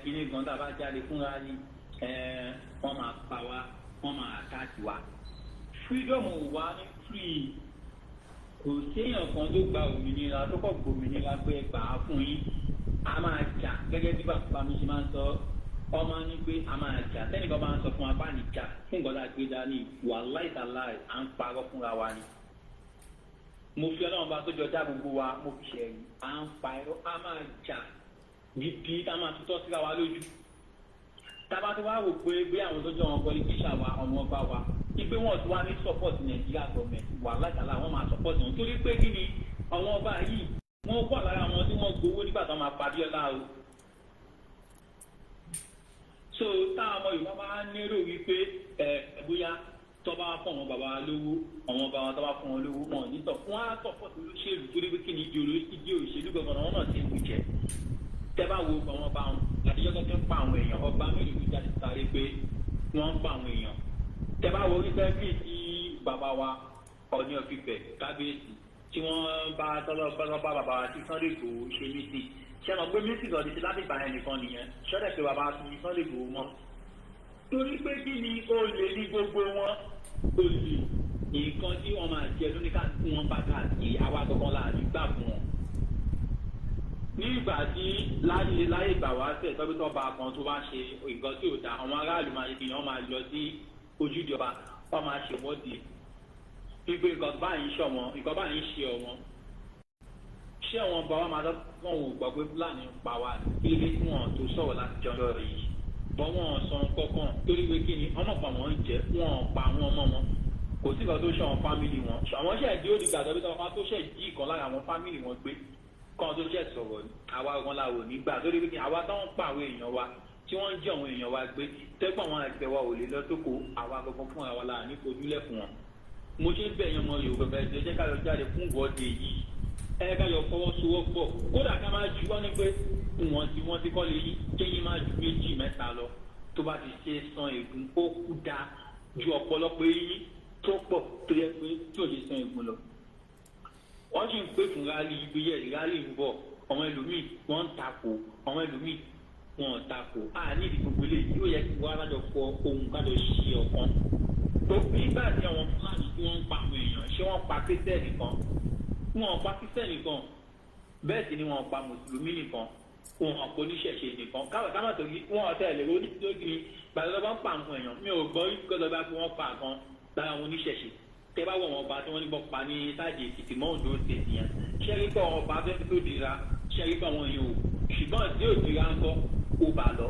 Kìíní gan tá a bá jáde fúnra ní wọ́n máa pa wá wọ́n máa àkáàtì wa. Freedom wa ní free. Kò séèyàn kan tó gba òmìnira tó kọ̀ gbòmìnira pé gbà á fún yín a máa jà gẹ́gẹ́ bí bàbá mi ṣe máa ń sọ ọmọ ní pé a máa jà tẹ́nìkan máa ń sọ fún wa bá ní jà fún nǹkan tá a gbé dání wàláhì tàláhì à ń parọ́ fúnra wa ni. Mo fi Ọlọ́run bá tó jọ dá gbogbo wa mo fi ṣẹ̀yìn à ń pa ẹ̀rọ a máa jà gidi a máa tutọ́ síra wa lójú. Tábà tó wá wò pé bí àwọn tó jẹ́ wọn pọlitíṣà wa ọmọ ọba wa ipe wọn ti wá ní support Nàìjíríà gọọmenti wà látàlá wọn máa support wọn torí pé kí ni àwọn ọba yìí wọn wà lára wọn tí wọn gbowó nígbà tó máa parí ọlá o. So táwọn ọmọ Yorùbá máa ń lérò wípé bóyá tọ́ba fún àwọn bàbá lówó àwọn ọba wọn tọ́ba fún wọn lówó wọn ní tọ́ wọn á support olóṣèlú torí pé kí ni ìdí òṣèlú gbọ̀ngàn wọn náà ti ń jẹ. Tẹ́ bá wo àwọn ọba wọn àtijọ́ tó ti ń pa àwọn èèyàn ọba mélòó ló jáde sáré pé wọ́n ń pa àwọn èèyàn. Tẹ́ bá wo orí sẹ́fì tí bàbá wa Ọọ̀ni of Ifẹ̀ kábíyèsí tí wọ́n bá tọ́lọ́ bá bàbá wa tí Sunday Igboho ṣe mítì ṣé mo gbé mítì lọ́ọ́ di ti láti ìbàyẹn nìkan nìyẹn ṣọ́dẹ̀ pé bàbá tún Sunday Igboho mọ́. Torí pé kí ni olè ní gbogbo wọn olè nǹkan tí wọ́n máa jẹ lóníkà tí wọ́n bá káàkiri àwa gbọ́ngàn láàrin gbà fún wọn. Nígbà tí láyé ìgbà wá tẹ̀ tọ́bítọ́ bá kan tó bá ṣe nǹkan tí ò dáa àwọn aráàlú máa yẹ máa lọ sí ojúde ọba wọn máa ṣèwọ́de wípé nǹkan báyìí ṣe ọ̀wọ́n nǹkan báyìí ṣe ọ̀wọ́n ṣé àwọn ọba wa máa lọ wọn ò gbọ́ pé Fúlàní ń pa wá kí lè tí wọn tó sọ̀rọ̀ láti jọ lọ́rọ̀ yìí bọ́ wọn san kọ́kàn torí pé kí ni ọmọ pa wọn jẹ wọn pa àwọn ọmọ wọn kò sí nǹkan tó ṣe àwọn fámìlì wọn àwọn ṣẹ̀ dí òdì gbàgbọ́ bí wọn tó ṣẹ̀ jí ìkan lára àwọn fámìlì wọn gbé kan tó ṣẹ̀ sọ̀rọ̀ àwa ọ̀gán la wò nígbà torí pé kí àwa táwọn pa àwọn èèyàn wa tí wọ́n ń jẹ́ àwọn èèyàn wa gbé tẹ́gbọ́n àwọn àgbẹ̀ wa ò lè lọ sóko àwa gbogbo fún àwa la ní fojúlẹ̀ fún wọn. Mo ṣe ń bẹ̀ yan ọmọ Yorùbá bẹ̀rẹ̀ ṣe jẹ́ ká lọ jáde fún ìwọ́de yìí ẹ ká yọ fọwọ́sowọ́pọ̀ kódà ká máa ju wọ́n ní pé wọ́n ti kọ́ lè yí kéyìn máa ju 2 mẹ́ta lọ tó bá ti ṣe san ègún ó kú dáa ju ọ̀pọ̀lọpọ̀ eyín tó pọ̀ tó yẹ pé tí ò lè san ègún lọ. Wọ́n sì ń pè fún rálì ìgbéyẹ̀ rálì ń bọ̀ àwọn ẹlòmíì wọ́n ń takò àwọn ẹlòmíì wọn tako níbi gbogbo ilé yìí ó yẹ kí wọn alájọ fọ ohun kájọ ṣe ọ̀kan gbogbo ìgbà tí àwọn Fúlàní tí wọ́n ń pa àwọn èèyàn ṣé wọ́n pa Kírísítẹ́nì nìkan wọn pa Kírísítẹ́nì nìkan bẹ́ẹ̀ sì ni wọ́n pa Mùsùlùmí nìkan wọn pa oníṣẹ̀ṣe nìkan káwọn tó yí wọn ọ̀tẹ̀ lè ronú tó kiri gbàdúrà bá ń pa àwọn èèyàn mi ò gbọ́ gbọ́dọ̀ bá fi wọ́n pa kan lára àwọn oníṣẹ̀ṣe tẹ́ bá wọ̀ wọn ọba tí wọ́n ní bọ́ pa ní sáàjì Èkìtì mọ́ Oǹdó State yẹn ṣẹ́rí pé àwọn ọba fẹ́ẹ́ tó dira ṣẹ́rí pé àwọn èèyàn ò ṣùgbọ́n tí ò dira ń kọ́ ó bà lọ.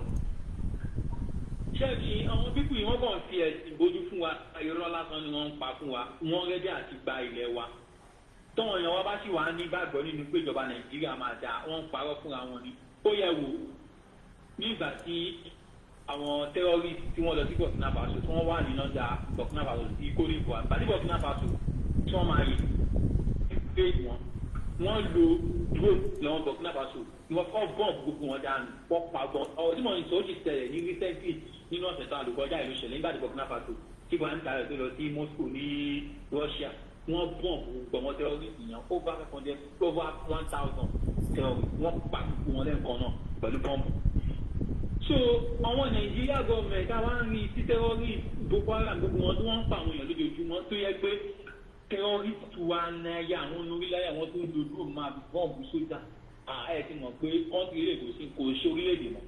Ṣẹ́ẹ̀kì àwọn pípù yìí wọ́n kàn fi ẹ̀sìn bójú fún wa irọ́ lásán ni wọ́n ń pa fún wa wọ́n rẹ́dí àti gba ilẹ̀ wa. Tọ́wọ́n èèyàn wa bá sì wà ní gbàgbọ́ nínú pé ìjọba Nàìjíríà máa dá wọ́n ń parọ́ fúnra wọn ni. Ó yẹ wò nígbà tí àwọn terrorist tí wọ́n lọ sí Burkina Faso tí wọ́n wà ní nọ́jà Burkina Faso sí Côte d'Ivoire àti Burkina Faso tí wọ́n máa yẹ pé wọ́n lo drone lọ́wọ́ Burkina Faso ni wọ́n kọ́ bọ́ọ̀bù gbogbo wọn dànù wọ́n pa gbọ́n ọ̀rọ̀ tí mo ní sọ ó ti ṣẹlẹ̀ ní recently nínú ọ̀sẹ̀ tó àlùkọjá ìlú ṣẹlẹ̀ nígbà tí Burkina Faso tí wọ́n ń tayọ̀ tó lọ sí Moscow ní Russia wọ́n bọ́ọ̀bù gbọ̀mọ́ terrorist yẹn over 1000 terrorist wọ́n pa gbogbo wọn lẹ́ẹ̀kan náà pẹ̀lú bọ́ọ̀bù. So àwọn Nàìjíríà gọọmẹ̀ntì àwọn arìnrìn sí terrorist Boko Haram gbogbo wọn tí wọ́n ń pa àwọn èèyàn lójoojúmọ́ tó yẹ pé terrorist wa náírà àwọn orílẹ̀-èdè àwọn tó ń lo drone máa fi bọ́ọ̀bù sójà ẹ ti mọ̀ pé kọ́ńtì ilé ìgbòsí kò ṣe orílẹ̀-èdè mọ́.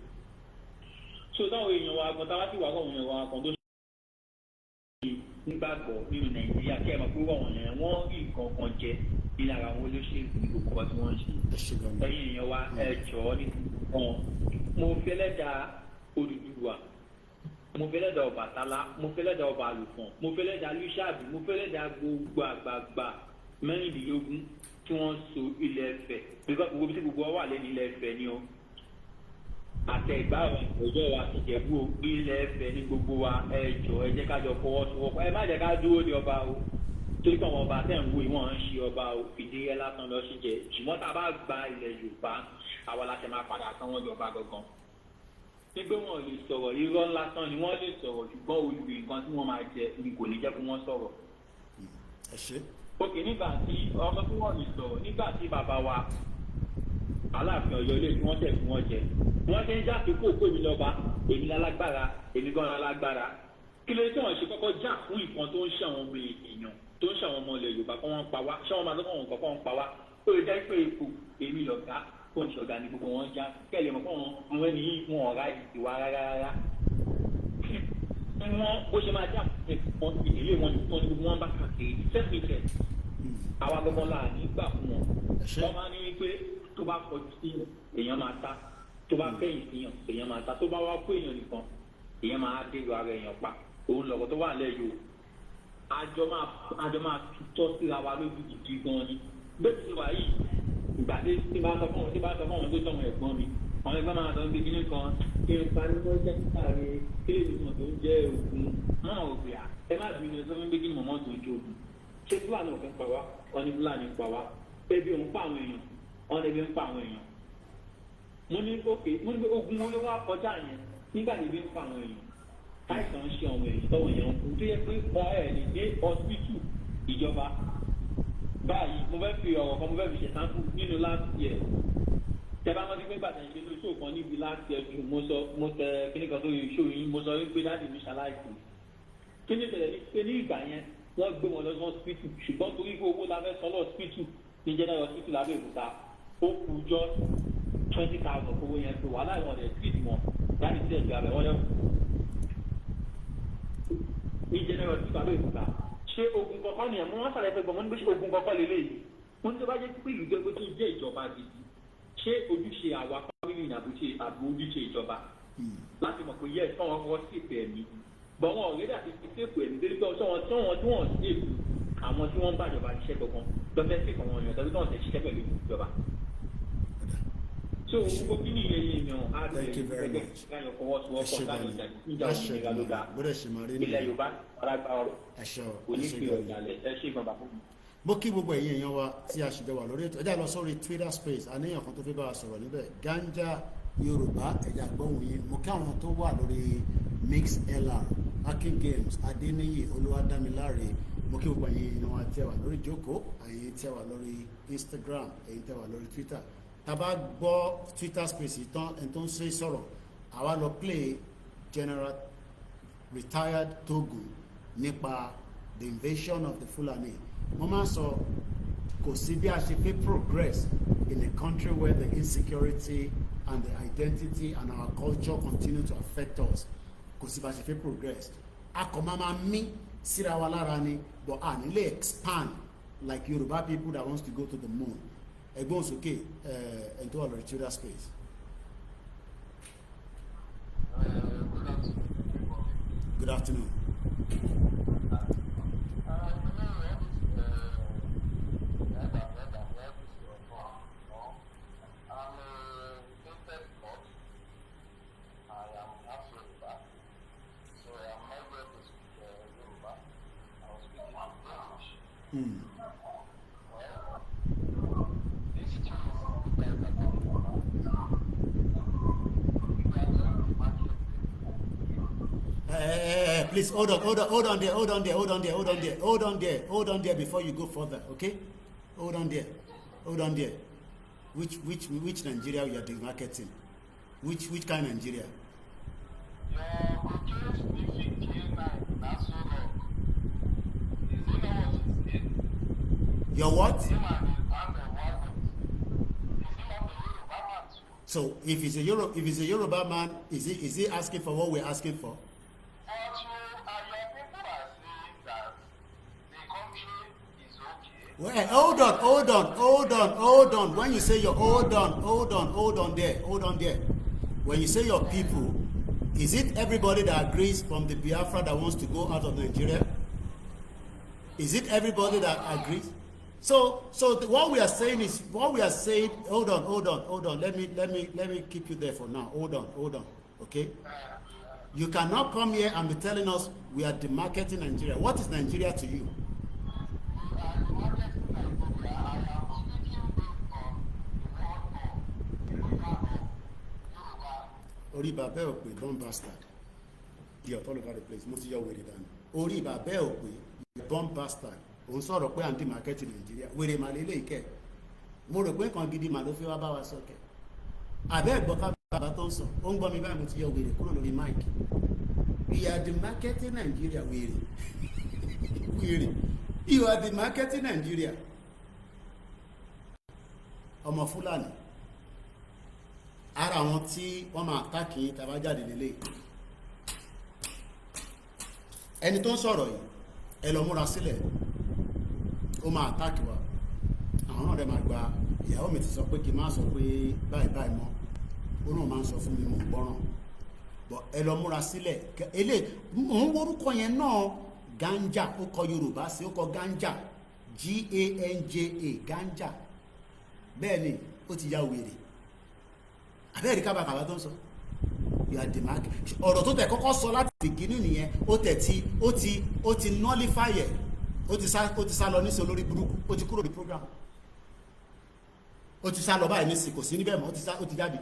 So táwọn èèyàn wa kan táwa sì wà kọ́ àwọn èèyàn wa kan tó ṣe nígbàgbọ́ nínú Nàìjíríà kí ẹ mọ̀ pé wọ́n yẹn wọ́n rí nǹkan kan jẹ nínú ara àwọn olóṣèlú ní gbogbo ọtí wọ́n ń ṣe. Ẹ̀yin èèyàn wa ẹ jọ̀ọ́ ní wọn mo fi ẹlẹ́dàá Odùduwà, mo fẹ́ lẹ́dàá Ọbàtálá, mo fẹ́ lẹ́dàá ọba àlùfọ̀n, mo fẹ́ lẹ́dàá Lísàbí, mo fẹ́ lẹ́dàá gbogbo àgbààgbà mẹ́rìndínlógún tí wọ́n so ilẹ̀ Ifẹ̀ gbogbo bí tí gbogbo wa wà lẹ́nu ilẹ̀ Ifẹ̀ ni o. Àtẹ̀gbá ọjọ́ wa Ìjẹ̀bú ilẹ̀ Ifẹ̀ ní gbogbo wa ẹ jọ̀ọ́ ẹ jẹ́ ká jọ fọwọ́sowọ́pọ̀ ẹ má jẹ́ ká dúró de ọba o torí pé àwọn ọba tẹ̀ ń wo ìwọ̀n ń ṣe ọba o fìdíhẹ́ lásán lọ sí jẹ ṣùgbọ́n tá a bá gba ilẹ̀ Yorùbá àwa la ṣe máa padà sanwó ìjọba gangan. Nígbà wọn lè sọ̀rọ̀ irọ́ lásán ni wọ́n lè sọ̀rọ̀ ṣùgbọ́n olùgbé nǹkan tí wọ́n máa jẹ ni kò ní jẹ́ kí wọ́n sọ̀rọ̀. Ẹ ṣé. Ok, nígbà tí ọmọ tí wọ́n lè sọ̀rọ̀ nígbà tí bàbá wa Aláàfin Ọ̀yọ́ ilé tí wọ́n tẹ̀ fún wọn jẹ wọ́n ṣe ń jáde kó òkú èmi lọ́ba èmi lálágbára èmi gan lálágbára kí ló dé tí wọ́n ṣe kọ́kọ́ jà fún ìkan tó ń ṣe àwọn ọmọ èèyàn tó ń ṣe àwọn ọmọ ilẹ̀ Yorùbá kọ́ wọ́n pa wá ṣé wọ́n máa lọ́kọ̀ wọn kọ́kọ́ ń pa wá ó lè jẹ́ pé ipò èmi lọ̀gá kó ń ṣọ̀gá ni gbogbo wọn já kẹ́lẹ̀ mọ́ àwọn ẹni yìí wọn ọ̀rá ìwà rárá wọn bó ṣe máa jà fún ìdílé wọn ní gbogbo wọn bá kàkiri sẹ́fìtẹ̀ àwa gbogbo la nígbà fún wọn wọ́n máa ní wípé tó bá kọjú sí èèyàn máa ta tó bá fẹ̀yìn síyàn èèyàn máa ta tó bá wá kó èèyàn nìkan èèyàn máa dèrò ara èèyàn pa òun lọ̀rọ̀ tó wà lẹ́yìn o àjọ máa tutọ́ síra wa lójú gidi gan ni bẹ́ẹ̀ ti wà yìí ìgbà tí bá sọ fún wọn tó tọ̀wọ̀n ẹ̀gbọ́n mi àwọn ẹgbẹ́ máa sọ pé kíní kan kí n parí wọ́n jẹ́ káàrí kí lè dùn tó ń jẹ́ ògùn wọn ò gbé à ẹ má bí mi sọ fún pé kí ni mọ̀mọ́ tó ń jó ògùn ṣé Fúlàní òfin pa wá wọn ní Fúlàní pa wá ebi òun pa àwọn èèyàn wọn ebi ń pa àwọn èèyàn mo ní pé ogun wọn ló wá kọjá yẹn nígbà tí ebi ń pa àwọn èèyàn àìsàn ń ṣe àwọn èèyàn tọwọ èèyàn kù tó yẹ pé ọ ẹ lè dé hospital ìjọba báyìí mo fẹ́ fi ọ̀rọ̀ kan mo fẹ́ fi ṣe sample nínú last year tẹ́bá wọn ti pé gbàtà ìṣe lóṣù kan níbi last year ju mo tẹ kíní kan tó yẹ ṣó yín mo sọ wípé dáàdì mi ṣaláìsí kíní tẹ̀lé ní pé ní ìgbà yẹn wọ́n gbé wọn lọ sí hospital ṣùgbọ́n torí pé owó la fẹ́ sọ lọ hospital ní general hospital lábẹ́ òkúta ó kù jọ 20,000 owó yẹn pé wàhálà ìwọ̀n rẹ̀ treat wọn láti tẹ̀ ìgbà rẹ̀ wọ́n lẹ́wọ̀n ní general hospital lábẹ́ òkúta ṣé ogun kọ̀ọ̀kan ni ẹ̀mú wọn sàlẹ̀ fẹ́ gbọ́n mo ní pé ṣé ogun kọ̀ọ̀kan lè léyìí wọ́n ní tó bá jẹ́ pé ìlú jẹ́ pé tó jẹ́ ìjọba gidi ṣé ojúṣe àwa fámìlì ní àbò ojúṣe ìjọba láti mọ̀ pé yẹ kí wọ́n fọwọ́ sí èpè ẹ̀mí bọ̀ wọn ọ̀rẹ́dà ti fi sí èpè ẹ̀mí débi pé tí wọ́n sí èpè àwọn tí wọ́n ń bàjọba ṣiṣẹ́ gbọ̀ngàn lọ́fẹ́ sí ìkànnì ọ̀yàn tàbí tí wọ́n ti ṣiṣẹ́ pẹ̀lú ìjọba. so gbogbo kí ni iye èèyàn á lè ẹgbẹ́ káyọ̀ fọwọ́sowọ́pọ̀ láti ìjà òmìnira ló dáa ilẹ̀ Yorùbá alágbá ọ̀rọ̀ onífìyà ìyàlẹ̀ ẹ ṣe ìgbọ̀n bàbá mi. Mo kí gbogbo ẹ̀yin èèyàn wa tí a ṣùgbọ́n wà lórí ètò ẹ̀dá lọ sórí Twitter space àníyàn kan tó fi bá wa sọ̀rọ̀ níbẹ̀ Ganja Yorùbá ẹ̀dá gbọ́hùn yín mo kí àwọn tó wà lórí MixLR Akin Games Adeniyi Olúwadámiláre mo kí gbogbo ẹ̀yin èèyàn wa tí a wà lórí jókòó ẹ̀yin tí a wà lórí Instagram ẹ̀yin tí a wà lórí Twitter tá a bá gbọ́ Twitter space tán ẹni tó ń ṣe sọ̀rọ̀ àwa lọ play General Retired Togo nípa the invasion of the Fulani. Mo máa sọ kò sí bí a ṣe fẹ́ progress in a country where the insecurity and the identity and our culture continue to affect us. Kò sí bí a ṣe fẹ́ progress. A kò máa mí síra wa lára ni but a ní lè expand like Yoruba people that wants to go to the moon. Ẹgbọ́n sókè ẹ̀ńtọ́ wà lórí Twitter space. Good afternoon. Please hold on there before you go further, okay? Hold on there. Which Nigeria you are demarketing? Which kind of Nigeria? Your what? So if it's a Yoruba man, is he asking for what we're asking for? Well, hold on. When you say you're hold on there. When you say your people, Is it everybody that agrees from the Biafra that wants to go out of Nigeria? Is it everybody that agrees? So what we are saying is, hold on. Let me keep you there for now. Hold on. Okay? You cannot come here and be telling us we are demarketing Nigeria. What is Nigeria to you? Orí bàbá ò pé born bastard. You're all over the place. Mo ti yọ wèrè dànù. Orí bàbá ò pé born bastard. Òun sọ̀rọ̀ pé àǹtí market Nigeria. Wèrè màlélé ìkẹ́. Mo rò pé nǹkan gidi mà ló fi wá bá wa sọ̀kẹ́. Àbẹ́ ẹ̀gbọ́n ká bàbá tó ń sọ. Ó ń gbọ́ mi báyìí, mo ti yọ wèrè kúrò lórí mic. We are demarketing Nigeria, wèrè. Wèrè. You are demarketing Nigeria. Ọmọ Fúlàní. Ara àwọn tí wọ́n máa káàkiri tàbá jáde nílé. Ẹni tó ń sọ̀rọ̀ yìí, ẹ lọ múra sílẹ̀. Ó máa àtàkì wa. Àwọn náà rẹ̀ máa gba, ìyàwó mi ti sọ pé kí n má sọ pé báyìí mọ́. Ó náà máa ń sọ fún mi, mo gbọ́ràn. But ẹ lọ múra sílẹ̀. Òun orúkọ yẹn náà ganja, ó kọ Yorùbá sí, ó kọ ganja. G-A-N-J-A, ganja. Bẹ́ẹ̀ ni, ó ti ya wèrè. Àbẹ́ẹ̀rí kábàkàbà tó ń sọ. You are the mark. Ọ̀rọ̀ tó tẹ̀ kọ́kọ́ sọ láti bìgínì nìyẹn, ó ti nullify ẹ̀. Ó ti sá lọ níṣẹ́ olórí burúkú, ó ti kúrò ní program. Ó ti sá lọ báyìí níṣẹ́, kò sí níbẹ̀ mọ́, ó ti jáde.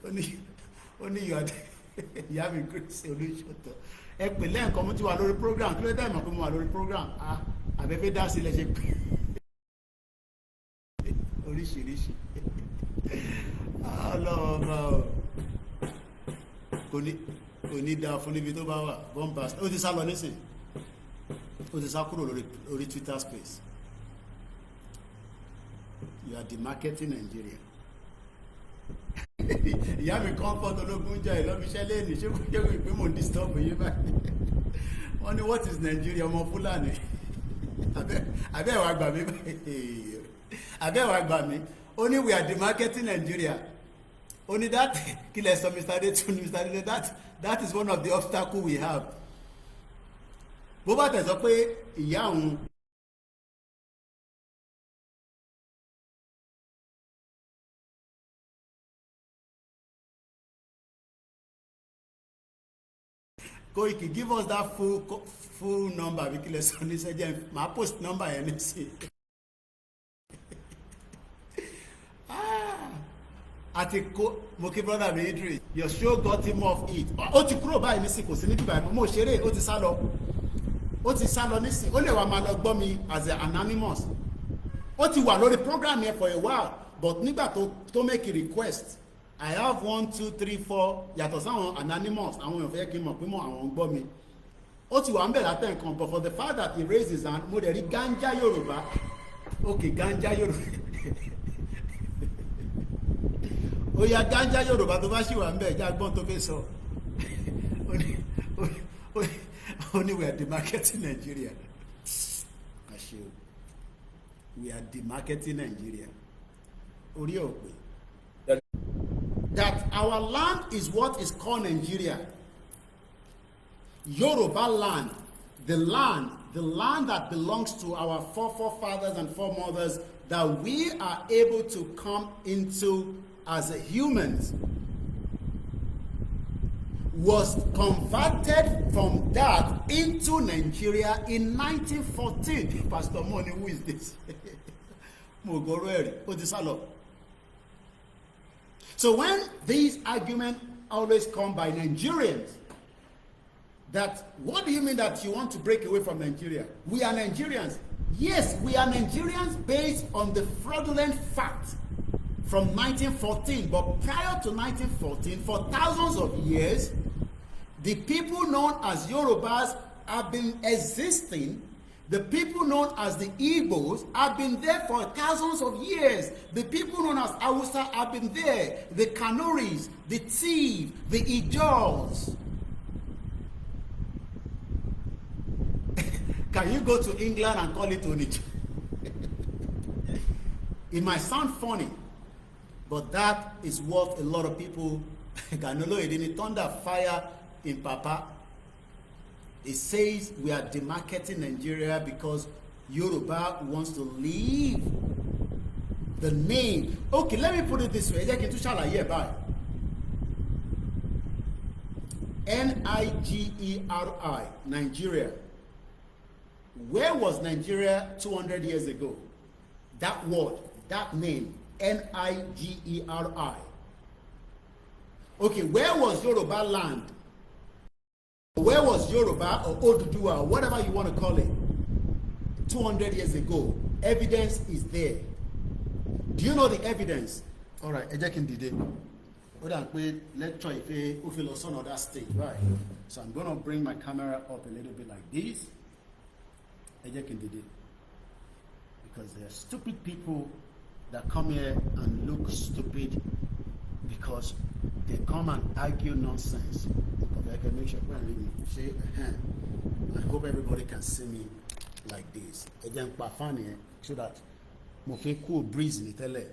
Ó ní ìyá mi Grace Olúṣọ̀tọ̀. Ẹ pè lẹ́ẹ̀kan mo ti wà lórí program, kí ló dé mọ̀ pé mo wà lórí program? Àbẹ́fẹ́ dá sílẹ̀ ṣe pé oríṣiríṣi. Ọlọ́ọ̀bá kò ní dáa fún níbi tó bá wà. Bombast ó ti sá lọ nísìn, ó ti sá kúrò lórí Twitter space. You are demarketing Nigeria. Ìyá mi comfort ológun jẹ́ ìlọ́bíṣẹ́ lẹ́nìí, ṣé kò jẹ́ ìpín mò ń disturb yín báyìí? Wọ́n ní what is Nigeria, ọmọ Fúlàní? Àbẹ́ ìwà gbà mí báyìí. Àbẹ́ ìwà gbà mí. Ó ní we are demarketing Nigeria. Ó ní that kí lẹ sọ Mr. Adetun, that is one of the obstacles we have. Bó bá tẹ̀ sọ pé ìyá òun Koiki, give us that full number. Because Sunday said, "My post number NC." Moki brother mi Idris, your show got him off it. Ó ti kúrò báyìí nísìn, kò sí níbí báyìí. Mo ṣeré, ó ti sá lọ. Ó ti sá lọ nísìn. Ó lè wá máa lọ gbọ́ mi as an anonymous. Ó ti wà lórí program here for a while, but nígbà tó make a request. I have 1, 2, 3, 4 yàtọ̀ sáwọn anonymous, àwọn èèyàn fẹ́ kí n mọ̀ pé mọ̀ àwọn gbọ́ mi. Ó ti wà ń bẹ̀ látẹ̀ nǹkan, but for the fact that he raised his hand, mo dẹ̀ rí ganja Yorùbá. Okay, ganja Yorùbá. Ó yá ganja Yorùbá tó bá ṣì wà ń bẹ̀, já gbọ́n tó fẹ́ sọ. Ó ní we are demarketing Nigeria. Àṣẹ o. We are demarketing Nigeria. Orí ò pé. That our land is what is called Nigeria. Yoruba land, the land that belongs to our forefathers and foremothers, that we are able to come into as humans, was converted from that into Nigeria in 1914. Pastor Money, who is this? Mogoreri, Odisalo. So when these arguments always come by Nigerians, that what do you mean that you want to break away from Nigeria? We are Nigerians. Yes, we are Nigerians based on the fraudulent fact from 1914. But prior to 1914, for thousands of years, the people known as Yorubas have been existing. The people known as the Igbos have been there for thousands of years. The people known as Hausa have been there. The Kanoris, the Tiv, the Ijaws. Can you go to England and call it Onitsha? It might sound funny, But that is what a lot of people Ganolo in thunder fire in Papa. It says we are demarketing Nigeria because Yoruba wants to leave the name. Okay, let me put it this way. Nigeri, Nigeria. Where was Nigeria 200 years ago? That word, that name, Nigeri. Okay, where was Yoruba land? Where was Yoruba or Oduduwa or whatever you want to call it 200 years ago? Evidence is there. Do you know the evidence? All right, Ejekin did it. Let's try if we lost on that stage, right? So I'm going to bring my camera up a little bit like this. Ejekin did it. Because there are stupid people that come here and look stupid because they come and argue nonsense. Okay, I can make sure I hope everybody can see me like this. So that cool breeze in the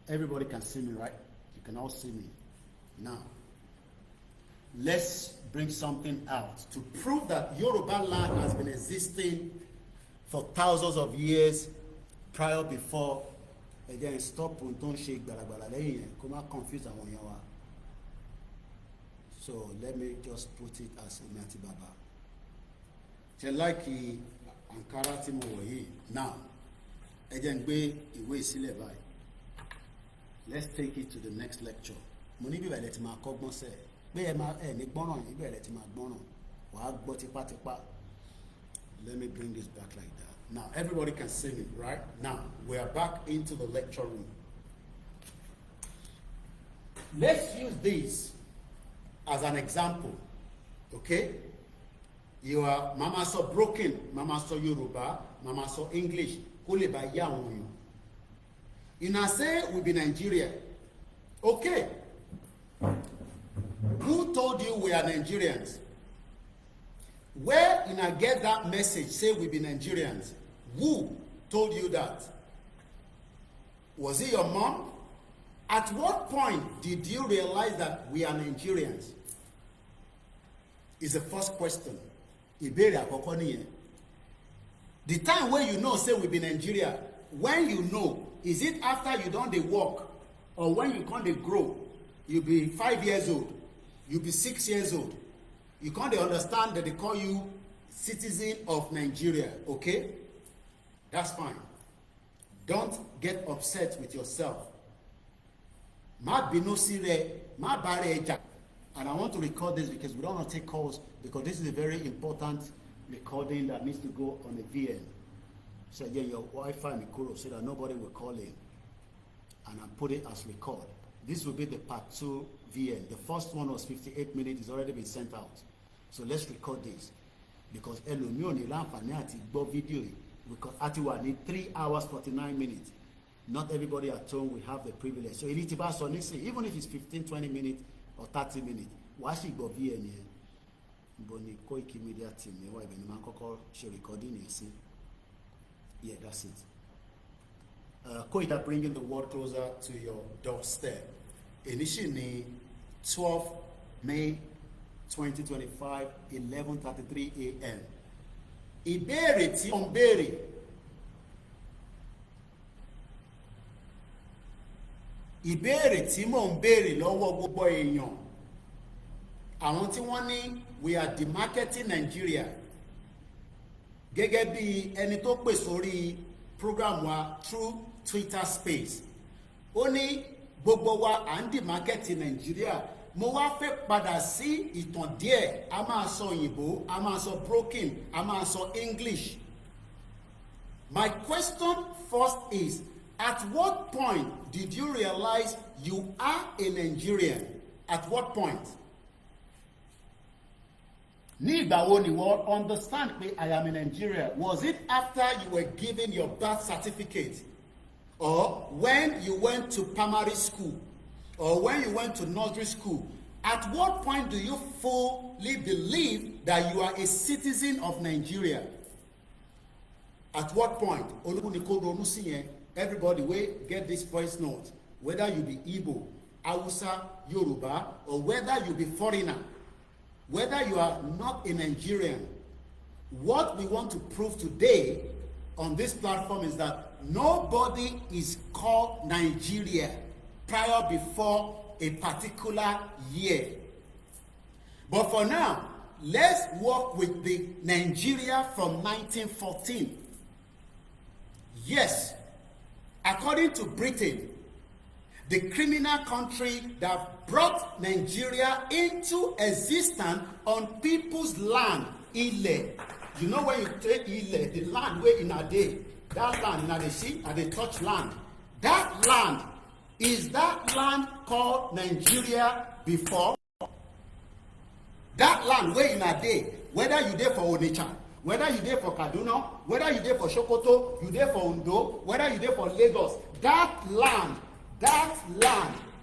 everybody can see me, right? You can all see me. Now, let's bring something out to prove that Yoruba land has been existing for thousands of years prior before. Again, stop and don't shake come out confused. So let me just put it as Umiati Baba. Chelaki Ankara Timo now. Again, let's take it to the next lecture. Let me bring this back like that. Now, everybody can see me, right? Now, we are back into the lecture room. Let's use this as an example, okay? You are Mama so broken, Mama so Yoruba, Mama so English. You now say we be Nigeria. Okay. Who told you we are Nigerians? Where you get that message, say we be Nigerians? Who told you that? Was it your mom? At what point did you realize that we are Nigerians? Is the first question. The time when you know, say we be Nigeria, when you know, is it after you don't dey work or when you can't dey grow? You be 5 years old, you be 6 years old. You can't understand that they call you citizen of Nigeria, okay? That's fine. Don't get upset with yourself. Ma binosire, ma bareja. And I want to record this because we don't want to take calls because this is a very important recording that needs to go on a VN. So again, your Wi-Fi Mikuro so that nobody will call in. And I put it as record. This will be the part 2 VN. The first one was 58 minutes. It's already been sent out. So let's record this. Because video because Atiwa need 3 hours 49 minutes. Not everybody at home will have the privilege. So even if it's 15-20 minutes or 30 minutes, why should go VN here? Boni Koikimedia team, why even man should recording you see? Yeah, that's it. Koita bringing the world closer to your doorstep. Initially, 12 May 2025, 11:33 a.m. Ìbéèrè tí ó ń béèrè. Ìbéèrè tí mò ń béèrè lọ́wọ́ gbogbo èèyàn. Àwọn tí wọ́n ní we are demarketing Nigeria. Gẹ́gẹ́ bí ẹni tó pè sórí program wa through Twitter space. Ó ní gbogbo wa à ń demarketing Nigeria. Mo wá fẹ́ padà sí ìtàn díẹ̀, a máa sọ òyìnbó, a máa sọ broken, a máa sọ English. My question first is, at what point did you realize you are a Nigerian? At what point? Ní ìgbà wo ni wọ́n understand pé I am in Nigeria? Was it after you were given your birth certificate? Or when you went to primary school? Or when you went to nursery school? At what point do you fully believe that you are a citizen of Nigeria? At what point? Everybody, wait, get this voice note. whether you be Igbo, Hausa, Yoruba, or whether you be foreigner, whether you are not a Nigerian, what we want to prove today on this platform is that nobody is called Nigeria prior before a particular year. But for now, let's work with the Nigeria from 1914. Yes, according to Britain, the criminal country that brought Nigeria into existence on people's land, Ile. You know when you take Ile, the land where in a day, that land in a sea, and they touch land. That land, is that land called Nigeria before? That land where in a day, whether you there for Onitsha, whether you there for Kaduna, whether you there for Sokoto, you there for Ondo, whether you there for Lagos, that land,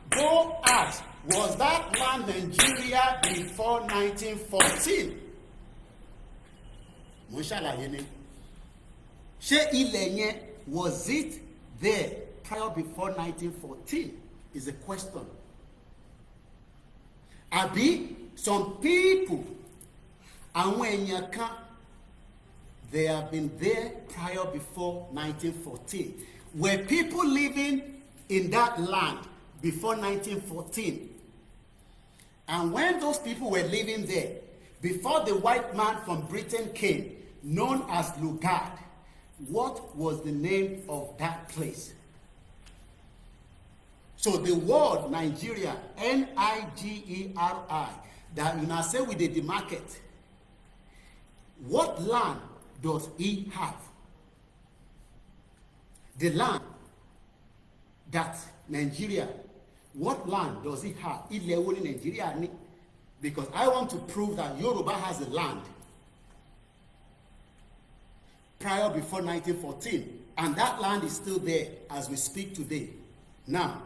go ask, was that land Nigeria before 1914? Mo ṣàlàyé ni. Ṣé ilẹ̀ yẹn, was it there prior before 1914? Is a question. Àbí some people, àwọn èèyàn kan, they have been there prior before 1914. Were people living in that land before 1914? And when those people were living there, before the white man from Britain came, known as Lugard, what was the name of that place? So the word Nigeria, N-I-G-E-R-I, that you now say with the demarcate, what land does he have? The land that Nigeria, what land does he have? Ilẹ̀ wo ni Nigeria ní? Because I want to prove that Yoruba has a land prior before 1914, and that land is still there as we speak today. Now,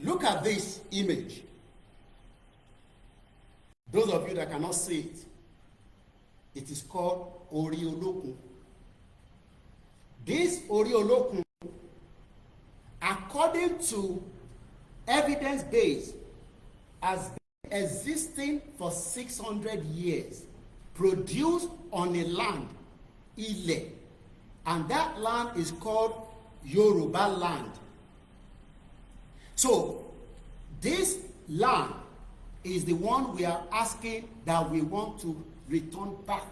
look at this image. Those of you that cannot see it, it is called Oriolokun. This Oriolokun, according to evidence base, has been existing for 600 years, produced on a land, Ile, and that land is called Yoruba land. So this land is the one we are asking that we want to return back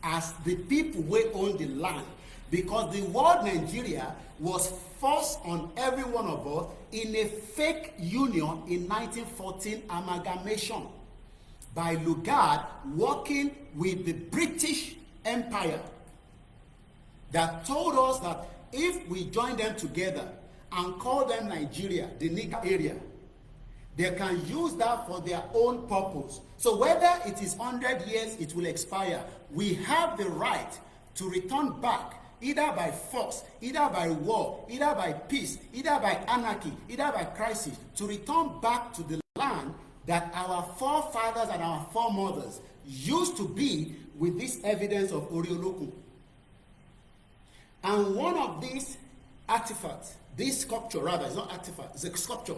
as the people who own the land, because the word Nigeria was forced on every one of us in a fake union in 1914 amalgamation by Lugard working with the British Empire, that told us that if we join them together and call them Nigeria, the nigger area, they can use that for their own purpose. So whether it is 100 years, it will expire. We have the right to return back, either by force, either by war, either by peace, either by anarchy, either by crisis, to return back to the land that our forefathers and our foremothers used to be, with this evidence of Oriolokun. And one of these artifacts, this sculpture rather, it's not artifact, it's a sculpture,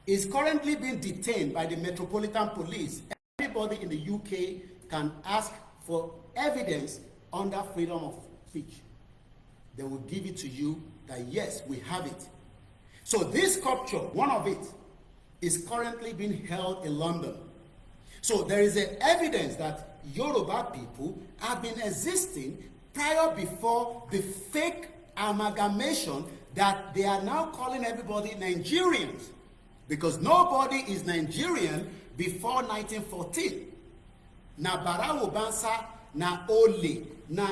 is currently being detained by the Metropolitan Police. Everybody in the UK can ask for evidence under freedom of speech. They will give it to you that yes, we have it. So this sculpture, one of it, is currently being held in London. So there is evidence that Yoruba people have been existing prior before the fake amalgamation that they are now calling everybody Nigerians. Because nobody is Nigerian before 1914. Na Barawo Bansa, na Ole, na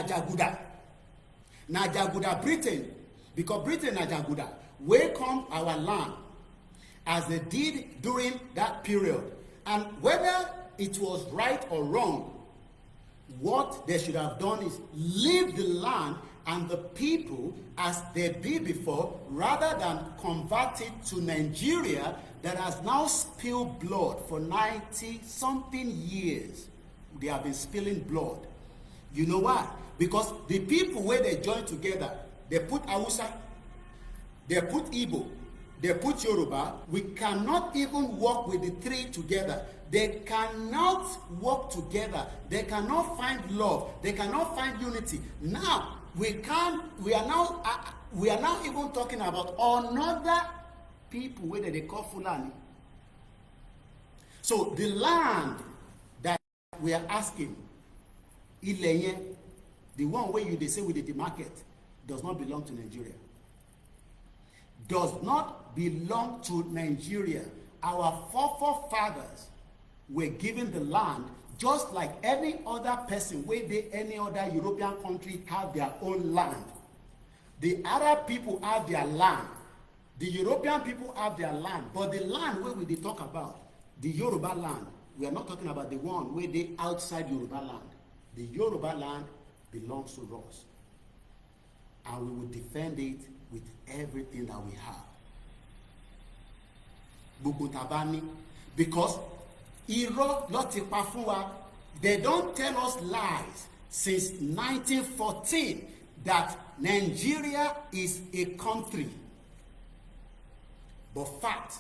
Jaguda. Na Jaguda Britain, because Britain na Jaguda welcome our land as they did during that period. And whether it was right or wrong, what they should have done is leave the land and the people as they be before, rather than convert it to Nigeria that has now spilled blood for 90-something years. They have been spilling blood. You know why? Because the people where they join together, they put Hausa, they put Igbo, they put Yoruba. We cannot even work with the three together. They cannot work together. They cannot find love. They cannot find unity. Now we are now even talking about another people where they call Fulani. So the land that we are asking, Ileye, the one where they say with the market, does not belong to Nigeria. Does not belong to Nigeria. Our forefathers were given the land just like any other person where any other European country have their own land. The Arab people have their land. The European people have their land. But the land where we talk about, the Yoruba land, we are not talking about the one where they outside Yoruba land. The Yoruba land belongs to us. And we will defend it with everything that we have. Bukutabani, because Iro loti pafuwa, they don't tell us lies since 1914 that Nigeria is a country. But fact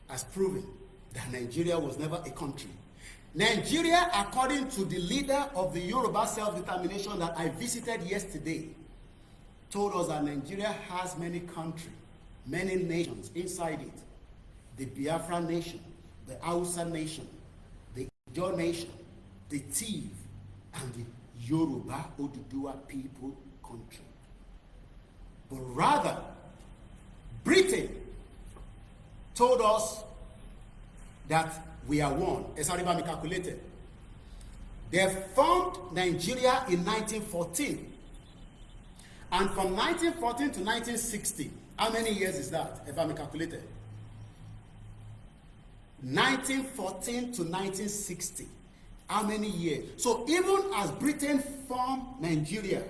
has proven that Nigeria was never a country. Nigeria, according to the leader of the Yoruba self-determination that I visited yesterday, told us that Nigeria has many countries, many nations inside it. The Biafra nation, the Hausa nation, the Ijaw nation, the Tiv, and the Yoruba Oduduwa people country. But rather, Britain told us that we are one. As Adebanji calculated. They formed Nigeria in 1914. And from 1914 to 1960, how many years is that, if I'm calculated? 1914 to 1960, how many years? So even as Britain formed Nigeria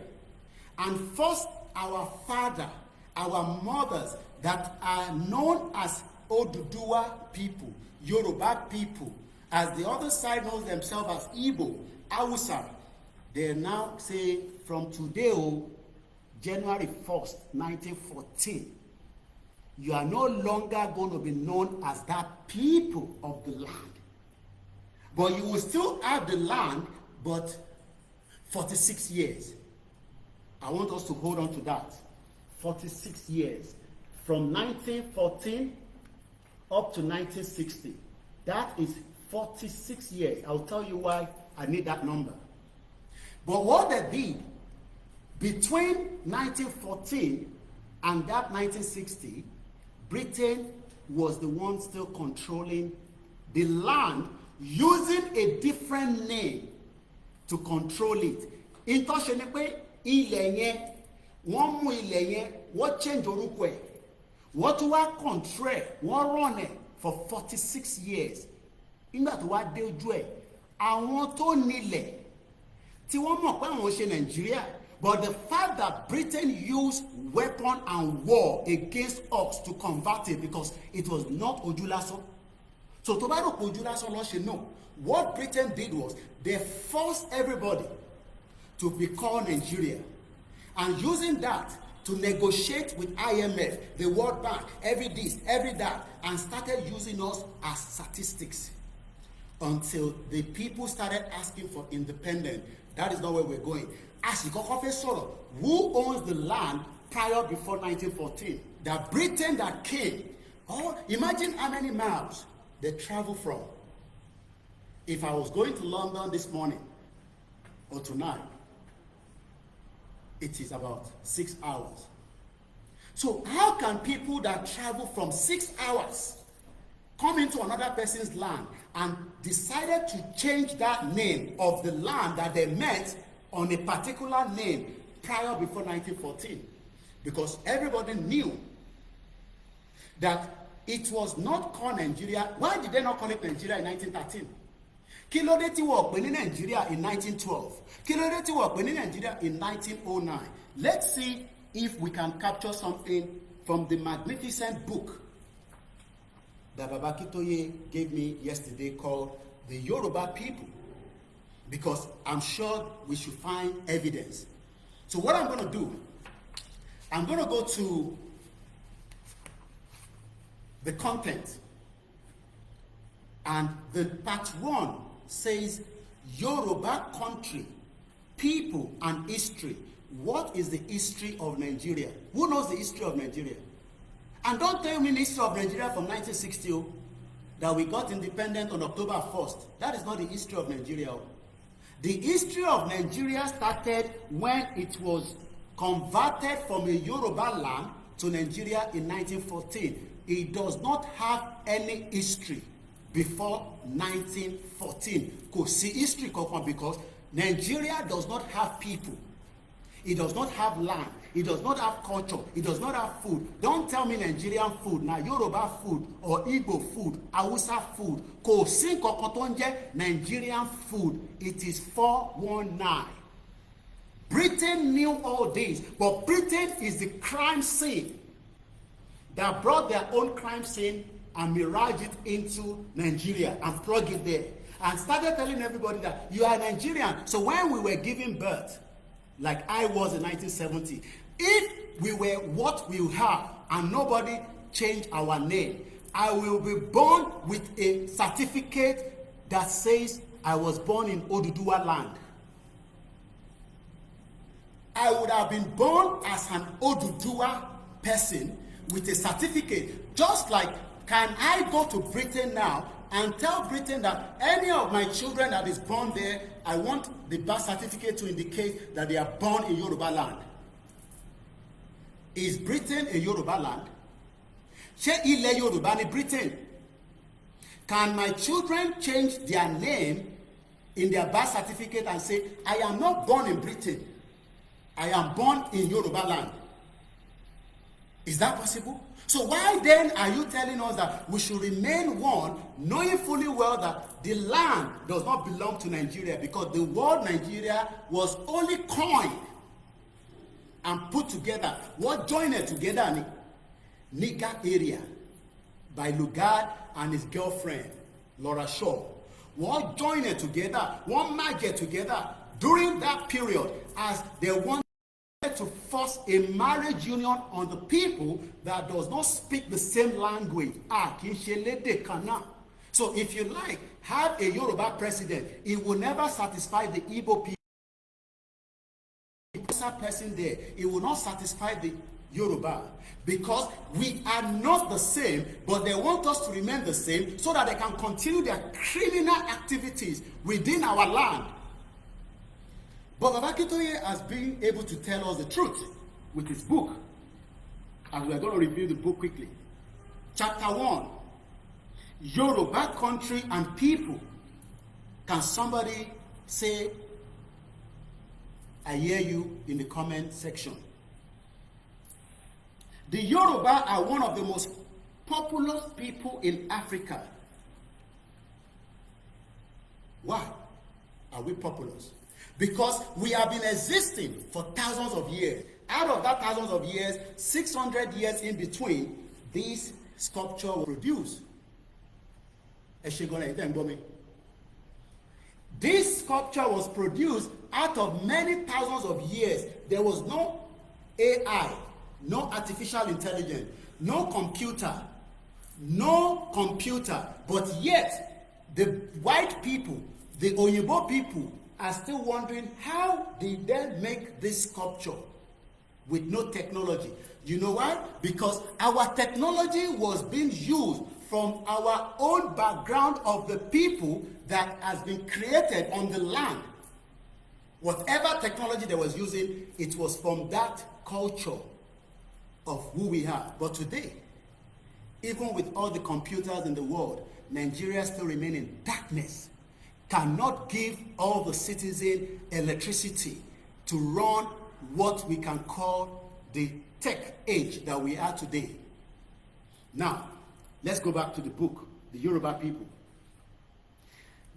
and forced our father, our mothers that are known as Oduduwa people, Yoruba people, as the other side knows themselves as Igbo, Hausa, they now say from today, January 1st, 1914, you are no longer going to be known as that people of the land. But you will still have the land, but 46 years. I want us to hold on to that. 46 years. From 1914 up to 1960. That is 46 years. I'll tell you why I need that number. But what they did between 1914 and that 1960, Britain was the one still controlling the land using a different name to control it. In Toshenepe, Ilenye, one mu Ilenye, what change orúkọ ẹ̀, what wá control, what run it for 46 years. Nígbà tó wá dé ojú ẹ̀, àwọn tó nílẹ̀ tí wọ́n mọ̀ pé àwọn ṣe Nàìjíríà. But the fact that Britain used weapon and war against us to convert it because it was not Ojulaso. So to buy Ojulaso, no. What Britain did was they forced everybody to be called Nigeria. And using that to negotiate with IMF, the World Bank, every this, every that, and started using us as statistics. Until the people started asking for independence. That is not where we're going. Who owns the land prior before 1914? The Britain that came. Oh, imagine how many miles they travel from. If I was going to London this morning or tonight, it is about 6 hours. So how can people that travel from 6 hours come into another person's land and decided to change that name of the land that they met on a particular name prior before 1914? Because everybody knew that it was not called Nigeria. Why did they not call it Nigeria in 1913? Kí ló dé tí wọ́n pè ní Nigeria in 1912? Kí ló dé tí wọ́n pè ní Nigeria in 1909? Let's see if we can capture something from the magnificent book that Baba Akintoye gave me yesterday called The Yoruba People. Because I'm sure we should find evidence. So what I'm going to do, I'm going to go to the content. And the part 1 says, Yoruba country, people and history. What is the history of Nigeria? Who knows the history of Nigeria? And don't tell me the history of Nigeria from 1960 that we got independent on October 1st. That is not the history of Nigeria. The history of Nigeria started when it was converted from a Yoruba land to Nigeria in 1914. It does not have any history before 1914. Kò sí history kankan because Nigeria does not have people. It does not have land. It does not have culture. It does not have food. Don't tell me Nigerian food, na Yoruba food, or Igbo food, Hausa food. Kò sí nǹkankan tó ń jẹ́ Nigerian food. It is 419. Britain knew all this, but Britain is the crime scene that brought their own crime scene and mirage it into Nigeria and plug it there. And started telling everybody that you are Nigerian. So when we were giving birth, like I was in 1970, if we were what we have and nobody changed our name, I will be born with a certificate that says I was born in Oduduwa land. I would have been born as an Oduduwa person with a certificate. Just like, can I go to Britain now and tell Britain that any of my children that is born there, I want the birth certificate to indicate that they are born in Yoruba land? Is Britain a Yoruba land? Ṣé ilẹ̀ Yorùbá ni Britain? Can my children change their name in their birth certificate and say, I am not born in Britain, I am born in Yoruba land? Is that possible? So why then are you telling us that we should remain one, knowing fully well that the land does not belong to Nigeria, because the word Nigeria was only coined and put together? What joined it together? Nigger area by Lugard and his girlfriend Laura Shaw. What joined it together? One merged it together during that period as they wanted to force a marriage union on the people that does not speak the same language. So if you like, have a Yoruba president, it will never satisfy the Igbo people. Person there, it will not satisfy the Yoruba, because we are not the same, but they want us to remain the same so that they can continue their criminal activities within our land. But Akintoye has been able to tell us the truth with his book, and we are going to review the book quickly. Chapter 1, Yoruba country and people. Can somebody say, I hear you, in the comment section? The Yoruba are one of the most populous people in Africa. Why are we populous? Because we have been existing for thousands of years. Out of that thousands of years, 600 years in between, this sculpture was produced. This sculpture was produced out of many thousands of years. There was no AI, no artificial intelligence, no computer, but yet the white people, the Oyibo people, are still wondering, how did they make this sculpture with no technology? You know why? Because our technology was being used from our own background of the people that has been created on the land. Whatever technology they was using, it was from that culture of who we are. But today, even with all the computers in the world, Nigeria still remains in darkness. Cannot give all the citizens electricity to run what we can call the tech age that we are today. Now, let's go back to the book, The Yoruba People.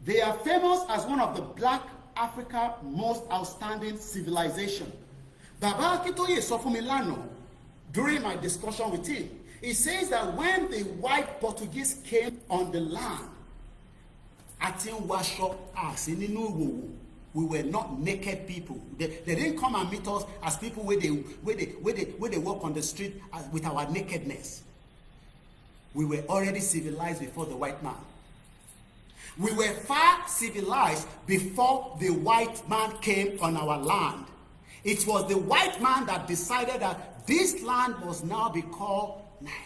They are famous as one of the Black Africa's most outstanding civilization. Baba Akintoye sọ fún mi lánàá during my discussion with him. He says that when the white Portuguese came on the land, àti ń waṣọ àsí nínú ìwòwò. We were not naked people. They didn't come and meet us as people where they walk on the street with our nakedness. We were already civilized before the white man. We were far civilized before the white man came on our land. It was the white man that decided that this land must now be called Nigeria.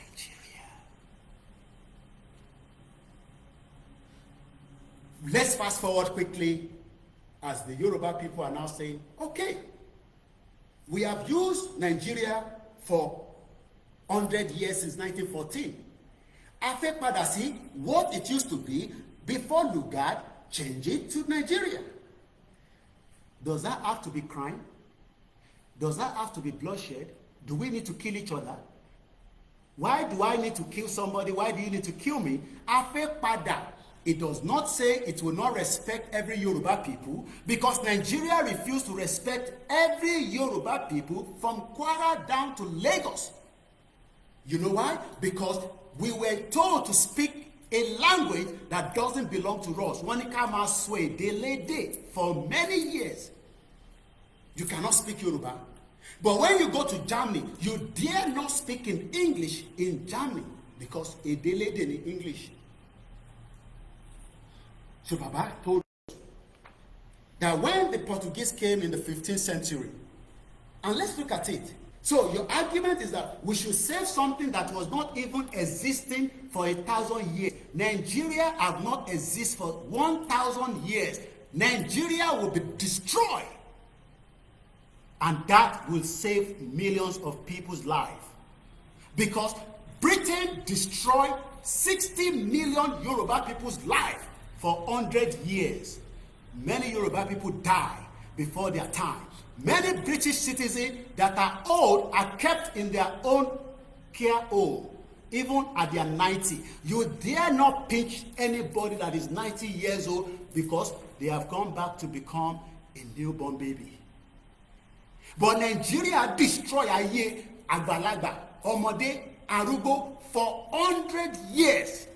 Let's fast forward quickly as the Yoruba people are now saying, okay, we have used Nigeria for 100 years since 1914. A fẹ́ padà sí what it used to be before Lugard changed it to Nigeria. Does that have to be crime? Does that have to be bloodshed? Do we need to kill each other? Why do I need to kill somebody? Why do you need to kill me? A fẹ́ padà. It does not say it will not respect every Yoruba people, because Nigeria refused to respect every Yoruba people from Kwara down to Lagos. You know why? Because we were told to speak a language that doesn't belong to us. Wanika sway delay for many years. You cannot speak Yoruba. But when you go to Germany, you dare not speak in English in Germany, because a delay in English. So Baba told us that when the Portuguese came in the 15th century, and let's look at it. So your argument is that we should save something that was not even existing for 1,000 years. Nigeria have not existed for 1,000 years. Nigeria will be destroyed. And that will save millions of people's lives. Because Britain destroyed 60 million Yoruba people's lives for 100 years. Many Yoruba people die before their time. Many British citizens that are old are kept in their own care home, even at their 90. You dare not pinch anybody that is 90 years old, because they have gone back to become a newborn baby. But Nigeria destroy aye agbalagba, ọmọdé, arúgbó for 100 years.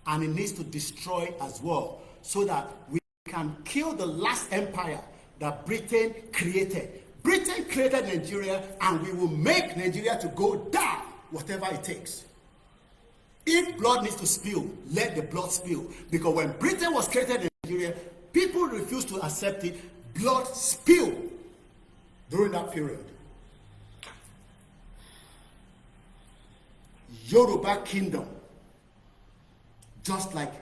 And it needs to destroy as well, so that we can kill the last empire that Britain created. Britain created Nigeria, and we will make Nigeria to go down, whatever it takes. If blood needs to spill, let the blood spill. Because when Britain was created in Nigeria, people refused to accept it. Blood spilled during that period. Yoruba kingdom, just like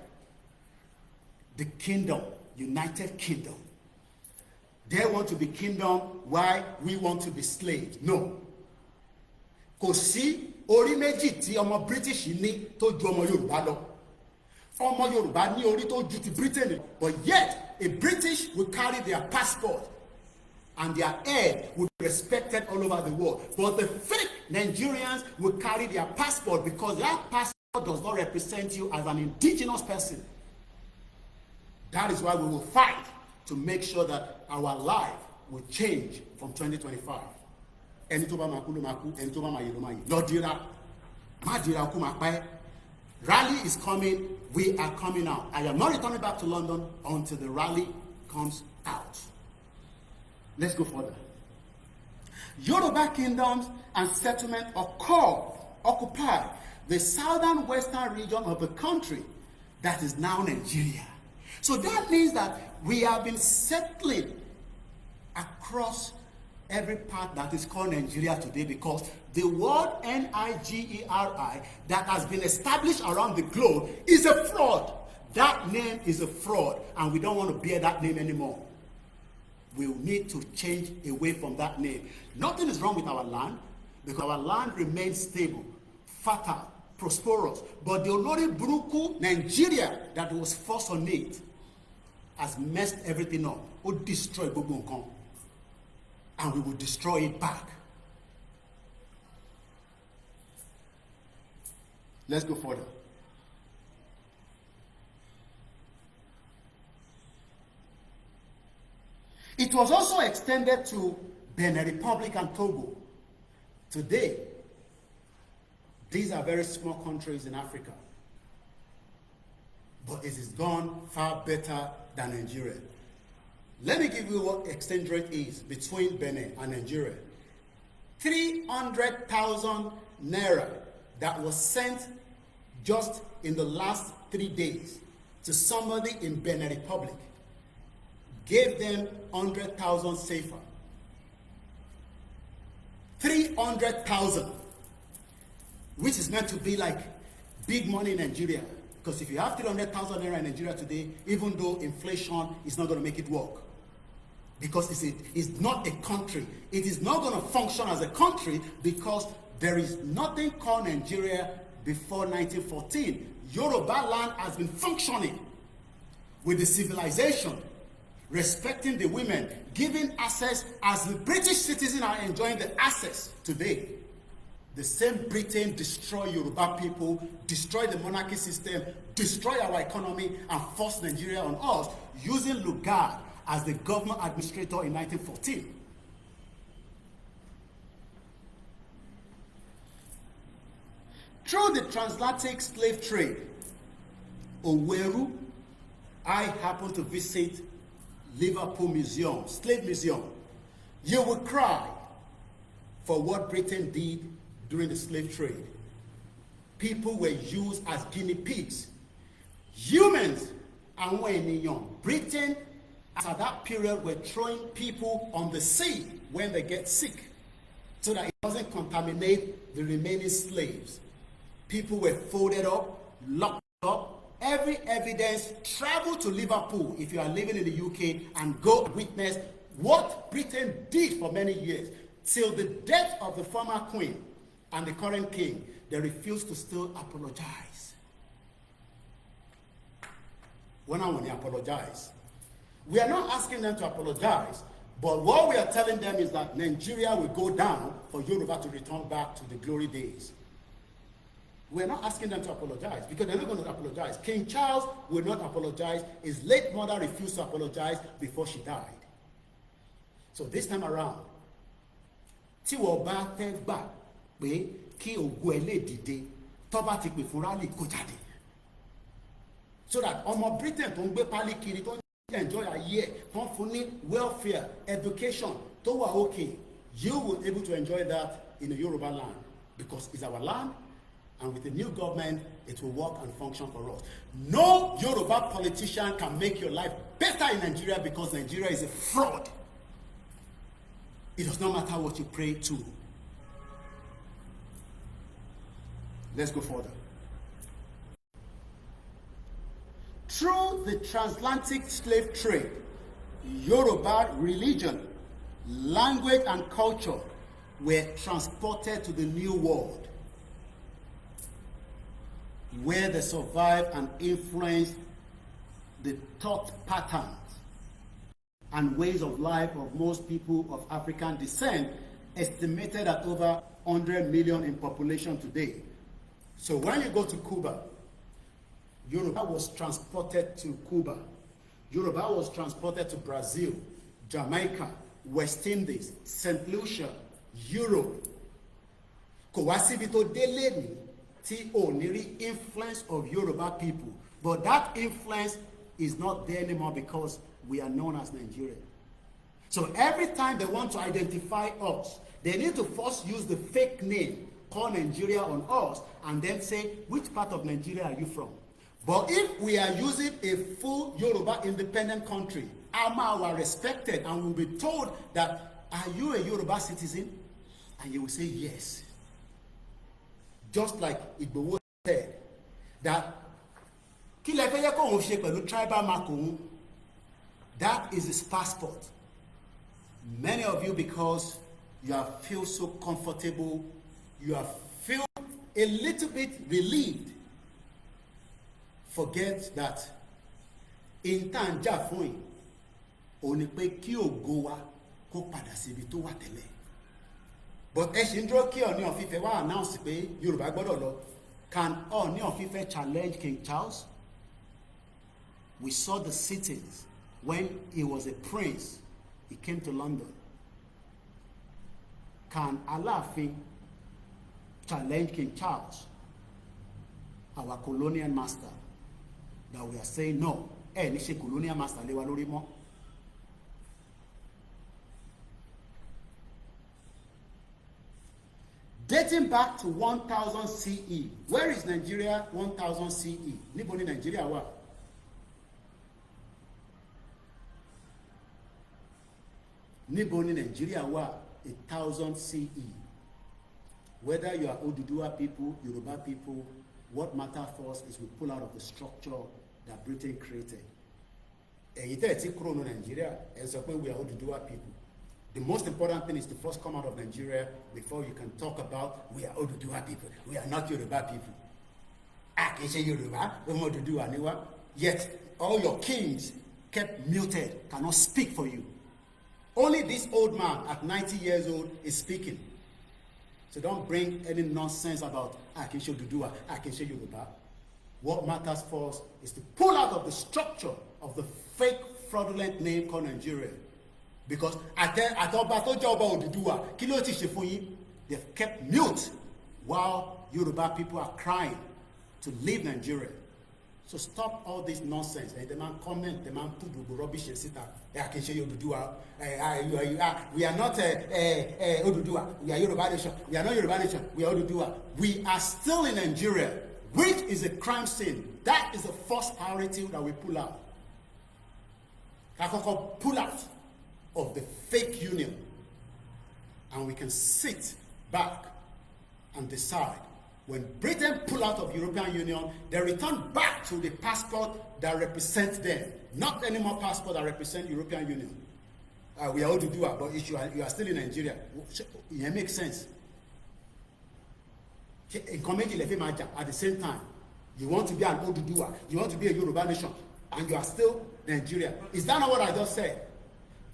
the kingdom, United Kingdom. They want to be kingdom, why we want to be slaves. No. Kò sí orí méjì tí ọmọ British ní tó ju ọmọ Yorùbá lọ. Ọmọ Yorùbá ní orí tó ju ti Britain. But yet, a British will carry their passport, and their head will be respected all over the world. But the fake Nigerians will carry their passport, because that passport does not represent you as an indigenous person. That is why we will fight to make sure that our life will change from 2025. Rally is coming. We are coming out. I am not returning back to London until the rally comes out. Let's go further. Yoruba kingdoms and settlement occupy the southern western region of the country that is now Nigeria. So that means that we have been settling across every part that is called Nigeria today, because the word Nigeri that has been established around the globe is a fraud. That name is a fraud, and we don't want to bear that name anymore. We need to change away from that name. Nothing is wrong with our land, because our land remains stable, fertile, prosperous. But the Olori Buruku Nigeria that was forced on it has messed everything up. Will destroy Gbogbo, and we will destroy it back. Let's go further. It was also extended to Benin Republic and Togo. Today, these are very small countries in Africa, but it is gone far better than Nigeria. Let me give you what exchange rate is between Benin and Nigeria. 300,000 naira that was sent just in the last 3 days to somebody in Benin Republic gave them 100,000 safer. 300,000, which is meant to be like big money in Nigeria. Because if you have 300,000 naira in Nigeria today, even though inflation is not going to make it work, because it's not a country. It is not going to function as a country because there is nothing called Nigeria before 1914. Yoruba land has been functioning with the civilization, respecting the women, giving access as the British citizens are enjoying the access today. The same Britain destroyed Yoruba people, destroyed the monarchy system, destroyed our economy, and forced Nigeria on us using Lugard as the government administrator in 1914. Through the transatlantic slave trade, Oweru, I happened to visit Liverpool Museum, Slave Museum. You will cry for what Britain did during the slave trade. People were used as guinea pigs. Humans and when Britain at that period were throwing people on the sea when they get sick so that it doesn't contaminate the remaining slaves. People were folded up, locked up. Every evidence travel to Liverpool if you are living in the UK and go witness what Britain did for many years till the death of the former queen and the current king. They refused to still apologize. When I want to apologize, we are not asking them to apologize, but what we are telling them is that Nigeria will go down for Yoruba to return back to the glory days. We're not asking them to apologize because they're not going to apologize. King Charles will not apologize. His late mother refused to apologize before she died. So this time around, tí wọ́n bá fẹ́ gbà pé kí ògo ẹlẹ́dìde tó bá ti pè fún rally kó jáde. So that ọmọ Britain tó ń gbé pálí kiri tó ń enjoy ayé ẹ̀ tó ń fún ní welfare, education tó wà okay, you will be able to enjoy that in the Yoruba land because it's our land. And with the new government, it will work and function for us. No Yoruba politician can make your life better in Nigeria because Nigeria is a fraud. It does not matter what you pray to. Let's go further. Through the transatlantic slave trade, Yoruba religion, language, and culture were transported to the New World, where they survive and influence the thought patterns and ways of life of most people of African descent, estimated at over 100 million in population today. So when you go to Cuba, Yoruba was transported to Cuba. Yoruba was transported to Brazil, Jamaica, West Indies, St. Lucia, Europe. Kò wá síbi tó délé ní tí ò ní rí influence of Yoruba people. But that influence is not there anymore because we are known as Nigeria. So every time they want to identify us, they need to first use the fake name, call Nigeria on us, and then say, which part of Nigeria are you from? But if we are using a full Yoruba independent country, Ama are respected and will be told that, are you a Yoruba citizen? And you will say yes. Just like Igboho said, that tribal mark, that is his passport. Many of you, because you have feel so comfortable, you have feel a little bit relieved, forget that in tanja fún oni pé kí ògo wa kó padà síbi tó wà tẹ́lẹ̀. But ẹ ṣì ń dúró kí Ọọ̀ni of Ifẹ̀ wá announce pé Yorùbá gbọ́dọ̀ lọ. Can Ọọ̀ni of Ifẹ̀ challenge King Charles? We saw the sittings when he was a prince. He came to London. Can Aláàfin challenge King Charles, our colonial master? That we are saying no. Ní ṣe colonial master lé wa lórí mọ́. dating back to 1000 CE. Where is Nigeria 1000 CE? Níbo ni Nigeria wà? Níbo ni Nigeria wà 1000 CE? Whether you are Oduduwa people, Yoruba people, what matters for us is we pull out of the structure that Britain created. Ẹ̀yin tẹ́ ẹ ti kúrò ní Nigeria, ẹ sọ pé we are Oduduwa people. The most important thing is to first come out of Nigeria before you can talk about we are Oduduwa people. We are not Yoruba people. Kì í ṣe Yoruba, ọmọ Oduduwa ni wá. Yet all your kings kept muted, cannot speak for you. Only this old man at 90 years old is speaking. So don't bring any nonsense about kì í ṣe Oduduwa, kì í ṣe Yoruba. What matters for us is to pull out of the structure of the fake, fraudulent name called Nigeria. Because they've kept mute while Yoruba people are crying to leave Nigeria. So stop all this nonsense. The man comment, the man put rubbish and sit down. We are not Oduduwa. We are Yoruba nation. We are not Yoruba nation. We are Oduduwa. We are still in Nigeria, which is a crime scene. That is the first priority that we pull out. Pull out of the fake union, and we can sit back and decide. When Britain pull out of European Union, they return back to the passport that represents them, not any more passport that represent European Union. We are Oduduwa, but if you are still in Nigeria, it makes sense. At the same time, you want to be an Oduduwa, you want to be a Yoruba nation, and you are still Nigeria. Is that not what I just said?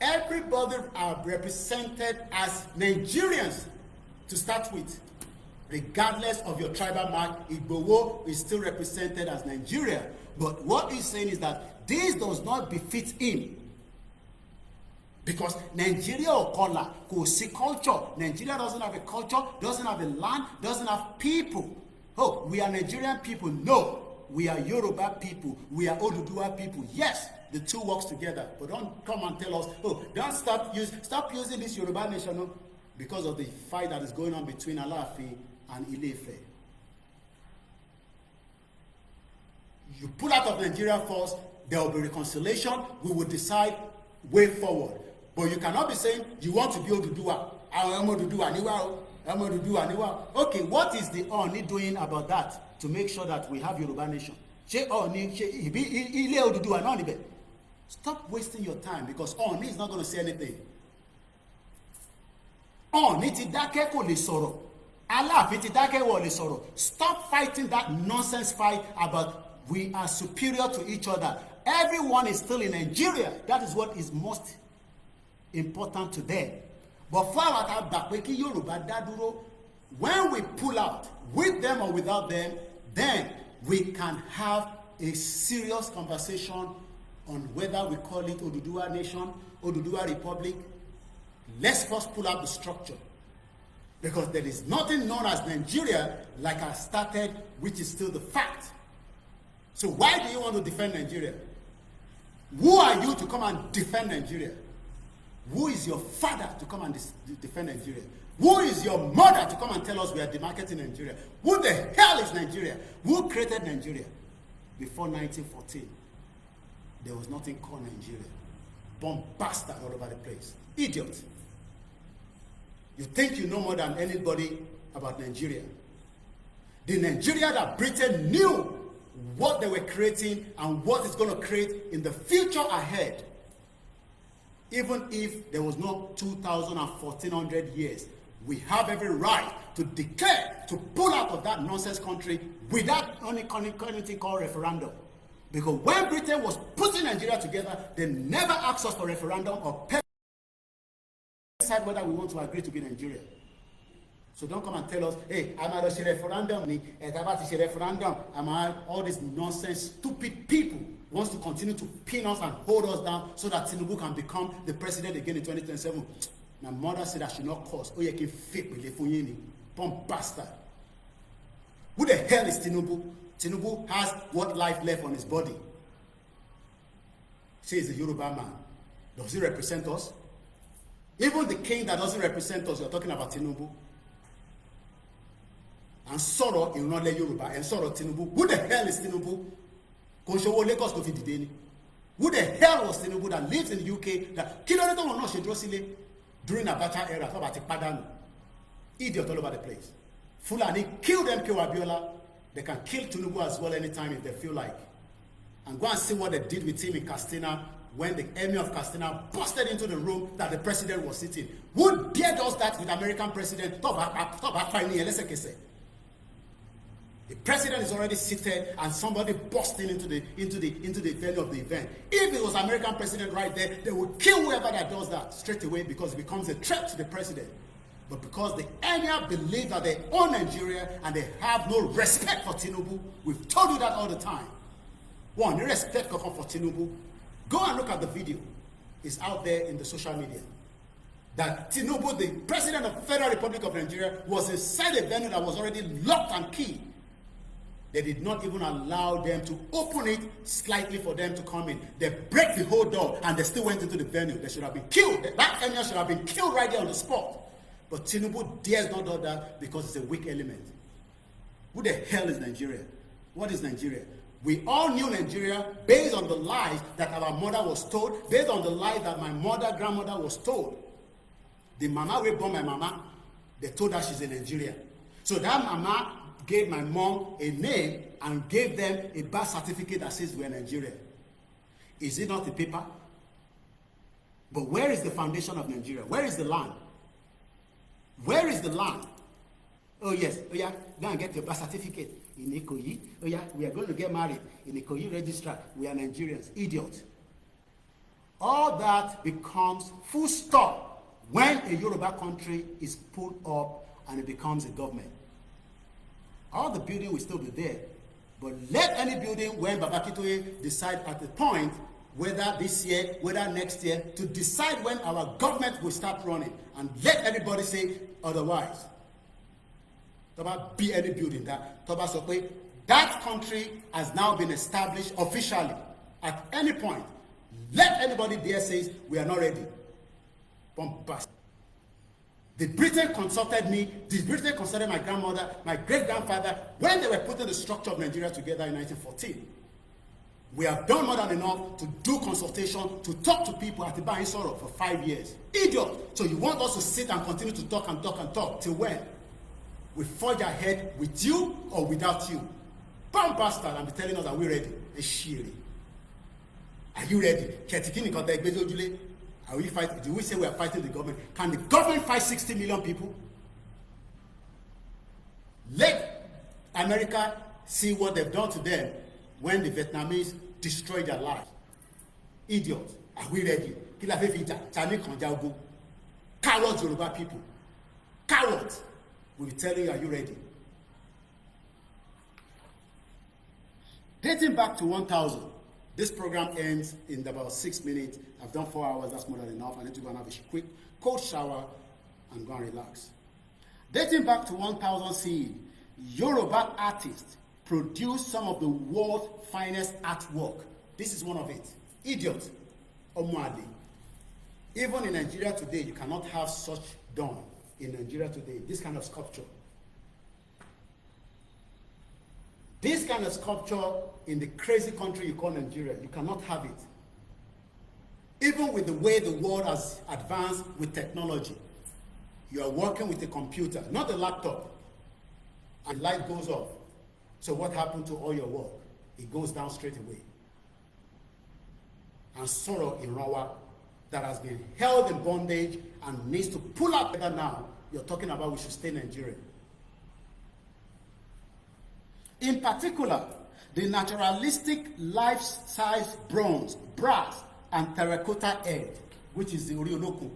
Everybody are represented as Nigerians to start with. Regardless of your tribal mark, Igbowo is still represented as Nigeria. But what he's saying is that this does not befit him. Because Nigeria or Kola, Kosi culture. Nigeria doesn't have a culture, doesn't have a land, doesn't have people. Oh, we are Nigerian people. No, we are Yoruba people. We are Oduduwa people. Yes, the two works together. But don't come and tell us, oh, don't stop using this Yoruba nation, no, because of the fight that is going on between Alaafin and Ile-Ife. You pull out of Nigeria first, there will be reconciliation. We will decide way forward. But you cannot be saying you want to be Oduduwa. Okay, what is the Oni doing about that to make sure that we have Yoruba nation? Stop wasting your time, because Oni is not going to say anything. Oni ti dákẹ́ kò lè sọ̀rọ̀. Aláàfin ti dákẹ́ wò lè sọ̀rọ̀. Stop fighting that nonsense fight about we are superior to each other. Everyone is still in Nigeria. That is what is most important to them. But for our back, Yoruba dá dúró, when we pull out, with them or without them, then we can have a serious conversation on whether we call it Oduduwa Nation, Oduduwa Republic. Let's first pull out the structure. Because there is nothing known as Nigeria, like I started, which is still the fact. So why do you want to defend Nigeria? Who are you to come and defend Nigeria? Who is your father to come and defend Nigeria? Who is your mother to come and tell us we are demarcating Nigeria? Who the hell is Nigeria? Who created Nigeria? Before 1914, there was nothing called Nigeria. Bomb bastard all over the place. Idiot. You think you know more than anybody about Nigeria. The Nigeria that Britain knew what they were creating and what it's going to create in the future ahead. Even if there was no 2,000 and 1,400 years, we have every right to declare, to pull out of that nonsense country without anything called referendum. Because when Britain was putting Nigeria together, they never asked us for referendum or decide whether we want to agree to be Nigeria. So don't come and tell us, hey, I'm at a referendum, all these nonsense, stupid people wants to continue to pin us and hold us down so that Tinubu can become the president again in 2027. My mother said I should not cause. Oh, you can fake with the Funyini. Bomb bastard. Who the hell is Tinubu? Tinubu has what life left on his body. Say he's a Yoruba man. Does he represent us? Even the king that doesn't represent us, you're talking about Tinubu. and sọ̀rọ̀ ìrànlẹ̀ Yorùbá and sọ̀rọ̀ Tinubu. Who the hell is Tinubu? Kò ṣòwò Lagos tó fi dìde ni. Who the hell was Tinubu that lives in the UK that kí ló dé tó wọn náà ṣe dúró sílé during Abacha era tó bá ti pàdánù? Idiot all over the place. Fulani killed MK Abiola. They can kill Tinubu as well anytime if they feel like. And go and see what they did with him in Katsina when the emir of Katsina busted into the room that the president was sitting. Who dare does that with American president? The president is already seated and somebody busting into the venue of the event. If it was American president right there, they would kill whoever that does that straight away because it becomes a threat to the president. But because the emir believe that they own Nigeria and they have no respect for Tinubu, we've told you that all the time. One, respect for Tinubu. Go and look at the video. It's out there in the social media. That Tinubu, the president of the Federal Republic of Nigeria, was inside a venue that was already locked and keyed. They did not even allow them to open it slightly for them to come in. They break the whole door and they still went into the venue. They should have been killed. That emir should have been killed right there on the spot. But Tinubu dares not do that because it's a weak element. Who the hell is Nigeria? What is Nigeria? We all knew Nigeria based on the lies that our mother was told, based on the lies that my mother, grandmother was told. The mama we born my mama, they told her she's a Nigerian. So that mama gave my mom a name and gave them a birth certificate that says we're Nigerian. Is it not a paper? But where is the foundation of Nigeria? Where is the land? Where is the land? Oh yes, oh yeah, go and get your birth certificate in Ikoyi. Oh yeah, we are going to get married in Ikoyi registrar. We are Nigerians. Idiot. All that becomes full stop when a Yoruba country is put up and it becomes a government. All the building will still be there, but let any building when Akintoye decide at the point whether this year, whether next year, to decide when our government will start running, and let anybody say otherwise. Toba be any building that country has now been established officially. At any point, let anybody there say we are not ready. Bombast. The Britain consulted me, the Britain consulted my grandmother, my great-grandfather, when they were putting the structure of Nigeria together in 1914. We have done more than enough to do consultation, to talk to people at Adebanji Soro for 5 years. Idiot! So you want us to sit and continue to talk and talk and talk till when? We forge ahead with you or without you. Bam bastard and be telling us that we're ready. Are you ready? Are we fighting? Do we say we are fighting the government? Can the government fight 60 million people? Let America see what they've done to them when the Vietnamese destroyed their lives. Idiots. Are we ready? Cowards, Yoruba people. Cowards. We'll be telling you, are you ready? Dating back to 1000. This program ends in about 6 minutes. I've done 4 hours, that's more than enough. I need to go and have a quick cold shower and go and relax. Dating back to 1000 CE, Yoruba artists produced some of the world's finest artwork. This is one of it. Idiot. Omuadi. Even in Nigeria today, you cannot have such done in Nigeria today. This kind of sculpture. This kind of sculpture in the crazy country you call Nigeria, you cannot have it. Even with the way the world has advanced with technology, you are working with a computer, not a laptop, and light goes off. So what happened to all your work? It goes down straight away. And sorrow in Rawa that has been held in bondage and needs to pull out better now, you're talking about we should stay Nigerian. In particular, the naturalistic life-size bronze, brass, and terracotta head, which is the Orioloku,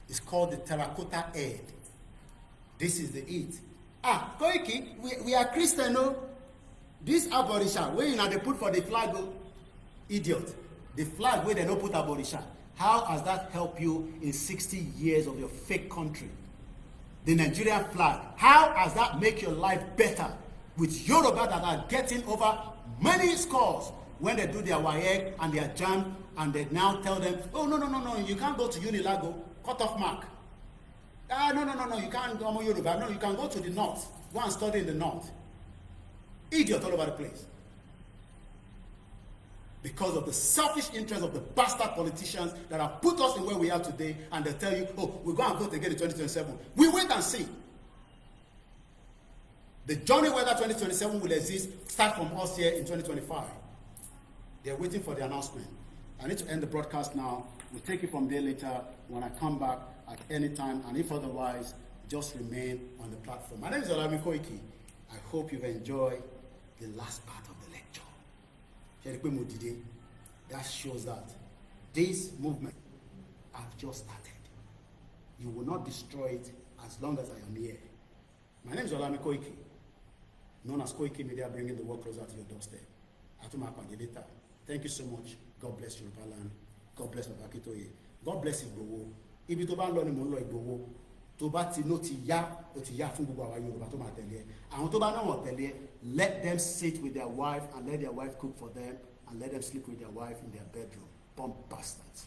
is called the terracotta head. This is the it. Koiki, we are Christian, no? This aborisha, where you know they put for the flag, idiot. The flag where they don't put aborisha. How has that helped you in 60 years of your fake country? The Nigerian flag, how has that make your life better? With Yoruba that are getting over many scores when they do their WAEC and their JAM, and they now tell them, oh, no, you can't go to Unilago, cut off mark. No, you can't go to Yoruba. No, you can go to the north. Go and study in the north. Idiot all over the place. Because of the selfish interest of the bastard politicians that have put us in where we are today, and they tell you, oh, we're going to vote again in 2027. We wait and see. The journey whether 2027 will exist start from us here in 2025. They're waiting for the announcement. I need to end the broadcast now. We'll take it from there later when I come back at any time, and if otherwise, just remain on the platform. My name is OLAYOMI KOIKI. I hope you've enjoyed the last part of the lecture. That shows that this movement have just started. You will not destroy it as long as I am here. My name is OLAYOMI KOIKI, known as Koikimedia, bringing the world closer to your doorstep. Thank you so much. God bless Yoruba land. God bless Akintoye. God bless Igboho. Ibi tó bá ń lọ ni mò ń lọ Igboho. Tó bá ti no ti yá, ó ti yá fún gbogbo àwa Yorùbá tó máa tẹ̀lé ẹ. Àwọn tó bá náà wọ́n tẹ̀lé ẹ, let them sit with their wife and let their wife cook for them and let them sleep with their wife in their bedroom. Bomb bastards.